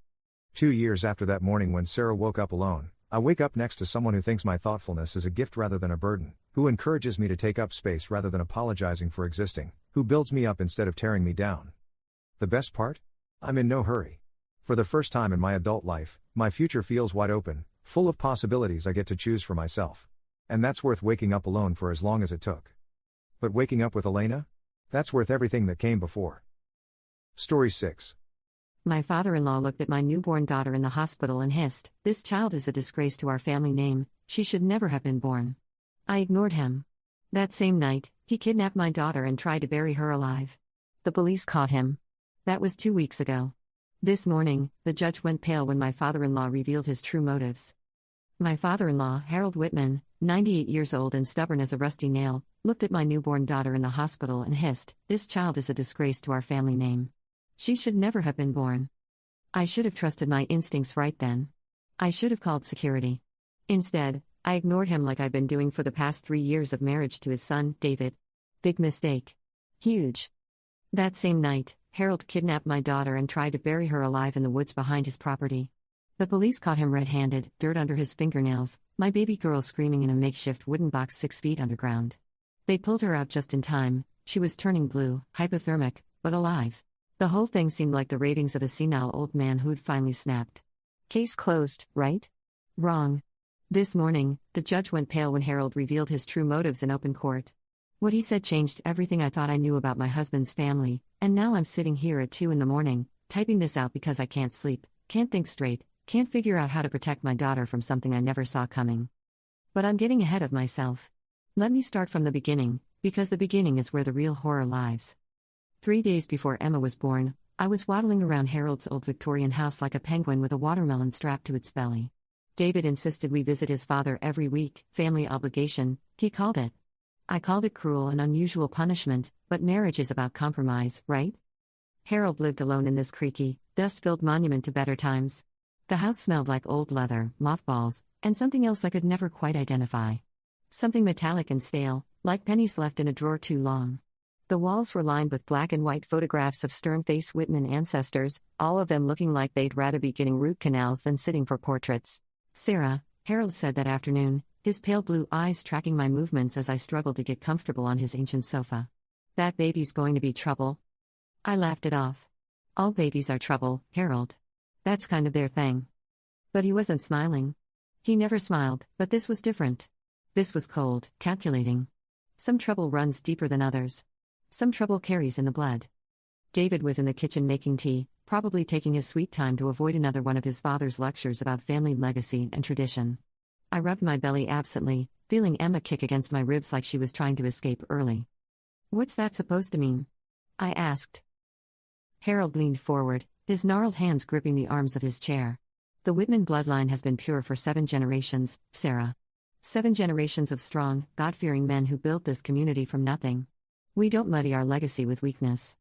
2 years after that morning when Sarah woke up alone, I wake up next to someone who thinks my thoughtfulness is a gift rather than a burden, who encourages me to take up space rather than apologizing for existing, who builds me up instead of tearing me down. The best part? I'm in no hurry. For the first time in my adult life, my future feels wide open, full of possibilities I get to choose for myself. And that's worth waking up alone for as long as it took. But waking up with Elena? That's worth everything that came before. Story 6. My father-in-law looked at my newborn daughter in the hospital and hissed, "This child is a disgrace to our family name, she should never have been born." I ignored him. That same night, he kidnapped my daughter and tried to bury her alive. The police caught him. That was 2 weeks ago. This morning, the judge went pale when my father-in-law revealed his true motives. My father-in-law, Harold Whitman, 98 years old and stubborn as a rusty nail, looked at my newborn daughter in the hospital and hissed, "This child is a disgrace to our family name. She should never have been born." I should have trusted my instincts right then. I should have called security. Instead, I ignored him like I'd been doing for the past 3 years of marriage to his son, David. Big mistake. Huge. That same night, Harold kidnapped my daughter and tried to bury her alive in the woods behind his property. The police caught him red-handed, dirt under his fingernails, my baby girl screaming in a makeshift wooden box 6 feet underground. They pulled her out just in time. She was turning blue, hypothermic, but alive. The whole thing seemed like the ravings of a senile old man who'd finally snapped. Case closed, right? Wrong. This morning, the judge went pale when Harold revealed his true motives in open court. What he said changed everything I thought I knew about my husband's family, and now I'm sitting here at 2 in the morning, typing this out because I can't sleep, can't think straight, can't figure out how to protect my daughter from something I never saw coming. But I'm getting ahead of myself. Let me start from the beginning, because the beginning is where the real horror lies. 3 days before Emma was born, I was waddling around Harold's old Victorian house like a penguin with a watermelon strapped to its belly. David insisted we visit his father every week, family obligation, he called it. I called it cruel and unusual punishment, but marriage is about compromise, right? Harold lived alone in this creaky, dust-filled monument to better times. The house smelled like old leather, mothballs, and something else I could never quite identify. Something metallic and stale, like pennies left in a drawer too long. The walls were lined with black and white photographs of stern-faced Whitman ancestors, all of them looking like they'd rather be getting root canals than sitting for portraits. "Sarah," Harold said that afternoon, his pale blue eyes tracking my movements as I struggled to get comfortable on his ancient sofa. "That baby's going to be trouble." I laughed it off. "All babies are trouble, Harold. That's kind of their thing." But he wasn't smiling. He never smiled, but this was different. This was cold, calculating. Some trouble runs deeper than others. Some trouble carries in the blood. David was in the kitchen making tea, probably taking his sweet time to avoid another one of his father's lectures about family legacy and tradition. I rubbed my belly absently, feeling Emma kick against my ribs like she was trying to escape early. "What's that supposed to mean?" I asked. Harold leaned forward, his gnarled hands gripping the arms of his chair. "The Whitman bloodline has been pure for 7 generations, Sarah. 7 generations of strong, God-fearing men who built this community from nothing. We don't muddy our legacy with weakness."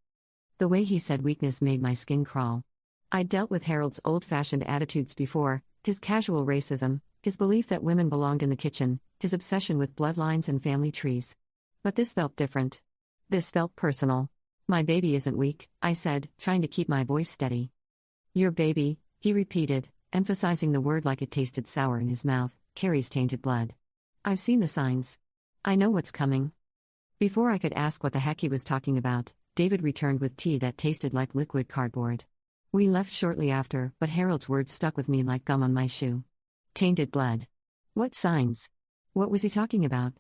The way he said weakness made my skin crawl. I'd dealt with Harold's old-fashioned attitudes before, his casual racism, his belief that women belonged in the kitchen, his obsession with bloodlines and family trees. But this felt different. This felt personal. "My baby isn't weak," I said, trying to keep my voice steady. "Your baby," he repeated, emphasizing the word like it tasted sour in his mouth, "carries tainted blood. I've seen the signs. I know what's coming." Before I could ask what the heck he was talking about, David returned with tea that tasted like liquid cardboard. We left shortly after, but Harold's words stuck with me like gum on my shoe. Tainted blood. What signs? What was he talking about?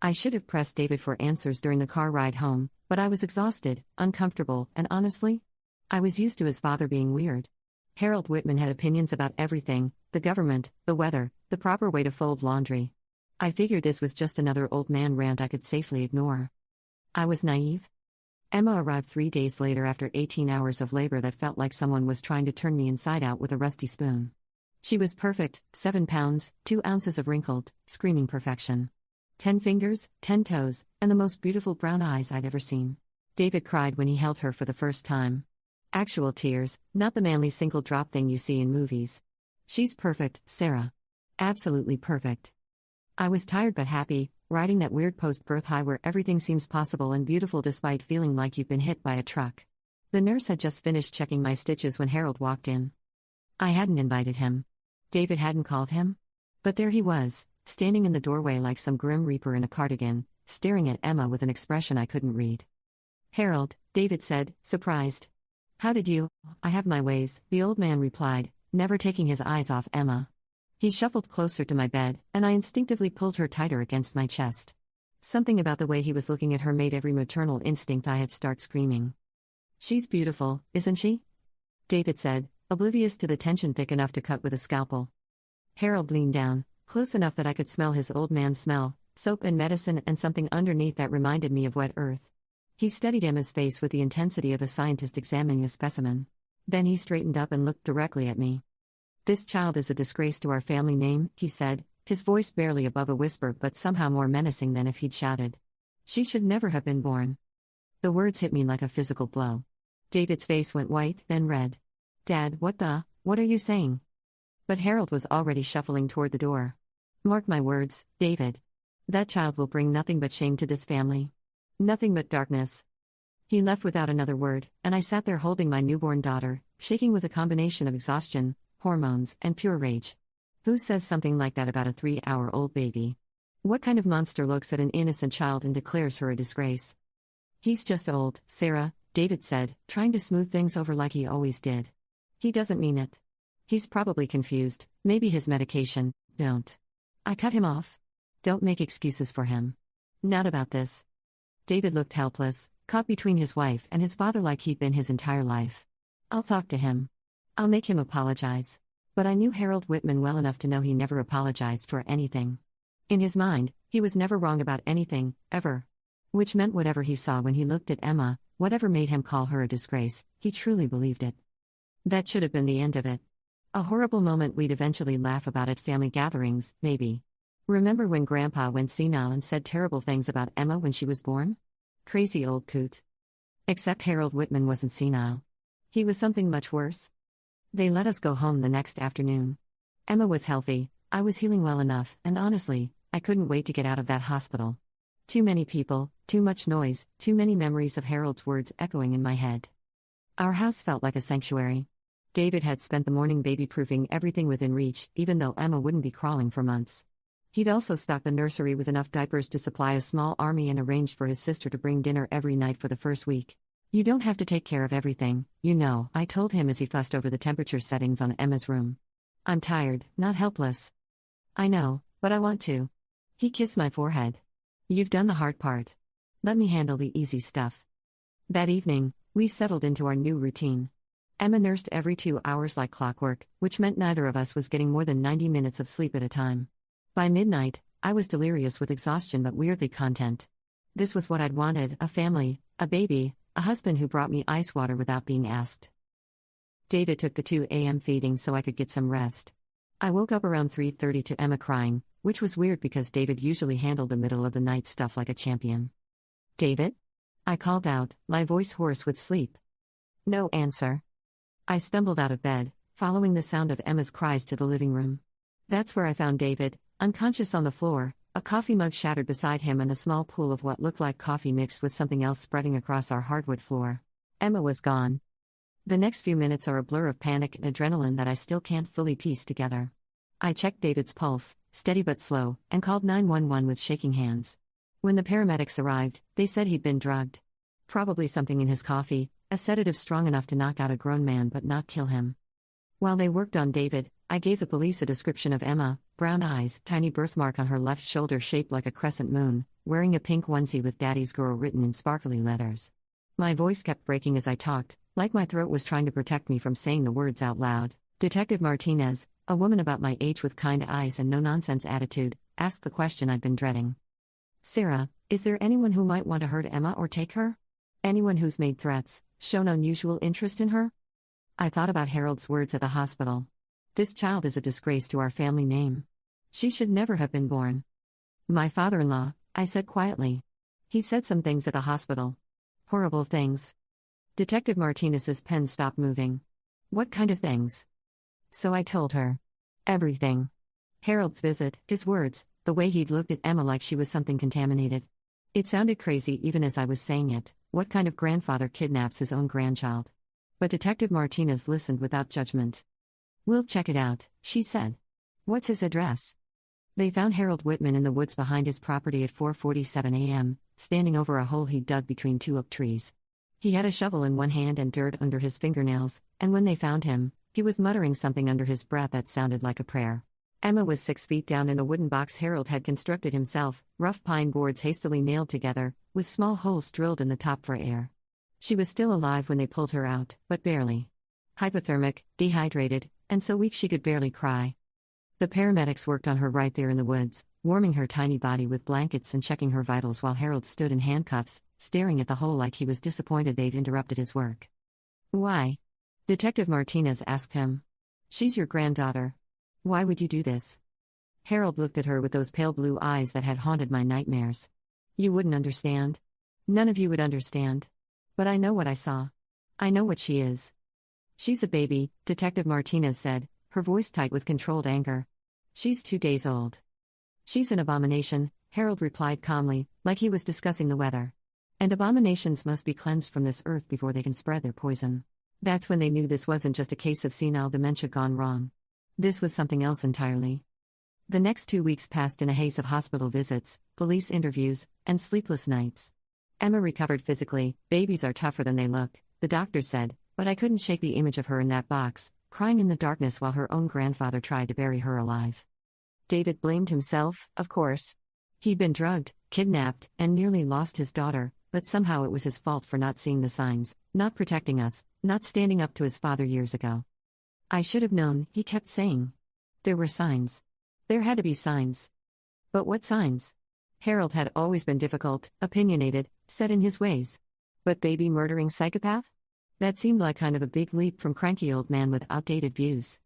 I should have pressed David for answers during the car ride home, but I was exhausted, uncomfortable, and honestly, I was used to his father being weird. Harold Whitman had opinions about everything: the government, the weather, the proper way to fold laundry. I figured this was just another old man rant I could safely ignore. I was naive. Emma arrived 3 days later after 18 hours of labor that felt like someone was trying to turn me inside out with a rusty spoon. She was perfect: 7 pounds, 2 ounces of wrinkled, screaming perfection. 10 fingers, 10 toes, and the most beautiful brown eyes I'd ever seen. David cried when he held her for the first time. Actual tears, not the manly single drop thing you see in movies. "She's perfect, Sarah. Absolutely perfect." I was tired but happy, riding that weird post-birth high where everything seems possible and beautiful despite feeling like you've been hit by a truck. The nurse had just finished checking my stitches when Harold walked in. I hadn't invited him. David hadn't called him. But there he was, standing in the doorway like some grim reaper in a cardigan, staring at Emma with an expression I couldn't read. "Harold," David said, surprised. "How did you?" "I have my ways," the old man replied, never taking his eyes off Emma. He shuffled closer to my bed, and I instinctively pulled her tighter against my chest. Something about the way he was looking at her made every maternal instinct I had start screaming. "She's beautiful, isn't she?" David said, oblivious to the tension thick enough to cut with a scalpel. Harold leaned down, close enough that I could smell his old man smell, soap and medicine and something underneath that reminded me of wet earth. He studied Emma's face with the intensity of a scientist examining a specimen. Then he straightened up and looked directly at me. "This child is a disgrace to our family name," he said, his voice barely above a whisper but somehow more menacing than if he'd shouted. "She should never have been born." The words hit me like a physical blow. David's face went white, then red. "Dad, what are you saying?" But Harold was already shuffling toward the door. "Mark my words, David. That child will bring nothing but shame to this family. Nothing but darkness." He left without another word, and I sat there holding my newborn daughter, shaking with a combination of exhaustion, hormones, and pure rage. Who says something like that about a 3-hour-old baby? What kind of monster looks at an innocent child and declares her a disgrace? "He's just old, Sarah," David said, trying to smooth things over like he always did. "He doesn't mean it. He's probably confused, maybe his medication." "Don't." I cut him off. "Don't make excuses for him. Not about this." David looked helpless, caught between his wife and his father like he'd been his entire life. "I'll talk to him. I'll make him apologize." But I knew Harold Whitman well enough to know he never apologized for anything. In his mind, he was never wrong about anything, ever. Which meant whatever he saw when he looked at Emma, whatever made him call her a disgrace, he truly believed it. That should have been the end of it. A horrible moment we'd eventually laugh about at family gatherings, maybe. Remember when Grandpa went senile and said terrible things about Emma when she was born? Crazy old coot. Except Harold Whitman wasn't senile. He was something much worse. They let us go home the next afternoon. Emma was healthy, I was healing well enough, and honestly, I couldn't wait to get out of that hospital. Too many people, too much noise, too many memories of Harold's words echoing in my head. Our house felt like a sanctuary. David had spent the morning baby-proofing everything within reach, even though Emma wouldn't be crawling for months. He'd also stocked the nursery with enough diapers to supply a small army and arranged for his sister to bring dinner every night for the first week. "You don't have to take care of everything, you know," I told him as he fussed over the temperature settings on Emma's room. "I'm tired, not helpless." I know, but I want to. He kissed my forehead. You've done the hard part. Let me handle the easy stuff. That evening, we settled into our new routine. Emma nursed every 2 hours like clockwork, which meant neither of us was getting more than 90 minutes of sleep at a time. By midnight, I was delirious with exhaustion but weirdly content. This was what I'd wanted: a family, a baby, a husband who brought me ice water without being asked. David took the 2 a.m. feeding so I could get some rest. I woke up around 3:30 to Emma crying, which was weird because David usually handled the middle of the night stuff like a champion. David? I called out, my voice hoarse with sleep. No answer. I stumbled out of bed, following the sound of Emma's cries to the living room. That's where I found David, unconscious on the floor, a coffee mug shattered beside him and a small pool of what looked like coffee mixed with something else spreading across our hardwood floor. Emma was gone. The next few minutes are a blur of panic and adrenaline that I still can't fully piece together. I checked David's pulse, steady but slow, and called 911 with shaking hands. When the paramedics arrived, they said he'd been drugged. Probably something in his coffee, a sedative strong enough to knock out a grown man but not kill him. While they worked on David, I gave the police a description of Emma: brown eyes, tiny birthmark on her left shoulder shaped like a crescent moon, wearing a pink onesie with Daddy's Girl written in sparkly letters. My voice kept breaking as I talked, like my throat was trying to protect me from saying the words out loud. Detective Martinez, a woman about my age with kind eyes and no-nonsense attitude, asked the question I'd been dreading. Sarah, is there anyone who might want to hurt Emma or take her? Anyone who's made threats, shown unusual interest in her? I thought about Harold's words at the hospital. This child is a disgrace to our family name. She should never have been born. My father-in-law, I said quietly. He said some things at the hospital. Horrible things. Detective Martinez's pen stopped moving. What kind of things? So I told her. Everything. Harold's visit, his words, the way he'd looked at Emma like she was something contaminated. It sounded crazy even as I was saying it. What kind of grandfather kidnaps his own grandchild? But Detective Martinez listened without judgment. We'll check it out, she said. What's his address? They found Harold Whitman in the woods behind his property at 4:47 a.m., standing over a hole he'd dug between 2 oak trees. He had a shovel in one hand and dirt under his fingernails, and when they found him, he was muttering something under his breath that sounded like a prayer. Emma was 6 feet down in a wooden box Harold had constructed himself, rough pine boards hastily nailed together, with small holes drilled in the top for air. She was still alive when they pulled her out, but barely. Hypothermic, dehydrated, and so weak she could barely cry. The paramedics worked on her right there in the woods, warming her tiny body with blankets and checking her vitals while Harold stood in handcuffs, staring at the hole like he was disappointed they'd interrupted his work. Why? Detective Martinez asked him. She's your granddaughter. Why would you do this? Harold looked at her with those pale blue eyes that had haunted my nightmares. You wouldn't understand. None of you would understand. But I know what I saw. I know what she is. She's a baby, Detective Martinez said, her voice tight with controlled anger. She's 2 days old. She's an abomination, Harold replied calmly, like he was discussing the weather. And abominations must be cleansed from this earth before they can spread their poison. That's when they knew this wasn't just a case of senile dementia gone wrong. This was something else entirely. The next 2 weeks passed in a haze of hospital visits, police interviews, and sleepless nights. Emma recovered physically. Babies are tougher than they look, the doctor said, but I couldn't shake the image of her in that box, crying in the darkness while her own grandfather tried to bury her alive. David blamed himself, of course. He'd been drugged, kidnapped, and nearly lost his daughter, but somehow it was his fault for not seeing the signs, not protecting us, not standing up to his father years ago. I should have known, he kept saying. There were signs. There had to be signs. But what signs? Harold had always been difficult, opinionated, set in his ways. But baby-murdering psychopath? That seemed like kind of a big leap from cranky old man with outdated views.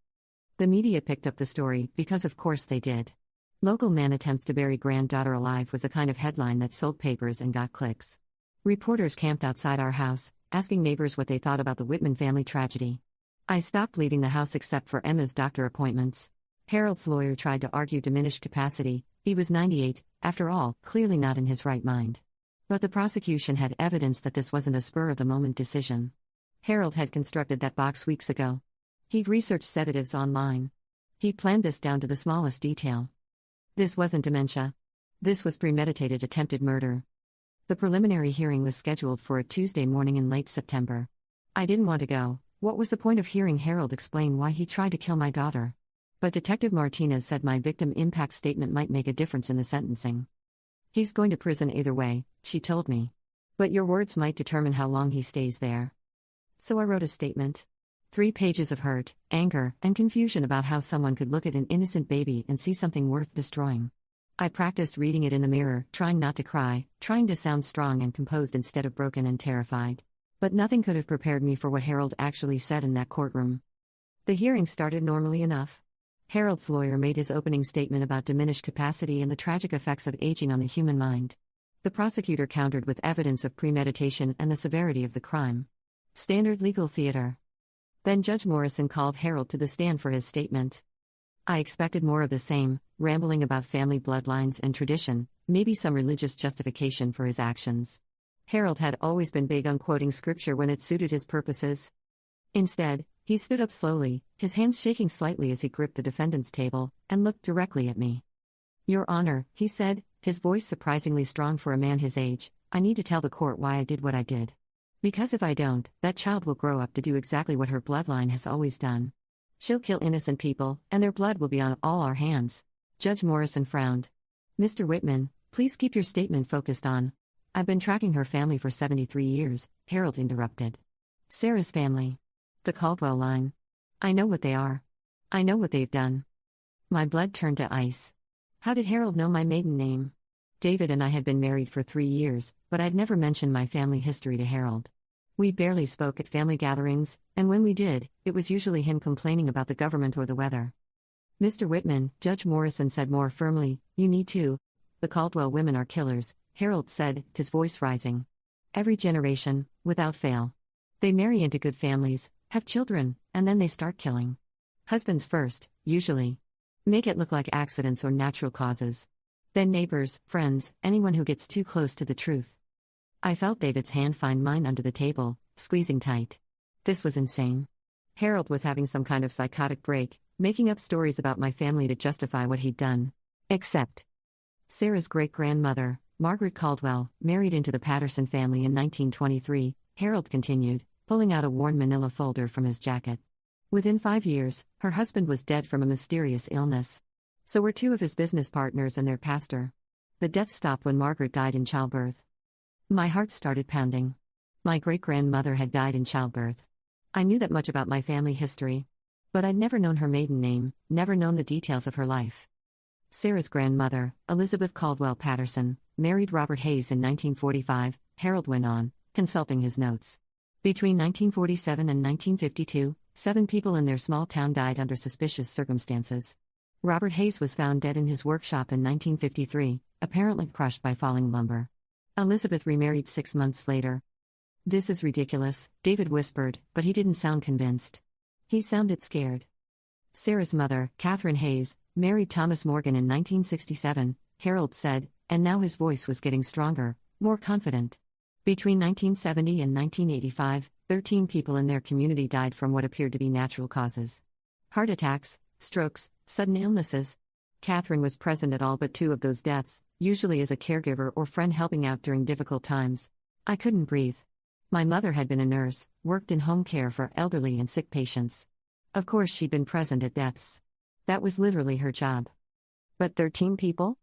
The media picked up the story, because of course they did. Local man attempts to bury granddaughter alive was the kind of headline that sold papers and got clicks. Reporters camped outside our house, asking neighbors what they thought about the Whitman family tragedy. I stopped leaving the house except for Emma's doctor appointments. Harold's lawyer tried to argue diminished capacity. He was 98, after all, clearly not in his right mind. But the prosecution had evidence that this wasn't a spur-of-the-moment decision. Harold had constructed that box weeks ago. He'd researched sedatives online. He'd planned this down to the smallest detail. This wasn't dementia. This was premeditated attempted murder. The preliminary hearing was scheduled for a Tuesday morning in late September. I didn't want to go. What was the point of hearing Harold explain why he tried to kill my daughter? But Detective Martinez said my victim impact statement might make a difference in the sentencing. He's going to prison either way, she told me. But your words might determine how long he stays there. So I wrote a statement. 3 pages of hurt, anger, and confusion about how someone could look at an innocent baby and see something worth destroying. I practiced reading it in the mirror, trying not to cry, trying to sound strong and composed instead of broken and terrified. But nothing could have prepared me for what Harold actually said in that courtroom. The hearing started normally enough. Harold's lawyer made his opening statement about diminished capacity and the tragic effects of aging on the human mind. The prosecutor countered with evidence of premeditation and the severity of the crime. Standard legal theater. Then Judge Morrison called Harold to the stand for his statement. I expected more of the same, rambling about family bloodlines and tradition, maybe some religious justification for his actions. Harold had always been big on quoting scripture when it suited his purposes. Instead, he stood up slowly, his hands shaking slightly as he gripped the defendant's table, and looked directly at me. Your Honor, he said, his voice surprisingly strong for a man his age, I need to tell the court why I did what I did. Because if I don't, that child will grow up to do exactly what her bloodline has always done. She'll kill innocent people, and their blood will be on all our hands. Judge Morrison frowned. Mr. Whitman, please keep your statement focused on. I've been tracking her family for 73 years, Harold interrupted. Sarah's family. The Caldwell line. I know what they are. I know what they've done. My blood turned to ice. How did Harold know my maiden name? David and I had been married for 3 years, but I'd never mentioned my family history to Harold. We barely spoke at family gatherings, and when we did, it was usually him complaining about the government or the weather. Mr. Whitman, Judge Morrison said more firmly, you need to. The Caldwell women are killers, Harold said, his voice rising. Every generation, without fail. They marry into good families, have children, and then they start killing. Husbands first, usually. Make it look like accidents or natural causes. Then neighbors, friends, anyone who gets too close to the truth. I felt David's hand find mine under the table, squeezing tight. This was insane. Harold was having some kind of psychotic break, making up stories about my family to justify what he'd done. Except Sarah's great-grandmother, Margaret Caldwell, married into the Patterson family in 1923, Harold continued, pulling out a worn manila folder from his jacket. Within 5 years, her husband was dead from a mysterious illness. So were 2 of his business partners and their pastor. The death stopped when Margaret died in childbirth. My heart started pounding. My great-grandmother had died in childbirth. I knew that much about my family history. But I'd never known her maiden name, never known the details of her life. Sarah's grandmother, Elizabeth Caldwell Patterson, married Robert Hayes in 1945, Harold went on, consulting his notes. Between 1947 and 1952, 7 people in their small town died under suspicious circumstances. Robert Hayes was found dead in his workshop in 1953, apparently crushed by falling lumber. Elizabeth remarried 6 months later. This is ridiculous, David whispered, but he didn't sound convinced. He sounded scared. Sarah's mother, Catherine Hayes, married Thomas Morgan in 1967, Harold said, and now his voice was getting stronger, more confident. Between 1970 and 1985, 13 people in their community died from what appeared to be natural causes. Heart attacks, strokes, sudden illnesses. Catherine was present at all but 2 of those deaths, usually as a caregiver or friend helping out during difficult times. I couldn't breathe. My mother had been a nurse, worked in home care for elderly and sick patients. Of course she'd been present at deaths. That was literally her job. But 13 people?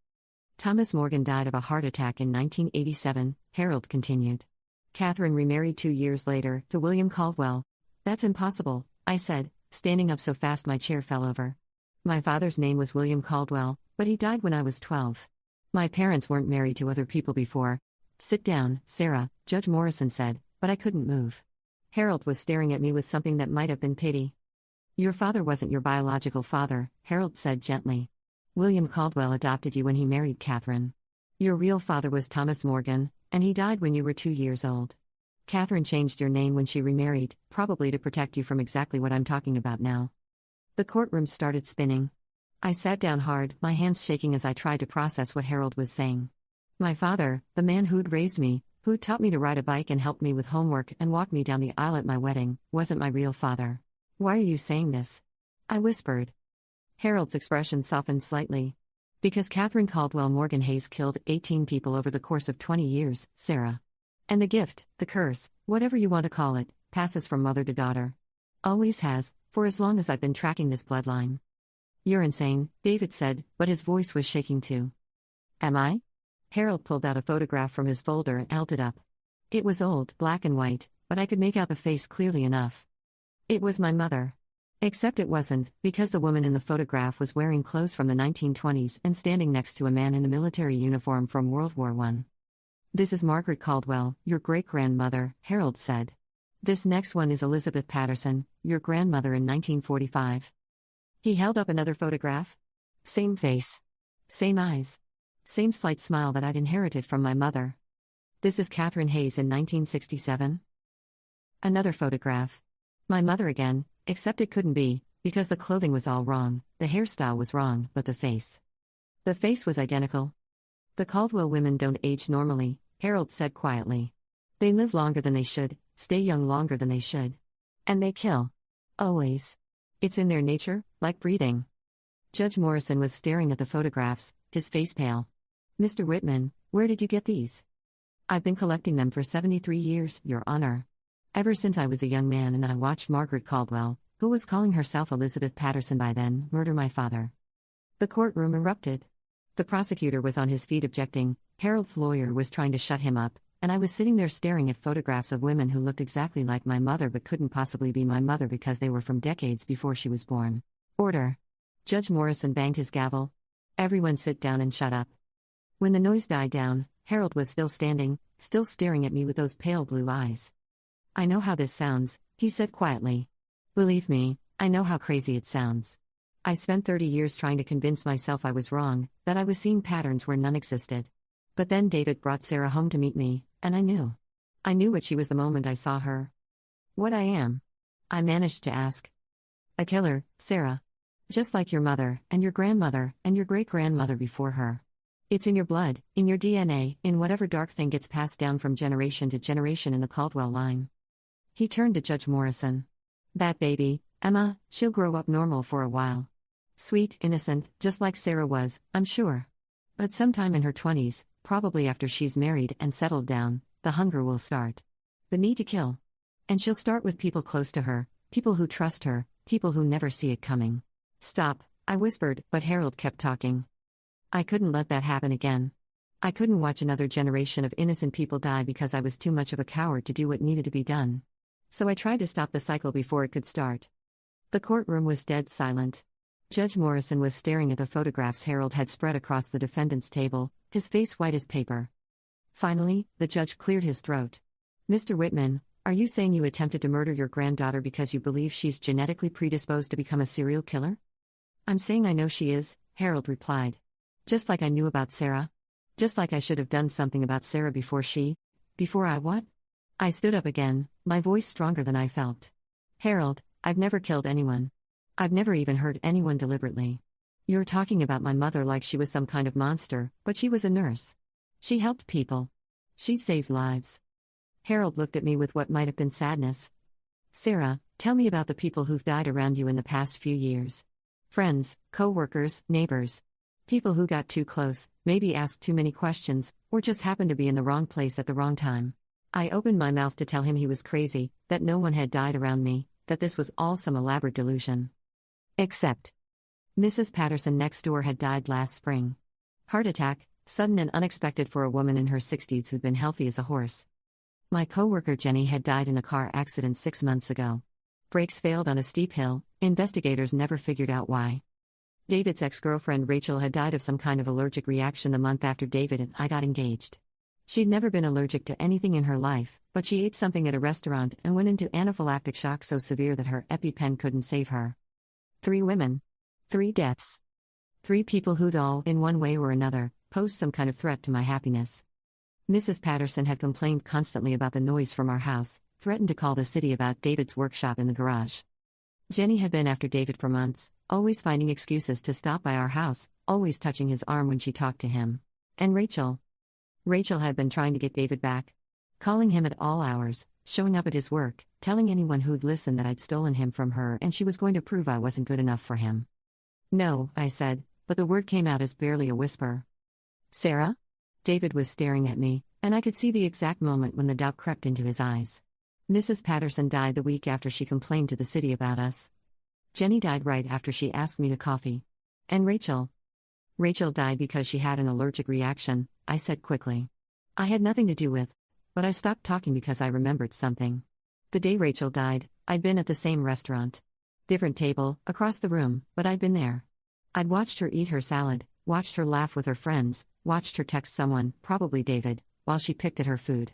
Thomas Morgan died of a heart attack in 1987, Harold continued. Catherine remarried 2 years later, to William Caldwell. That's impossible, I said, standing up so fast my chair fell over. My father's name was William Caldwell, but he died when I was 12. My parents weren't married to other people before. Sit down, Sarah, Judge Morrison said, but I couldn't move. Harold was staring at me with something that might have been pity. Your father wasn't your biological father, Harold said gently. William Caldwell adopted you when he married Catherine. Your real father was Thomas Morgan, and he died when you were 2 years old. Catherine changed your name when she remarried, probably to protect you from exactly what I'm talking about now. The courtroom started spinning. I sat down hard, my hands shaking as I tried to process what Harold was saying. My father, the man who'd raised me, who taught me to ride a bike and helped me with homework and walked me down the aisle at my wedding, wasn't my real father. Why are you saying this? I whispered. Harold's expression softened slightly. Because Catherine Caldwell Morgan Hayes killed 18 people over the course of 20 years, Sarah. And the gift, the curse, whatever you want to call it, passes from mother to daughter. Always has, for as long as I've been tracking this bloodline. You're insane, David said, but his voice was shaking too. Am I? Harold pulled out a photograph from his folder and held it up. It was old, black and white, but I could make out the face clearly enough. It was my mother. Except it wasn't, because the woman in the photograph was wearing clothes from the 1920s and standing next to a man in a military uniform from World War I. This is Margaret Caldwell, your great-grandmother, Harold said. This next one is Elizabeth Patterson, your grandmother in 1945. He held up another photograph. Same face. Same eyes. Same slight smile that I'd inherited from my mother. This is Catherine Hayes in 1967. Another photograph. My mother again, except it couldn't be, because the clothing was all wrong, the hairstyle was wrong, but the face. The face was identical. The Caldwell women don't age normally, Harold said quietly. They live longer than they should, stay young longer than they should. And they kill. Always. It's in their nature, like breathing. Judge Morrison was staring at the photographs, his face pale. Mr. Whitman, where did you get these? I've been collecting them for 73 years, Your Honor. Ever since I was a young man and I watched Margaret Caldwell, who was calling herself Elizabeth Patterson by then, murder my father. The courtroom erupted. The prosecutor was on his feet objecting, Harold's lawyer was trying to shut him up, and I was sitting there staring at photographs of women who looked exactly like my mother but couldn't possibly be my mother because they were from decades before she was born. Order. Judge Morrison banged his gavel. Everyone sit down and shut up. When the noise died down, Harold was still standing, still staring at me with those pale blue eyes. I know how this sounds, he said quietly. Believe me, I know how crazy it sounds. I spent 30 years trying to convince myself I was wrong, that I was seeing patterns where none existed. But then David brought Sarah home to meet me, and I knew. I knew what she was the moment I saw her. What I am. I managed to ask. A killer, Sarah. Just like your mother, and your grandmother, and your great-grandmother before her. It's in your blood, in your DNA, in whatever dark thing gets passed down from generation to generation in the Caldwell line. He turned to Judge Morrison. That baby, Emma, she'll grow up normal for a while. Sweet, innocent, just like Sarah was, I'm sure. But sometime in her 20s, probably after she's married and settled down, the hunger will start. The need to kill. And she'll start with people close to her, people who trust her, people who never see it coming. Stop, I whispered, but Harold kept talking. I couldn't let that happen again. I couldn't watch another generation of innocent people die because I was too much of a coward to do what needed to be done. So I tried to stop the cycle before it could start. The courtroom was dead silent. Judge Morrison was staring at the photographs Harold had spread across the defendant's table, his face white as paper. Finally, the judge cleared his throat. Mr. Whitman, are you saying you attempted to murder your granddaughter because you believe she's genetically predisposed to become a serial killer? I'm saying I know she is, Harold replied. Just like I knew about Sarah. Just like I should have done something about Sarah before I what? I stood up again, my voice stronger than I felt. Harold, I've never killed anyone. I've never even hurt anyone deliberately. You're talking about my mother like she was some kind of monster, but she was a nurse. She helped people. She saved lives. Harold looked at me with what might have been sadness. Sarah, tell me about the people who've died around you in the past few years. Friends, co-workers, neighbors. People who got too close, maybe asked too many questions, or just happened to be in the wrong place at the wrong time. I opened my mouth to tell him he was crazy, that no one had died around me, that this was all some elaborate delusion. Except Mrs. Patterson next door had died last spring. Heart attack, sudden and unexpected for a woman in her 60s who'd been healthy as a horse. My coworker Jenny had died in a car accident 6 months ago. Brakes failed on a steep hill, investigators never figured out why. David's ex-girlfriend Rachel had died of some kind of allergic reaction the month after David and I got engaged. She'd never been allergic to anything in her life, but she ate something at a restaurant and went into anaphylactic shock so severe that her EpiPen couldn't save her. 3 women. 3 deaths. 3 people who'd all, in one way or another, posed some kind of threat to my happiness. Mrs. Patterson had complained constantly about the noise from our house, threatened to call the city about David's workshop in the garage. Jenny had been after David for months, always finding excuses to stop by our house, always touching his arm when she talked to him. And Rachel had been trying to get David back. Calling him at all hours, showing up at his work, telling anyone who'd listen that I'd stolen him from her and she was going to prove I wasn't good enough for him. No, I said, but the word came out as barely a whisper. Sarah? David was staring at me, and I could see the exact moment when the doubt crept into his eyes. Mrs. Patterson died the week after she complained to the city about us. Jenny died right after she asked me to coffee. And Rachel? Rachel died because she had an allergic reaction, I said quickly. I had nothing to do with, but I stopped talking because I remembered something. The day Rachel died, I'd been at the same restaurant. Different table, across the room, but I'd been there. I'd watched her eat her salad, watched her laugh with her friends, watched her text someone, probably David, while she picked at her food.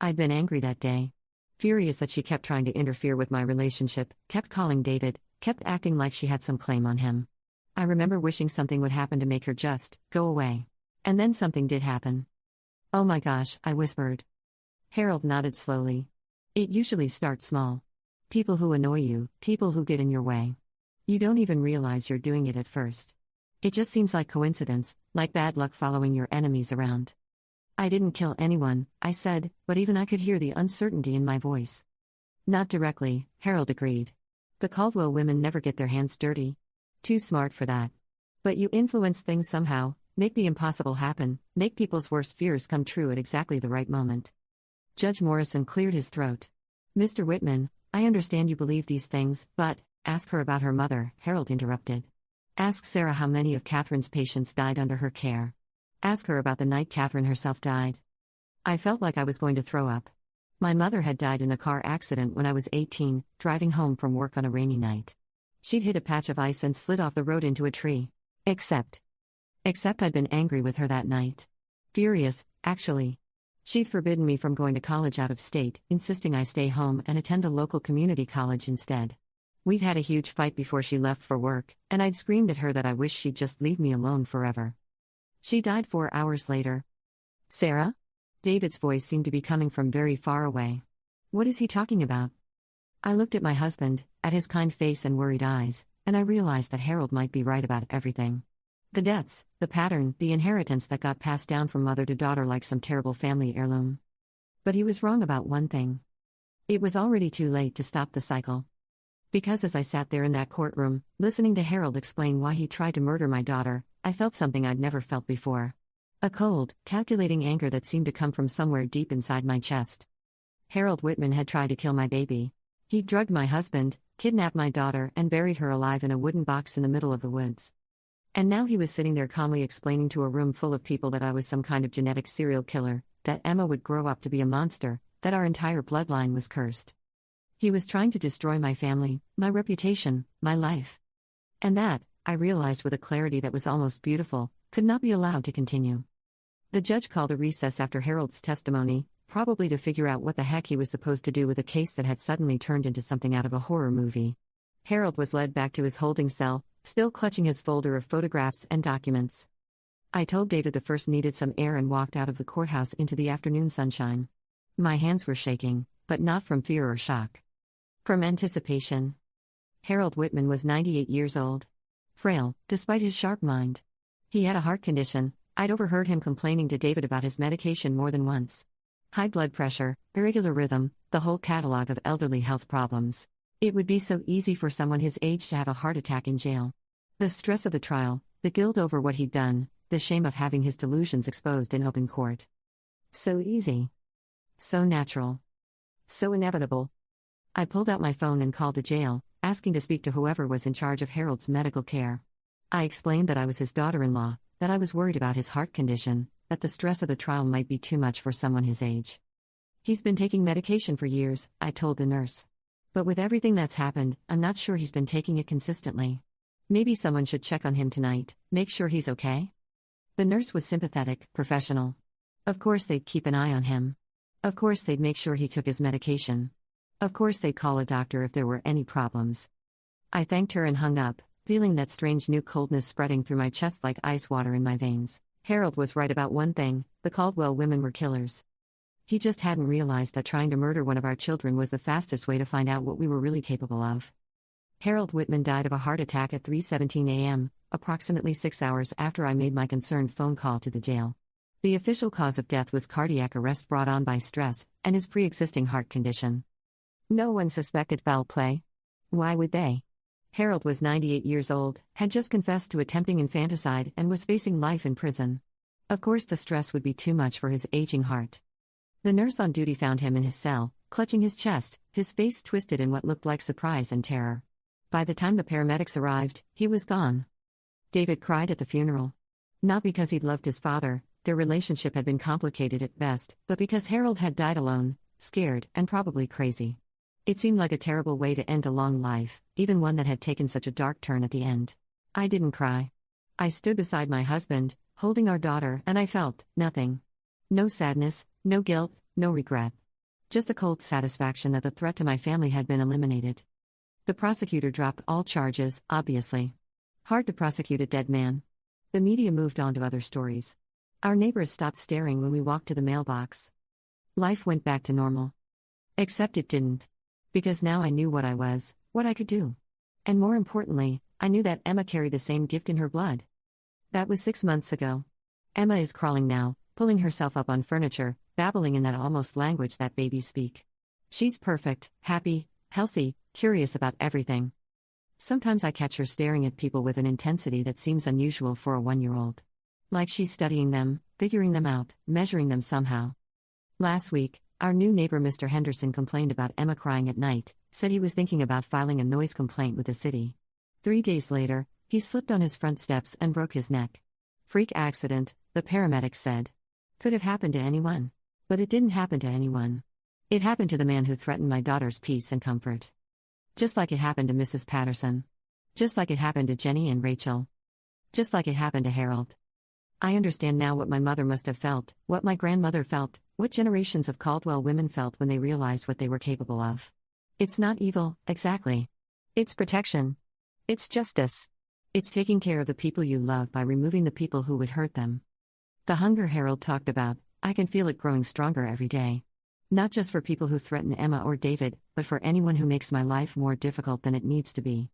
I'd been angry that day. Furious that she kept trying to interfere with my relationship, kept calling David, kept acting like she had some claim on him. I remember wishing something would happen to make her just go away. And then something did happen. Oh my gosh, I whispered. Harold nodded slowly. It usually starts small. People who annoy you, people who get in your way. You don't even realize you're doing it at first. It just seems like coincidence, like bad luck following your enemies around. I didn't kill anyone, I said, but even I could hear the uncertainty in my voice. Not directly, Harold agreed. The Caldwell women never get their hands dirty. Too smart for that. But you influence things somehow, make the impossible happen, make people's worst fears come true at exactly the right moment. Judge Morrison cleared his throat. Mr. Whitman, I understand you believe these things, but, ask her about her mother, Harold interrupted. Ask Sarah how many of Catherine's patients died under her care. Ask her about the night Catherine herself died. I felt like I was going to throw up. My mother had died in a car accident when I was 18, driving home from work on a rainy night. She'd hit a patch of ice and slid off the road into a tree. Except I'd been angry with her that night. Furious, actually. She'd forbidden me from going to college out of state, insisting I stay home and attend a local community college instead. We'd had a huge fight before she left for work, and I'd screamed at her that I wished she'd just leave me alone forever. She died 4 hours later. Sarah? David's voice seemed to be coming from very far away. What is he talking about? I looked at my husband, at his kind face and worried eyes, and I realized that Harold might be right about everything. The deaths, the pattern, the inheritance that got passed down from mother to daughter like some terrible family heirloom. But he was wrong about one thing. It was already too late to stop the cycle. Because as I sat there in that courtroom, listening to Harold explain why he tried to murder my daughter, I felt something I'd never felt before. A cold, calculating anger that seemed to come from somewhere deep inside my chest. Harold Whitman had tried to kill my baby. He drugged my husband, kidnapped my daughter, and buried her alive in a wooden box in the middle of the woods. And now he was sitting there calmly explaining to a room full of people that I was some kind of genetic serial killer, that Emma would grow up to be a monster, that our entire bloodline was cursed. He was trying to destroy my family, my reputation, my life. And that, I realized with a clarity that was almost beautiful, could not be allowed to continue. The judge called a recess after Harold's testimony, probably to figure out what the heck he was supposed to do with a case that had suddenly turned into something out of a horror movie. Harold was led back to his holding cell, still clutching his folder of photographs and documents. I told David the first needed some air and walked out of the courthouse into the afternoon sunshine. My hands were shaking, but not from fear or shock. From anticipation. Harold Whitman was 98 years old. Frail, despite his sharp mind. He had a heart condition. I'd overheard him complaining to David about his medication more than once. High blood pressure, irregular rhythm, the whole catalog of elderly health problems. It would be so easy for someone his age to have a heart attack in jail. The stress of the trial, the guilt over what he'd done, the shame of having his delusions exposed in open court. So easy. So natural. So inevitable. I pulled out my phone and called the jail, asking to speak to whoever was in charge of Harold's medical care. I explained that I was his daughter-in-law, that I was worried about his heart condition, that the stress of the trial might be too much for someone his age. He's been taking medication for years, I told the nurse. But with everything that's happened, I'm not sure he's been taking it consistently. Maybe someone should check on him tonight, make sure he's okay? The nurse was sympathetic, professional. Of course they'd keep an eye on him. Of course they'd make sure he took his medication. Of course they'd call a doctor if there were any problems. I thanked her and hung up, feeling that strange new coldness spreading through my chest like ice water in my veins. Harold was right about one thing: the Caldwell women were killers. He just hadn't realized that trying to murder one of our children was the fastest way to find out what we were really capable of. Harold Whitman died of a heart attack at 3:17 a.m., approximately 6 hours after I made my concerned phone call to the jail. The official cause of death was cardiac arrest brought on by stress and his pre-existing heart condition. No one suspected foul play. Why would they? Harold was 98 years old, had just confessed to attempting infanticide, and was facing life in prison. Of course the stress would be too much for his aging heart. The nurse on duty found him in his cell, clutching his chest, his face twisted in what looked like surprise and terror. By the time the paramedics arrived, he was gone. David cried at the funeral. Not because he'd loved his father, their relationship had been complicated at best, but because Harold had died alone, scared, and probably crazy. It seemed like a terrible way to end a long life, even one that had taken such a dark turn at the end. I didn't cry. I stood beside my husband, holding our daughter, and I felt nothing. No sadness, no guilt, no regret. Just a cold satisfaction that the threat to my family had been eliminated. The prosecutor dropped all charges, obviously. Hard to prosecute a dead man. The media moved on to other stories. Our neighbors stopped staring when we walked to the mailbox. Life went back to normal. Except it didn't. Because now I knew what I was, what I could do. And more importantly, I knew that Emma carried the same gift in her blood. That was 6 months ago. Emma is crawling now, pulling herself up on furniture, babbling in that almost language that babies speak. She's perfect, happy, healthy, curious about everything. Sometimes I catch her staring at people with an intensity that seems unusual for a 1-year-old. Like she's studying them, figuring them out, measuring them somehow. Last week, our new neighbor Mr. Henderson complained about Emma crying at night, said he was thinking about filing a noise complaint with the city. 3 days later, he slipped on his front steps and broke his neck. Freak accident, the paramedics said. Could have happened to anyone. But it didn't happen to anyone. It happened to the man who threatened my daughter's peace and comfort. Just like it happened to Mrs. Patterson. Just like it happened to Jenny and Rachel. Just like it happened to Harold. I understand now what my mother must have felt, what my grandmother felt, what generations of Caldwell women felt when they realized what they were capable of. It's not evil, exactly. It's protection. It's justice. It's taking care of the people you love by removing the people who would hurt them. The hunger Harold talked about, I can feel it growing stronger every day. Not just for people who threaten Emma or David, but for anyone who makes my life more difficult than it needs to be.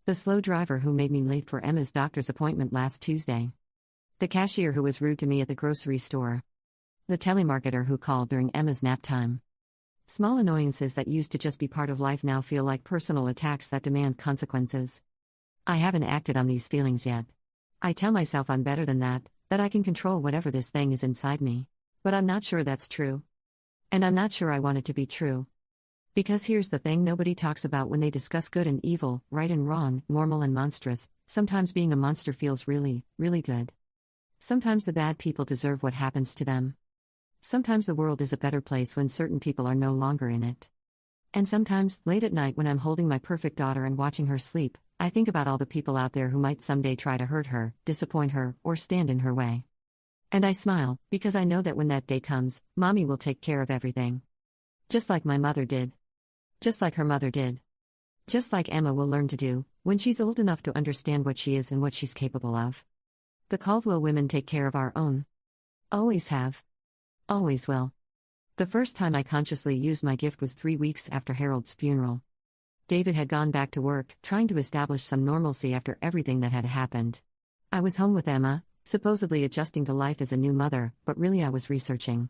The slow driver who made me late for Emma's doctor's appointment last Tuesday. The cashier who was rude to me at the grocery store. The telemarketer who called during Emma's nap time. Small annoyances that used to just be part of life now feel like personal attacks that demand consequences. I haven't acted on these feelings yet. I tell myself I'm better than that I can control whatever this thing is inside me. But I'm not sure that's true. And I'm not sure I want it to be true. Because here's the thing nobody talks about when they discuss good and evil, right and wrong, normal and monstrous. Sometimes being a monster feels really, really good. Sometimes the bad people deserve what happens to them. Sometimes the world is a better place when certain people are no longer in it. And sometimes, late at night when I'm holding my perfect daughter and watching her sleep, I think about all the people out there who might someday try to hurt her, disappoint her, or stand in her way. And I smile, because I know that when that day comes, Mommy will take care of everything. Just like my mother did. Just like her mother did. Just like Emma will learn to do, when she's old enough to understand what she is and what she's capable of. The Caldwell women take care of our own. Always have. Always will. The first time I consciously used my gift was 3 weeks after Harold's funeral. David had gone back to work, trying to establish some normalcy after everything that had happened. I was home with Emma, supposedly adjusting to life as a new mother, but really I was researching.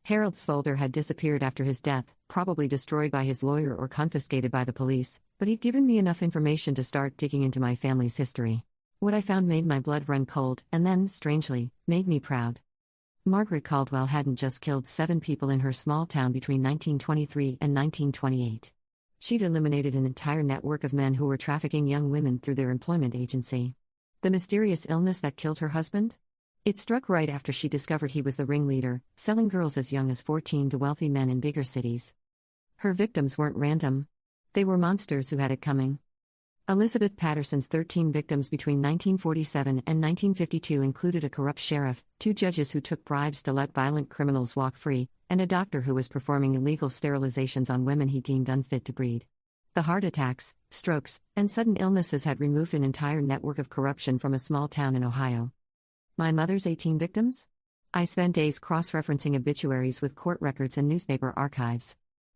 Harold's folder had disappeared after his death, probably destroyed by his lawyer or confiscated by the police, but he'd given me enough information to start digging into my family's history. What I found made my blood run cold, and then, strangely, made me proud. Margaret Caldwell hadn't just killed 7 people in her small town between 1923 and 1928. She'd eliminated an entire network of men who were trafficking young women through their employment agency. The mysterious illness that killed her husband? It struck right after she discovered he was the ringleader, selling girls as young as 14 to wealthy men in bigger cities. Her victims weren't random. They were monsters who had it coming. Elizabeth Patterson's 13 victims between 1947 and 1952 included a corrupt sheriff, 2 judges who took bribes to let violent criminals walk free, and a doctor who was performing illegal sterilizations on women he deemed unfit to breed. The heart attacks, strokes, and sudden illnesses had removed an entire network of corruption from a small town in Ohio. My mother's 18 victims? I spent days cross-referencing obituaries with court records and newspaper archives.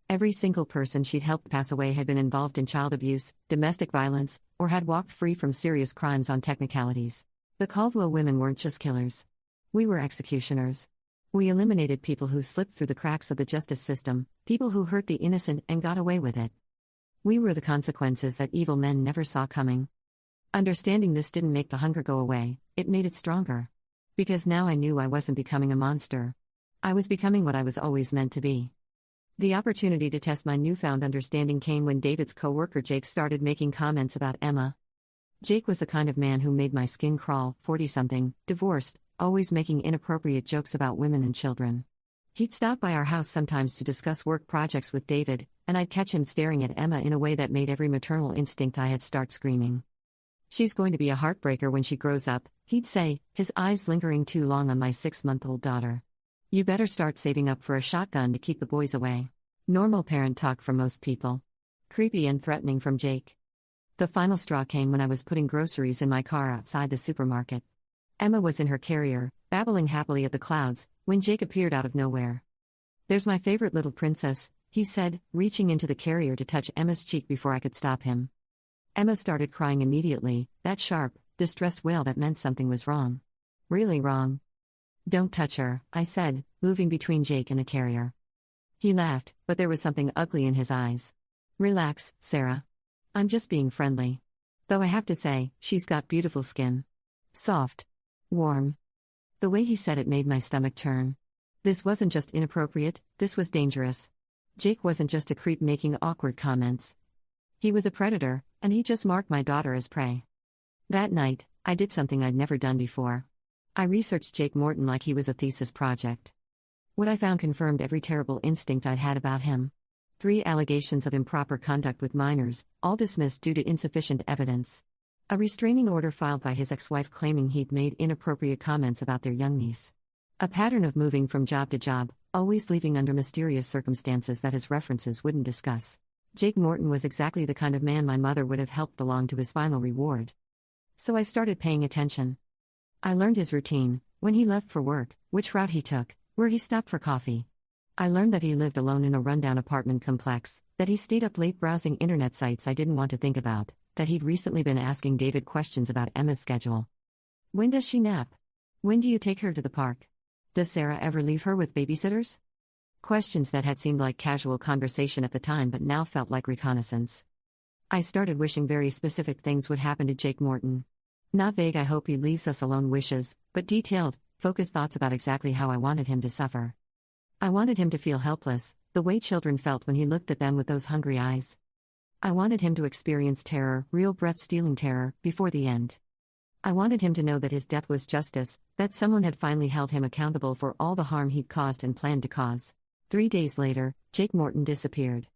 Every single person she'd helped pass away had been involved in child abuse, domestic violence, or had walked free from serious crimes on technicalities. The Caldwell women weren't just killers. We were executioners. We eliminated people who slipped through the cracks of the justice system, people who hurt the innocent and got away with it. We were the consequences that evil men never saw coming. Understanding this didn't make the hunger go away, it made it stronger. Because now I knew I wasn't becoming a monster. I was becoming what I was always meant to be. The opportunity to test my newfound understanding came when David's co-worker Jake started making comments about Emma. Jake was the kind of man who made my skin crawl, 40-something, divorced, always making inappropriate jokes about women and children. He'd stop by our house sometimes to discuss work projects with David, and I'd catch him staring at Emma in a way that made every maternal instinct I had start screaming. "She's going to be a heartbreaker when she grows up," he'd say, his eyes lingering too long on my 6-month-old daughter. "You better start saving up for a shotgun to keep the boys away." Normal parent talk from most people. Creepy and threatening from Jake. The final straw came when I was putting groceries in my car outside the supermarket. Emma was in her carrier, babbling happily at the clouds, when Jake appeared out of nowhere. "There's my favorite little princess," he said, reaching into the carrier to touch Emma's cheek before I could stop him. Emma started crying immediately, that sharp, distressed wail that meant something was wrong. Really wrong. "Don't touch her," I said, moving between Jake and the carrier. He laughed, but there was something ugly in his eyes. "Relax, Sarah. I'm just being friendly. Though I have to say, she's got beautiful skin. Soft. Warm." The way he said it made my stomach turn. This wasn't just inappropriate, this was dangerous. Jake wasn't just a creep making awkward comments. He was a predator, and he just marked my daughter as prey. That night, I did something I'd never done before. I researched Jake Morton like he was a thesis project. What I found confirmed every terrible instinct I'd had about him. 3 allegations of improper conduct with minors, all dismissed due to insufficient evidence. A restraining order filed by his ex-wife claiming he'd made inappropriate comments about their young niece. A pattern of moving from job to job, always leaving under mysterious circumstances that his references wouldn't discuss. Jake Morton was exactly the kind of man my mother would have helped along to his final reward. So I started paying attention. I learned his routine, when he left for work, which route he took, where he stopped for coffee. I learned that he lived alone in a rundown apartment complex, that he stayed up late browsing internet sites I didn't want to think about, that he'd recently been asking David questions about Emma's schedule. "When does she nap? When do you take her to the park? Does Sarah ever leave her with babysitters?" Questions that had seemed like casual conversation at the time but now felt like reconnaissance. I started wishing very specific things would happen to Jake Morton. Not vague "I hope he leaves us alone" wishes, but detailed, focused thoughts about exactly how I wanted him to suffer. I wanted him to feel helpless, the way children felt when he looked at them with those hungry eyes. I wanted him to experience terror, real breath-stealing terror, before the end. I wanted him to know that his death was justice, that someone had finally held him accountable for all the harm he'd caused and planned to cause. 3 days later, Jake Morton disappeared.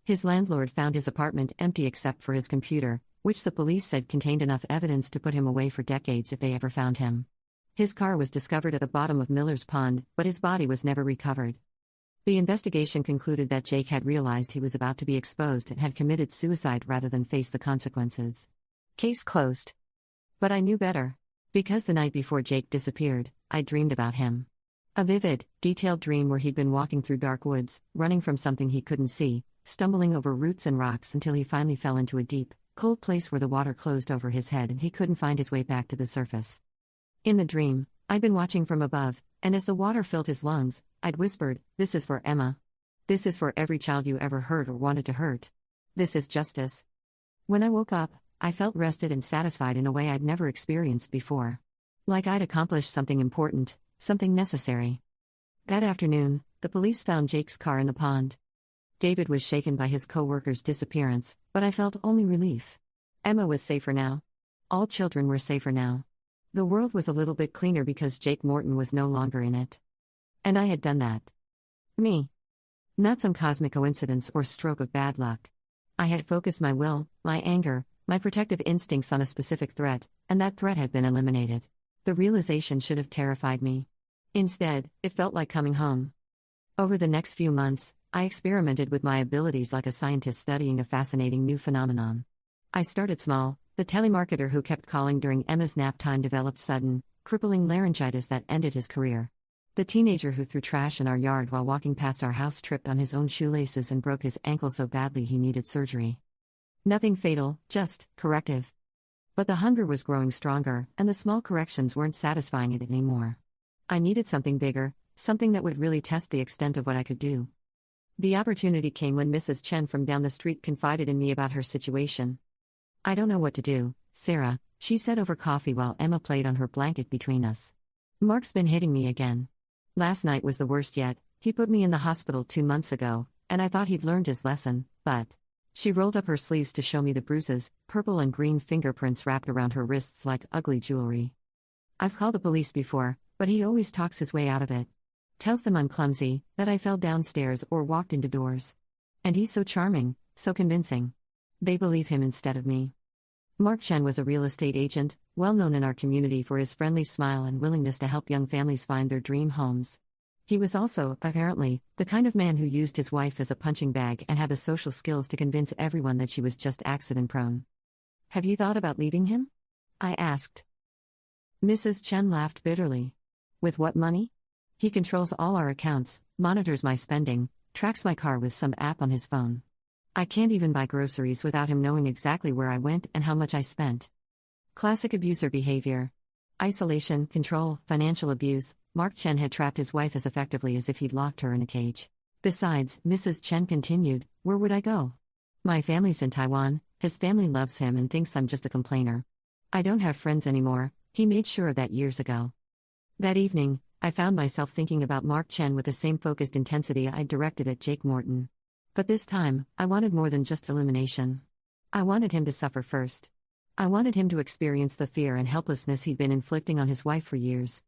His landlord found his apartment empty except for his computer, which the police said contained enough evidence to put him away for decades if they ever found him. His car was discovered at the bottom of Miller's Pond, but his body was never recovered. The investigation concluded that Jake had realized he was about to be exposed and had committed suicide rather than face the consequences. Case closed. But I knew better. Because the night before Jake disappeared, I dreamed about him. A vivid, detailed dream where he'd been walking through dark woods, running from something he couldn't see, stumbling over roots and rocks until he finally fell into a deep, cold place where the water closed over his head and he couldn't find his way back to the surface. In the dream, I'd been watching from above, and as the water filled his lungs, I'd whispered, "This is for Emma. This is for every child you ever hurt or wanted to hurt. This is justice." When I woke up, I felt rested and satisfied in a way I'd never experienced before. Like I'd accomplished something important, something necessary. That afternoon, the police found Jake's car in the pond. David was shaken by his co-worker's disappearance, but I felt only relief. Emma was safer now. All children were safer now. The world was a little bit cleaner because Jake Morton was no longer in it. And I had done that. Me. Not some cosmic coincidence or stroke of bad luck. I had focused my will, my anger, my protective instincts on a specific threat, and that threat had been eliminated. The realization should have terrified me. Instead, it felt like coming home. Over the next few months, I experimented with my abilities like a scientist studying a fascinating new phenomenon. I started small. The telemarketer who kept calling during Emma's nap time developed sudden, crippling laryngitis that ended his career. The teenager who threw trash in our yard while walking past our house tripped on his own shoelaces and broke his ankle so badly he needed surgery. Nothing fatal, just corrective. But the hunger was growing stronger, and the small corrections weren't satisfying it anymore. I needed something bigger, something that would really test the extent of what I could do. The opportunity came when Mrs. Chen from down the street confided in me about her situation. "I don't know what to do, Sarah," she said over coffee while Emma played on her blanket between us. "Mark's been hitting me again. Last night was the worst yet. He put me in the hospital 2 months ago, and I thought he'd learned his lesson, but..." She rolled up her sleeves to show me the bruises, purple and green fingerprints wrapped around her wrists like ugly jewelry. I've called the police before, but he always talks his way out of it. Tells them I'm clumsy, that I fell downstairs or walked into doors. And he's so charming, so convincing. They believe him instead of me. Mark Chen was a real estate agent, well known in our community for his friendly smile and willingness to help young families find their dream homes. He was also, apparently, the kind of man who used his wife as a punching bag and had the social skills to convince everyone that she was just accident-prone. Have you thought about leaving him? I asked. Mrs. Chen laughed bitterly. With what money? He controls all our accounts, monitors my spending, tracks my car with some app on his phone. I can't even buy groceries without him knowing exactly where I went and how much I spent. Classic abuser behavior. Isolation, control, financial abuse. Mark Chen had trapped his wife as effectively as if he'd locked her in a cage. Besides, Mrs. Chen continued, where would I go? My family's in Taiwan, his family loves him and thinks I'm just a complainer. I don't have friends anymore, he made sure of that years ago. That evening, I found myself thinking about Mark Chen with the same focused intensity I'd directed at Jake Morton. But this time, I wanted more than just elimination. I wanted him to suffer first. I wanted him to experience the fear and helplessness he'd been inflicting on his wife for years.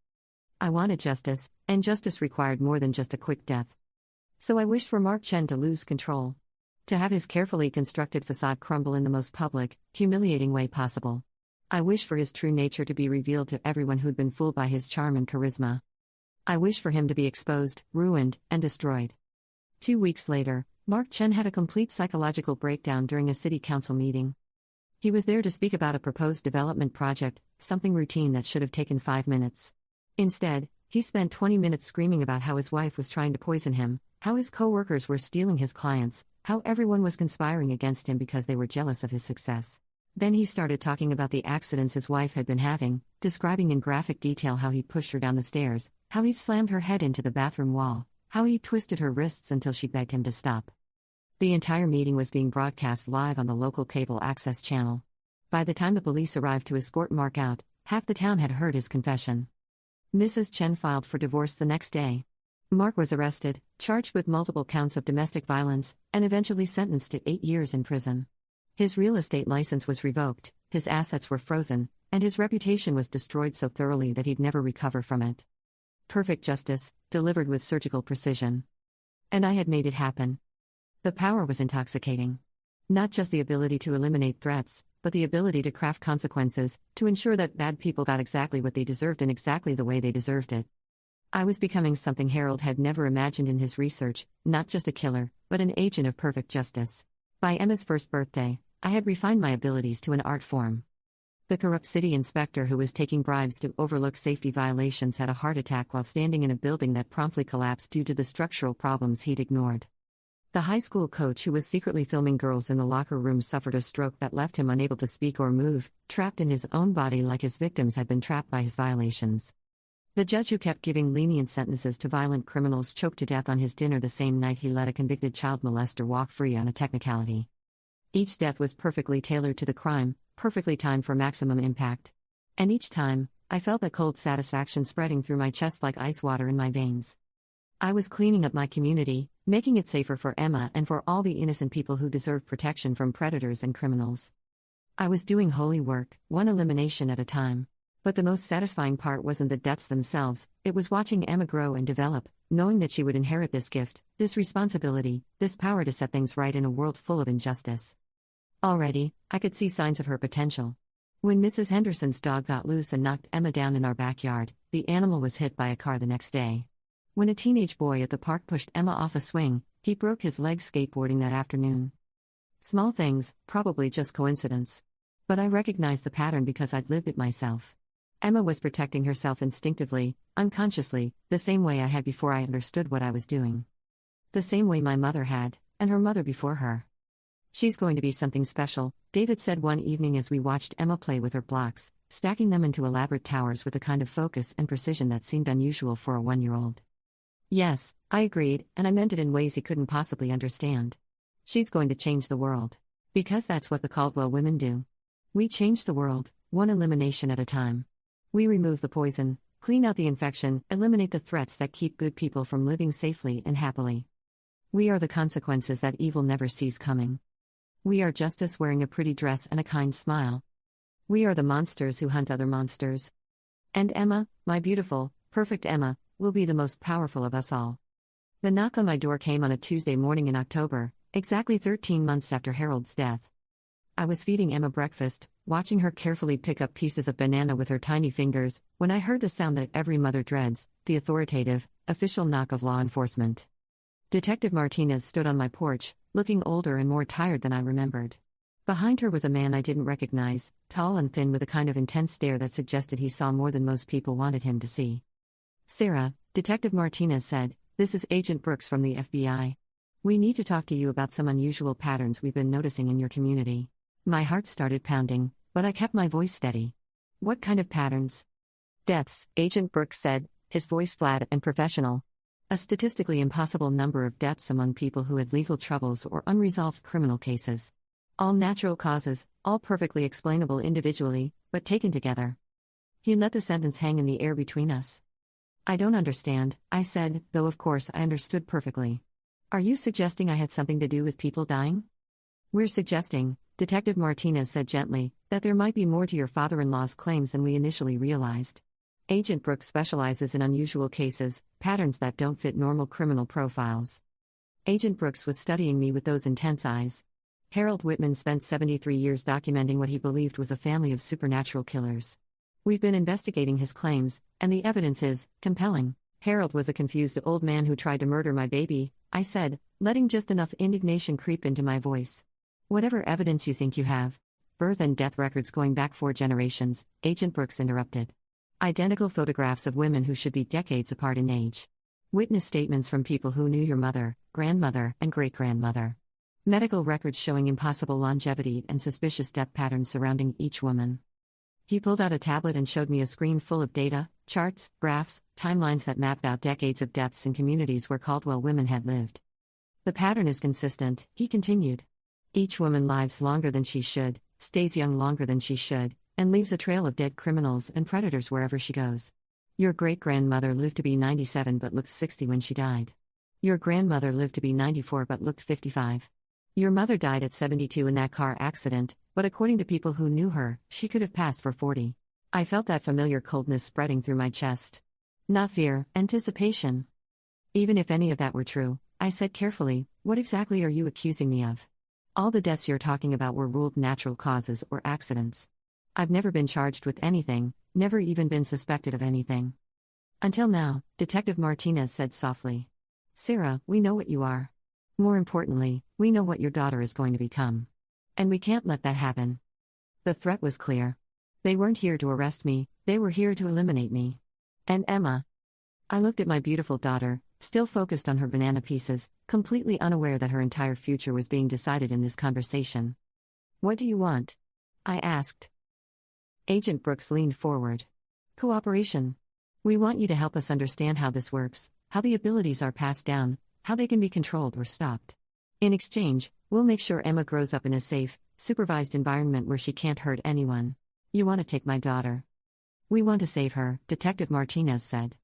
I wanted justice, and justice required more than just a quick death. So I wished for Mark Chen to lose control. To have his carefully constructed facade crumble in the most public, humiliating way possible. I wished for his true nature to be revealed to everyone who'd been fooled by his charm and charisma. I wished for him to be exposed, ruined, and destroyed. 2 weeks later, Mark Chen had a complete psychological breakdown during a city council meeting. He was there to speak about a proposed development project, something routine that should have taken 5 minutes. Instead, he spent 20 minutes screaming about how his wife was trying to poison him, how his co-workers were stealing his clients, how everyone was conspiring against him because they were jealous of his success. Then he started talking about the accidents his wife had been having, describing in graphic detail how he pushed her down the stairs, how he slammed her head into the bathroom wall, how he twisted her wrists until she begged him to stop. The entire meeting was being broadcast live on the local cable access channel. By the time the police arrived to escort Mark out, half the town had heard his confession. Mrs. Chen filed for divorce the next day. Mark was arrested, charged with multiple counts of domestic violence, and eventually sentenced to 8 years in prison. His real estate license was revoked, his assets were frozen, and his reputation was destroyed so thoroughly that he'd never recover from it. Perfect justice, delivered with surgical precision. And I had made it happen. The power was intoxicating. Not just the ability to eliminate threats, but the ability to craft consequences, to ensure that bad people got exactly what they deserved in exactly the way they deserved it. I was becoming something Harold had never imagined in his research, not just a killer, but an agent of perfect justice. By Emma's first birthday, I had refined my abilities to an art form. The corrupt city inspector who was taking bribes to overlook safety violations had a heart attack while standing in a building that promptly collapsed due to the structural problems he'd ignored. The high school coach who was secretly filming girls in the locker room suffered a stroke that left him unable to speak or move, trapped in his own body like his victims had been trapped by his violations. The judge who kept giving lenient sentences to violent criminals choked to death on his dinner the same night he let a convicted child molester walk free on a technicality. Each death was perfectly tailored to the crime, perfectly timed for maximum impact. And each time, I felt that cold satisfaction spreading through my chest like ice water in my veins. I was cleaning up my community, making it safer for Emma and for all the innocent people who deserve protection from predators and criminals. I was doing holy work, one elimination at a time. But the most satisfying part wasn't the deaths themselves, it was watching Emma grow and develop, knowing that she would inherit this gift, this responsibility, this power to set things right in a world full of injustice. Already, I could see signs of her potential. When Mrs. Henderson's dog got loose and knocked Emma down in our backyard, the animal was hit by a car the next day. When a teenage boy at the park pushed Emma off a swing, he broke his leg skateboarding that afternoon. Small things, probably just coincidence. But I recognized the pattern because I'd lived it myself. Emma was protecting herself instinctively, unconsciously, the same way I had before I understood what I was doing. The same way my mother had, and her mother before her. She's going to be something special, David said one evening as we watched Emma play with her blocks, stacking them into elaborate towers with a kind of focus and precision that seemed unusual for a 1-year-old. Yes, I agreed, and I meant it in ways he couldn't possibly understand. She's going to change the world. Because that's what the Caldwell women do. We change the world, one elimination at a time. We remove the poison, clean out the infection, eliminate the threats that keep good people from living safely and happily. We are the consequences that evil never sees coming. We are justice wearing a pretty dress and a kind smile. We are the monsters who hunt other monsters. And Emma, my beautiful, perfect Emma, will be the most powerful of us all. The knock on my door came on a Tuesday morning in October, exactly 13 months after Harold's death. I was feeding Emma breakfast, watching her carefully pick up pieces of banana with her tiny fingers, when I heard the sound that every mother dreads, the authoritative, official knock of law enforcement. Detective Martinez stood on my porch, looking older and more tired than I remembered. Behind her was a man I didn't recognize, tall and thin with a kind of intense stare that suggested he saw more than most people wanted him to see. "Sarah," Detective Martinez said, "this is Agent Brooks from the FBI. We need to talk to you about some unusual patterns we've been noticing in your community." My heart started pounding, but I kept my voice steady. "What kind of patterns?" "Deaths," Agent Brooks said, his voice flat and professional. "A statistically impossible number of deaths among people who had legal troubles or unresolved criminal cases. All natural causes, all perfectly explainable individually, but taken together." He let the sentence hang in the air between us. "I don't understand," I said, though of course I understood perfectly. "Are you suggesting I had something to do with people dying?" "We're suggesting," Detective Martinez said gently, "that there might be more to your father-in-law's claims than we initially realized. Agent Brooks specializes in unusual cases, patterns that don't fit normal criminal profiles." Agent Brooks was studying me with those intense eyes. Harold Whitman spent 73 years documenting what he believed was a family of supernatural killers. We've been investigating his claims, and the evidence is compelling. "Harold was a confused old man who tried to murder my baby," I said, letting just enough indignation creep into my voice. "Whatever evidence you think you have." "Birth and death records going back 4 generations," Agent Brooks interrupted. "Identical photographs of women who should be decades apart in age. Witness statements from people who knew your mother, grandmother, and great-grandmother. Medical records showing impossible longevity and suspicious death patterns surrounding each woman." He pulled out a tablet and showed me a screen full of data, charts, graphs, timelines that mapped out decades of deaths in communities where Caldwell women had lived. "The pattern is consistent," he continued. "Each woman lives longer than she should, stays young longer than she should, and leaves a trail of dead criminals and predators wherever she goes. Your great-grandmother lived to be 97 but looked 60 when she died. Your grandmother lived to be 94 but looked 55. Your mother died at 72 in that car accident, but according to people who knew her, she could have passed for 40. I felt that familiar coldness spreading through my chest. Not fear, anticipation. "Even if any of that were true," I said carefully, "what exactly are you accusing me of? All the deaths you're talking about were ruled natural causes or accidents. I've never been charged with anything, never even been suspected of anything." "Until now," Detective Martinez said softly. "Sarah, we know what you are. More importantly, we know what your daughter is going to become. And we can't let that happen." The threat was clear. They weren't here to arrest me, they were here to eliminate me. And Emma. I looked at my beautiful daughter, still focused on her banana pieces, completely unaware that her entire future was being decided in this conversation. "What do you want?" I asked. Agent Brooks leaned forward. "Cooperation. We want you to help us understand how this works, how the abilities are passed down, how they can be controlled or stopped. In exchange, we'll make sure Emma grows up in a safe, supervised environment where she can't hurt anyone. You want to take my daughter." "We want to save her," Detective Martinez said.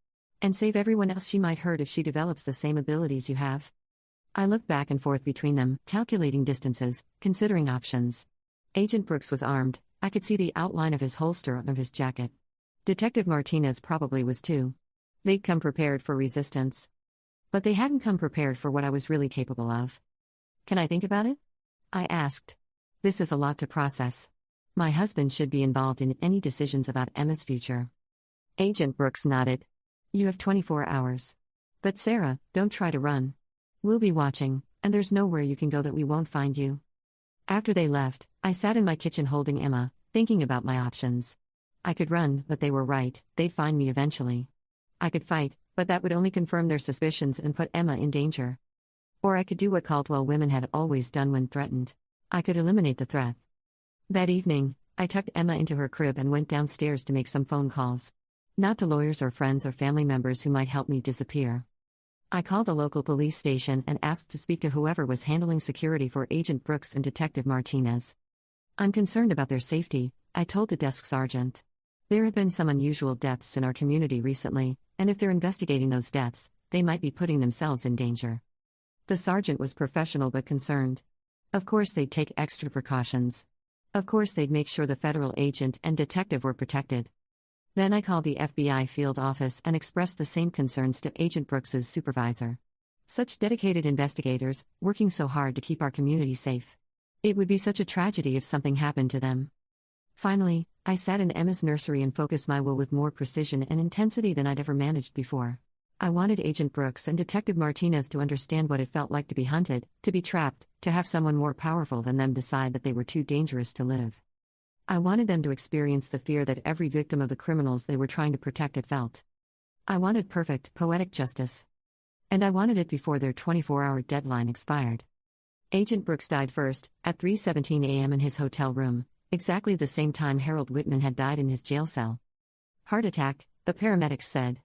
"And save everyone else she might hurt if she develops the same abilities you have." I looked back and forth between them, calculating distances, considering options. Agent Brooks was armed. I could see the outline of his holster of his jacket. Detective Martinez probably was too. They'd come prepared for resistance. But they hadn't come prepared for what I was really capable of. "Can I think about it?" I asked. "This is a lot to process. My husband should be involved in any decisions about Emma's future." Agent Brooks nodded. "You have 24 hours. But Sarah, don't try to run. We'll be watching, and there's nowhere you can go that we won't find you." After they left, I sat in my kitchen holding Emma, thinking about my options. I could run, but they were right, they'd find me eventually. I could fight, but that would only confirm their suspicions and put Emma in danger. Or I could do what Caldwell women had always done when threatened. I could eliminate the threat. That evening, I tucked Emma into her crib and went downstairs to make some phone calls. Not to lawyers or friends or family members who might help me disappear. I called the local police station and asked to speak to whoever was handling security for Agent Brooks and Detective Martinez. "I'm concerned about their safety," I told the desk sergeant. "There have been some unusual deaths in our community recently, and if they're investigating those deaths, they might be putting themselves in danger." The sergeant was professional but concerned. Of course, they'd take extra precautions. Of course, they'd make sure the federal agent and detective were protected. Then I called the FBI field office and expressed the same concerns to Agent Brooks's supervisor. Such dedicated investigators, working so hard to keep our community safe. It would be such a tragedy if something happened to them. Finally, I sat in Emma's nursery and focused my will with more precision and intensity than I'd ever managed before. I wanted Agent Brooks and Detective Martinez to understand what it felt like to be hunted, to be trapped, to have someone more powerful than them decide that they were too dangerous to live. I wanted them to experience the fear that every victim of the criminals they were trying to protect had felt. I wanted perfect, poetic justice. And I wanted it before their 24-hour deadline expired. Agent Brooks died first, at 3:17 a.m. in his hotel room, exactly the same time Harold Whitman had died in his jail cell. Heart attack, the paramedics said.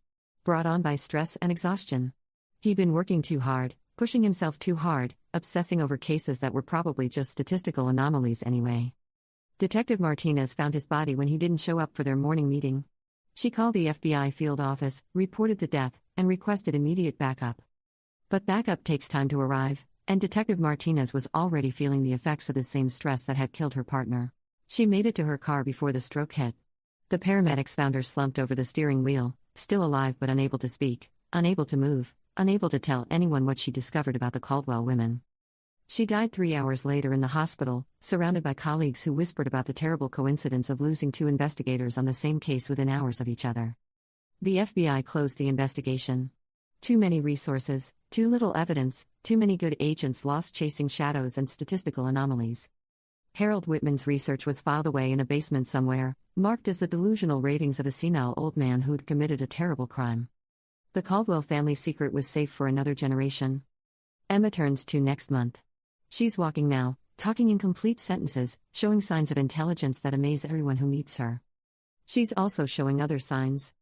Brought on by stress and exhaustion. He'd been working too hard, pushing himself too hard, obsessing over cases that were probably just statistical anomalies anyway. Detective Martinez found his body when he didn't show up for their morning meeting. She called the FBI field office, reported the death, and requested immediate backup. But backup takes time to arrive, and Detective Martinez was already feeling the effects of the same stress that had killed her partner. She made it to her car before the stroke hit. The paramedics found her slumped over the steering wheel, still alive but unable to speak, unable to move, unable to tell anyone what she discovered about the Caldwell women. She died 3 hours later in the hospital, surrounded by colleagues who whispered about the terrible coincidence of losing 2 investigators on the same case within hours of each other. The FBI closed the investigation. Too many resources, too little evidence, too many good agents lost chasing shadows and statistical anomalies. Harold Whitman's research was filed away in a basement somewhere, marked as the delusional ravings of a senile old man who'd committed a terrible crime. The Caldwell family secret was safe for another generation. Emma turns 2 next month. She's walking now, talking in complete sentences, showing signs of intelligence that amaze everyone who meets her. She's also showing other signs.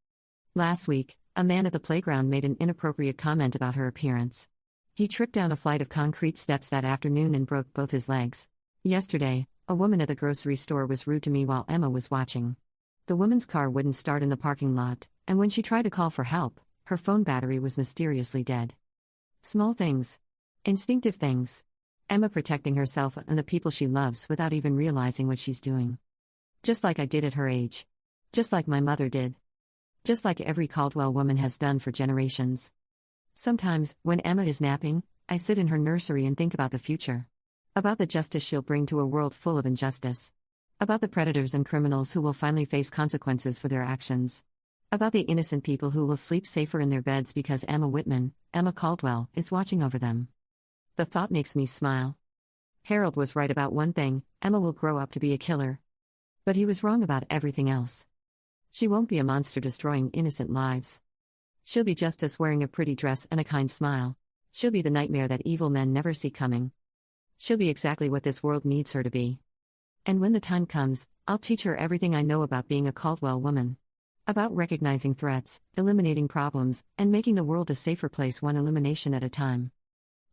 Last week, a man at the playground made an inappropriate comment about her appearance. He tripped down a flight of concrete steps that afternoon and broke both his legs. Yesterday, a woman at the grocery store was rude to me while Emma was watching. The woman's car wouldn't start in the parking lot, and when she tried to call for help, her phone battery was mysteriously dead. Small things. Instinctive things. Emma protecting herself and the people she loves without even realizing what she's doing. Just like I did at her age. Just like my mother did. Just like every Caldwell woman has done for generations. Sometimes, when Emma is napping, I sit in her nursery and think about the future. About the justice she'll bring to a world full of injustice. About the predators and criminals who will finally face consequences for their actions. About the innocent people who will sleep safer in their beds because Emma Whitman, Emma Caldwell, is watching over them. The thought makes me smile. Harold was right about one thing: Emma will grow up to be a killer. But he was wrong about everything else. She won't be a monster destroying innocent lives. She'll be justice wearing a pretty dress and a kind smile. She'll be the nightmare that evil men never see coming. She'll be exactly what this world needs her to be. And when the time comes, I'll teach her everything I know about being a Caldwell woman. About recognizing threats, eliminating problems, and making the world a safer place one elimination at a time.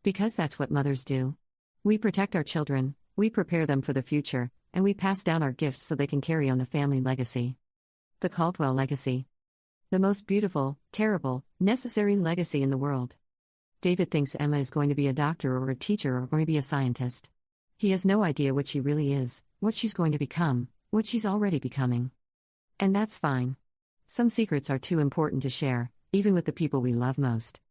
Because that's what mothers do. We protect our children, we prepare them for the future, and we pass down our gifts so they can carry on the family legacy. The Caldwell legacy. The most beautiful, terrible, necessary legacy in the world. David thinks Emma is going to be a doctor or a teacher or going to be a scientist. He has no idea what she really is, what she's going to become, what she's already becoming. And that's fine. Some secrets are too important to share, even with the people we love most.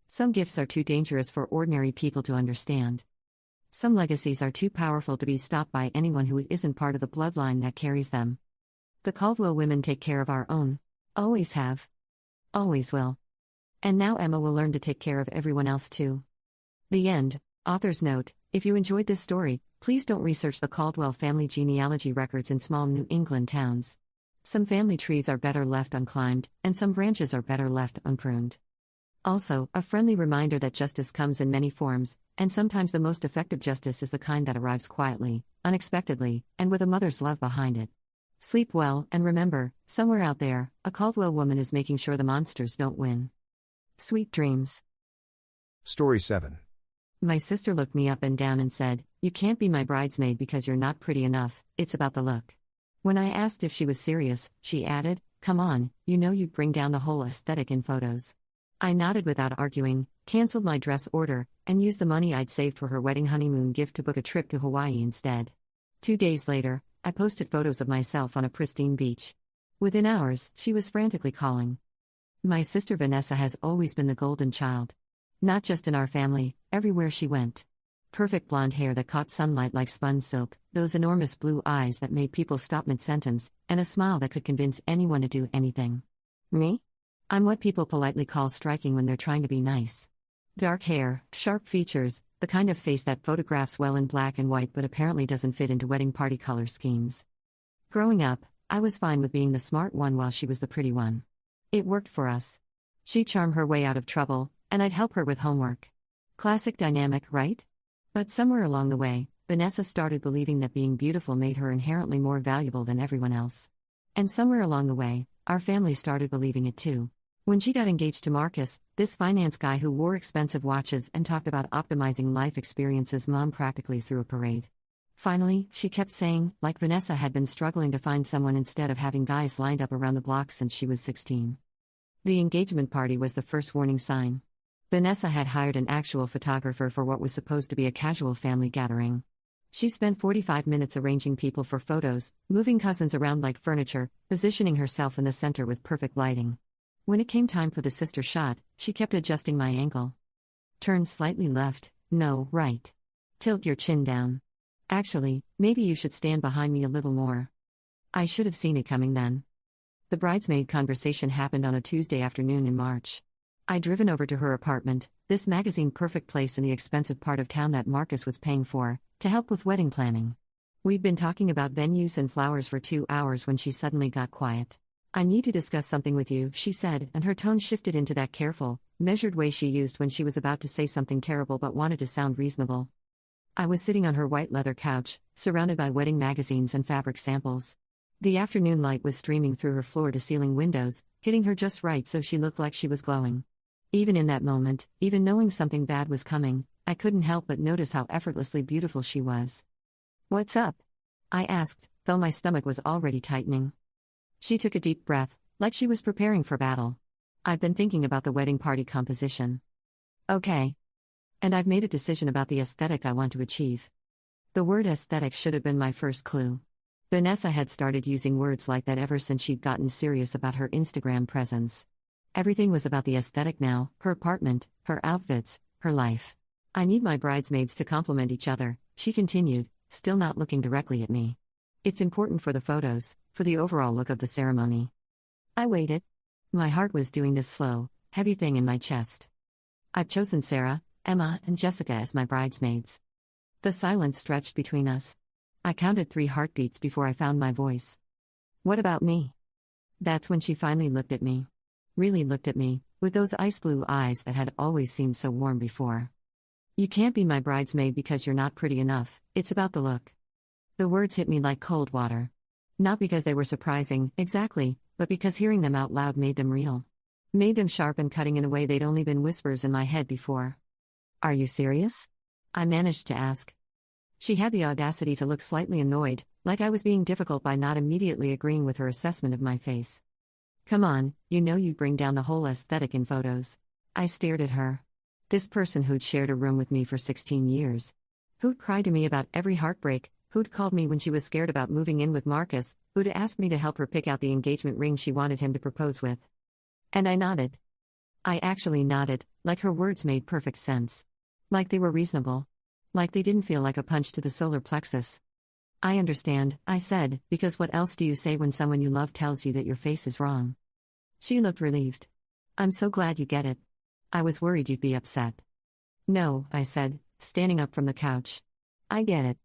Some gifts are too dangerous for ordinary people to understand. Some legacies are too powerful to be stopped by anyone who isn't part of the bloodline that carries them. The Caldwell women take care of our own. Always have. Always will. And now Emma will learn to take care of everyone else too. The end. Author's note: if you enjoyed this story, please don't research the Caldwell family genealogy records in small New England towns. Some family trees are better left unclimbed, and some branches are better left unpruned. Also, a friendly reminder that justice comes in many forms, and sometimes the most effective justice is the kind that arrives quietly, unexpectedly, and with a mother's love behind it. Sleep well, and remember, somewhere out there, a Caldwell woman is making sure the monsters don't win. Sweet dreams. Story 7. My sister looked me up and down and said, "You can't be my bridesmaid because you're not pretty enough, it's about the look." When I asked if she was serious, she added, "Come on, you know you'd bring down the whole aesthetic in photos." I nodded without arguing, canceled my dress order, and used the money I'd saved for her wedding honeymoon gift to book a trip to Hawaii instead. 2 days later, I posted photos of myself on a pristine beach. Within hours, she was frantically calling. My sister Vanessa has always been the golden child. Not just in our family, everywhere she went. Perfect blonde hair that caught sunlight like spun silk, those enormous blue eyes that made people stop mid-sentence, and a smile that could convince anyone to do anything. Me? I'm what people politely call striking when they're trying to be nice. Dark hair, sharp features, the kind of face that photographs well in black and white but apparently doesn't fit into wedding party color schemes. Growing up, I was fine with being the smart one while she was the pretty one. It worked for us. She'd charm her way out of trouble, and I'd help her with homework. Classic dynamic, right? But somewhere along the way, Vanessa started believing that being beautiful made her inherently more valuable than everyone else. And somewhere along the way, our family started believing it too. When she got engaged to Marcus, this finance guy who wore expensive watches and talked about optimizing life experiences, Mom practically threw a parade. Finally, she kept saying, like Vanessa had been struggling to find someone instead of having guys lined up around the block since she was 16. The engagement party was the first warning sign. Vanessa had hired an actual photographer for what was supposed to be a casual family gathering. She spent 45 minutes arranging people for photos, moving cousins around like furniture, positioning herself in the center with perfect lighting. When it came time for the sister shot, she kept adjusting my angle. Turn slightly left, no, right. Tilt your chin down. Actually, maybe you should stand behind me a little more. I should have seen it coming then. The bridesmaid conversation happened on a Tuesday afternoon in March. I'd driven over to her apartment, this magazine-perfect place in the expensive part of town that Marcus was paying for, to help with wedding planning. We'd been talking about venues and flowers for 2 hours when she suddenly got quiet. "I need to discuss something with you," she said, and her tone shifted into that careful, measured way she used when she was about to say something terrible but wanted to sound reasonable. I was sitting on her white leather couch, surrounded by wedding magazines and fabric samples. The afternoon light was streaming through her floor-to-ceiling windows, hitting her just right so she looked like she was glowing. Even in that moment, even knowing something bad was coming, I couldn't help but notice how effortlessly beautiful she was. "What's up?" I asked, though my stomach was already tightening. She took a deep breath, like she was preparing for battle. "I've been thinking about the wedding party composition." "Okay. And I've made a decision about the aesthetic I want to achieve." The word aesthetic should have been my first clue. Vanessa had started using words like that ever since she'd gotten serious about her Instagram presence. Everything was about the aesthetic now: her apartment, her outfits, her life. "I need my bridesmaids to complement each other," she continued, still not looking directly at me. "It's important for the photos, for the overall look of the ceremony." I waited. My heart was doing this slow, heavy thing in my chest. "I've chosen Sarah, Emma, and Jessica as my bridesmaids." The silence stretched between us. I counted 3 heartbeats before I found my voice. "What about me?" That's when she finally looked at me. Really looked at me, with those ice blue eyes that had always seemed so warm before. "You can't be my bridesmaid because you're not pretty enough, it's about the look." The words hit me like cold water. Not because they were surprising, exactly, but because hearing them out loud made them real. Made them sharp and cutting in a way they'd only been whispers in my head before. "Are you serious?" I managed to ask. She had the audacity to look slightly annoyed, like I was being difficult by not immediately agreeing with her assessment of my face. "Come on, you know you'd bring down the whole aesthetic in photos." I stared at her. This person who'd shared a room with me for 16 years. Who'd cried to me about every heartbreak, who'd called me when she was scared about moving in with Marcus, who'd asked me to help her pick out the engagement ring she wanted him to propose with. And I nodded. I actually nodded, like her words made perfect sense. Like they were reasonable. Like they didn't feel like a punch to the solar plexus. "I understand," I said, "because what else do you say when someone you love tells you that your face is wrong?" She looked relieved. "I'm so glad you get it. I was worried you'd be upset." "No," I said, standing up from the couch. "I get it."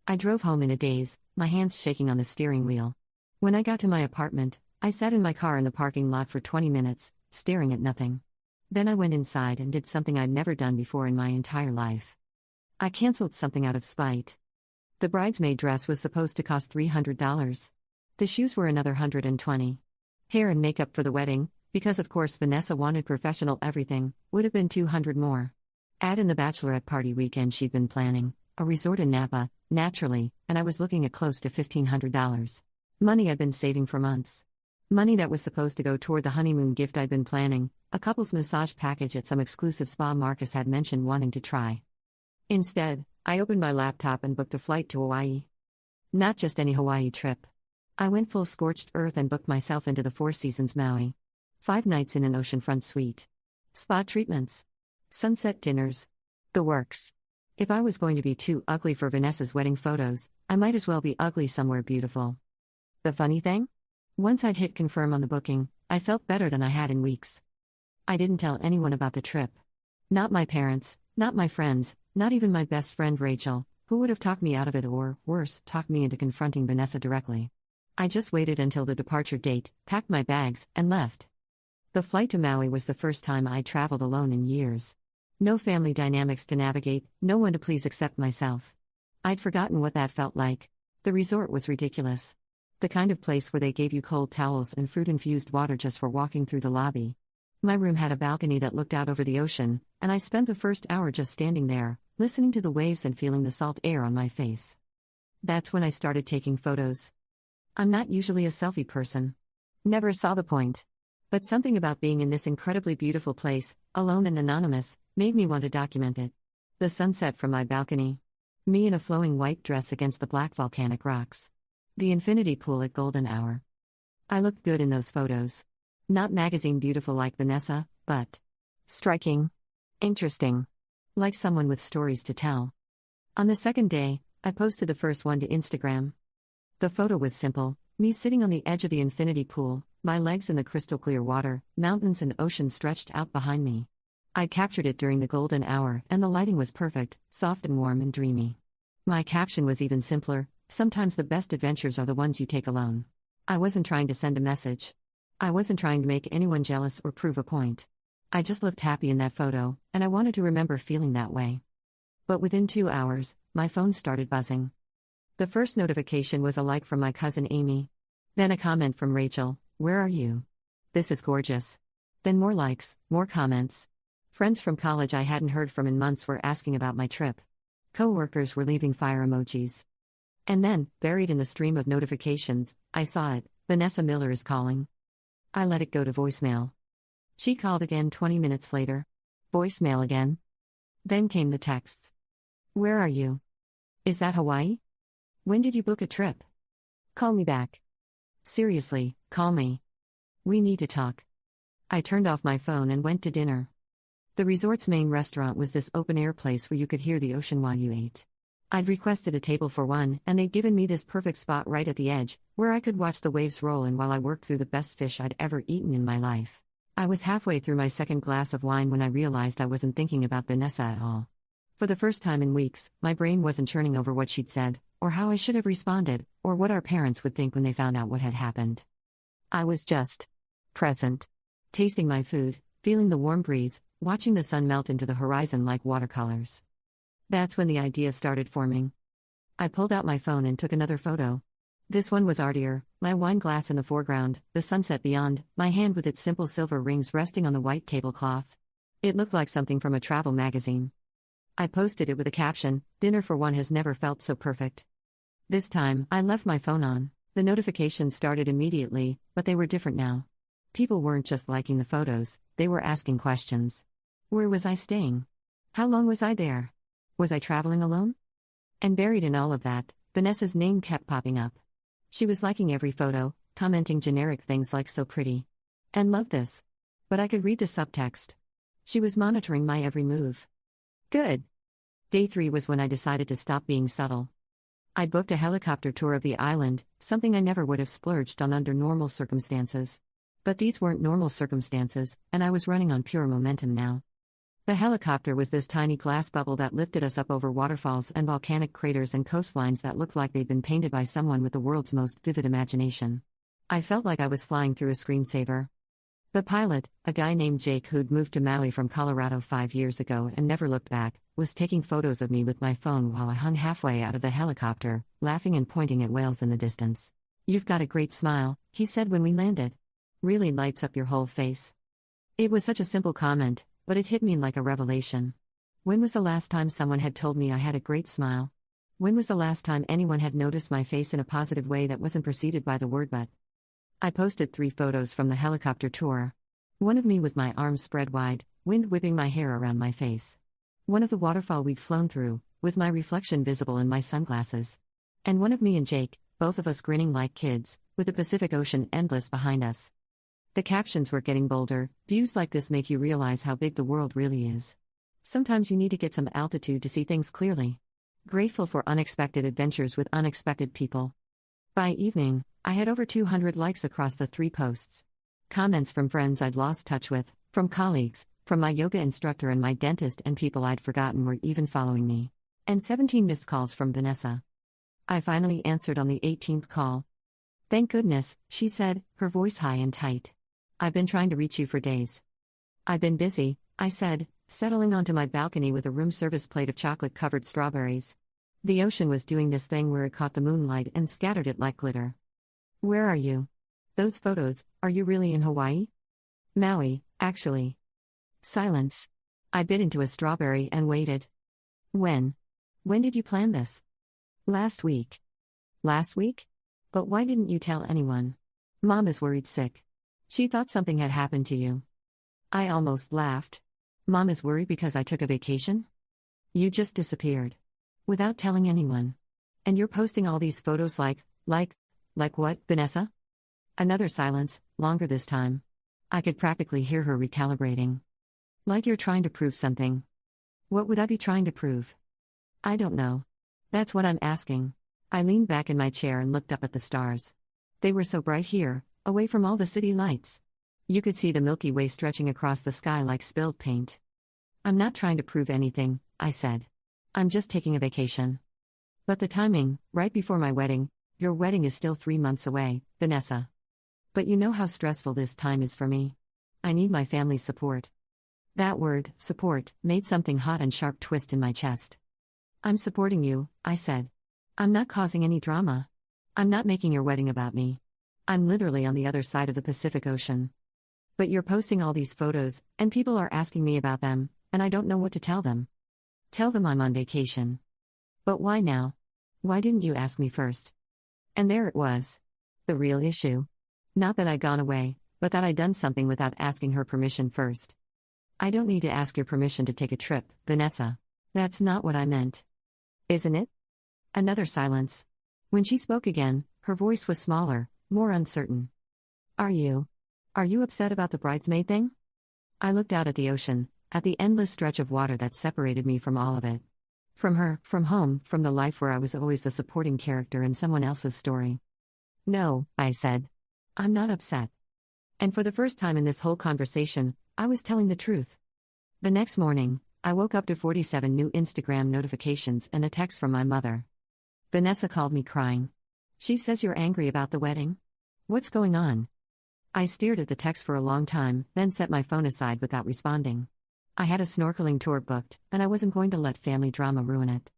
I drove home in a daze, my hands shaking on the steering wheel. When I got to my apartment, I sat in my car in the parking lot for 20 minutes, staring at nothing. Then I went inside and did something I'd never done before in my entire life. I canceled something out of spite. The bridesmaid dress was supposed to cost $300. The shoes were another $120. Hair and makeup for the wedding, because of course Vanessa wanted professional everything, would have been $200 more. Add in the bachelorette party weekend she'd been planning, a resort in Napa, naturally, and I was looking at close to $1,500. Money I'd been saving for months. Money that was supposed to go toward the honeymoon gift I'd been planning, a couple's massage package at some exclusive spa Marcus had mentioned wanting to try. Instead, I opened my laptop and booked a flight to Hawaii. Not just any Hawaii trip. I went full scorched earth and booked myself into the Four Seasons Maui. 5 nights in an oceanfront suite. Spa treatments. Sunset dinners. The works. If I was going to be too ugly for Vanessa's wedding photos, I might as well be ugly somewhere beautiful. The funny thing? Once I'd hit confirm on the booking, I felt better than I had in weeks. I didn't tell anyone about the trip. Not my parents, not my friends, not even my best friend Rachel, who would have talked me out of it or, worse, talked me into confronting Vanessa directly. I just waited until the departure date, packed my bags, and left. The flight to Maui was the first time I'd traveled alone in years. No family dynamics to navigate, no one to please except myself. I'd forgotten what that felt like. The resort was ridiculous. The kind of place where they gave you cold towels and fruit-infused water just for walking through the lobby. My room had a balcony that looked out over the ocean, and I spent the first hour just standing there, listening to the waves and feeling the salt air on my face. That's when I started taking photos. I'm not usually a selfie person. Never saw the point. But something about being in this incredibly beautiful place, alone and anonymous, made me want to document it. The sunset from my balcony. Me in a flowing white dress against the black volcanic rocks. The infinity pool at golden hour. I looked good in those photos. Not magazine beautiful like Vanessa, but striking. Interesting. Like someone with stories to tell. On the second day, I posted the first one to Instagram. The photo was simple, me sitting on the edge of the infinity pool, my legs in the crystal clear water, mountains and ocean stretched out behind me. I captured it during the golden hour, and the lighting was perfect, soft and warm and dreamy. My caption was even simpler: sometimes the best adventures are the ones you take alone. I wasn't trying to send a message. I wasn't trying to make anyone jealous or prove a point. I just looked happy in that photo, and I wanted to remember feeling that way. But within 2 hours, my phone started buzzing. The first notification was a like from my cousin Amy. Then a comment from Rachel: "Where are you? This is gorgeous." Then more likes, more comments. Friends from college I hadn't heard from in months were asking about my trip. Co-workers were leaving fire emojis. And then, buried in the stream of notifications, I saw it: Vanessa Miller is calling. I let it go to voicemail. She called again 20 minutes later. Voicemail again. Then came the texts. "Where are you? Is that Hawaii? When did you book a trip? Call me back. Seriously, call me. We need to talk." I turned off my phone and went to dinner. The resort's main restaurant was this open-air place where you could hear the ocean while you ate. I'd requested a table for one, and they'd given me this perfect spot right at the edge, where I could watch the waves roll in while I worked through the best fish I'd ever eaten in my life. I was halfway through my second glass of wine when I realized I wasn't thinking about Vanessa at all. For the first time in weeks, my brain wasn't churning over what she'd said, or how I should have responded, or what our parents would think when they found out what had happened. I was just present. Tasting my food, feeling the warm breeze, watching the sun melt into the horizon like watercolors. That's when the idea started forming. I pulled out my phone and took another photo. This one was artier, my wine glass in the foreground, the sunset beyond, my hand with its simple silver rings resting on the white tablecloth. It looked like something from a travel magazine. I posted it with a caption: "Dinner for one has never felt so perfect." This time, I left my phone on. The notifications started immediately, but they were different now. People weren't just liking the photos, they were asking questions. Where was I staying? How long was I there? Was I traveling alone? And buried in all of that, Vanessa's name kept popping up. She was liking every photo, commenting generic things like "so pretty" and "love this." But I could read the subtext. She was monitoring my every move. Good. Day 3 was when I decided to stop being subtle. I'd booked a helicopter tour of the island, something I never would have splurged on under normal circumstances. But these weren't normal circumstances, and I was running on pure momentum now. The helicopter was this tiny glass bubble that lifted us up over waterfalls and volcanic craters and coastlines that looked like they'd been painted by someone with the world's most vivid imagination. I felt like I was flying through a screensaver. The pilot, a guy named Jake who'd moved to Maui from Colorado 5 years ago and never looked back, was taking photos of me with my phone while I hung halfway out of the helicopter, laughing and pointing at whales in the distance. "You've got a great smile," he said when we landed. "Really lights up your whole face." It was such a simple comment, but it hit me like a revelation. When was the last time someone had told me I had a great smile? When was the last time anyone had noticed my face in a positive way that wasn't preceded by the word "but"? I posted 3 photos from the helicopter tour. One of me with my arms spread wide, wind whipping my hair around my face. One of the waterfall we'd flown through, with my reflection visible in my sunglasses. And one of me and Jake, both of us grinning like kids, with the Pacific Ocean endless behind us. The captions were getting bolder. Views like this make you realize how big the world really is. Sometimes you need to get some altitude to see things clearly. Grateful for unexpected adventures with unexpected people. By evening, I had over 200 likes across the 3 posts. Comments from friends I'd lost touch with, from colleagues, from my yoga instructor and my dentist, and people I'd forgotten were even following me. And 17 missed calls from Vanessa. I finally answered on the 18th call. "Thank goodness," she said, her voice high and tight. "I've been trying to reach you for days." "I've been busy," I said, settling onto my balcony with a room service plate of chocolate-covered strawberries. The ocean was doing this thing where it caught the moonlight and scattered it like glitter. "Where are you? Those photos, are you really in Hawaii?" "Maui, actually." Silence. I bit into a strawberry and waited. "When? When did you plan this?" "Last week." "Last week? But why didn't you tell anyone?" "Mom is worried sick. She thought something had happened to you." I almost laughed. "Mom is worried because I took a vacation? You just disappeared. Without telling anyone. And you're posting all these photos like what, Vanessa?" Another silence, longer this time. I could practically hear her recalibrating. "Like you're trying to prove something." "What would I be trying to prove?" "I don't know. That's what I'm asking." I leaned back in my chair and looked up at the stars. They were so bright here, away from all the city lights. You could see the Milky Way stretching across the sky like spilled paint. "I'm not trying to prove anything," I said. "I'm just taking a vacation." "But the timing, right before my wedding, your wedding is still 3 months away, Vanessa. But you know how stressful this time is for me. I need my family's support." That word, support, made something hot and sharp twist in my chest. "I'm supporting you," I said. "I'm not causing any drama. I'm not making your wedding about me. I'm literally on the other side of the Pacific Ocean. But you're posting all these photos, and people are asking me about them, and I don't know what to tell them." "Tell them I'm on vacation." "But why now? Why didn't you ask me first?" And there it was. The real issue. Not that I'd gone away, but that I'd done something without asking her permission first. "I don't need to ask your permission to take a trip, Vanessa. That's not what I meant." "Isn't it?" Another silence. When she spoke again, her voice was smaller, more uncertain. Are you upset about the bridesmaid thing?" I looked out at the ocean, at the endless stretch of water that separated me from all of it. From her, from home, from the life where I was always the supporting character in someone else's story. "No," I said. "I'm not upset." And for the first time in this whole conversation, I was telling the truth. The next morning, I woke up to 47 new Instagram notifications and a text from my mother. "Vanessa called me crying. She says you're angry about the wedding. What's going on?" I stared at the text for a long time, then set my phone aside without responding. I had a snorkeling tour booked, and I wasn't going to let family drama ruin it.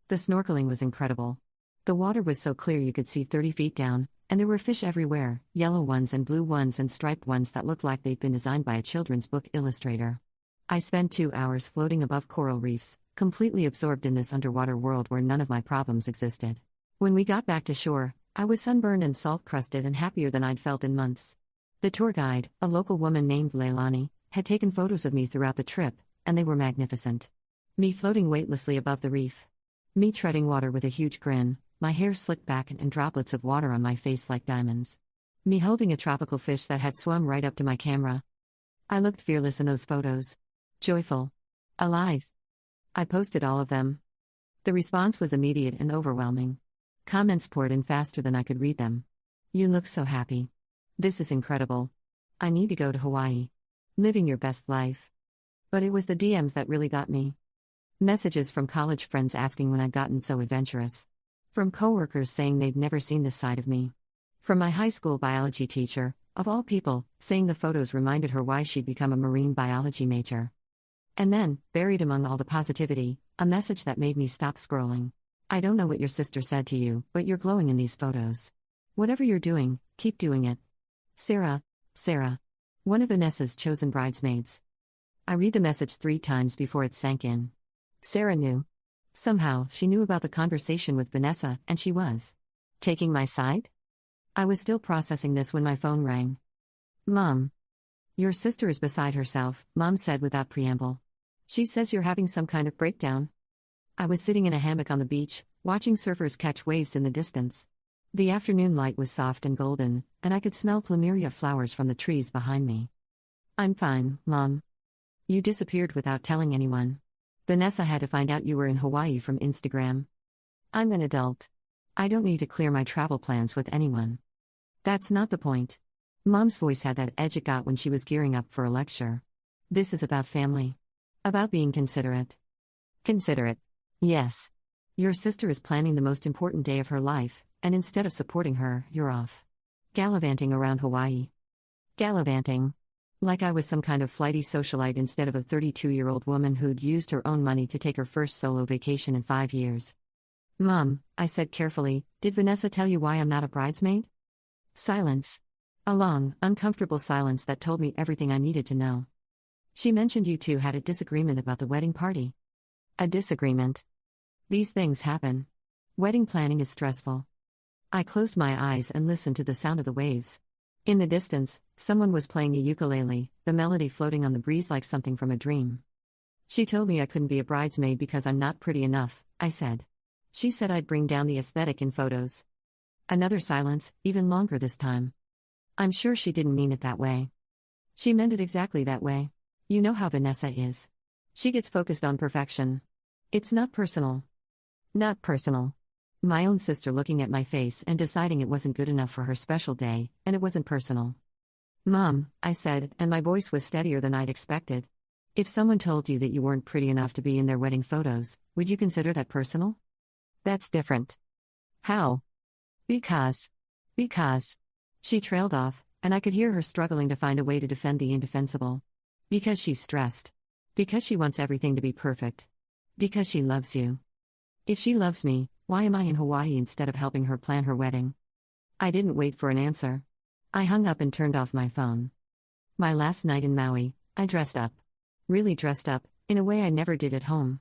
The snorkeling was incredible. The water was so clear you could see 30 feet down, and there were fish everywhere, yellow ones and blue ones and striped ones that looked like they'd been designed by a children's book illustrator. I spent 2 hours floating above coral reefs, completely absorbed in this underwater world where none of my problems existed. When we got back to shore, I was sunburned and salt-crusted and happier than I'd felt in months. The tour guide, a local woman named Leilani, had taken photos of me throughout the trip, and they were magnificent. Me floating weightlessly above the reef. Me treading water with a huge grin, my hair slicked back and droplets of water on my face like diamonds. Me holding a tropical fish that had swum right up to my camera. I looked fearless in those photos. Joyful. Alive. I posted all of them. The response was immediate and overwhelming. Comments poured in faster than I could read them. "You look so happy. This is incredible. I need to go to Hawaii. Living your best life." But it was the DMs that really got me. Messages from college friends asking when I'd gotten so adventurous. From coworkers saying they'd never seen this side of me. From my high school biology teacher, of all people, saying the photos reminded her why she'd become a marine biology major. And then, buried among all the positivity, a message that made me stop scrolling. "I don't know what your sister said to you, but you're glowing in these photos. Whatever you're doing, keep doing it. Sarah, one of Vanessa's chosen bridesmaids." I read the message 3 times before it sank in. Sarah knew. Somehow, she knew about the conversation with Vanessa, and she was taking my side? I was still processing this when my phone rang. "Mom." Your sister is beside herself, Mom said without preamble. She says you're having some kind of breakdown. I was sitting in a hammock on the beach, watching surfers catch waves in the distance. The afternoon light was soft and golden, and I could smell plumeria flowers from the trees behind me. I'm fine, Mom. You disappeared without telling anyone. Vanessa had to find out you were in Hawaii from Instagram. I'm an adult. I don't need to clear my travel plans with anyone. That's not the point. Mom's voice had that edge it got when she was gearing up for a lecture. This is about family. About being considerate. Considerate. Yes. Your sister is planning the most important day of her life, and instead of supporting her, you're off. Gallivanting around Hawaii. Gallivanting. Like I was some kind of flighty socialite instead of a 32-year-old woman who'd used her own money to take her first solo vacation in 5 years. Mom, I said carefully, did Vanessa tell you why I'm not a bridesmaid? Silence. A long, uncomfortable silence that told me everything I needed to know. She mentioned you two had a disagreement about the wedding party. A disagreement. These things happen. Wedding planning is stressful. I closed my eyes and listened to the sound of the waves. In the distance, someone was playing a ukulele, the melody floating on the breeze like something from a dream. She told me I couldn't be a bridesmaid because I'm not pretty enough, I said. She said I'd bring down the aesthetic in photos. Another silence, even longer this time. I'm sure she didn't mean it that way. She meant it exactly that way. You know how Vanessa is. She gets focused on perfection. It's not personal. Not personal. My own sister looking at my face and deciding it wasn't good enough for her special day, and it wasn't personal. Mom, I said, and my voice was steadier than I'd expected. If someone told you that you weren't pretty enough to be in their wedding photos, would you consider that personal? That's different. How? Because. She trailed off, and I could hear her struggling to find a way to defend the indefensible. Because she's stressed. Because she wants everything to be perfect. Because she loves you. If she loves me, why am I in Hawaii instead of helping her plan her wedding? I didn't wait for an answer. I hung up and turned off my phone. My last night in Maui, I dressed up. Really dressed up, in a way I never did at home.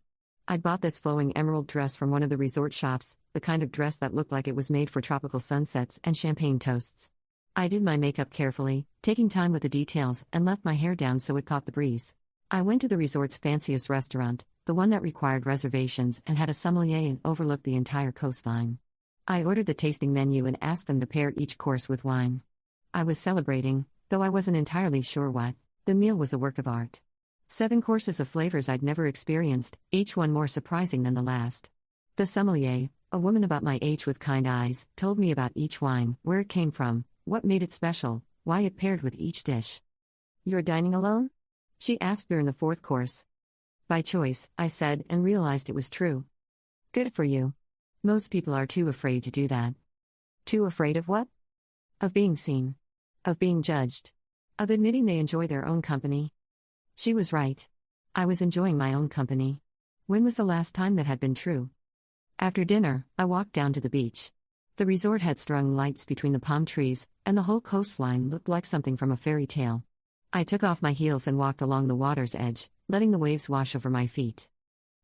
I'd bought this flowing emerald dress from one of the resort shops, the kind of dress that looked like it was made for tropical sunsets and champagne toasts. I did my makeup carefully, taking time with the details, and left my hair down so it caught the breeze. I went to the resort's fanciest restaurant, the one that required reservations and had a sommelier and overlooked the entire coastline. I ordered the tasting menu and asked them to pair each course with wine. I was celebrating, though I wasn't entirely sure what. The meal was a work of art. 7 courses of flavors I'd never experienced, each one more surprising than the last. The sommelier, a woman about my age with kind eyes, told me about each wine, where it came from, what made it special, why it paired with each dish. You're dining alone? She asked during the 4th course. By choice, I said, and realized it was true. Good for you. Most people are too afraid to do that. Too afraid of what? Of being seen. Of being judged. Of admitting they enjoy their own company. She was right. I was enjoying my own company. When was the last time that had been true? After dinner, I walked down to the beach. The resort had strung lights between the palm trees, and the whole coastline looked like something from a fairy tale. I took off my heels and walked along the water's edge, letting the waves wash over my feet.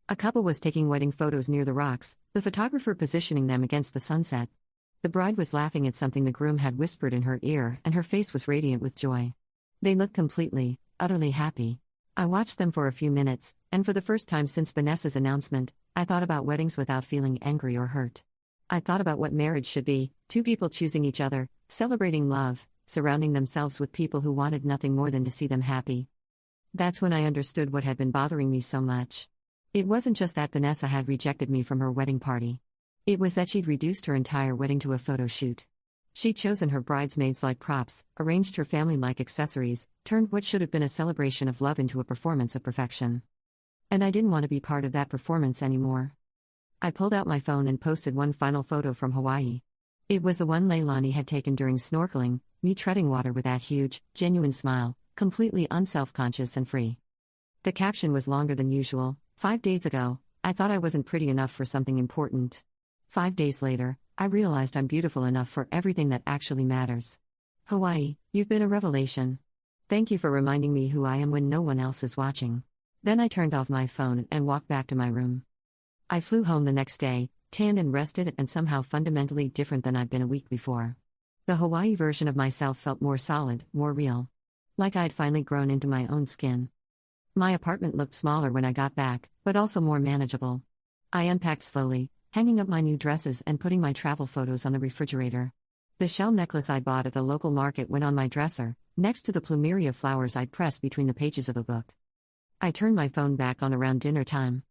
A couple was taking wedding photos near the rocks, the photographer positioning them against the sunset. The bride was laughing at something the groom had whispered in her ear, and her face was radiant with joy. They looked completely, utterly happy. I watched them for a few minutes, and for the first time since Vanessa's announcement, I thought about weddings without feeling angry or hurt. I thought about what marriage should be, 2 people choosing each other, celebrating love, surrounding themselves with people who wanted nothing more than to see them happy. That's when I understood what had been bothering me so much. It wasn't just that Vanessa had rejected me from her wedding party. It was that she'd reduced her entire wedding to a photo shoot. She'd chosen her bridesmaids like props, arranged her family like accessories, turned what should have been a celebration of love into a performance of perfection. And I didn't want to be part of that performance anymore. I pulled out my phone and posted one final photo from Hawaii. It was the one Leilani had taken during snorkeling, me treading water with that huge, genuine smile, completely unself-conscious and free. The caption was longer than usual. 5 days ago, I thought I wasn't pretty enough for something important. 5 days later, I realized I'm beautiful enough for everything that actually matters. Hawaii, you've been a revelation. Thank you for reminding me who I am when no one else is watching. Then I turned off my phone and walked back to my room. I flew home the next day, tanned and rested and somehow fundamentally different than I'd been a week before. The Hawaii version of myself felt more solid, more real. like I'd finally grown into my own skin. My apartment looked smaller when I got back, but also more manageable. I unpacked slowly, hanging up my new dresses and putting my travel photos on the refrigerator. The shell necklace I bought at a local market went on my dresser, next to the plumeria flowers I'd pressed between the pages of a book. I turned my phone back on around dinner time.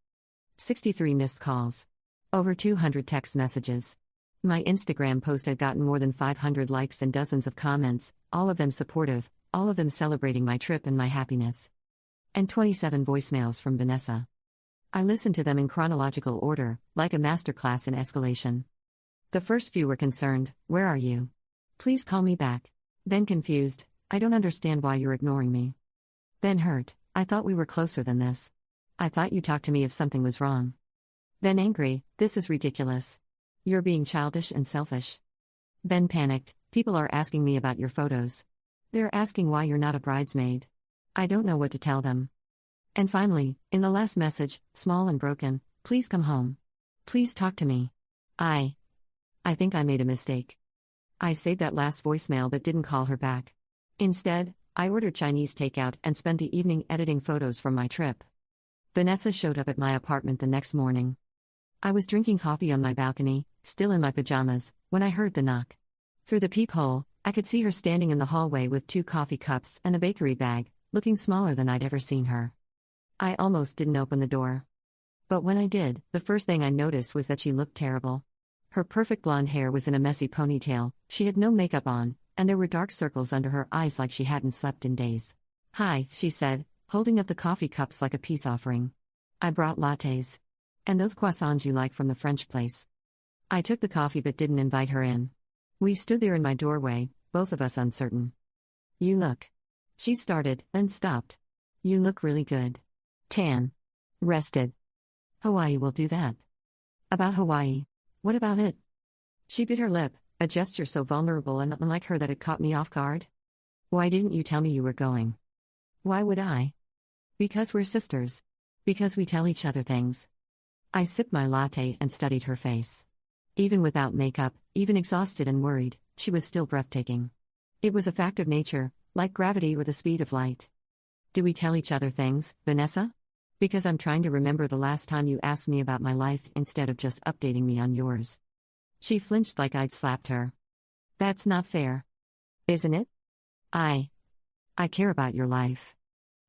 63 missed calls. Over 200 text messages. My Instagram post had gotten more than 500 likes and dozens of comments, all of them supportive, all of them celebrating my trip and my happiness. And 27 voicemails from Vanessa. I listened to them in chronological order, like a masterclass in escalation. The first few were concerned, "Where are you? Please call me back." Then confused, "I don't understand why you're ignoring me." Then hurt, "I thought we were closer than this. I thought you'd talk to me if something was wrong." Then angry, "This is ridiculous. You're being childish and selfish." Then panicked, "People are asking me about your photos. They're asking why you're not a bridesmaid. I don't know what to tell them." And finally, in the last message, small and broken, "Please come home. Please talk to me. I think I made a mistake." I saved that last voicemail but didn't call her back. Instead, I ordered Chinese takeout and spent the evening editing photos from my trip. Vanessa showed up at my apartment the next morning. I was drinking coffee on my balcony, still in my pajamas, when I heard the knock. Through the peephole, I could see her standing in the hallway with 2 coffee cups and a bakery bag, looking smaller than I'd ever seen her. I almost didn't open the door. But when I did, the first thing I noticed was that she looked terrible. Her perfect blonde hair was in a messy ponytail, she had no makeup on, and there were dark circles under her eyes like she hadn't slept in days. "Hi," she said, holding up the coffee cups like a peace offering. "I brought lattes. And those croissants you like from the French place." I took the coffee but didn't invite her in. We stood there in my doorway, both of us uncertain. "You look." She started, then stopped. "You look really good. Tan. Rested. Hawaii will do that." "About Hawaii? What about it?" She bit her lip, a gesture so vulnerable and unlike her that it caught me off guard. "Why didn't you tell me you were going?" "Why would I?" "Because we're sisters. Because we tell each other things." I sipped my latte and studied her face. Even without makeup, even exhausted and worried, she was still breathtaking. It was a fact of nature, like gravity or the speed of light. "Do we tell each other things, Vanessa? Because I'm trying to remember the last time you asked me about my life instead of just updating me on yours." She flinched like I'd slapped her. "That's not fair. Isn't it? I care about your life.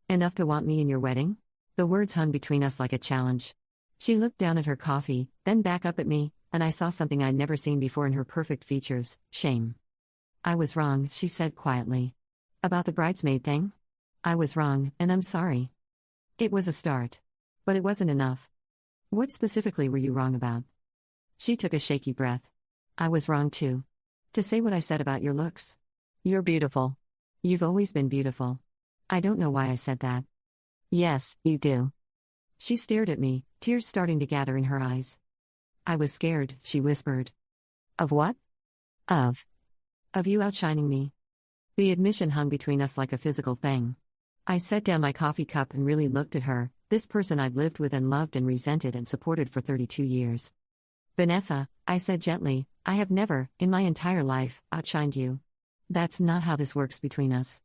Enough to want me in your wedding?" The words hung between us like a challenge. She looked down at her coffee, then back up at me, and I saw something I'd never seen before in her perfect features: shame. "I was wrong," she said quietly. "About the bridesmaid thing? I was wrong, and I'm sorry." It was a start. But it wasn't enough. "What specifically were you wrong about?" She took a shaky breath. "I was wrong too. To say what I said about your looks. You're beautiful. You've always been beautiful. I don't know why I said that." "Yes, you do." She stared at me, tears starting to gather in her eyes. "I was scared," she whispered. "Of what?" Of you outshining me." The admission hung between us like a physical thing. I set down my coffee cup and really looked at her, this person I'd lived with and loved and resented and supported for 32 years. "Vanessa," I said gently, "I have never, in my entire life, outshined you. That's not how this works between us.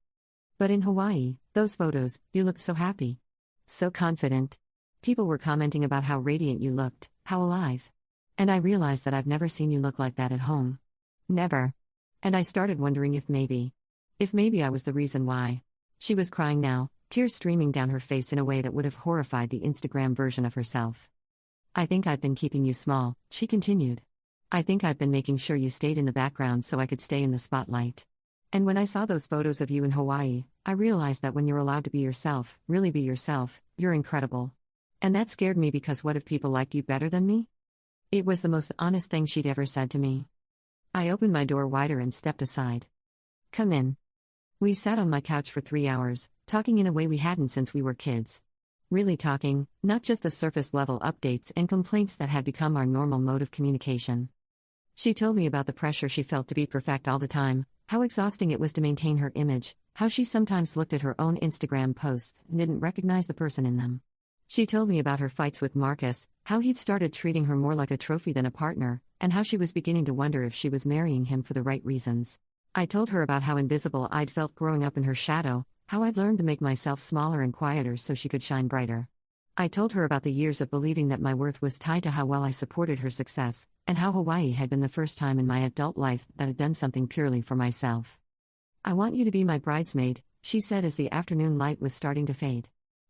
But in Hawaii, those photos, you looked so happy. So confident. People were commenting about how radiant you looked, how alive. And I realized that I've never seen you look like that at home. Never. And I started wondering if maybe I was the reason why." She was crying now, tears streaming down her face in a way that would have horrified the Instagram version of herself. "I think I've been keeping you small," she continued. "I think I've been making sure you stayed in the background so I could stay in the spotlight. And when I saw those photos of you in Hawaii, I realized that when you're allowed to be yourself, really be yourself, you're incredible. And that scared me because what if people liked you better than me?" It was the most honest thing she'd ever said to me. I opened my door wider and stepped aside. "Come in." We sat on my couch for 3 hours, talking in a way we hadn't since we were kids. Really talking, not just the surface-level updates and complaints that had become our normal mode of communication. She told me about the pressure she felt to be perfect all the time, how exhausting it was to maintain her image, how she sometimes looked at her own Instagram posts and didn't recognize the person in them. She told me about her fights with Marcus, how he'd started treating her more like a trophy than a partner, and how she was beginning to wonder if she was marrying him for the right reasons. I told her about how invisible I'd felt growing up in her shadow, How I'd learned to make myself smaller and quieter so she could shine brighter. I told her about the years of believing that my worth was tied to how well I supported her success, and how Hawaii had been the first time in my adult life that I'd done something purely for myself. "I want you to be my bridesmaid," she said as the afternoon light was starting to fade.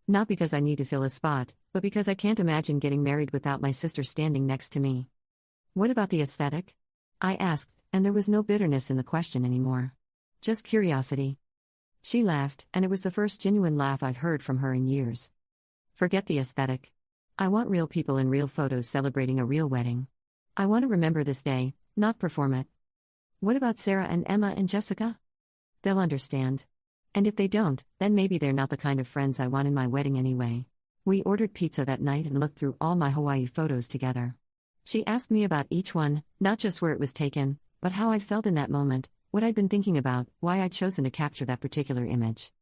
"Not because I need to fill a spot, but because I can't imagine getting married without my sister standing next to me." "What about the aesthetic?" I asked, and there was no bitterness in the question anymore. Just curiosity. She laughed, and it was the first genuine laugh I'd heard from her in years. "Forget the aesthetic. I want real people in real photos celebrating a real wedding. I want to remember this day, not perform it." "What about Sarah and Emma and Jessica?" "They'll understand. And if they don't, then maybe they're not the kind of friends I want in my wedding anyway." We ordered pizza that night and looked through all my Hawaii photos together. She asked me about each one, not just where it was taken, but how I'd felt in that moment, what I'd been thinking about, why I'd chosen to capture that particular image.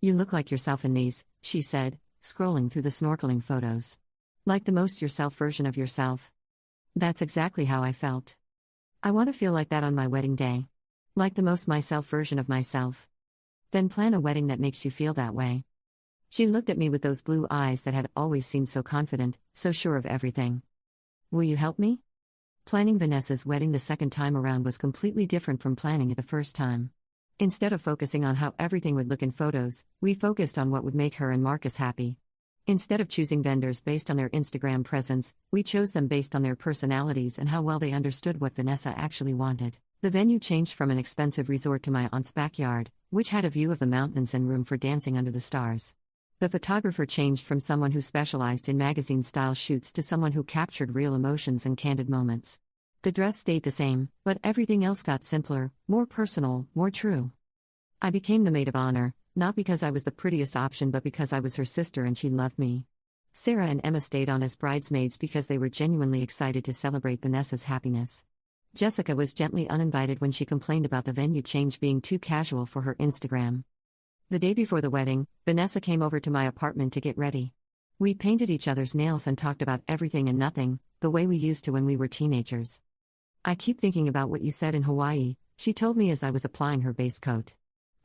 "You look like yourself in these," she said, scrolling through the snorkeling photos. "Like the most yourself version of yourself." That's exactly how I felt. I want to feel like that on my wedding day. Like the most myself version of myself. Then plan a wedding that makes you feel that way. She looked at me with those blue eyes that had always seemed so confident, so sure of everything. "Will you help me?" Planning Vanessa's wedding the second time around was completely different from planning it the first time. Instead of focusing on how everything would look in photos, we focused on what would make her and Marcus happy. Instead of choosing vendors based on their Instagram presence, we chose them based on their personalities and how well they understood what Vanessa actually wanted. The venue changed from an expensive resort to my aunt's backyard, which had a view of the mountains and room for dancing under the stars. The photographer changed from someone who specialized in magazine-style shoots to someone who captured real emotions and candid moments. The dress stayed the same, but everything else got simpler, more personal, more true. I became the maid of honor, not because I was the prettiest option but because I was her sister and she loved me. Sarah and Emma stayed on as bridesmaids because they were genuinely excited to celebrate Vanessa's happiness. Jessica was gently uninvited when she complained about the venue change being too casual for her Instagram. The day before the wedding, Vanessa came over to my apartment to get ready. We painted each other's nails and talked about everything and nothing, the way we used to when we were teenagers. "I keep thinking about what you said in Hawaii," she told me as I was applying her base coat.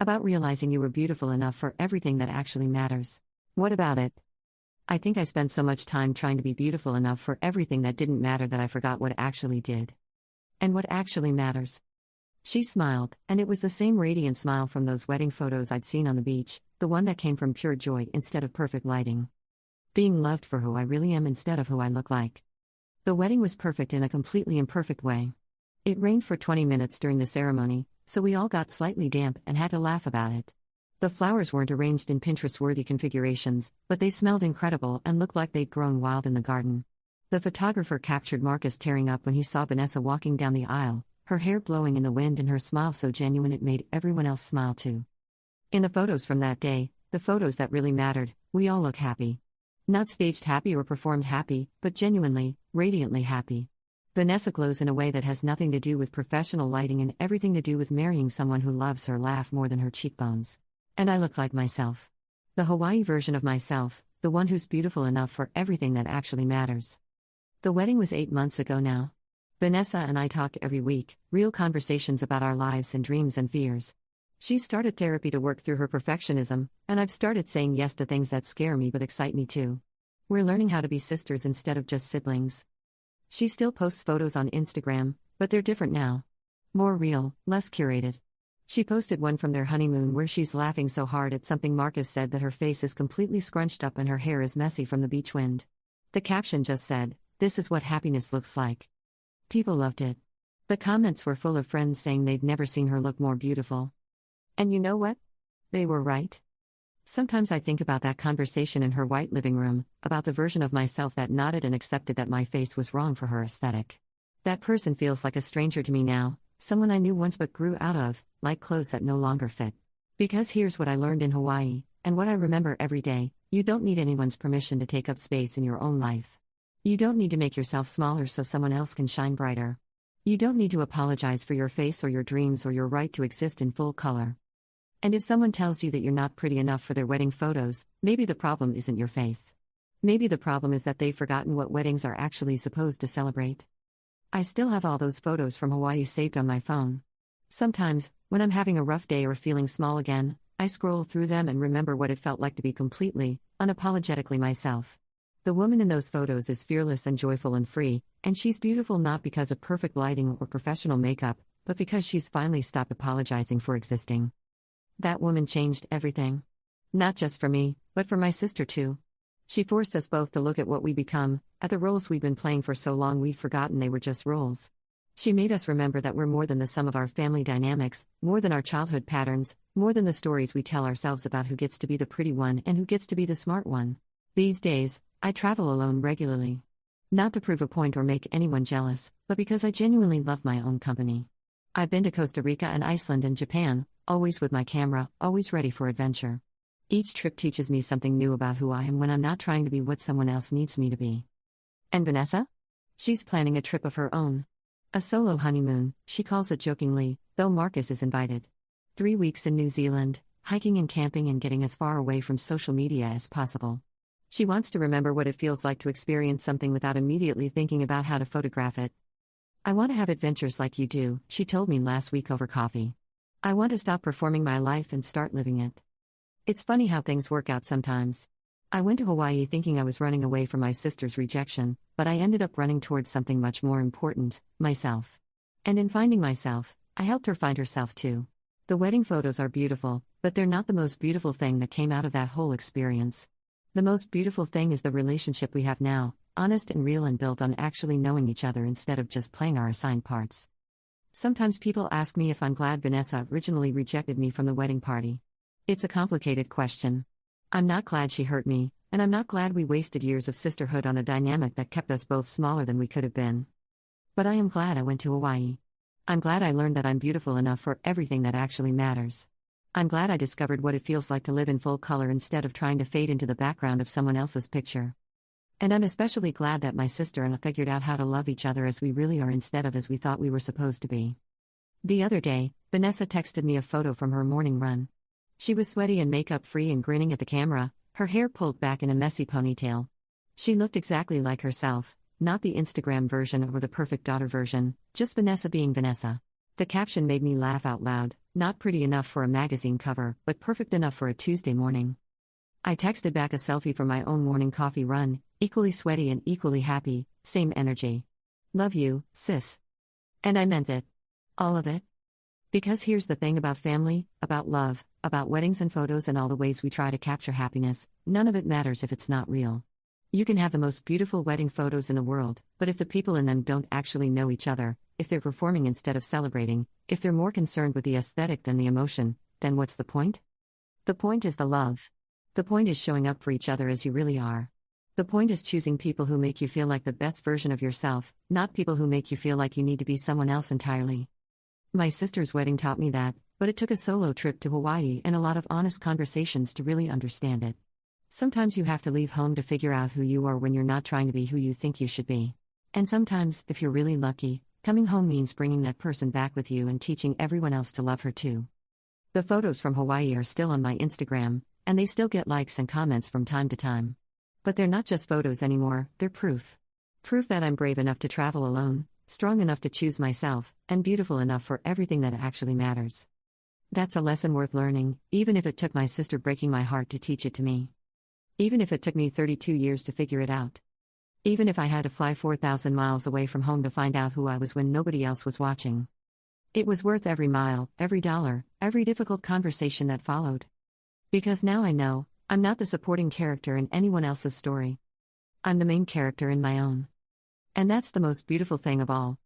"About realizing you were beautiful enough for everything that actually matters. What about it?" "I think I spent so much time trying to be beautiful enough for everything that didn't matter that I forgot what actually did. And what actually matters." She smiled, and it was the same radiant smile from those wedding photos I'd seen on the beach, the one that came from pure joy instead of perfect lighting. Being loved for who I really am instead of who I look like. The wedding was perfect in a completely imperfect way. It rained for 20 minutes during the ceremony, so we all got slightly damp and had to laugh about it. The flowers weren't arranged in Pinterest-worthy configurations, but they smelled incredible and looked like they'd grown wild in the garden. The photographer captured Marcus tearing up when he saw Vanessa walking down the aisle, her hair blowing in the wind and her smile so genuine it made everyone else smile too. In the photos from that day, the photos that really mattered, we all look happy. Not staged happy or performed happy, but genuinely, radiantly happy. Vanessa glows in a way that has nothing to do with professional lighting and everything to do with marrying someone who loves her laugh more than her cheekbones. And I look like myself. The Hawaii version of myself, the one who's beautiful enough for everything that actually matters. The wedding was 8 months ago now. Vanessa and I talk every week, real conversations about our lives and dreams and fears. She started therapy to work through her perfectionism, and I've started saying yes to things that scare me but excite me too. We're learning how to be sisters instead of just siblings. She still posts photos on Instagram, but they're different now. More real, less curated. She posted one from their honeymoon where she's laughing so hard at something Marcus said that her face is completely scrunched up and her hair is messy from the beach wind. The caption just said, "This is what happiness looks like." People loved it. The comments were full of friends saying they'd never seen her look more beautiful. And you know what? They were right. Sometimes I think about that conversation in her white living room, about the version of myself that nodded and accepted that my face was wrong for her aesthetic. That person feels like a stranger to me now, someone I knew once but grew out of, like clothes that no longer fit. Because here's what I learned in Hawaii, and what I remember every day: you don't need anyone's permission to take up space in your own life. You don't need to make yourself smaller so someone else can shine brighter. You don't need to apologize for your face or your dreams or your right to exist in full color. And if someone tells you that you're not pretty enough for their wedding photos, maybe the problem isn't your face. Maybe the problem is that they've forgotten what weddings are actually supposed to celebrate. I still have all those photos from Hawaii saved on my phone. Sometimes, when I'm having a rough day or feeling small again, I scroll through them and remember what it felt like to be completely, unapologetically myself. The woman in those photos is fearless and joyful and free, and she's beautiful not because of perfect lighting or professional makeup, but because she's finally stopped apologizing for existing. That woman changed everything. Not just for me, but for my sister too. She forced us both to look at what we become, at the roles we'd been playing for so long we'd forgotten they were just roles. She made us remember that we're more than the sum of our family dynamics, more than our childhood patterns, more than the stories we tell ourselves about who gets to be the pretty one and who gets to be the smart one. These days, I travel alone regularly. Not to prove a point or make anyone jealous, but because I genuinely love my own company. I've been to Costa Rica and Iceland and Japan, always with my camera, always ready for adventure. Each trip teaches me something new about who I am when I'm not trying to be what someone else needs me to be. And Vanessa? She's planning a trip of her own. A solo honeymoon, she calls it jokingly, though Marcus is invited. 3 weeks in New Zealand, hiking and camping and getting as far away from social media as possible. She wants to remember what it feels like to experience something without immediately thinking about how to photograph it. I want to have adventures like you do, she told me last week over coffee. I want to stop performing my life and start living it. It's funny how things work out sometimes. I went to Hawaii thinking I was running away from my sister's rejection, but I ended up running towards something much more important, myself. And in finding myself, I helped her find herself too. The wedding photos are beautiful, but they're not the most beautiful thing that came out of that whole experience. The most beautiful thing is the relationship we have now, honest and real and built on actually knowing each other instead of just playing our assigned parts. Sometimes people ask me if I'm glad Vanessa originally rejected me from the wedding party. It's a complicated question. I'm not glad she hurt me, and I'm not glad we wasted years of sisterhood on a dynamic that kept us both smaller than we could have been. But I am glad I went to Hawaii. I'm glad I learned that I'm beautiful enough for everything that actually matters. I'm glad I discovered what it feels like to live in full color instead of trying to fade into the background of someone else's picture. And I'm especially glad that my sister and I figured out how to love each other as we really are instead of as we thought we were supposed to be. The other day, Vanessa texted me a photo from her morning run. She was sweaty and makeup-free and grinning at the camera, her hair pulled back in a messy ponytail. She looked exactly like herself, not the Instagram version or the perfect daughter version, just Vanessa being Vanessa. The caption made me laugh out loud, not pretty enough for a magazine cover, but perfect enough for a Tuesday morning. I texted back a selfie from my own morning coffee run, equally sweaty and equally happy, same energy. Love you, sis. And I meant it. All of it. Because here's the thing about family, about love, about weddings and photos and all the ways we try to capture happiness, none of it matters if it's not real. You can have the most beautiful wedding photos in the world, but if the people in them don't actually know each other, if they're performing instead of celebrating, if they're more concerned with the aesthetic than the emotion, then what's the point? The point is the love. The point is showing up for each other as you really are. The point is choosing people who make you feel like the best version of yourself, not people who make you feel like you need to be someone else entirely. My sister's wedding taught me that, but it took a solo trip to Hawaii and a lot of honest conversations to really understand it. Sometimes you have to leave home to figure out who you are when you're not trying to be who you think you should be. And sometimes, if you're really lucky, coming home means bringing that person back with you and teaching everyone else to love her too. The photos from Hawaii are still on my Instagram, and they still get likes and comments from time to time. But they're not just photos anymore, they're proof. Proof that I'm brave enough to travel alone, strong enough to choose myself, and beautiful enough for everything that actually matters. That's a lesson worth learning, even if it took my sister breaking my heart to teach it to me. Even if it took me 32 years to figure it out. Even if I had to fly 4,000 miles away from home to find out who I was when nobody else was watching. It was worth every mile, every dollar, every difficult conversation that followed. Because now I know, I'm not the supporting character in anyone else's story. I'm the main character in my own. And that's the most beautiful thing of all.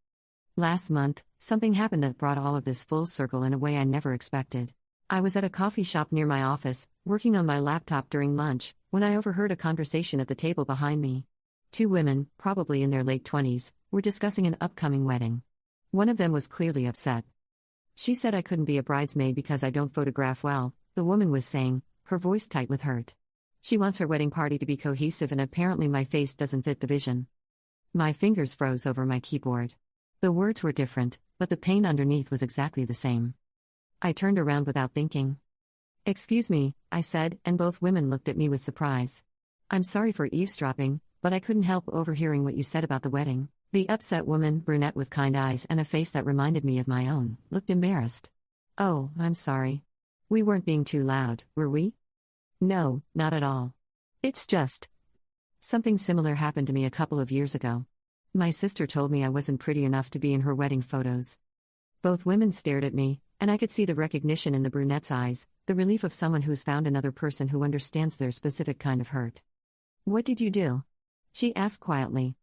Last month, something happened that brought all of this full circle in a way I never expected. I was at a coffee shop near my office, working on my laptop during lunch, when I overheard a conversation at the table behind me. 2 women, probably in their late 20s, were discussing an upcoming wedding. One of them was clearly upset. She said I couldn't be a bridesmaid because I don't photograph well, the woman was saying, her voice tight with hurt. She wants her wedding party to be cohesive and apparently my face doesn't fit the vision. My fingers froze over my keyboard. The words were different, but the pain underneath was exactly the same. I turned around without thinking. "Excuse me," I said, and both women looked at me with surprise. "I'm sorry for eavesdropping, but I couldn't help overhearing what you said about the wedding." The upset woman, brunette with kind eyes and a face that reminded me of my own, looked embarrassed. "Oh, I'm sorry. We weren't being too loud, were we? No, not at all. It's just. Something similar happened to me a couple of years ago. My sister told me I wasn't pretty enough to be in her wedding photos. Both women stared at me, and I could see the recognition in the brunette's eyes, the relief of someone who's found another person who understands their specific kind of hurt. "What did you do?" she asked quietly.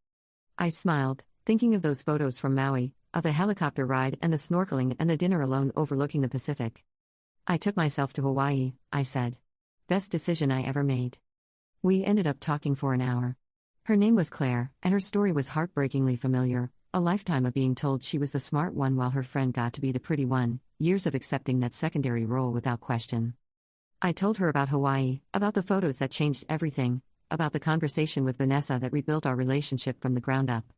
I smiled, thinking of those photos from Maui, of the helicopter ride and the snorkeling and the dinner alone overlooking the Pacific. "I took myself to Hawaii," I said. "Best decision I ever made." We ended up talking for an hour. Her name was Claire, and her story was heartbreakingly familiar, a lifetime of being told she was the smart one while her friend got to be the pretty one, years of accepting that secondary role without question. I told her about Hawaii, about the photos that changed everything, about the conversation with Vanessa that rebuilt our relationship from the ground up.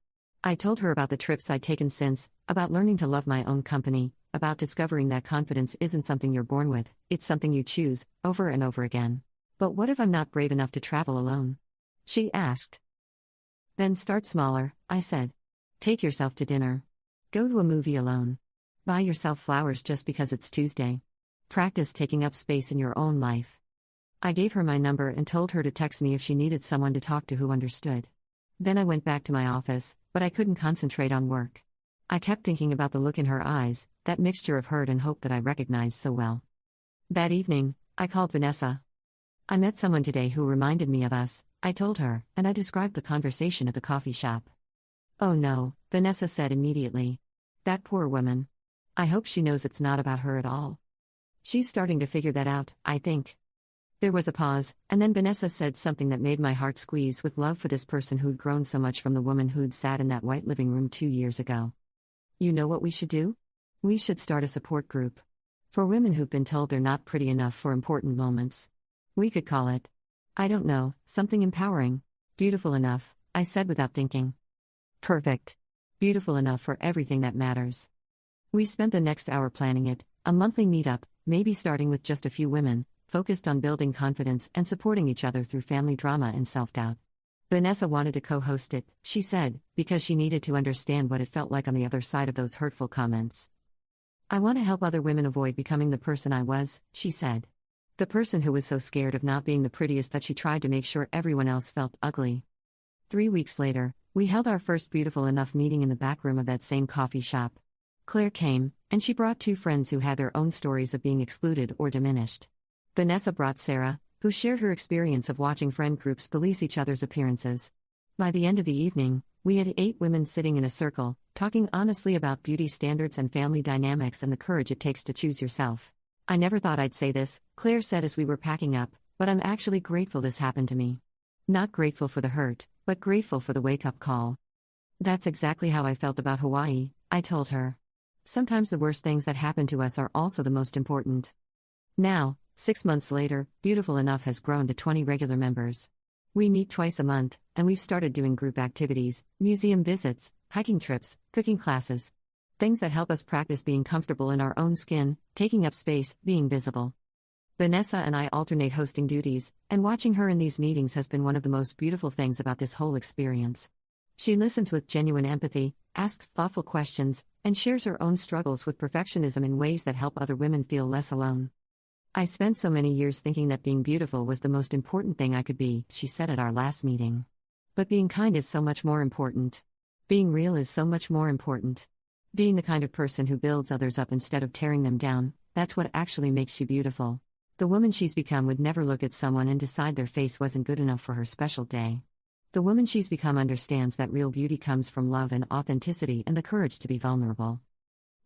I told her about the trips I'd taken since, about learning to love my own company, about discovering that confidence isn't something you're born with, it's something you choose, over and over again. "But what if I'm not brave enough to travel alone?" she asked. "Then start smaller," I said. "Take yourself to dinner. Go to a movie alone. Buy yourself flowers just because it's Tuesday. Practice taking up space in your own life." I gave her my number and told her to text me if she needed someone to talk to who understood. Then I went back to my office, but I couldn't concentrate on work. I kept thinking about the look in her eyes, that mixture of hurt and hope that I recognized so well. That evening, I called Vanessa. "I met someone today who reminded me of us," I told her, and I described the conversation at the coffee shop. "Oh no," Vanessa said immediately. "That poor woman. I hope she knows it's not about her at all. She's starting to figure that out, I think." There was a pause, and then Vanessa said something that made my heart squeeze with love for this person who'd grown so much from the woman who'd sat in that white living room 2 years ago. "You know what we should do? We should start a support group. For women who've been told they're not pretty enough for important moments. We could call it, I don't know, something empowering. Beautiful enough," I said without thinking. "Perfect. Beautiful enough for everything that matters." We spent the next hour planning it, a monthly meetup, maybe starting with just a few women, focused on building confidence and supporting each other through family drama and self-doubt. Vanessa wanted to co-host it, she said, because she needed to understand what it felt like on the other side of those hurtful comments. "I want to help other women avoid becoming the person I was," she said. The person who was so scared of not being the prettiest that she tried to make sure everyone else felt ugly. 3 weeks later, we held our first Beautiful Enough meeting in the back room of that same coffee shop. Claire came, and she brought 2 friends who had their own stories of being excluded or diminished. Vanessa brought Sarah, who shared her experience of watching friend groups police each other's appearances. By the end of the evening, we had 8 women sitting in a circle, talking honestly about beauty standards and family dynamics and the courage it takes to choose yourself. "I never thought I'd say this," Claire said as we were packing up, "but I'm actually grateful this happened to me. Not grateful for the hurt, but grateful for the wake-up call." That's exactly how I felt about Hawaii, I told her. Sometimes the worst things that happen to us are also the most important. Now, 6 months later, Beautiful Enough has grown to 20 regular members. We meet twice a month, and we've started doing group activities, museum visits, hiking trips, cooking classes. Things that help us practice being comfortable in our own skin, taking up space, being visible. Vanessa and I alternate hosting duties, and watching her in these meetings has been one of the most beautiful things about this whole experience. She listens with genuine empathy, asks thoughtful questions, and shares her own struggles with perfectionism in ways that help other women feel less alone. "I spent so many years thinking that being beautiful was the most important thing I could be," she said at our last meeting. "But being kind is so much more important. Being real is so much more important. Being the kind of person who builds others up instead of tearing them down, that's what actually makes you beautiful." The woman she's become would never look at someone and decide their face wasn't good enough for her special day. The woman she's become understands that real beauty comes from love and authenticity and the courage to be vulnerable.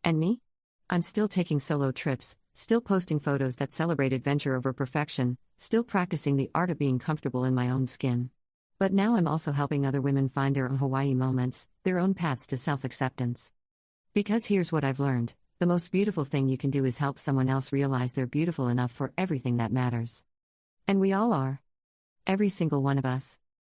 And me? I'm still taking solo trips, still posting photos that celebrate adventure over perfection, still practicing the art of being comfortable in my own skin. But now I'm also helping other women find their own Hawaii moments, their own paths to self-acceptance. Because here's what I've learned: the most beautiful thing you can do is help someone else realize they're beautiful enough for everything that matters. And we all are. Every single one of us.